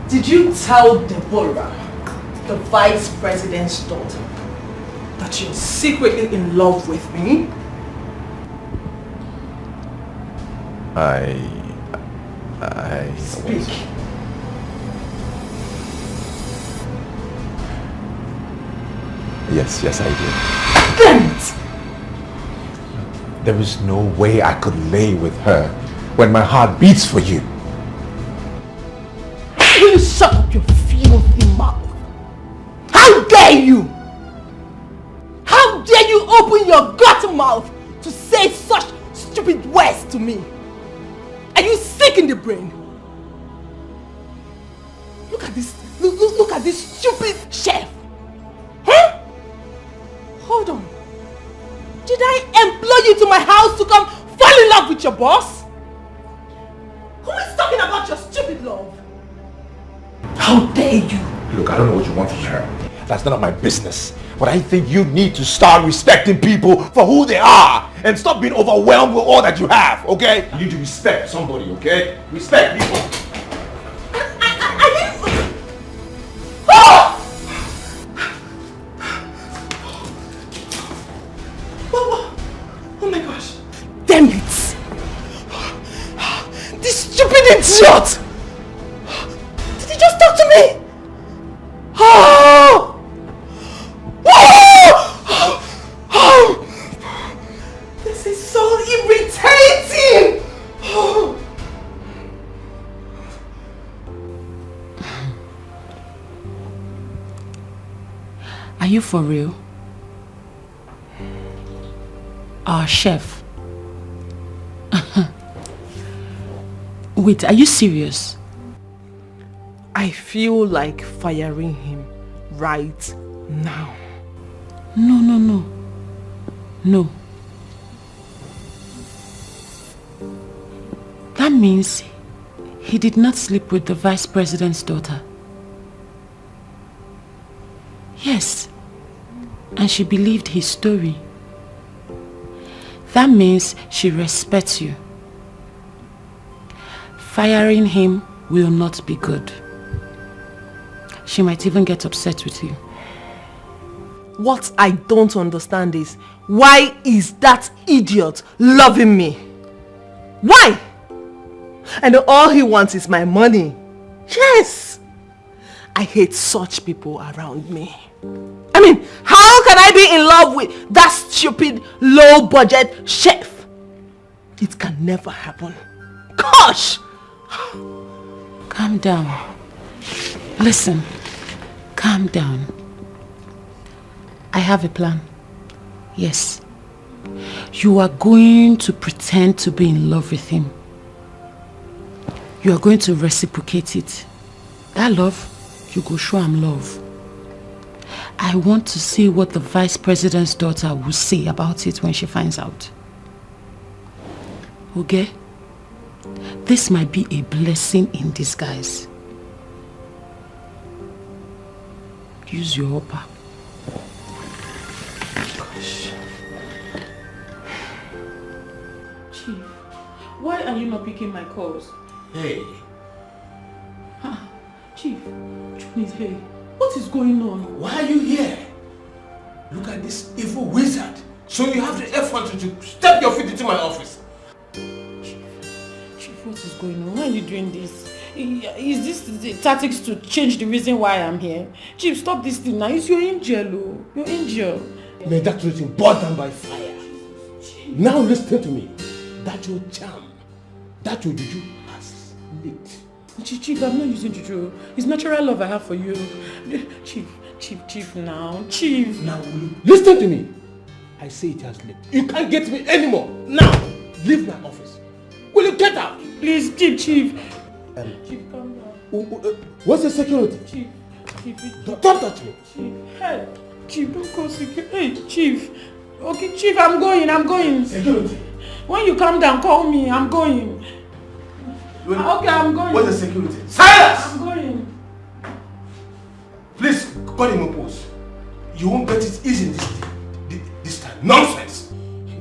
did you tell Deborah, the vice president's daughter, that you're secretly in love with me?
I
Speak.
Yes, I did.
Damn it!
There is no way I could lay with her when my heart beats for you.
Will you shut up your filthy mouth? How dare you? How dare you open your gutter mouth to say such stupid words to me? Are you sick in the brain? Look at this, look at this stupid chef. Huh? Hold on. Did I employ you to my house to come fall in love with your boss? Who is talking about your stupid love? How dare you?
Look, I don't know what you want from her. That's none of my business. But I think you need to start respecting people for who they are and stop being overwhelmed with all that you have, okay? You need to respect somebody, okay? Respect people.
Oh my gosh. Damn it. This stupid idiot. Did he just talk to me? Oh! This is so irritating!
Are you for real? Our chef. Wait, are you serious?
I feel like firing him right now.
No. That means he did not sleep with the vice president's daughter. Yes, and she believed his story. That means she respects you. Firing him will not be good. She might even get upset with you.
What I don't understand is, why is that idiot loving me? Why? And all he wants is my money. Yes! I hate such people around me. I mean, how can I be in love with that stupid, low-budget chef? It can never happen. Gosh!
Calm down. Listen, calm down. I have a plan. Yes. You are going to pretend to be in love with him. You are going to reciprocate it. That love, you go show him love. I want to see what the vice president's daughter will say about it when she finds out. Okay? This might be a blessing in disguise. Use your upper. Gosh. Chief, why are you not picking my calls?
Hey.
Chief, hey, what is going on?
Why are you here? Look at this evil wizard. So you have the effort to step your feet into my office.
Chief, what is going on? Why are you doing this? Is this the tactics to change the reason why I'm here? Chief, stop this thing now. It's your angel. Your angel.
May that routine burn down by fire. Now listen to me. That your charm, that your juju has leaked.
Chief, I'm not using juju. It's natural love I have for you. Chief now. Chief.
Now, listen to me. I say it has left. You can't get me anymore. Now, leave my office. Will you get out?
Please, Chief. Chief, calm down.
What's the security?
Chief.
Don't touch me.
Chief, hey. Chief, don't call security. Hey, Chief. Okay, Chief, I'm going.
Security.
When you calm down, call me. I'm going. Okay, I'm going.
What's the security? Silence!
I'm going.
Please, call him a post. You won't get it easy this time. Nonsense!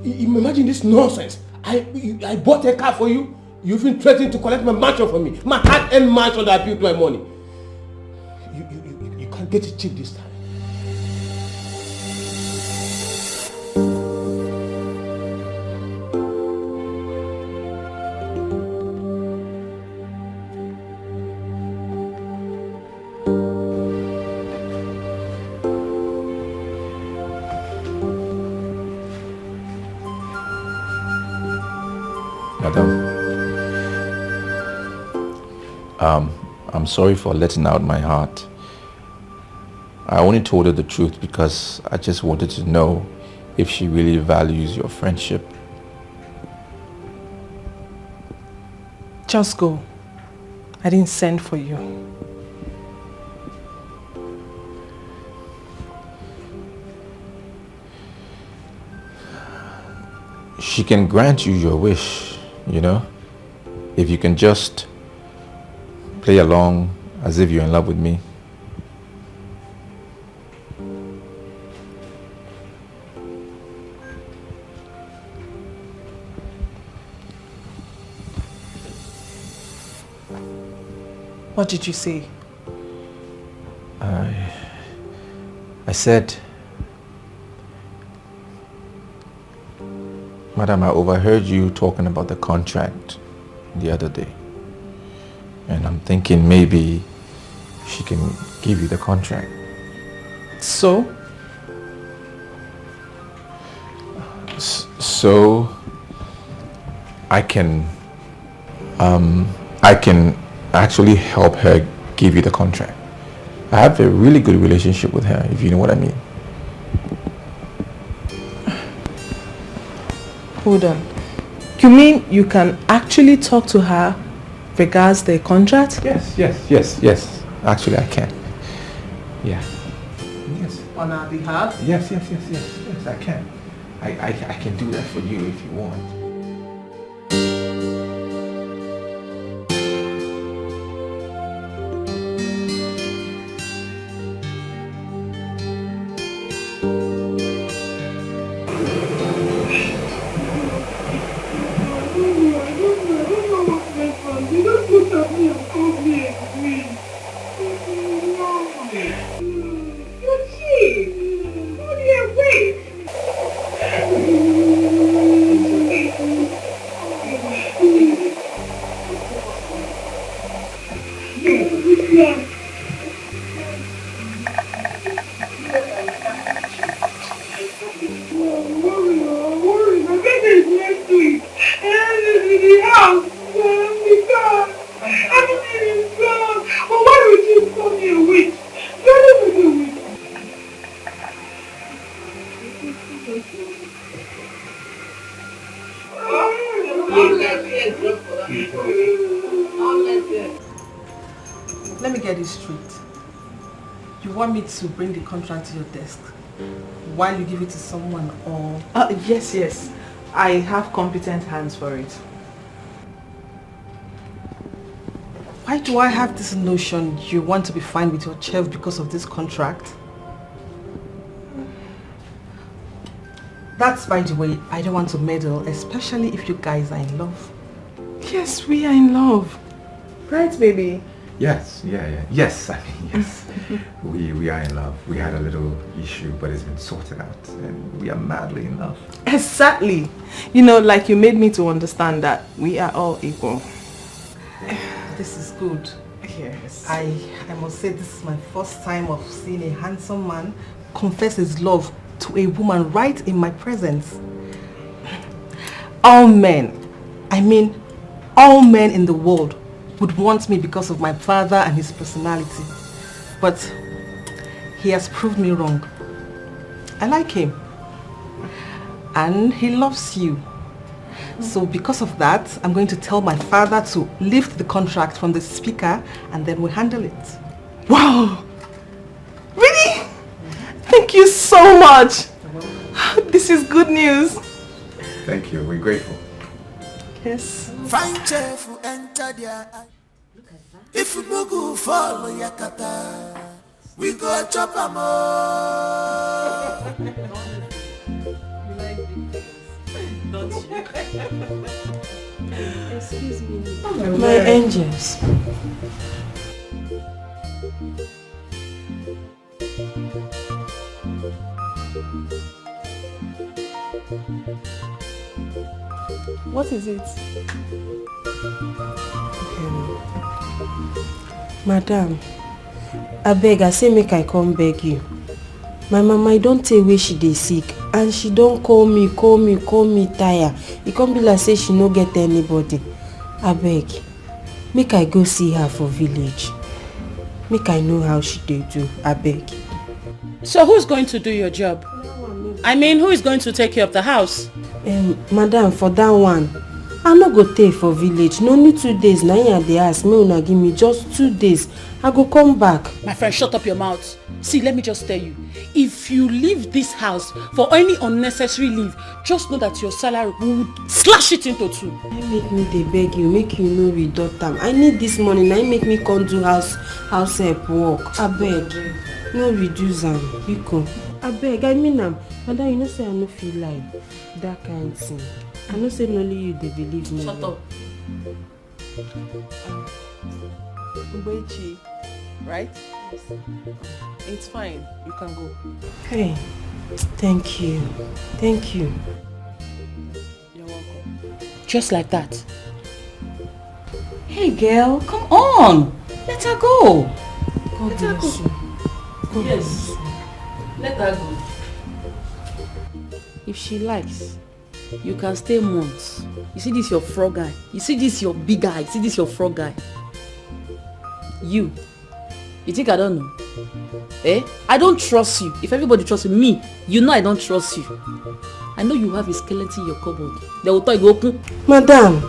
Imagine this nonsense. I bought a car for you. You even threatened to collect my mansion from me. My hard-earned mansion that I built my money. You can't get it cheap this time.
I'm sorry for letting out my heart. I only told her the truth because I just wanted to know if she really values your friendship.
Just go. I didn't send for you.
She can grant you your wish, you know, if you can just play along as if you're in love with me.
What did you say?
I said, Madam, I overheard you talking about the contract the other day. And I'm thinking maybe she can give you the contract.
So?
So I can actually help her give you the contract. I have a really good relationship with her, if you know what I mean.
Hold on. You mean you can actually talk to her regards the contract?
Yes. Actually, I can. Yeah. Yes.
On our behalf?
Yes, I can. I can do that for you if you want.
Let me get this straight. You want me to bring the contract to your desk while you give it to someone, or? Yes. I have competent hands for it. Why do I have this notion you want to be fine with your chef because of this contract? That's, by the way, I don't want to meddle, especially if you guys are in love. Yes, we are in love. Right, baby?
Yes, yes. We are in love. We had a little issue, but it's been sorted out, and we are madly in love.
Exactly. You know, like you made me to understand that we are all equal. This is good. Yes. I must say this is my first time of seeing a handsome man confess his love to a woman right in my presence. All men, I mean all men in the world, would want me because of my father and his personality. But he has proved me wrong. I like him. And he loves you. So because of that, I'm going to tell my father to lift the contract from the speaker and then we'll handle it. Wow! Really? Thank you so much! This is good news.
Thank you, we're grateful.
Yes.
Fine chef who enter their eye. If you no go follow Yakata, we go chop am all.
Excuse me. My angels.
What is it?
Madam, I beg, I say make I come beg you. My mama, I don't tell where she dey sick and she don't call me tire. It can't be like say she no get anybody. I beg, make I go see her for village. Make I know how she dey do. I beg.
So who's going to do your job? I mean, who is going to take care of the house?
Madam, for that one, I no go take for village. No need 2 days. Now you dey ask me, una give me just 2 days. I go come back.
My friend, shut up your mouth. See, let me just tell you. If you leave this house for any unnecessary leave, just know that your salary will slash it into 2.
Make me dey beg you, make you no reduct am. I need this money. Now make me come do house help work. I beg, no reduce am. Biko. I beg, I mean am. Madam, you know say I no feel like that kind thing. I know say only you dey believe me.
Shut up.
Ubechi, right? Yes. It's fine. You can go.
Hey, thank you. Thank you.
You're welcome.
Just like that.
Hey girl, come on. Let her go.
God bless you.
Yes. Let her go.
If she likes, you can stay months. You see this your frog guy. You see this your big guy. You see this your frog guy. You think I don't know? I don't trust you. If everybody trusts me, you know I don't trust you. I know you have a skeleton in your cupboard. They will tell you open.
Madam,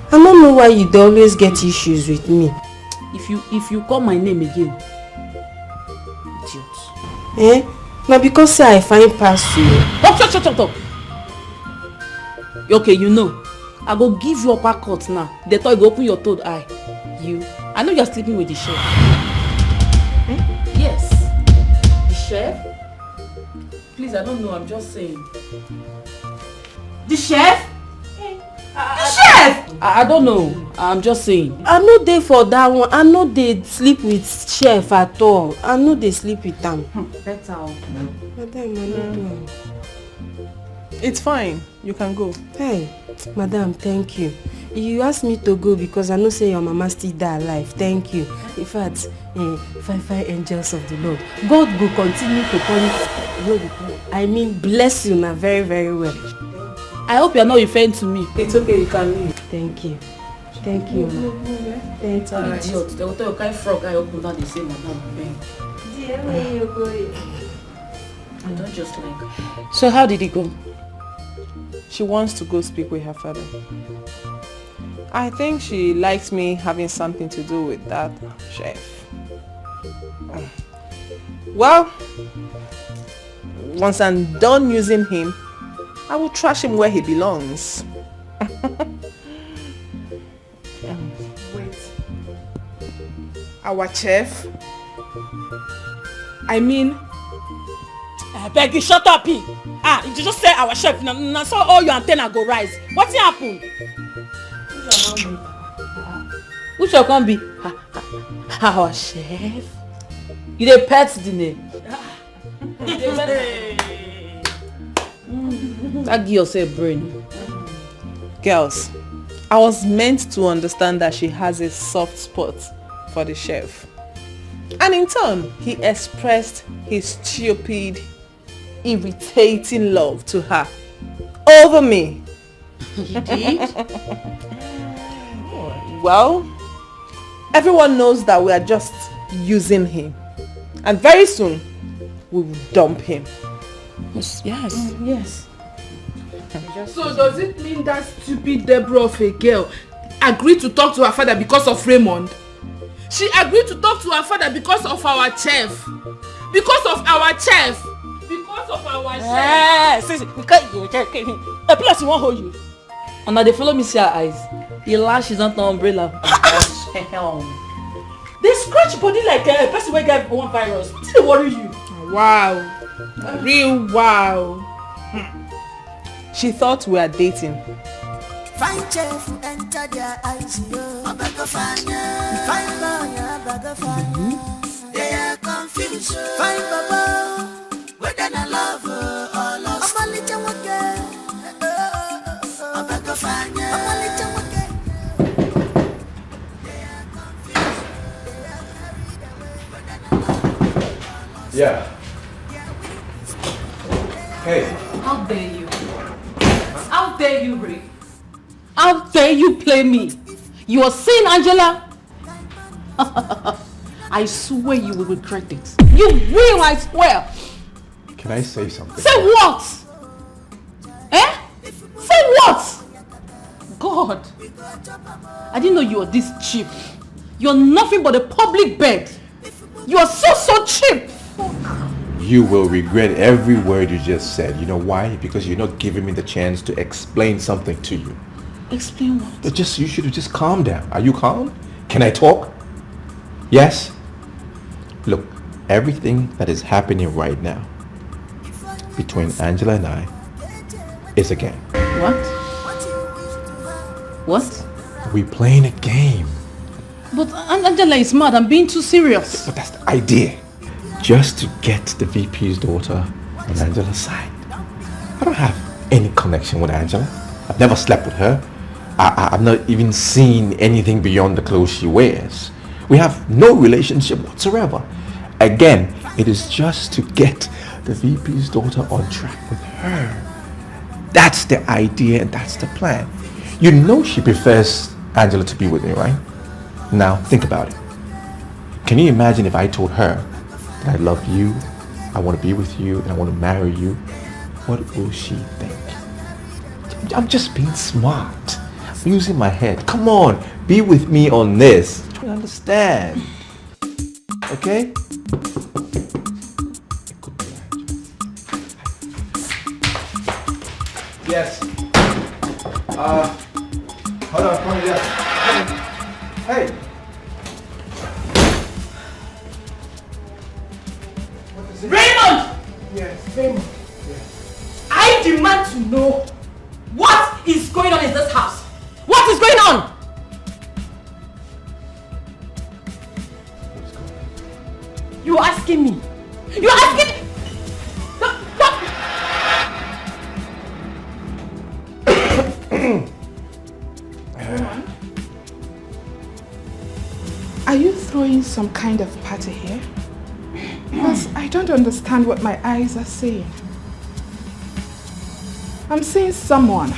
I don't know why you always get issues with me.
If you call my name again, idiot.
Now because say I find pass you.
Oh, shut up. Okay, you know. I go give you upper cut now. They thought you go open your third eye. I know you're sleeping with the chef. Yes. The chef? Please, I don't know. I'm just saying.
The chef?
The chef! I don't know. I'm just saying.
I know they for that one. I know they sleep with chef at all. I know they sleep with them.
Better.
Madam,
It's fine. You can go.
Hey, madam, thank you. You asked me to go because I know say your mama still die alive. Thank you. In fact, fine angels of the Lord. God will continue to bless you now very, very well.
I hope you're not referring to me.
It's okay, you can leave. Thank you. Thank you. Thank you.
Idiot. They will tell you kind frog I open that they say madam. I don't just like.
So how did it go?
She wants to go speak with her father. I think she likes me having something to do with that chef. Well, once I'm done using him, I will trash him where he belongs. Wait. Our chef?
I mean, I beg you, shut up, P. You just say our chef. Now so all your antenna go rise. What's happened?
Who shall come be? Our chef? You dey pet the name. That give yourself brain.
Girls, I was meant to understand that she has a soft spot for the chef. And in turn, he expressed his stupid, irritating love to her over me.
He did?
Well, Everyone knows that we are just using him. And very soon, we will dump him.
Yes. Yes.
So does it mean that stupid Deborah of a girl agreed to talk to her father because of Raymond? She agreed to talk to her father because of our chef. Because of our chef. Because of our chef.
A place won't hold you. And now they follow me see her eyes. The lashes on the umbrella. They scratch body like a person who got one virus. Did they worry you?
Wow. Real wow. She thought we were dating.
Fine chef enter their eyes, yo. Fine boy, they are confused. Fine baba, whether I love or lost. I'm a little wake. I'm a little wake.
Yeah. Hey.
How dare you? How dare you, Ray? How dare you play me? You are saying, Angela? I swear you will regret it. You will, I swear.
Can I say something?
Say what? Eh? Say what? God. I didn't know you were this cheap. You're nothing but a public bed. You are so cheap.
You will regret every word you just said. You know why? Because you're not giving me the chance to explain something to you.
Explain what?
You should have just calmed down. Are you calm? Can I talk? Yes? Look, everything that is happening right now between Angela and I is a game.
What? What?
We're playing a game.
But Angela is mad. I'm being too serious.
But that's the idea. Just to get the VP's daughter on Angela's side. I don't have any connection with Angela. I've never slept with her. I've not even seen anything beyond the clothes she wears. We have no relationship whatsoever. Again, it is just to get the VP's daughter on track with her. That's the idea and that's the plan. You know she prefers Angela to be with me, right? Now, think about it. Can you imagine if I told her that I love you, I want to be with you, and I want to marry you? What will she think? I'm just being smart. I'm using my head. Come on, be with me on this. Try to understand. Okay? Yes. Hold on, come here. Hey.
Raymond!
Yes, Raymond.
I demand to know what is going on in this house. What is going on? You're asking me. You're asking me.
Are you throwing some kind of party here? Because I don't understand what my eyes are seeing. I'm seeing someone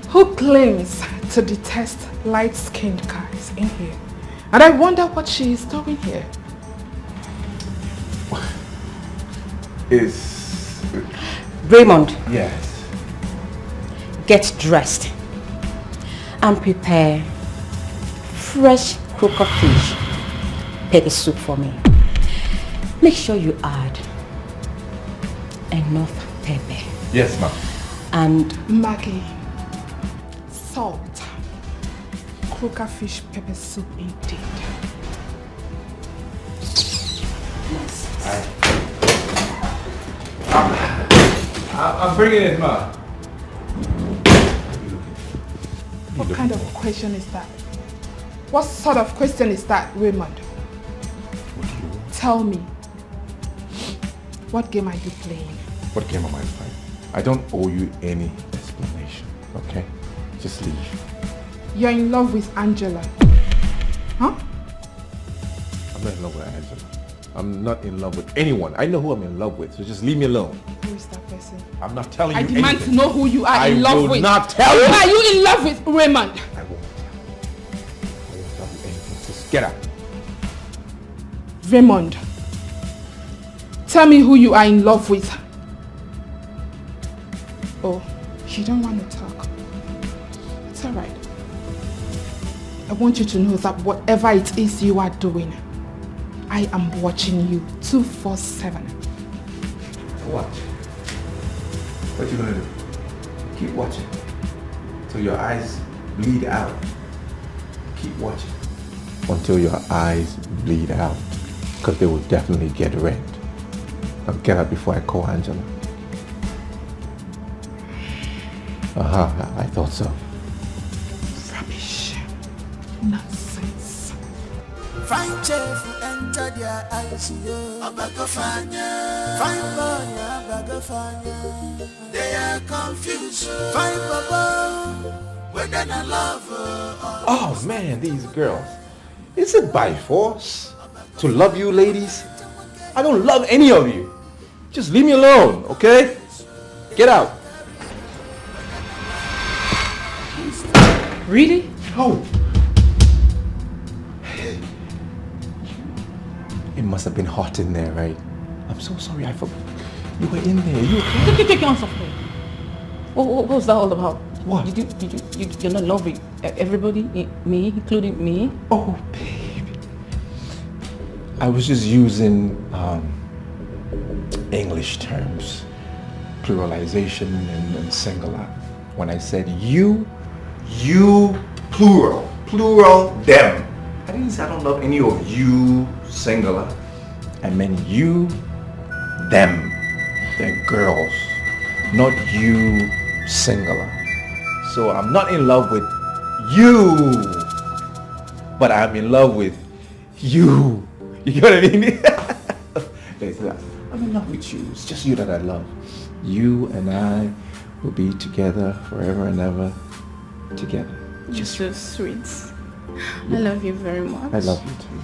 who claims to detest light-skinned guys in here. And I wonder what she is doing here.
Is...
Raymond.
Yes.
Get dressed and prepare fresh croaker fish pepper soup for me. Make sure you add enough pepper.
Yes, ma'am.
And
Maggie, salt, croaker fish pepper soup indeed.
I'm bringing it, ma'am.
What kind of question is that? What sort of question is that, Raymond? Tell me. What game are you playing?
What game am I playing? I don't owe you any explanation, okay? Just leave.
You're in love with Angela. Huh?
I'm not in love with Angela. I'm not in love with anyone. I know who I'm in love with, so just leave me alone.
Who is that person?
I'm not telling you
I demand
anything.
to know who you are in love with.
I will not tell you.
Who are you in love with, Raymond?
I won't tell you anything. Get out.
Raymond, tell me who you are in love with. Oh, you don't want to talk. It's alright. I want you to know that whatever it is you are doing, I am watching you 247.
Watch. What you gonna do? Keep watching. Till your eyes bleed out. Keep watching. Until your eyes bleed out. Because they will definitely get red. Now get up before I call Angela. I thought so.
Rubbish. Nonsense.
Fine chef enter their eyes, fine boy, they are confused. Fine baba, whether I love her.
Oh man, these girls. Is it by force to love you ladies? I don't love any of you. Just leave me alone, okay? Get out.
Really?
No. It must have been hot in there, right? I'm so sorry, I forgot. You were in there. You okay?
Take your hands off me. What was that all about?
What?
You're not in love with everybody, me, including me?
Oh, baby. I was just using English terms, pluralization and singular. When I said you, plural, them. I didn't say I don't love any of you, singular. I meant you, them. They're girls, not you, singular. So I'm not in love with you, but I'm in love with you. You get what I mean? I'm in love with you. It's just you that I love. You and I will be together forever and ever. Together.
You're so sweet. I love you very much.
I love you too.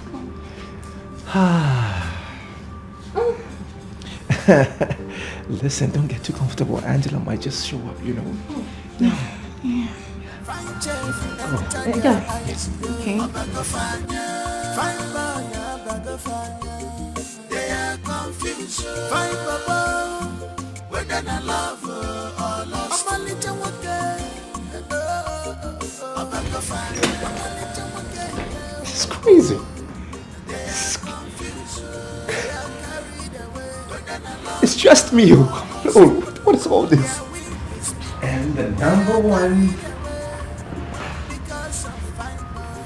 Listen, don't get too comfortable. Angela might just show up, you know.
Yeah.
Yeah. Okay.
They are confused. Fine baba, whether I love her or lost. I'm a little
It's crazy. It's just me. Oh, what is all this? And the number one.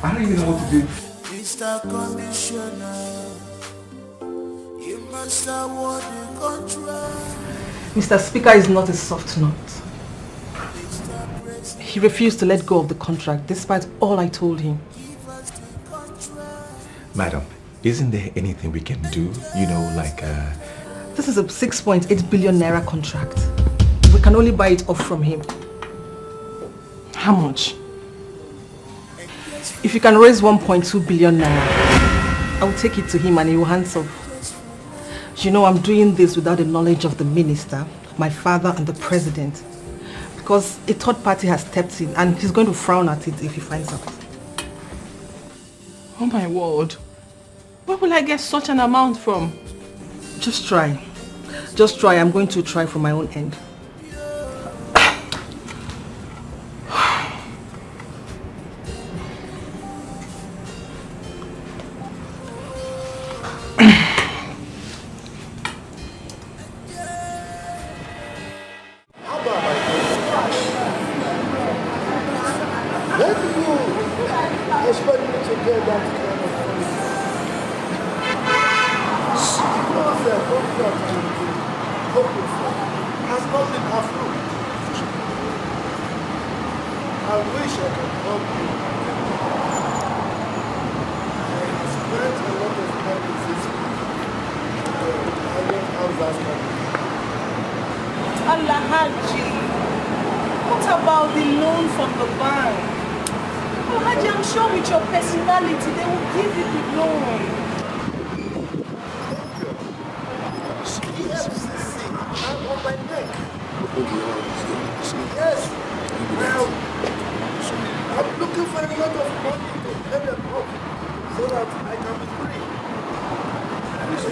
I don't even know what to do.
Mr. Commissioner, you must award the contract.
Mr. Speaker is not a soft nut. He refused to let go of the contract despite all I told him.
Madam, isn't there anything we can do? You know, like
This is a 6.8 billion naira contract. We can only buy it off from him. How much? If you can raise 1.2 billion naira, I will take it to him and he will hands off. You know, I'm doing this without the knowledge of the minister, my father and the president. Because a third party has stepped in and he's going to frown at it if he finds out.
Oh my word. Where will I get such an amount from?
Just try. Just try. I'm going to try from my own end.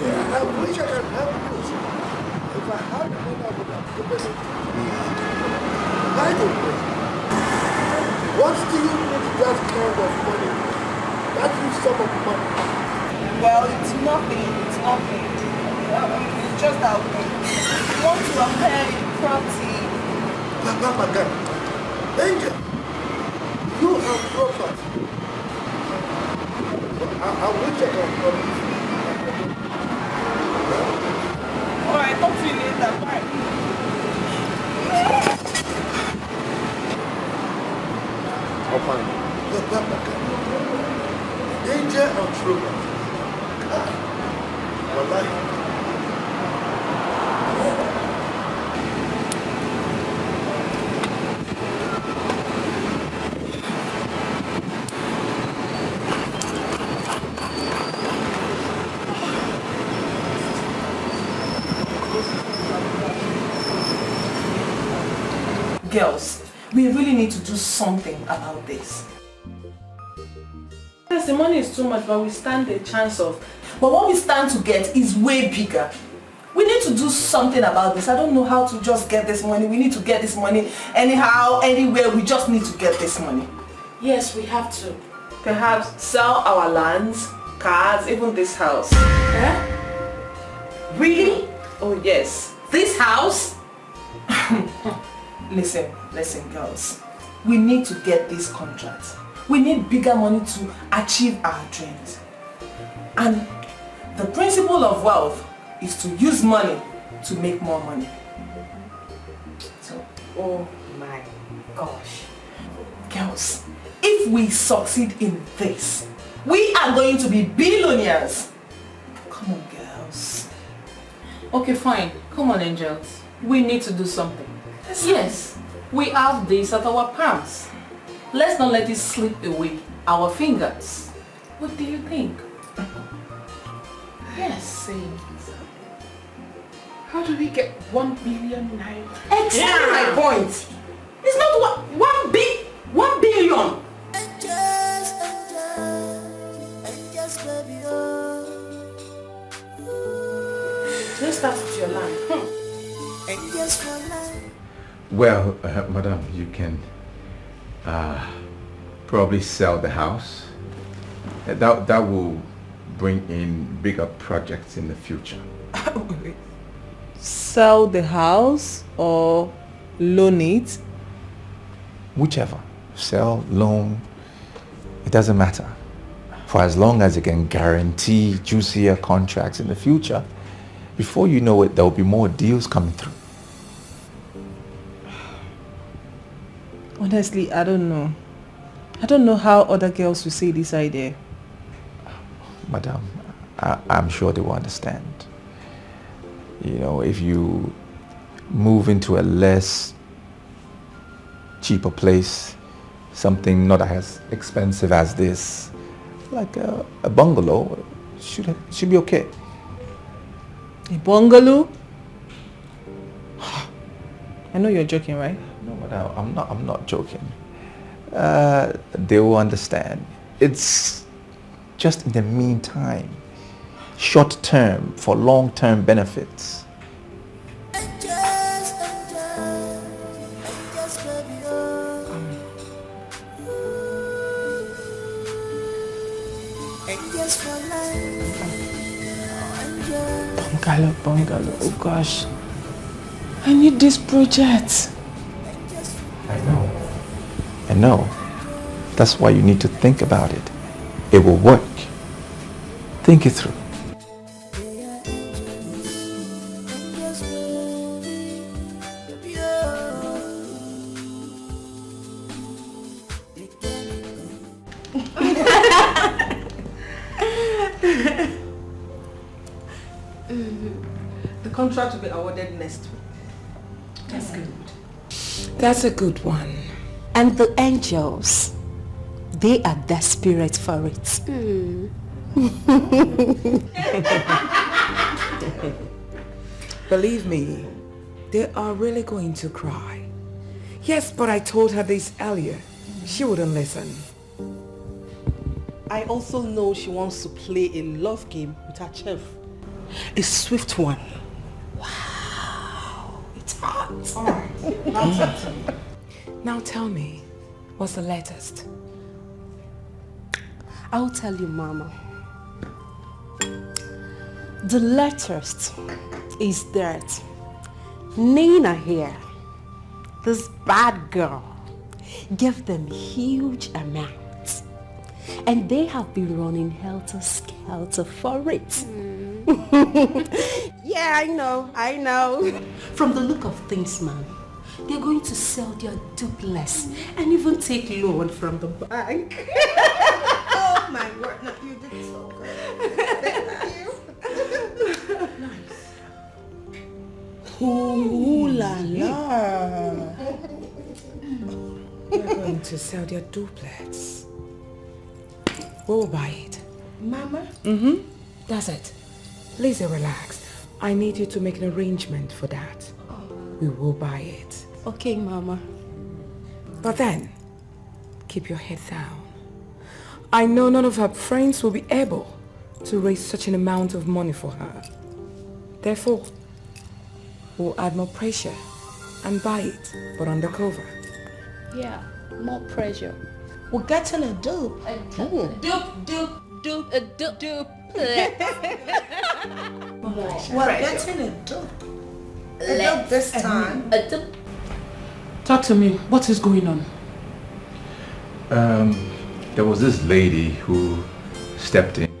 wish I could help you. If I had money, I would have given it to you. By the way, what do you need that kind of money? That is sum of money.
Well, it's nothing. It's nothing. It's just that we want to acquire property.
Papa, God. Angel, you have property. I wish I could promise.
Alright, talk to you later. Bye.
I'll find you. Danger and trouble. Wallahi.
Girls, we really need to do something about this. Yes, the money is too much, but we stand a chance of. But what we stand to get is way bigger. We need to do something about this. I don't know how to just get this money. We need to get this money anyhow, anywhere. We just need to get this money.
Yes, we have to.
Perhaps sell our lands, cars, even this house.
Really?
Oh yes. This house? Listen girls. We need to get this contract. We need bigger money to achieve our dreams. And the principle of wealth is to use money to make more money. So,
oh my gosh.
Girls, if we succeed in this, we are going to be billionaires. Come on, girls.
Okay, fine. Come on, angels. We need to do something. Yes, we have this at our palms. Let's not let it slip away our fingers. What do you think? Yes.
How do we get 1 billion naira?
Exactly my point. It's not 1 billion. Let's start with your land.
Well, madam, you can probably sell the house. That will bring in bigger projects in the future.
Sell the house or loan it?
Whichever. Sell, loan, it doesn't matter. For as long as it can guarantee juicier contracts in the future, before you know it, there will be more deals coming through.
Honestly, I don't know. I don't know how other girls will see this idea.
Madam, I'm sure they will understand. You know, if you move into a less cheaper place, something not as expensive as this, like a bungalow, should be okay.
A bungalow? I know you're joking, right?
No, madam, I'm not joking. They will understand. It's just in the meantime, short term for long term benefits.
Bungalow, oh gosh. I need this project.
I know. That's why you need to think about it. It will work. Think it through.
The contract will be awarded next week.
That's good.
That's a good one.
And the angels, they are desperate for it.
Believe me, they are really going to cry. Yes, but I told her this earlier. She wouldn't listen.
I also know she wants to play a love game with her chef. A swift one.
Wow, it's hot. Alright, now tell me, what's the latest?
I'll tell you, Mama. The latest is that Nina here, this bad girl, gave them huge amounts. And they have been running helter-skelter for it. Yeah, I know. From the look of things, man, they're going to sell their duplex and even take loan from the bank.
Oh my word, no, you did so good. Thank you. Nice.
Ooh la la. They're going to sell their duplex. We'll buy it.
Mama?
Mm-hmm. That's it. Please relax. I need you to make an arrangement for that. We will buy it.
Okay, Mama.
But then, keep your head down. I know none of her friends will be able to raise such an amount of money for her. Therefore, we'll add more pressure and buy it, but undercover.
Yeah, more pressure.
We're getting a dupe.
Dupe.
We're getting a dupe. A dupe this time.
A dupe.
Talk to me. What is going on?
There was this lady who stepped in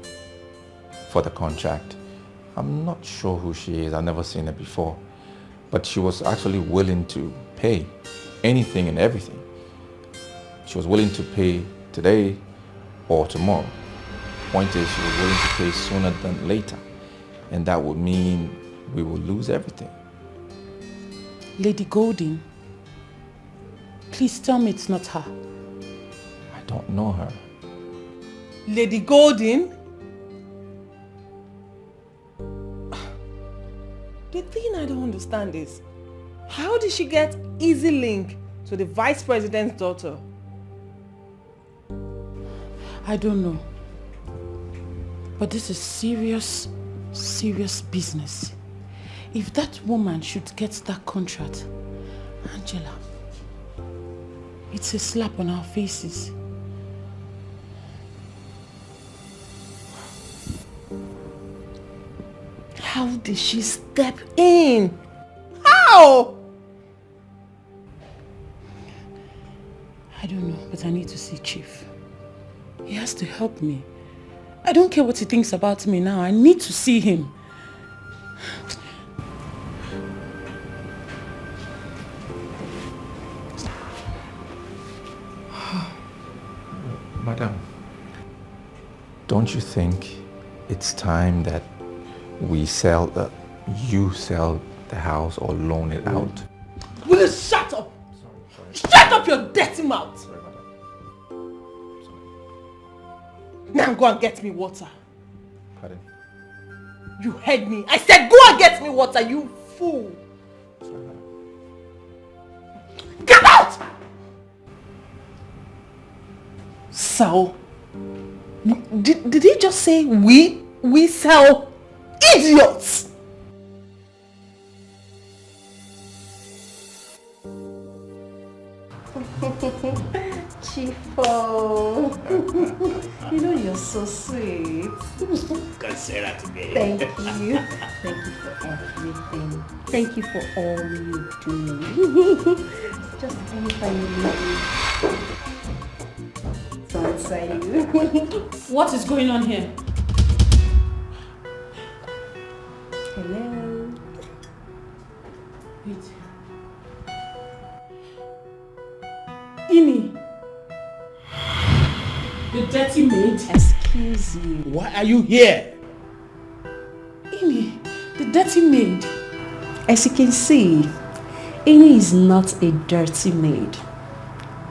for the contract. I'm not sure who she is. I've never seen her before. But she was actually willing to pay anything and everything. She was willing to pay today or tomorrow. Point is, she was willing to pay sooner than later. And that would mean we will lose everything.
Lady Golden. Please tell me it's not her.
I don't know her.
Lady Golden? The thing I don't understand is, how did she get easy link to the vice president's daughter?
I don't know. But this is serious business. If that woman should get that contract, Angela, it's a slap on our faces.
How did she step in? How?
I don't know, but I need to see Chief. He has to help me. I don't care what he thinks about me now. I need to see him.
Madam, don't you think it's time that you sell the house or loan it out?
Will you shut up? Sorry. Shut up your dirty mouth!
Sorry, madam.
Now go and get me water.
Pardon?
You heard me. I said go and get me water, you fool.
Sorry, madam.
Get out! So, did he just say we sell idiots?
Chifo, you know you're so sweet.
Can't say that today.
Thank you. Thank you for everything. Thank you for all you do. Just anytime you need me. So inside you.
What is going on here?
Hello.
Wait. Ini. The dirty maid.
Excuse you.
Why are you here?
Ini, the dirty maid.
As you can see, Ini is not a dirty maid.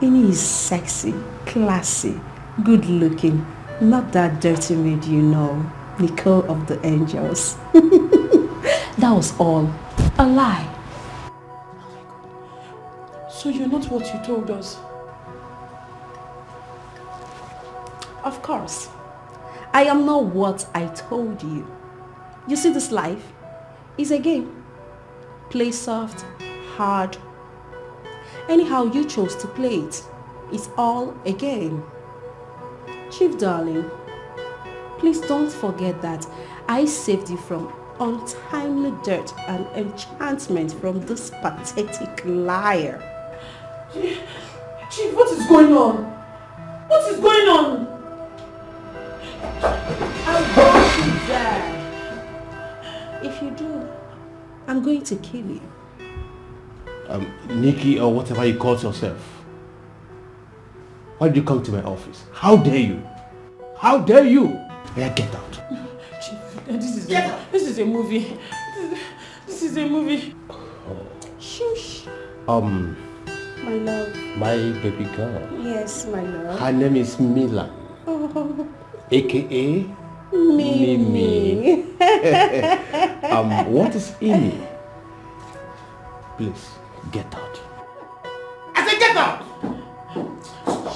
Ini is sexy, classy, good looking. Not that dirty maid you know, Nicole of the Angels. That was all a lie.
So you're not what you told us?
Of course. I am not what I told you.
You see, this life is a game. Play soft, hard. Anyhow you chose to play it, it's all a game. Chief darling, please don't forget that I saved you from untimely death and enchantment from this pathetic liar.
Chief, what is going on? What is going on?
I'm going to die. If you do, I'm going to kill you.
Nikki, or whatever you call yourself. Why did you come to my office? How dare you? How dare you? Yeah, get out.
Chief, this is a movie. This is a movie.
Shush.
My
love.
My baby girl.
Yes, my love.
Her name is Mila.
Oh.
AKA
Mimi.
What is Amy? Please, get out.
I said get out!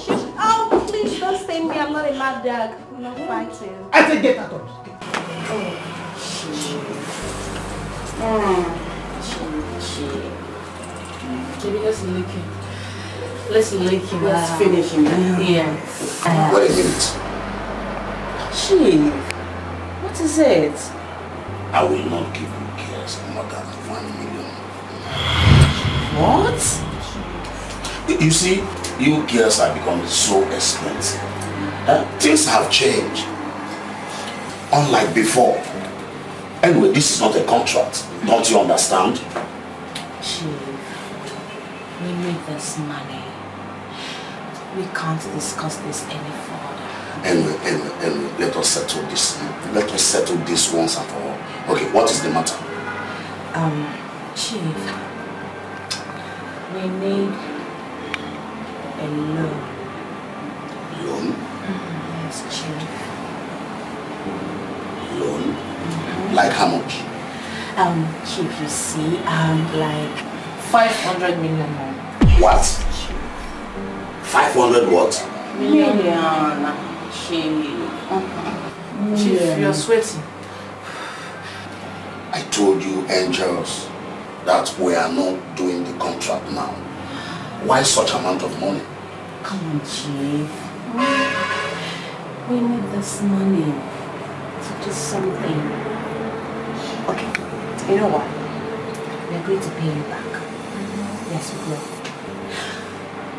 Shush. Oh, please don't stain me. I'm not a mad dog. I'm not fighting.
I said get out.
Maybe let's lick him. Let's lick him.
Let's finish him.
Yeah.
Wait a minute. Chief, what is it?
I will not give you girls more than 1 million.
What?
You see, you girls are becoming so expensive. Things have changed. Unlike before. Anyway, this is not a contract. Don't you understand?
Chief, we need this money. We can't discuss this any further.
Anyway, let us settle this. Let us settle this once and for all. Okay, what is the matter?
Chief, we need a loan.
Loan?
Yes, Chief.
Loan? Like how much?
Chief, you see, like 500 million more.
What? 500 what?
Million. Chief, you're sweating.
I told you, angels, that we are not doing the contract now. Why such amount of money?
Come on, Chief. We need this money to do something. Okay, you know what? We're going to pay you back. Yes, we will.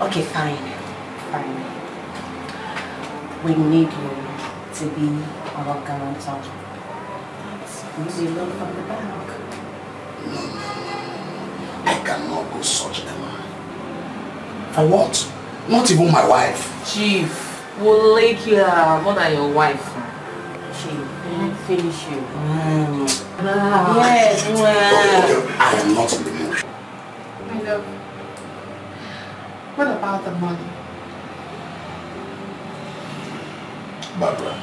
Okay, fine. We need you to be our guarantor. Use your loan from the bank.
No. I cannot go such a line. For what? Not even my wife.
Chief, we'll lick you more than your wife. Chief, we'll finish you. Yes,
Okay, I am not in the mood.
My love, what about the money?
Barbara,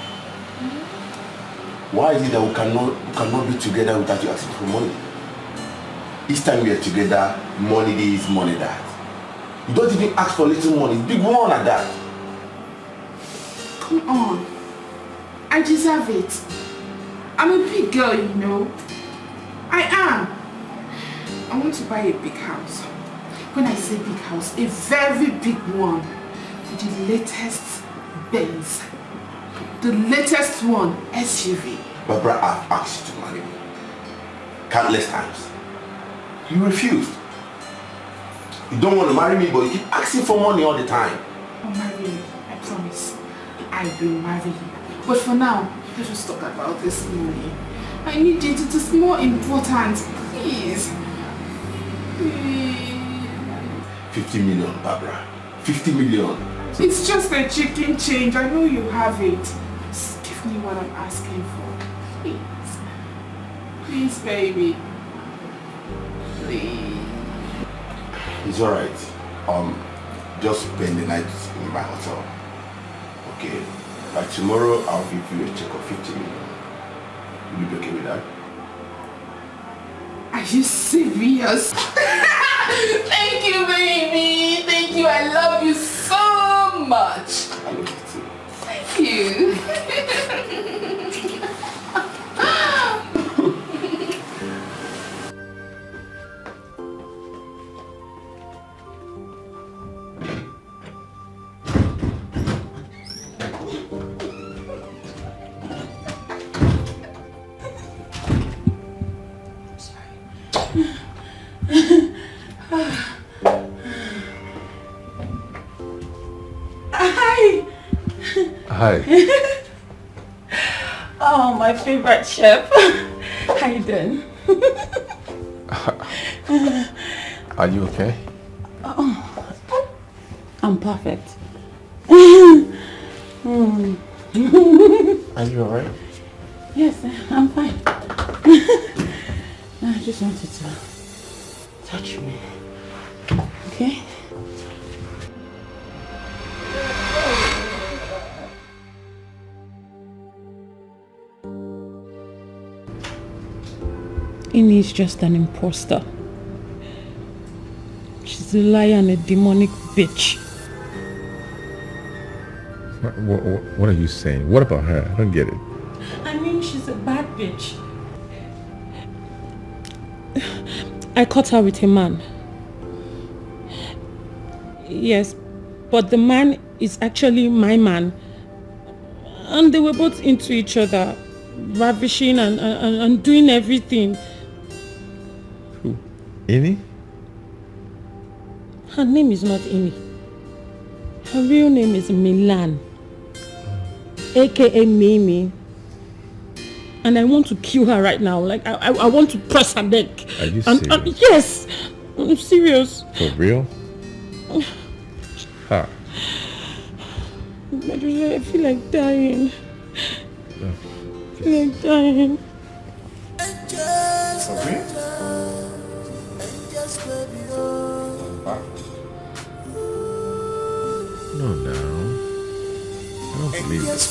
why is it that we cannot be together without you asking for money? Each time we are together, money this, money that. You don't even ask for little money, big one at that.
Come on. I deserve it. I'm a big girl, you know. I am. I want to buy a big house. When I say big house, a very big one. With the latest Benz. The latest one, SUV.
Barbara, I've asked you to marry me countless times. You refused. You don't want to marry me, but you keep asking for money all the time.
I'll marry you, I promise. I will marry you. But for now, let's just talk about this money. I need it, it is more important. Please. Please.
50 million, Barbara. 50 million.
It's just a chicken change. I know you have it. Just give me what I'm asking for. Please. Please, baby. Please.
It's alright. Just spend the night in my hotel. Okay. By tomorrow, I'll give you a check of 50 million. Will you be okay with that?
Are you serious? Thank you, baby. Thank you. I love you so much.
I love you too.
Thank you.
Hi.
Hi.
Oh, my favorite chef. How you doing?
Are you okay?
Oh, I'm perfect.
Are you alright?
Yes, I'm fine. I just wanted to touch me. Okay? Ini is just an imposter. She's a liar and a demonic bitch.
What are you saying? What about her? I don't get it.
I mean, she's a bad bitch. I caught her with a man. Yes, but the man is actually my man. And they were both into each other, ravishing and doing everything.
Who? Ini?
Her name is not Ini. Her real name is Milan, aka Mimi. And I want to kill her right now. Like, I want to press her neck.
Are you serious?
Yes, I'm serious.
For real? Ha.
I feel like dying. I feel like dying.
For real? No, I don't believe this.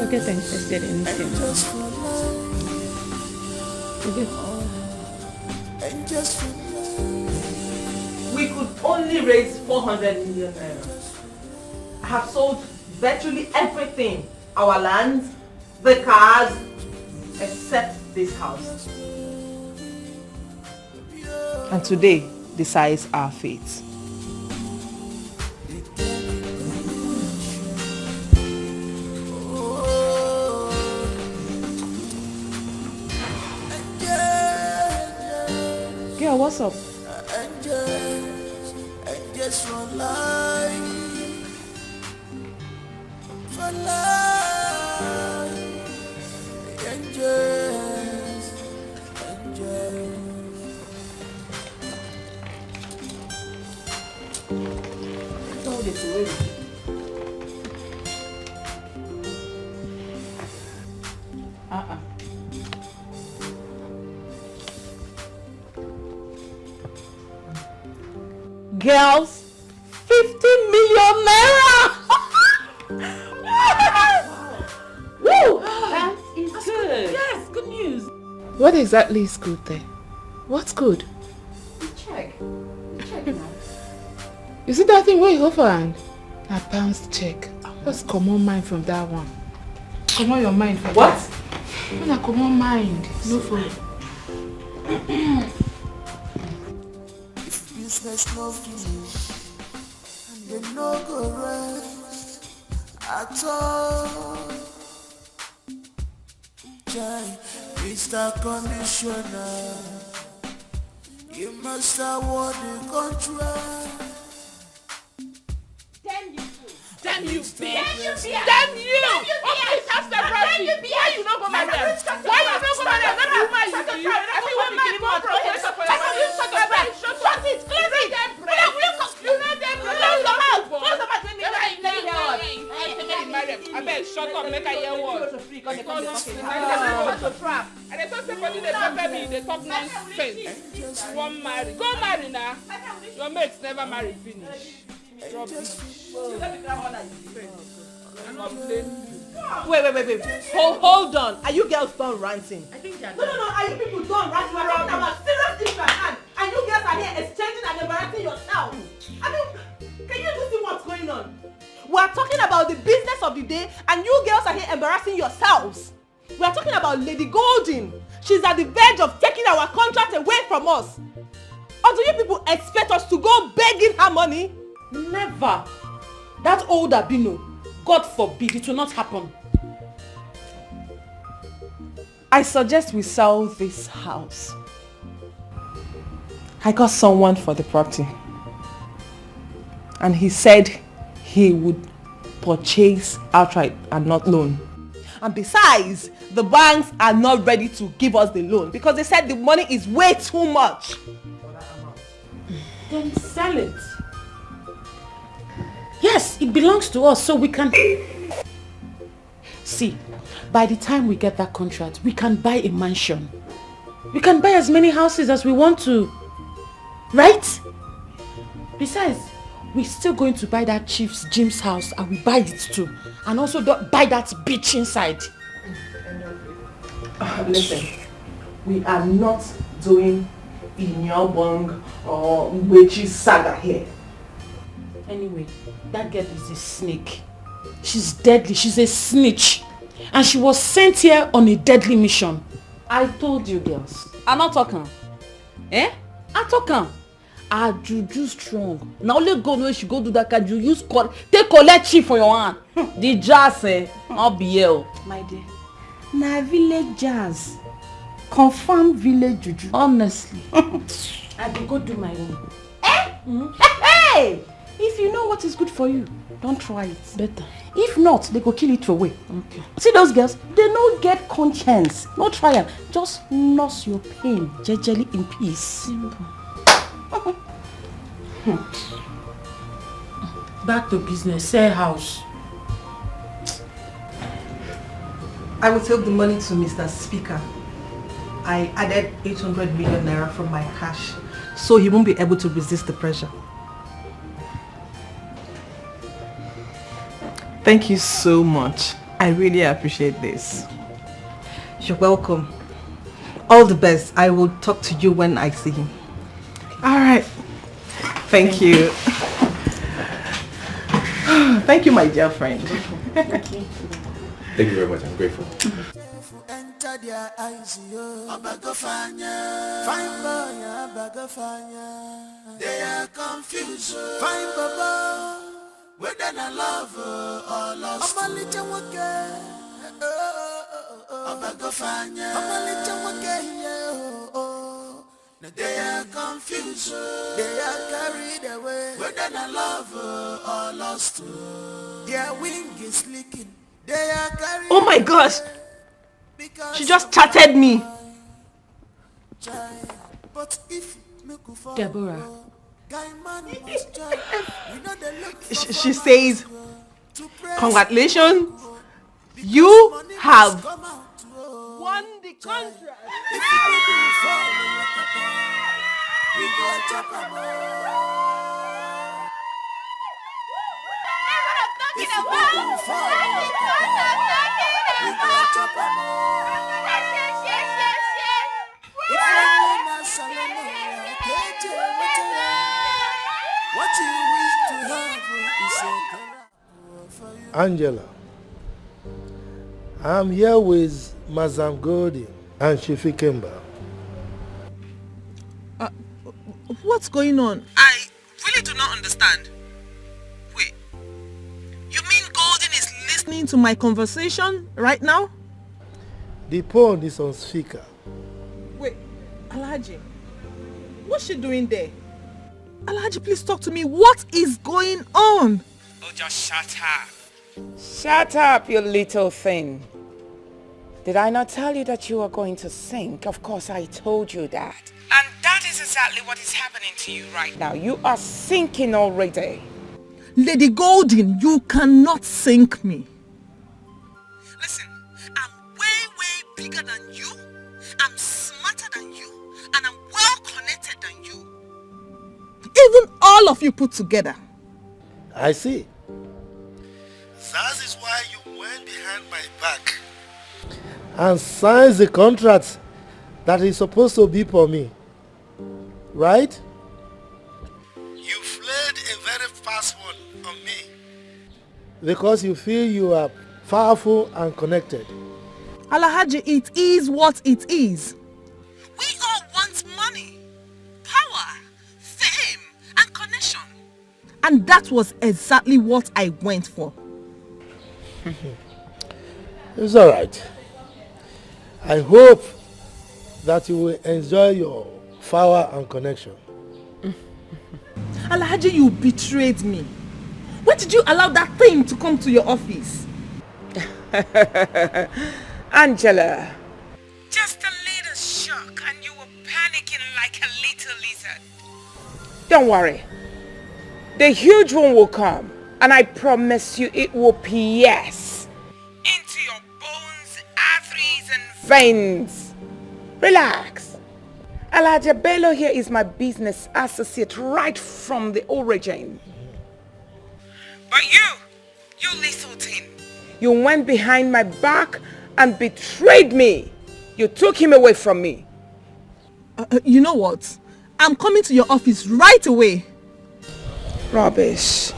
Forget I said anything. Forget.
We could only raise 400 million naira. I have sold virtually everything. Our land, the cars, except this house. And today decides our fate.
Girl, what's up?
Just for life, for life, angels.
Hold it away. Girls, 50 million naira!
Woo! That is good. Yes, good news.
What exactly is good there? What's good?
Check now.
You see that thing where you hold for hand? A bounced check. Just come on mind from that one. Come on your mind from
what?
That. When I come on mind. No for
Business no finish, and they no go rest at all. Jai, Mr. Conditioner, you must award the contract.
Damn you, bitch! Damn you! Okay, that's the problem. Why you not go marry her? Why you not go marry her? Let me marry you. Everyone marry more progress. Shut it! Close it! You know them. Close the mouth. Close the mouth. I bet shut up. Make I hear what. And they talk somebody they pepper me. They talk nonsense. You want marry? Go marry now. Your mates never marry finish.
Wait. Hold on. Are you girls done ranting?
I think they are
No. Are you people done ranting? We're talking about serious issues and you girls are here exchanging and embarrassing yourselves. I mean, can you just see what's going on? We're talking about the business of the day and you girls are here embarrassing yourselves. We're talking about Lady Golden. She's at the verge of taking our contract away from us. Or do you people expect us to go begging her money?
Never. That old Abino, God forbid, it will not happen.
I suggest we sell this house. I got someone for the property. And he said he would purchase outright and not loan. And besides, the banks are not ready to give us the loan because they said the money is way too much.
Then sell it. Yes, it belongs to us, so we can... See, by the time we get that contract, we can buy a mansion. We can buy as many houses as we want to. Right? Besides, we're still going to buy that Chief's Jim's house and we buy it too. And also buy that bitch inside.
Listen, we are not doing Inyobong or Wechi's saga here.
Anyway, that girl is a snake. She's deadly. She's a snitch. And she was sent here on a deadly mission. I told you girls. I'm not talking. Eh? I'm talking. Our juju strong. Now only God when she go do that card, you use take collect chief for your hand. The jazz not be here.
My dear. Na village jazz. Confirm village juju.
Honestly.
I will go do my own. Eh? Hey! If you know what is good for you, don't try it.
Better.
If not, they go kill it away.
Okay.
See those girls? They don't get conscience. No trial. Just nurse your pain jejely in peace.
Simple. Back to business. Sell house.
I will take the money to Mr. Speaker. I added 800 million naira from my cash, so he won't be able to resist the pressure. Thank you so much. I really appreciate this. You're welcome. All the best. I will talk to you when I see him. All right. Thank you. Thank you, my dear friend.
Thank you very much. I'm grateful.
Enter their eyes, fine boy, they are confused. Fine baba, whether na love or lost. They are confused. They are carried away. Whether na love or lost. Their wing is leaking. They are carried.
Oh my gosh! She just chatted me.
Deborah.
She says, congratulations, you have won the contract.
Angela, I'm here with Mazam Godi and Shifi Kemba.
What's going on? I really do not understand. Wait, you mean Golden is listening to my conversation right now?
The phone is on speaker.
Wait, Alhaji, what's she doing there? Alhaji, please talk to me. What is going on?
Oh, just shut up.
Shut up, you little thing. Did I not tell you that you were going to sink? Of course I told you that.
And that is exactly what is happening to you right now.
Now you are sinking already.
Lady Golden, you cannot sink me. Listen, I'm way bigger than you. I'm smarter than you. And I'm well connected than you. Even all of you put together.
I see. That is why you went behind my back and signed the contract that is supposed to be for me. Right? You played a very fast one on me because you feel you are powerful and connected.
Alhaji, it is what it is. We all want money, power, fame, and connection. And that was exactly what I went for.
It's alright. I hope that you will enjoy your power and connection.
Alhaji, you betrayed me. Why did you allow that thing to come to your office?
Angela. Just a little shock and you were panicking like a little lizard. Don't worry. The huge one will come and I promise you it will pierce into your bones, arteries and veins. Relax. Alhaji Bello here is my business associate right from the origin. But you little thing, you went behind my back and betrayed me. You took him away from me.
You know what? I'm coming to your office right away.
Rubbish.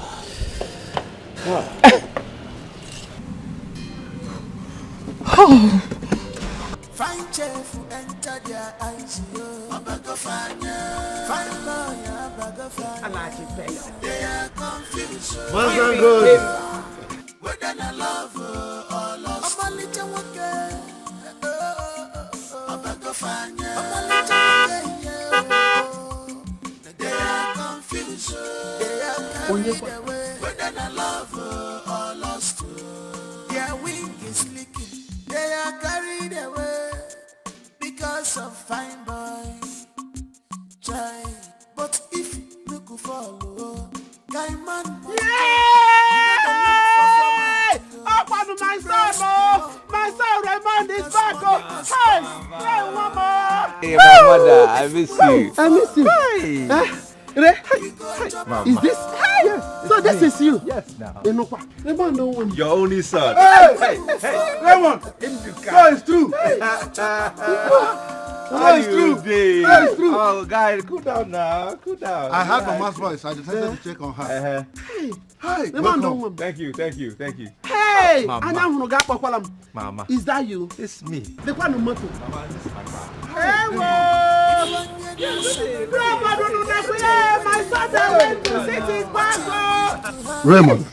Oh.
Fine chef who enter their eyes, fine lawyer, they are confused.
What's that good?
Whether I love or lost, I'm a little worker. They are confused. They are carried away. Whether I love or lost, their wing is leaking. They are carried away because of fine boy. Try, but if you could follow, guy man.
Yay! Up on my son, my son Raymond is back. Hey, mama.
Hey, my mother, I miss you.
I miss you.
Hey.
Mama. Is this? Yes. So this is you?
Yes, now.
Raymond don't want.
Your only son.
Hey, Raymond. So it's true.
It's true.
It's true.
Oh, guys, cool down now. Cool down.
I heard Mama's voice. I decided to check on her.
Hey,
welcome. Thank you.
Hey,
Mama.
Mama. Is that you?
It's me.
The one who motor.
Mama, this is my car.
Hey, my son went to sit his back.
Raymond,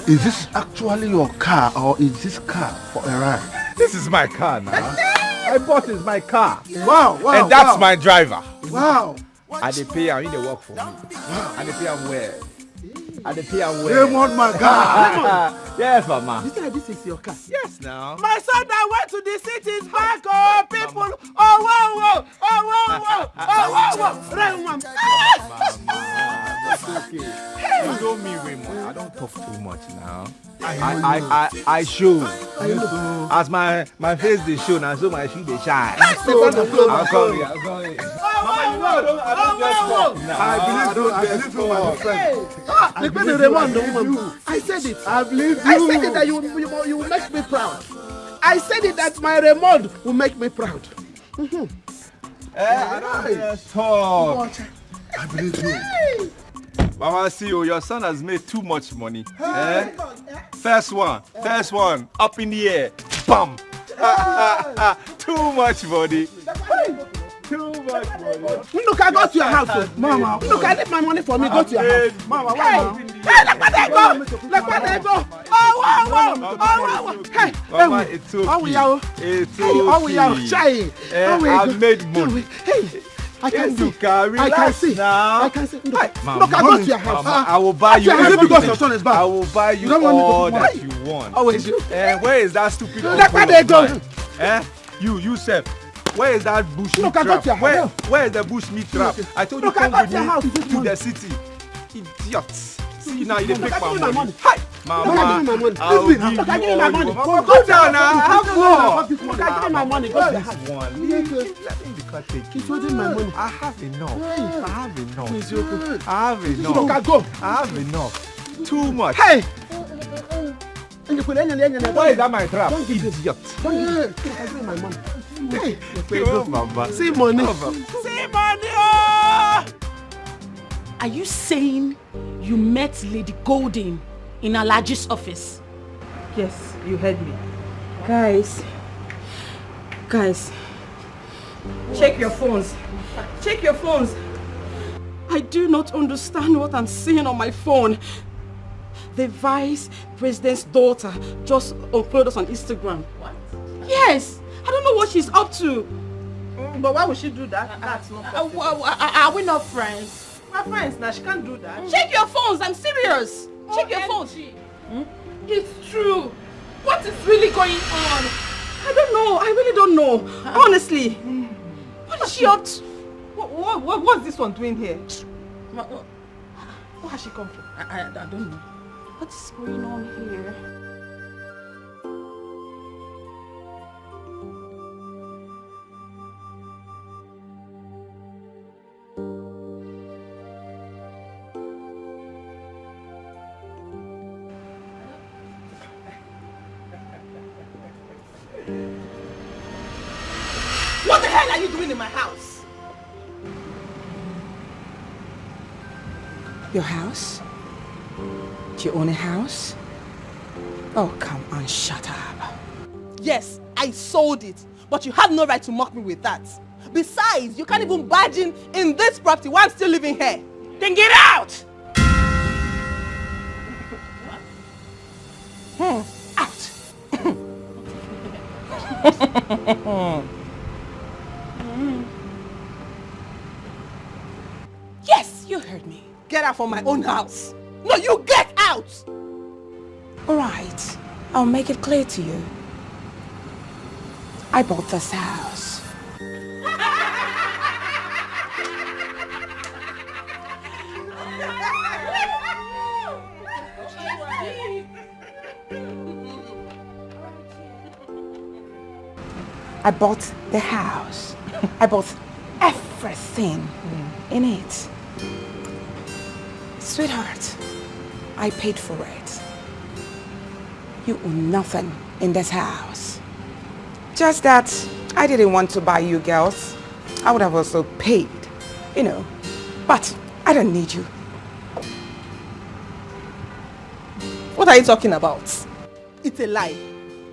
is this actually your car or is this car for a ride?
This is my car now. I bought is my car.
Wow.
And that's my driver.
Wow.
And they pay him, they work for me. And they pay him well.
Raymond, my God.
Yes, Mama.
You say this is your car?
Yes, now.
My son that went to the city's back, oh, people. Oh, whoa. Raymond.
It's okay. You know me, Raymond. I don't talk too much now. I show. As my face they show now, so my shoe they shine. I'm coming.
I believe you, my friend.
I said it.
I believe you.
I said it that you will make me proud. I said it that my Raymond will make me proud.
I don't talk.
I believe you.
Mama, see you. Your son has made too much money. First one, up in the air. Bam! Too much money. Too much money.
Look, I go to your house, Mama. Look, I need my money for me. Go to your house, Mama. Hey, look where they go. Oh. Hey,
Mama, it's okay. I've made money.
Hey. I can see.
Now.
I can see. Look,
Mama,
I go to your house.
Mama, I will buy you
everything. Because your son is back.
I will buy you all that you want.
Always you.
Where is that stupid?
Look where they go.
You said. Where is that bush meat trap? Where is the bush meat trap? I told you come with me to the city. Idiots. See now you take my money. Hi, Mama. I'll give you all my money. Go down now. Have more.
Look, I give you my money. Go to the house.
Let me be cut.
He's holding my money.
I have enough.
Look, I go.
I have enough. Too much.
Hey.
Why is that my trap? Idiot.
Don't give it. I give you my money. Hey.
Mama.
See money.
See money.
Are you saying you met Lady Golden in Alhaji's office?
Yes, you heard me. Guys, check your phones. I do not understand what I'm seeing on my phone. The vice president's daughter just uploaded us on Instagram.
What? Yes,
I don't know what she's up to. But why would she do that? That's not possible.
Are we not friends?
We're friends now. She can't do that.
Check your phones. I'm serious. Check your phones. It's true. What is really going on?
I don't know. I really don't know. Honestly. What is she up to? What's this one doing here? Where has she come from?
I don't know. What is going on here?
What the hell are you doing in my house?
Your house? Do you own a house? Oh, come on, shut up.
Yes, I sold it, but you have no right to mock me with that. Besides, you can't even barge in this property while I'm still living here. Then get out! Out!
Yes, you heard me.
Get out from my own house. No, you get out!
All right, I'll make it clear to you. I bought this house. I bought the house. I bought everything in it. Sweetheart, I paid for it. You own nothing in this house. Just that I didn't want to buy you girls. I would have also paid, you know. But I don't need you.
What are you talking about? It's a lie.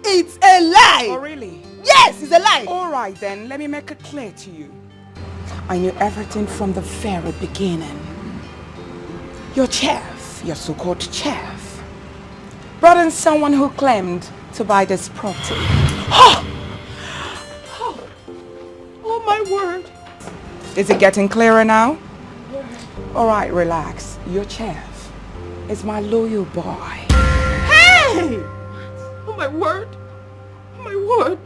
It's a lie!
Oh, really?
Yes, it's a lie!
All right then, let me make it clear to you. I knew everything from the very beginning. Your chef, your so-called chef, brought in someone who claimed to buy this property.
Oh my word!
Is it getting clearer now? All right, relax. Your chef is my loyal boy.
Hey! Oh my word! Oh my word!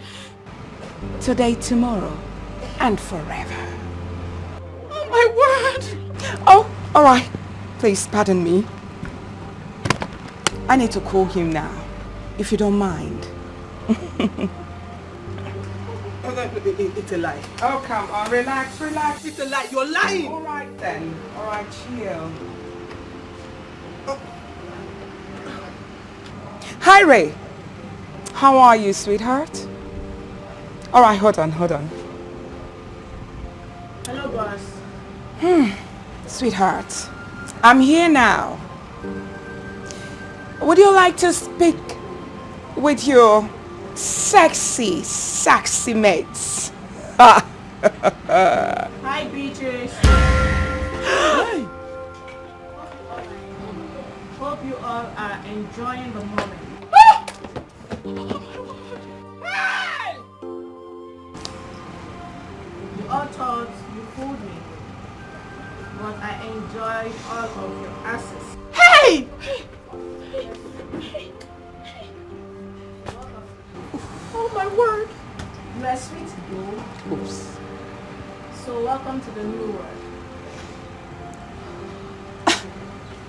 Today, tomorrow, and forever.
Oh my word!
Oh, all right. Please pardon me. I need to call him now, if you don't mind.
It's a lie.
Oh, come on, relax, relax.
It's a lie. You're lying.
All right then. All right, chill. Oh. Hi, Ray. How are you, sweetheart? All right, hold on.
Hello, boss.
Sweetheart, I'm here now. Would you like to speak with your sexy mates?
Hi, Beatrice. Hope you all are enjoying the moment. You all thought you fooled me, but I enjoyed all of your asses.
Hey! Oh my word!
You are sweet though.
Oops.
So welcome to the new world.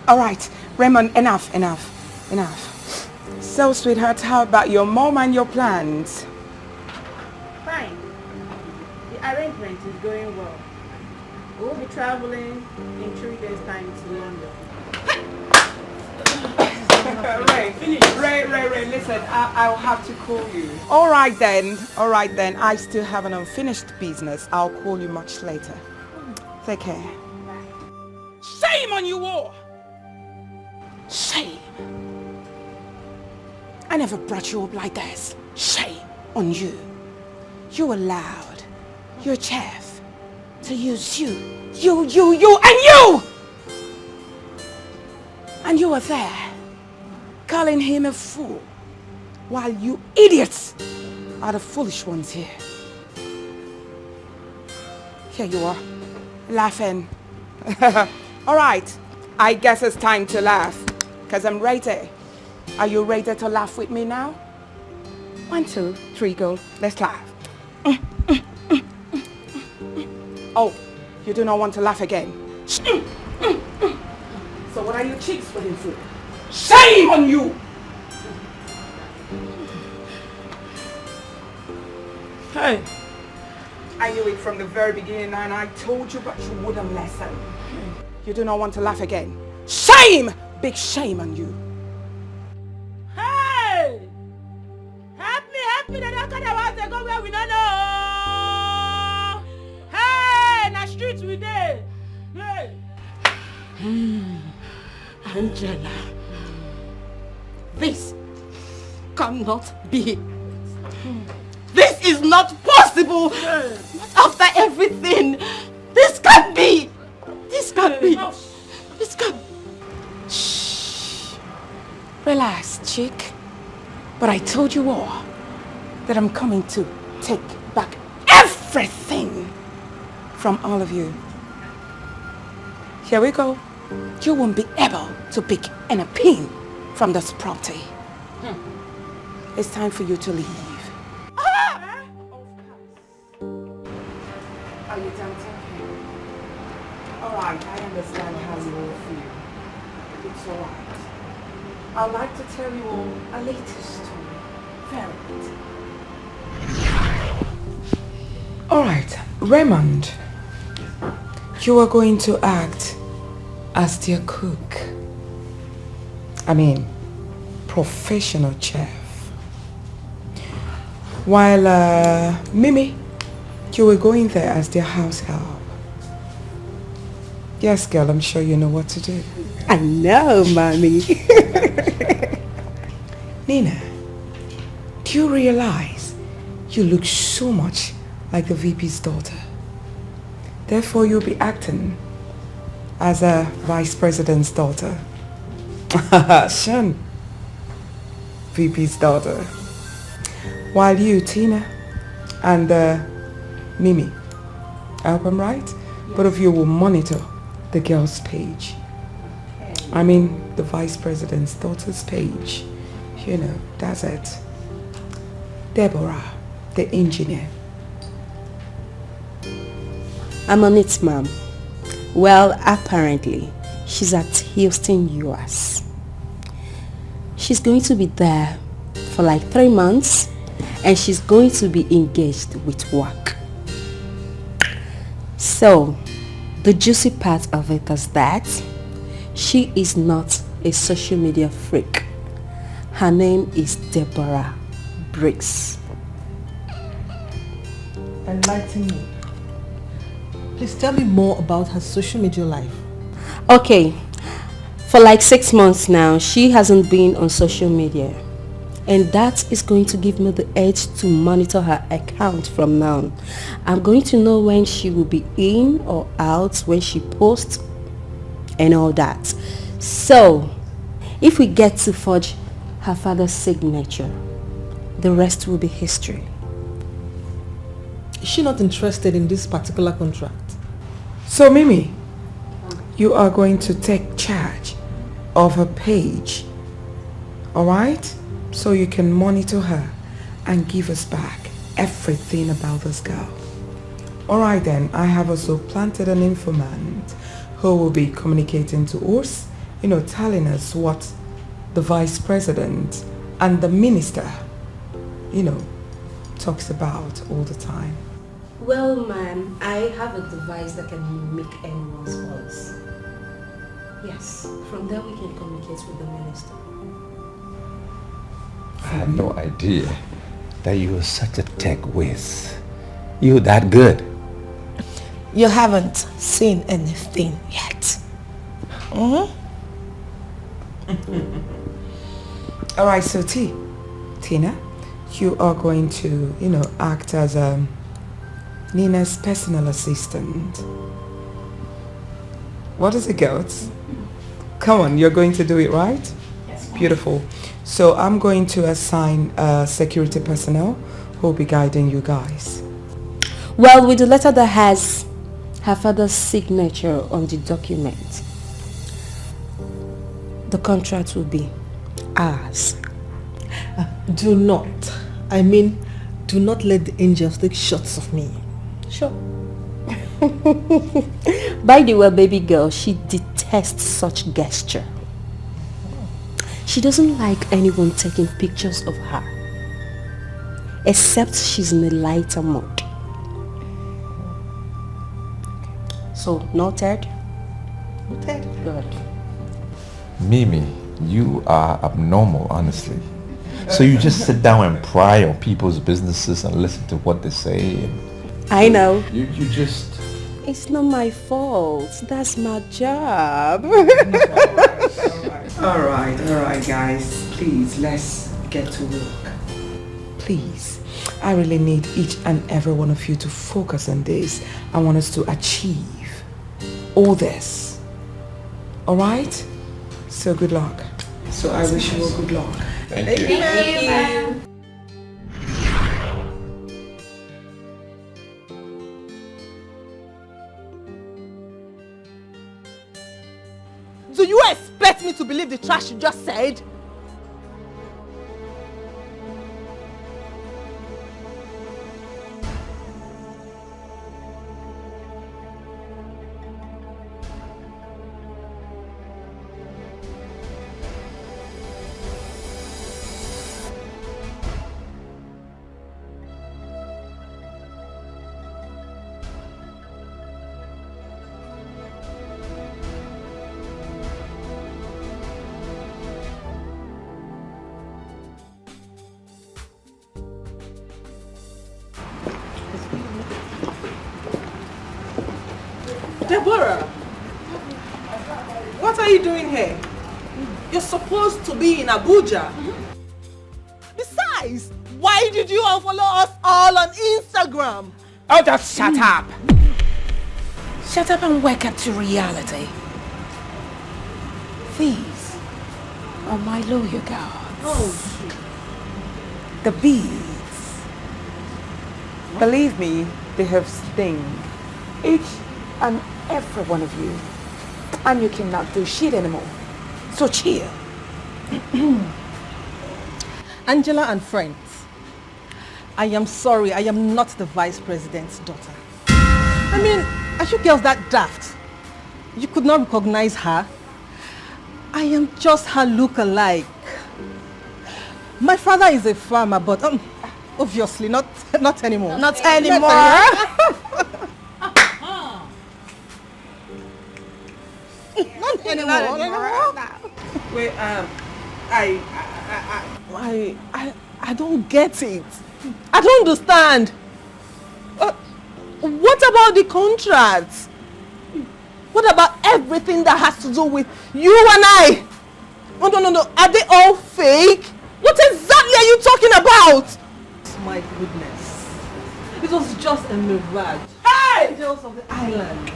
All right, Raymond, enough. So, sweetheart, how about your mom and your plans?
Fine. The arrangement is going well. We'll be traveling in 3 days' time to London.
Ray, listen, I'll have to call you. All right then. I still have an unfinished business. I'll call you much later. Take care. Shame on you all! Shame. I never brought you up like this. Shame on you. You allowed your chef to use you. And you were there, calling him a fool. while you idiots are the foolish ones here. Here you are, laughing. All right, I guess it's time to laugh, because I'm ready. Are you ready to laugh with me now? 1, 2, 3, go. Let's laugh. Oh, you do not want to laugh again. So what are your cheeks waiting for? Shame on you! Hey, I knew it from the very beginning and I told you, but you wouldn't listen. You do not want to laugh again. Shame! Big shame on you.
Hey! Help me, they don't care about the go where we don't know. Hey, na streets we dey. Hey.
Angela, this cannot be. This is not possible. Not after everything. This can't be. This can't be. This can't.
Shh. Relax, chick. But I told you all that I'm coming to take back everything from all of you. Here we go. You won't be able to pick any pin from this property. It's time for you to leave. Are you done talking? Alright, I understand how you all feel. It's alright. I'd like to tell you all a latest story. Very good. Alright, Raymond. You are going to act as their cook. I mean, professional chef. While Mimi, you were going there as their house help. Yes, girl, I'm sure you know what to do.
I know, mommy.
Nina, do you realize you look so much like the VP's daughter? Therefore, you'll be acting as a vice president's daughter. Shun, VP's daughter. While you, Tina, and Mimi, I hope I'm right? Yes. Both of you will monitor the girl's page. I mean, the vice president's daughter's page. You know, that's it. Deborah, the engineer.
I'm on it, ma'am. Well, apparently, she's at Houston, US. She's going to be there for like 3 months, and she's going to be engaged with work. So, the juicy part of it is that she is not a social media freak. Her name is Deborah Briggs.
Enlighten me. Please tell me more about her social media life.
Okay, for like 6 months now, she hasn't been on social media. And that is going to give me the edge to monitor her account from now. I'm going to know when she will be in or out, when she posts and all that. So, if we get to forge her father's signature, the rest will be history.
Is she not interested in this particular contract?
So Mimi, you are going to take charge of her page, alright? So you can monitor her and give us back everything about this girl. Alright then, I have also planted an informant who will be communicating to us, you know, telling us what the vice president and the minister, you know, talks about all the time.
Well, ma'am, I have a device that can mimic anyone's voice. Yes, from there we can communicate with the minister.
I had no idea that you were such a tech whiz. You that good?
You haven't seen anything yet.
Alright, so Tina, you are going to, you know, act as Nina's personal assistant. What is it, girls? Come on, you're going to do it, right?
Yes,
Beautiful. So I'm going to assign security personnel who will be guiding you guys.
Well, with the letter that has her father's signature on the document, the contract will be ours.
Do not. Do not let the angels take shots of me.
Sure. By the way, baby girl, she detests such gesture. She doesn't like anyone taking pictures of her, except she's in a lighter mood. So, noted?
Noted.
Good.
Mimi, you are abnormal, honestly. So you just sit down and pry on people's businesses and listen to what they say.
I know.
You just...
It's not my fault. That's my job.
All right, guys. Please, let's get to work. Please, I really need each and every one of you to focus on this. I want us to achieve all this. All right? So good luck. So I wish you all good luck.
Thank you.
Thank you.
Do you expect me to believe the trash you just said?
Deborah, what are you doing here? You're supposed to be in Abuja.
Besides, why did you unfollow us all on Instagram?
Oh, just shut up. Shut up and wake up to reality. These are my lawyer guards.
Oh.
The bees. Believe me, they have sting. Each and every one of you. And you cannot do shit anymore. So chill.
Angela and friends, I am sorry, I am not the vice president's daughter. I mean, are you girls that daft? You could not recognize her? I am just her look-alike. My father is a farmer, but obviously not anymore.
Not anymore.
Not anymore.
Wait,
I don't get it. I don't understand. What about the contracts? What about everything that has to do with you and I? Oh, no. Are they all fake? What exactly are you talking about? My goodness. It was just a mirage. Hey! Angels of the island.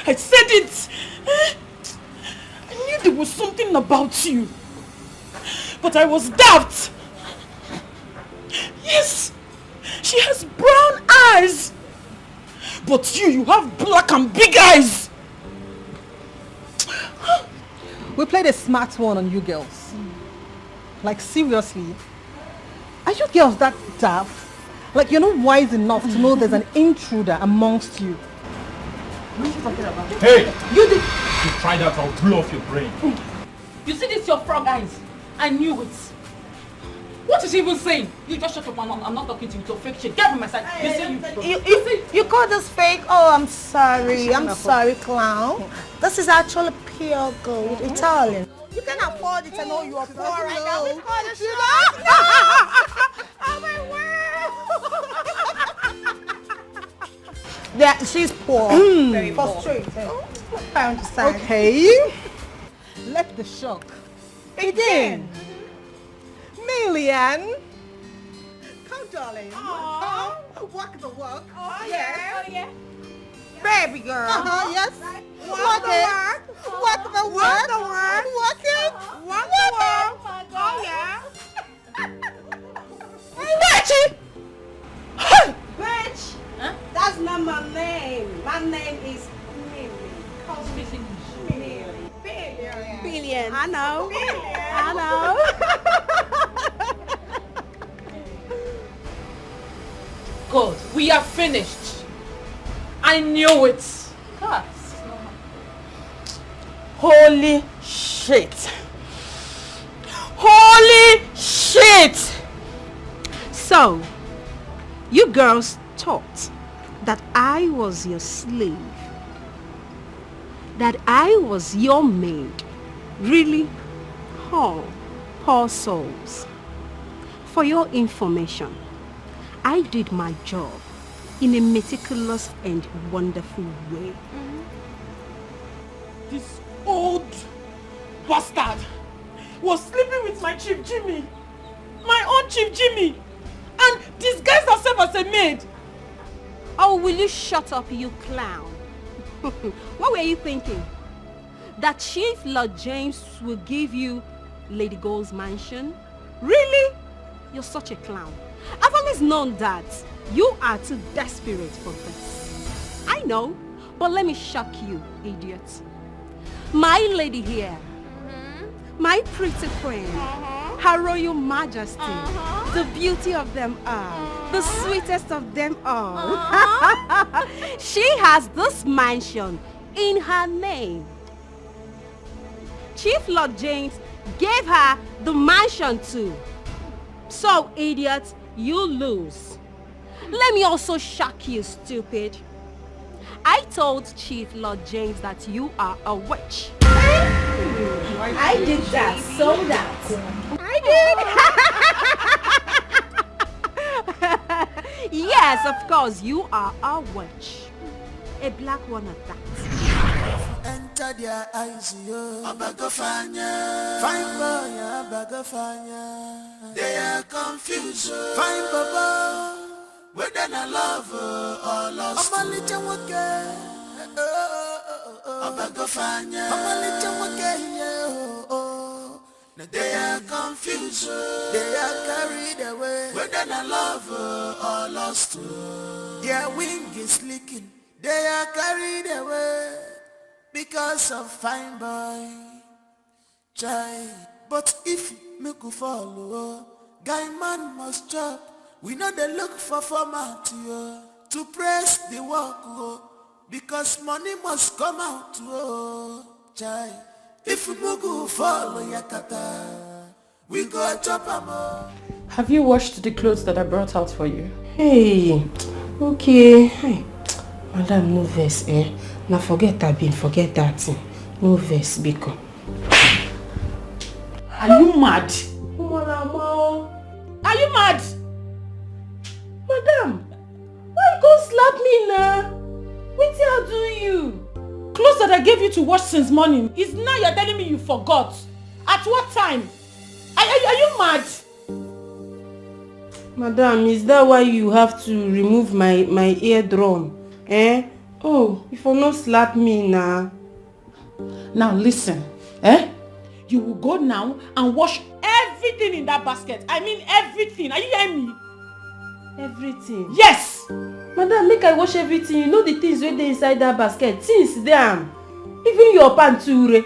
I said it. I knew there was something about you. But I was daft. Yes, she has brown eyes. But you have black and big eyes.
We played a smart one on you girls. Like seriously. Are you girls that daft? Like you're not wise enough to know there's an intruder amongst you. What are you talking about?
Hey!
You did.
You try that, I'll blow off your brain.
You see this, your frog eyes? I knew it. What is he even saying? You just shut up, I'm not talking to you. It's a fake shit. Get from my side.
You call this fake? Oh, I'm sorry. I'm sorry, clown. This is actually pure gold, Italian. You can afford it and know you are poor right now. We call this Oh my word! Yeah, she's poor. Very frustrated. I understand.
Okay. Let the shock begin. Million. Come, darling. Come. Walk the walk.
Oh, yeah. baby girl.
Yes.
Walk the work.
Walk the work.
Walk the work.
Walk it.
Walk the work. Oh yeah.
Betty!
Bitch! Huh? That's not my name. My name is Mimi. Call me Billion. I know. I know.
Good. We are finished. I knew it. God.
Holy shit. Holy shit! So, you girls thought that I was your slave, that I was your maid. Really? Oh, poor souls. For your information, I did my job in a meticulous and wonderful way.
This old bastard was sleeping with my Chief Jimmy. My own Chief Jimmy. And disguised herself as a maid.
Oh, will you shut up, you clown? What were you thinking? That Chief Lord James will give you Lady Gold's mansion? Really? You're such a clown. I've always known that you are too desperate for this. I know, but let me shock you, idiot. My lady here, my pretty queen, Her Royal Majesty, the beauty of them all, the sweetest of them all. She has this mansion in her name. Chief Lord James gave her the mansion too. So, idiot, you lose. Let me also shock you, stupid. I told Chief Lord James that you are a witch. I did that, so that. I did. Yes, of course, you are a witch. A black one at that.
Enter their eyes, yo. Abagofanya. Fine boy, Abagofanya. They are confused. Fine baba. Whether na love or lost. Amalicha wake. Abagofanya. Amalicha wake, yo. They are confused. They are carried away. Whether na love or lost. Their wing is leaking. They are carried away. Because of fine boy, child. But if me go follow, guy man must chop. We know they look for format to press the work, because money must come out, child. If we go follow Yakata, we go chop am.
Have you washed the clothes that I brought out for you?
Hey, okay. Hey, madam, no verse, eh? Now forget that bin, forget that thing. No verse, Biko.
Are you mad? Are you mad?
Madam, why you go slap me now? What did I do you?
Clothes that I gave you to wash since morning is now you're telling me you forgot. At what time? Are you mad?
Madam, is that why you have to remove my eardrum? Eh? Oh, if you not slap me now.
Now listen, eh? You will go now and wash everything in that basket. I mean everything. Are you hearing me?
Everything?
Yes!
Madam, make I wash everything. You know the things wey dey inside that basket. Things them. Even your pants too.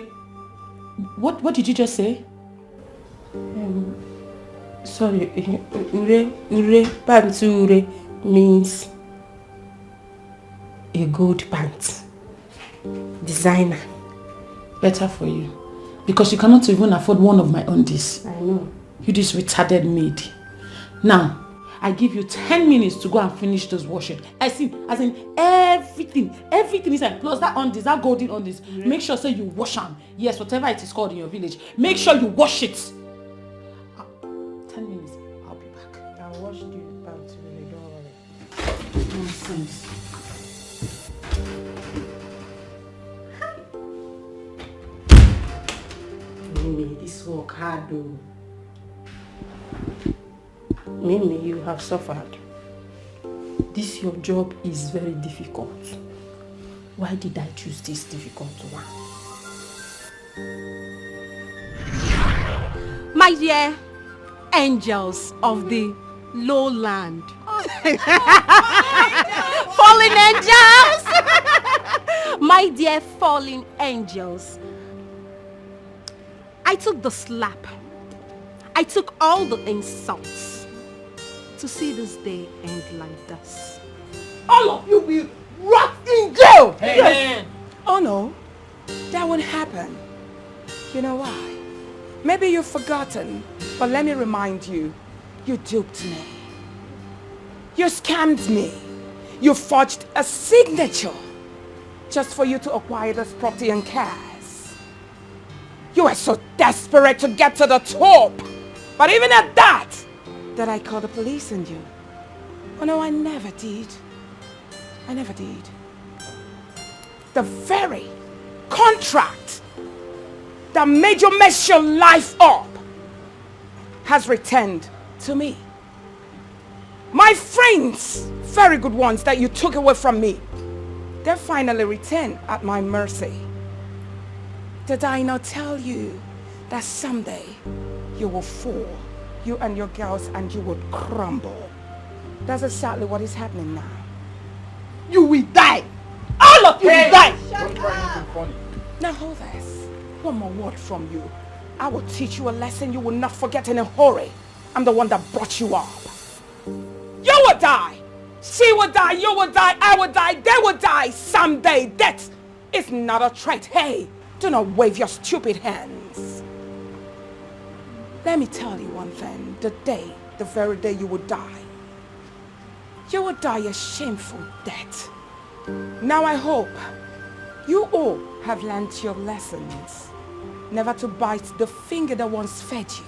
What did you just say?
Sorry, ure pants means a good pants. Designer.
Better for you. Because you cannot even afford one of my undies.
I know.
You this retarded maid. Now, I give you 10 minutes to go and finish this washing. As in everything inside, plus that undies, that golden undies. Mm-hmm. Make sure say you wash them. Yes, whatever it is called in your village. Make sure you wash it. 10 minutes, I'll be back.
I'll wash the pants, really, don't worry.
Nonsense.
Mimi, this work hard though. Mimi, you have suffered. This your job is very difficult.
Why did I choose this difficult one? My dear angels of the lowland. Fallen angels! My dear fallen angels. I took the slap. I took all the insults to see this day end like this.
All of you will rot in jail!
Hey, yes. Oh no, that won't happen. You know why? Maybe you've forgotten, but let me remind you, you duped me. You scammed me. You forged a signature just for you to acquire this property and cash. You were so desperate to get to the top, but even at that I called the police on you. Oh no, I never did. I never did. The very contract that made you mess your life up has returned to me. My friends, very good ones that you took away from me, they finally returned at my mercy. Did I not tell you that someday you will fall, you and your girls, and you would crumble? That's exactly what is happening now.
You will die! All of you will die!
Don't try anything funny.
Now hold this. One more word from you. I will teach you a lesson you will not forget in a hurry. I'm the one that brought you up. You will die. She will die. You will die. I will die. They will die someday. Death is not a threat. Hey, do not wave your stupid hands. Let me tell you one thing. The very day you will die, you will die a shameful death. Now I hope you all have learned your lessons. Never to bite the finger that once fed you.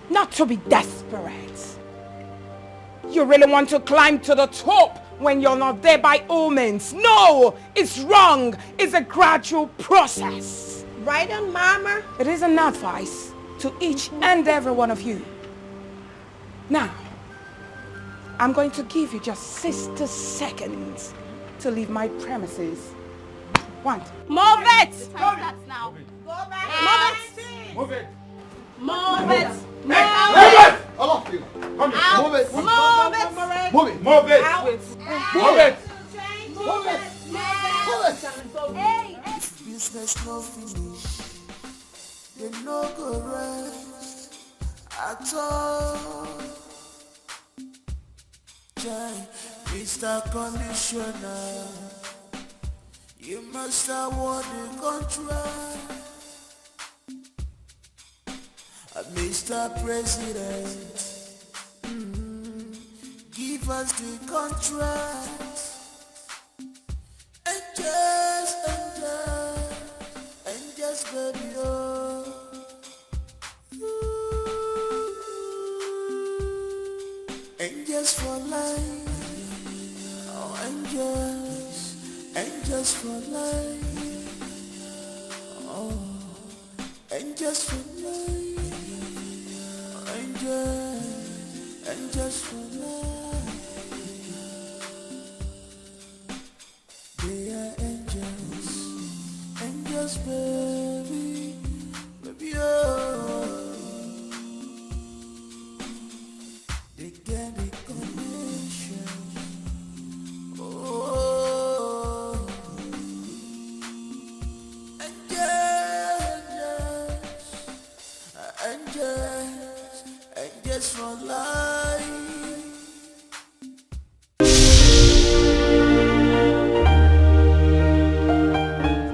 Not to be desperate. You really want to climb to the top when you're not there by all means. No, it's wrong. It's a gradual process.
Right on, Mama.
It is an advice to each and every one of you. Now, I'm going to give you just 60 seconds to leave my premises. Move it!
Start now.
Go back.
Move it.
Move it.
Move it! All of you. Come here.
Out.
Move it.
Move it.
Move it.
Move it.
Out.
Move it.
Move it. Move it.
Hey.
Business no finish. They no go rest at all. Mr. Conditioner, you must award the contract. Mr. President, give us the contract. And just baby, oh. Angels for life, oh angels for life, oh angels for life, oh angels for life. They are angels baby, baby oh. They get the connection. Oh, angels for life.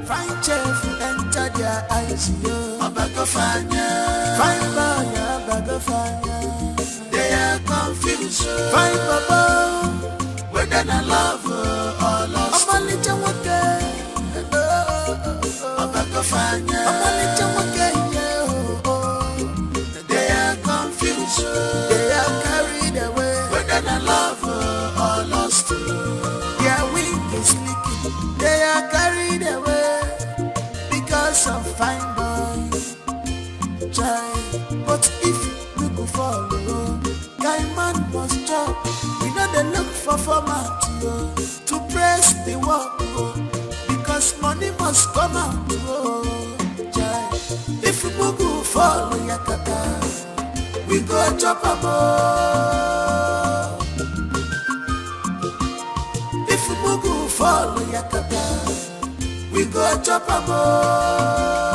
Fine chef enter their eyes, yo. Fine they are confused. Fine papa, whether I love or lost. I'm only they are confused. They are carried away. Whether I love or lost. Their wing is leaking. They are carried away because of fine boys. But if you go follow, guy man must chop. We know they look for perform out to praise the work, because money must come out. If Mugu follow Yakata, we go chop a more. If Mugu follow Yakata, we go chop a more.